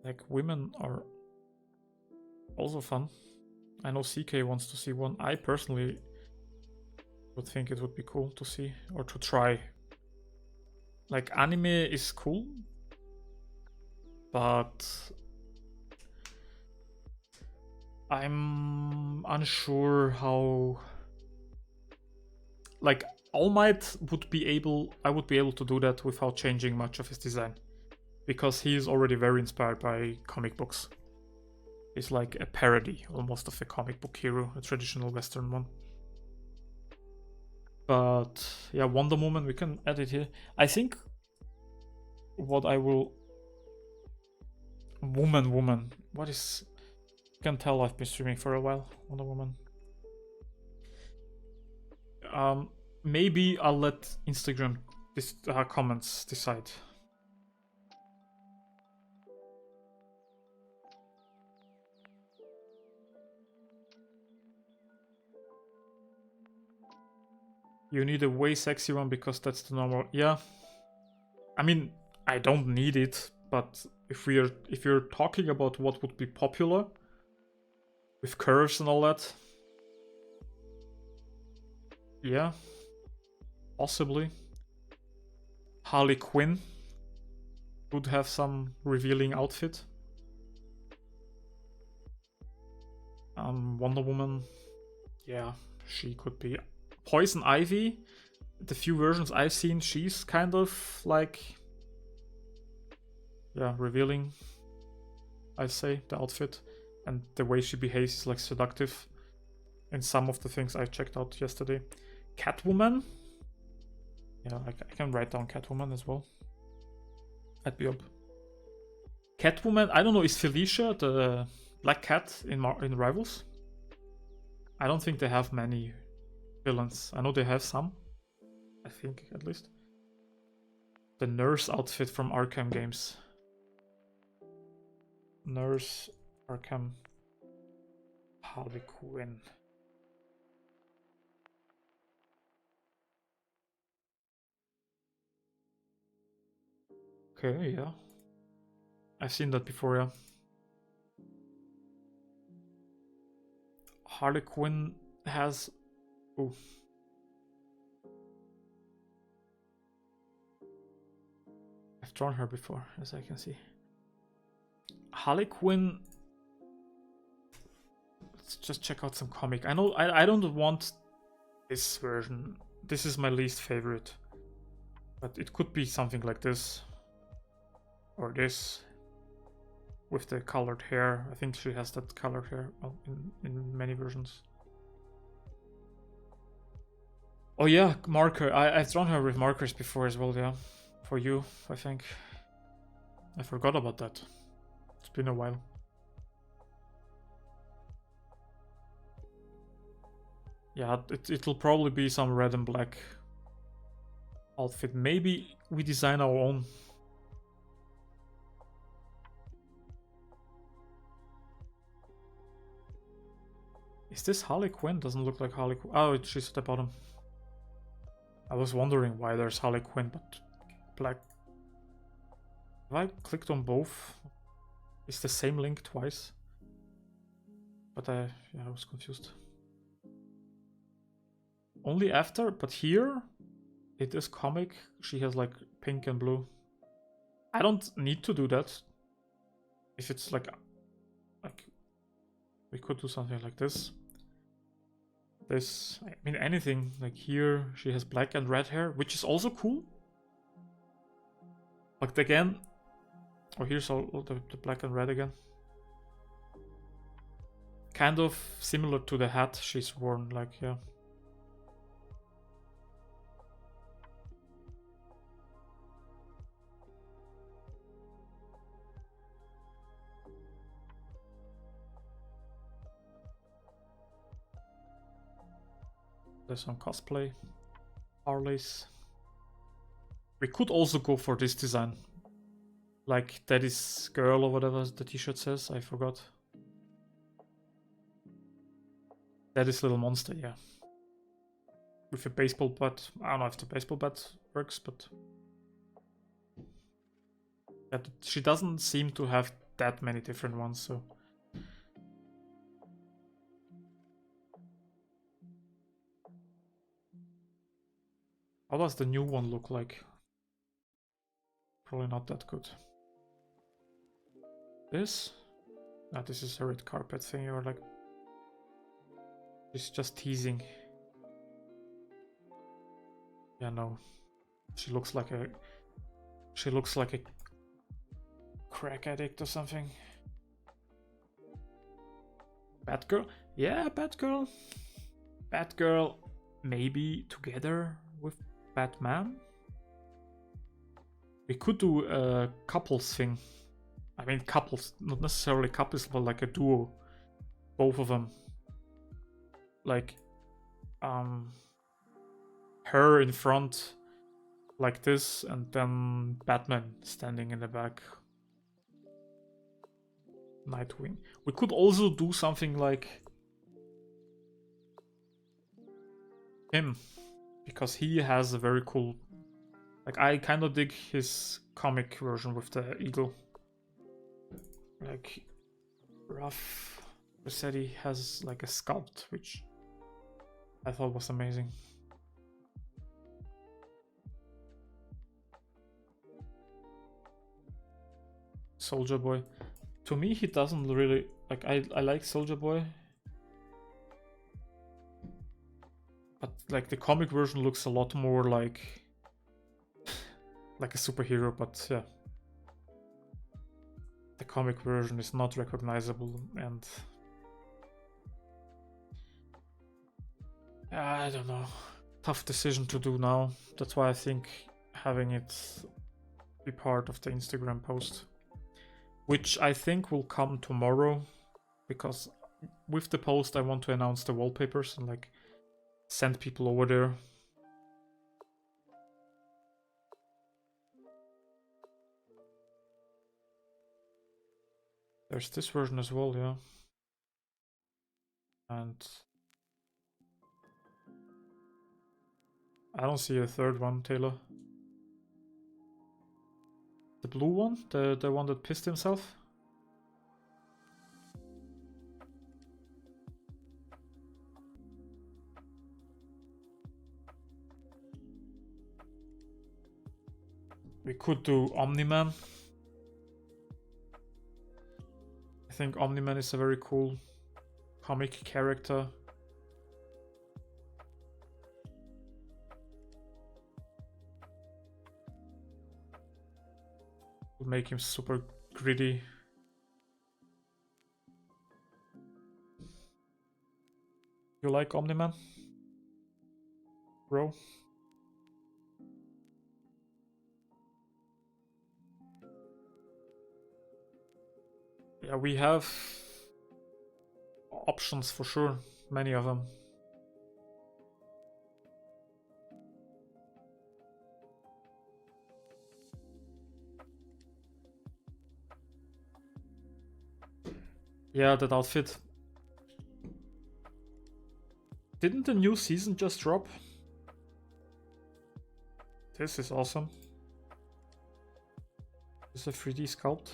Like, women are also fun. I know CK wants to see one. I personally would think it would be cool to see or to try. Like, anime is cool, but I'm unsure how. Like, All Might would be able. I would be able to do that without changing much of his design, because he is already very inspired by comic books. It's like a parody almost of a comic book hero, a traditional Western one. But yeah, Wonder Woman, we can add it here. I think what I will... Woman. What is... You can tell I've been streaming for a while. Wonder Woman. Maybe I'll let Instagram comments decide. You need a way sexy one because that's the normal. Yeah. I mean, I don't need it, but if you're talking about what would be popular with curves and all that, yeah, possibly. Harley Quinn would have some revealing outfit. Wonder Woman, yeah, she could be. Poison Ivy, the few versions I've seen, she's kind of like, yeah, revealing, I'd say, the outfit. And the way she behaves is like seductive in some of the things I checked out yesterday. Catwoman, yeah, I can write down Catwoman as well. I'd be up. Catwoman, I don't know, is Felicia the Black Cat in Rivals? I don't think they have many villains. I know they have some. I think, at least. The nurse outfit from Arkham games. Nurse, Arkham, Harley Quinn. Okay, yeah. I've seen that before, yeah. Harley Quinn has... Ooh. I've drawn her before, as I can see. Harley Quinn... Let's just check out some comic. I know I don't want this version. This is my least favorite. But it could be something like this. Or this. With the colored hair. I think she has that colored hair in many versions. Oh yeah, marker. I've drawn her with markers before as well, yeah. For you, I think. I forgot about that. It's been a while. Yeah, it'll probably be some red and black outfit. Maybe we design our own. Is this Harley Quinn? Doesn't look like Harley Quinn. Oh, she's at the bottom. I was wondering why there's Harley Quinn, but black. Have I clicked on both? It's the same link twice. But I was confused. Only after, but here it is comic. She has like pink and blue. I don't need to do that. If it's like we could do something like this. This, I mean, anything like here. She has black and red hair, which is also cool. But again, oh, here's all the black and red again. Kind of similar to the hat she's worn, like, yeah. There's some cosplay. Harleys. We could also go for this design. Like Daddy's Girl or whatever the t-shirt says, I forgot. Daddy's Little Monster, yeah. With a baseball bat. I don't know if the baseball bat works, but... yeah, she doesn't seem to have that many different ones, so... how does the new one look like? Probably not that good. This? No, this is a red carpet thing, or like... she's just teasing. Yeah, no. She looks like a... she looks like a... crack addict or something. Batgirl? Yeah, Batgirl. Batgirl maybe together with Batman? We could do a couples thing. I mean couples, not necessarily couples, but like a duo. Both of them. Like, her in front like this, and then Batman standing in the back. Nightwing. We could also do something like him, because he has a very cool... like, I kind of dig his comic version with the eagle. Like, Ruff Rossetti has like a sculpt, which I thought was amazing. Soldier Boy. To me, he doesn't really... like, I like Soldier Boy. But like the comic version looks a lot more like a superhero, but yeah. The comic version is not recognizable, and I don't know. Tough decision to do now. That's why I think having it be part of the Instagram post, which I think will come tomorrow, because with the post I want to announce the wallpapers and like send people over there. There's this version as well, yeah. And I don't see a third one, Taylor. The blue one? The one that pissed himself? We could do Omni-Man. I think Omni-Man is a very cool comic character. We'll make him super gritty. You like Omni-Man, bro? Yeah, we have options for sure, many of them. Yeah, that outfit. Didn't the new season just drop? This is awesome. This is a 3D sculpt.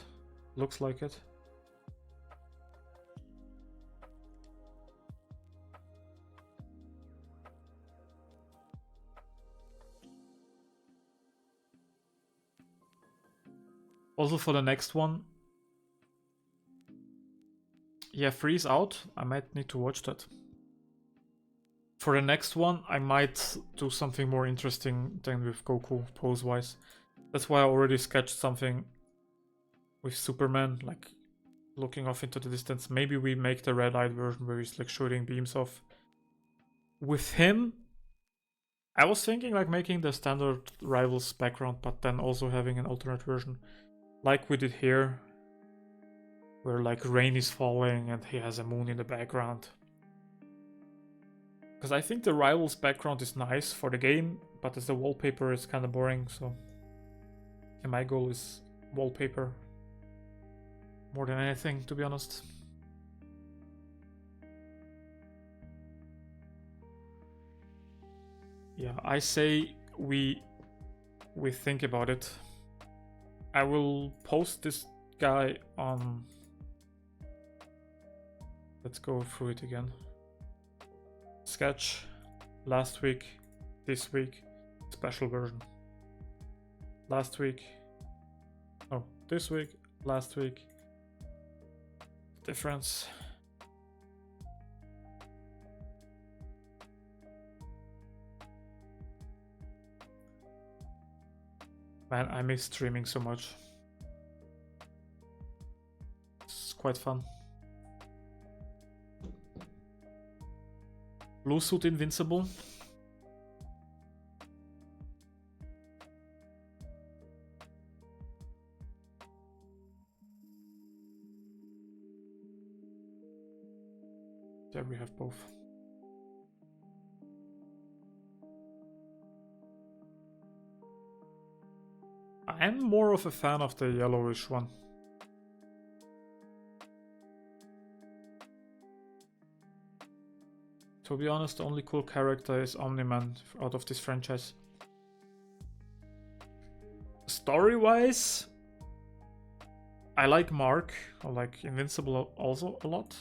Looks like it. Also for the next one. Yeah, Freeze out. I might need to watch that. For the next one, I might do something more interesting than with Goku pose-wise. That's why I already sketched something with Superman, like looking off into the distance. Maybe we make the red-eyed version where he's like shooting beams off. With him, I was thinking like making the standard Rivals background, but then also having an alternate version, like we did here, where like rain is falling and he has a moon in the background. Because I think the Rivals background is nice for the game, but as the wallpaper is kind of boring, so... And my goal is wallpaper more than anything, to be honest. Yeah, I say we think about it. I will post this guy on... Let's go through it again. Sketch, last week, this week, special version. Last week, oh, this week, last week, difference. Man, I miss streaming so much. It's quite fun. Blue suit invincible. There we have both. I'm more of a fan of the yellowish one. To be honest, the only cool character is Omni-Man out of this franchise. Story-wise, I like Mark. I like Invincible also a lot.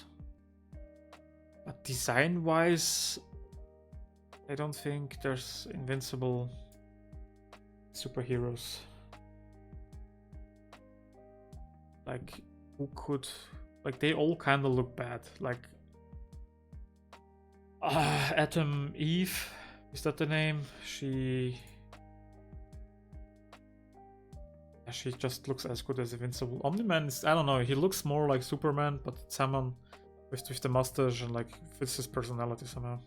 But design-wise, I don't think there's Invincible superheroes. Like, who could... Like, they all kind of look bad. Like... Atom Eve, is that the name? She just looks as good as Invincible. Omni-Man is, I don't know, he looks more like Superman, but someone with the mustache and like fits his personality somehow.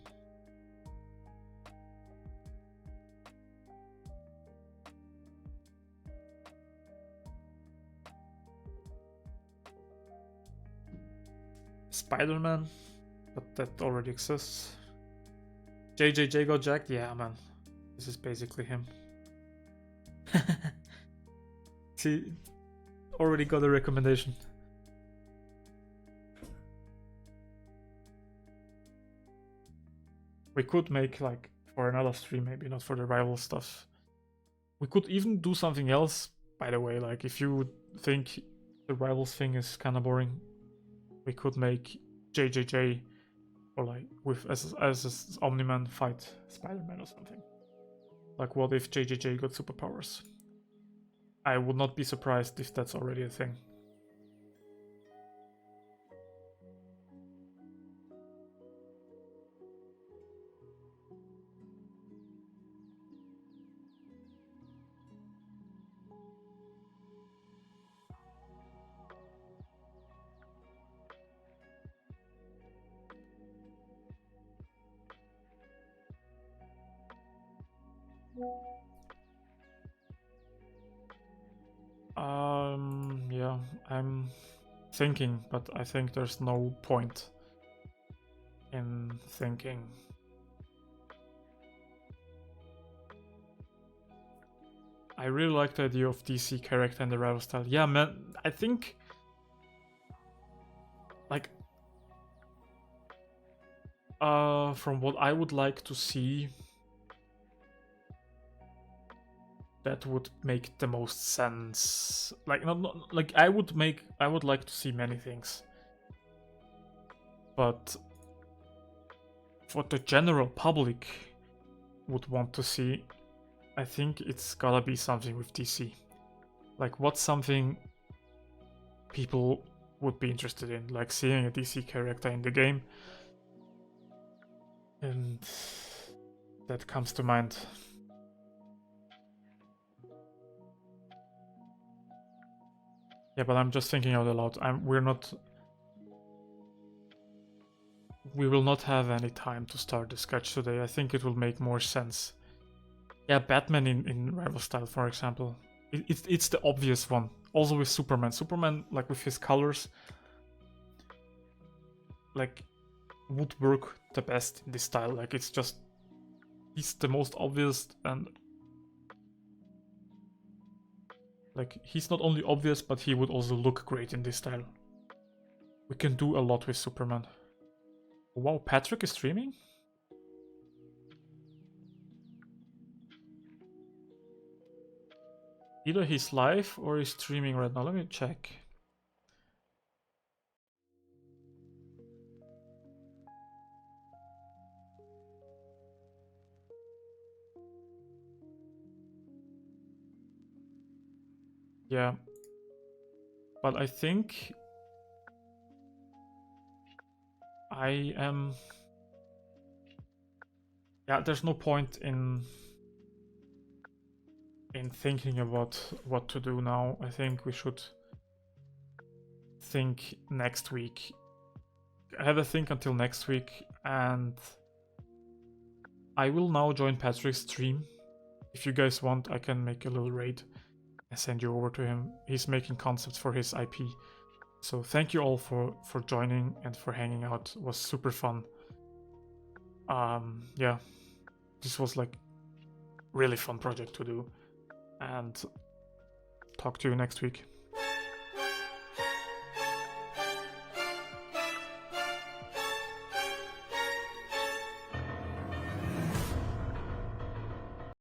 Spider-Man, but that already exists. JJJ got jacked? Yeah, man. This is basically him. See, already got a recommendation. We could make, like, for another stream, maybe not for the rival stuff. We could even do something else, by the way. Like, if you think the rivals thing is kind of boring, we could make JJJ or like with as Omni-Man fight Spider-Man or something. Like, what if JJJ got superpowers? I would not be surprised if that's already a thing. Yeah, I'm thinking, but I think there's no point in thinking. I really like the idea of DC character and the rival style. Yeah, man, I think like from what I would like to see, that would make the most sense. Like not like I would like to see many things. But what the general public would want to see, I think it's gotta be something with DC. Like, what's something people would be interested in? Like seeing a DC character in the game. And that comes to mind. Yeah, but I'm just thinking out loud. We will not have any time to start the sketch today. I think it will make more sense. Yeah, Batman in rival style, for example. It's the obvious one. Also with Superman. Superman, like with his colors, like would work the best in this style. Like it's just he's the most obvious, and like he's not only obvious, but he would also look great in this style. We can do a lot with Superman. Wow, Patrick is streaming? Either he's live or he's streaming right now. Let me check. Yeah. But I think I am... Yeah, there's no point in thinking about what to do now. I think we should think next week. Have a think until next week, and I will now join Patrick's stream. If you guys want, I can make a little raid and send you over to him. He's making concepts for his IP. So thank you all for joining and for hanging out. It was super fun. Yeah, this was like really fun project to do, and talk to you next week.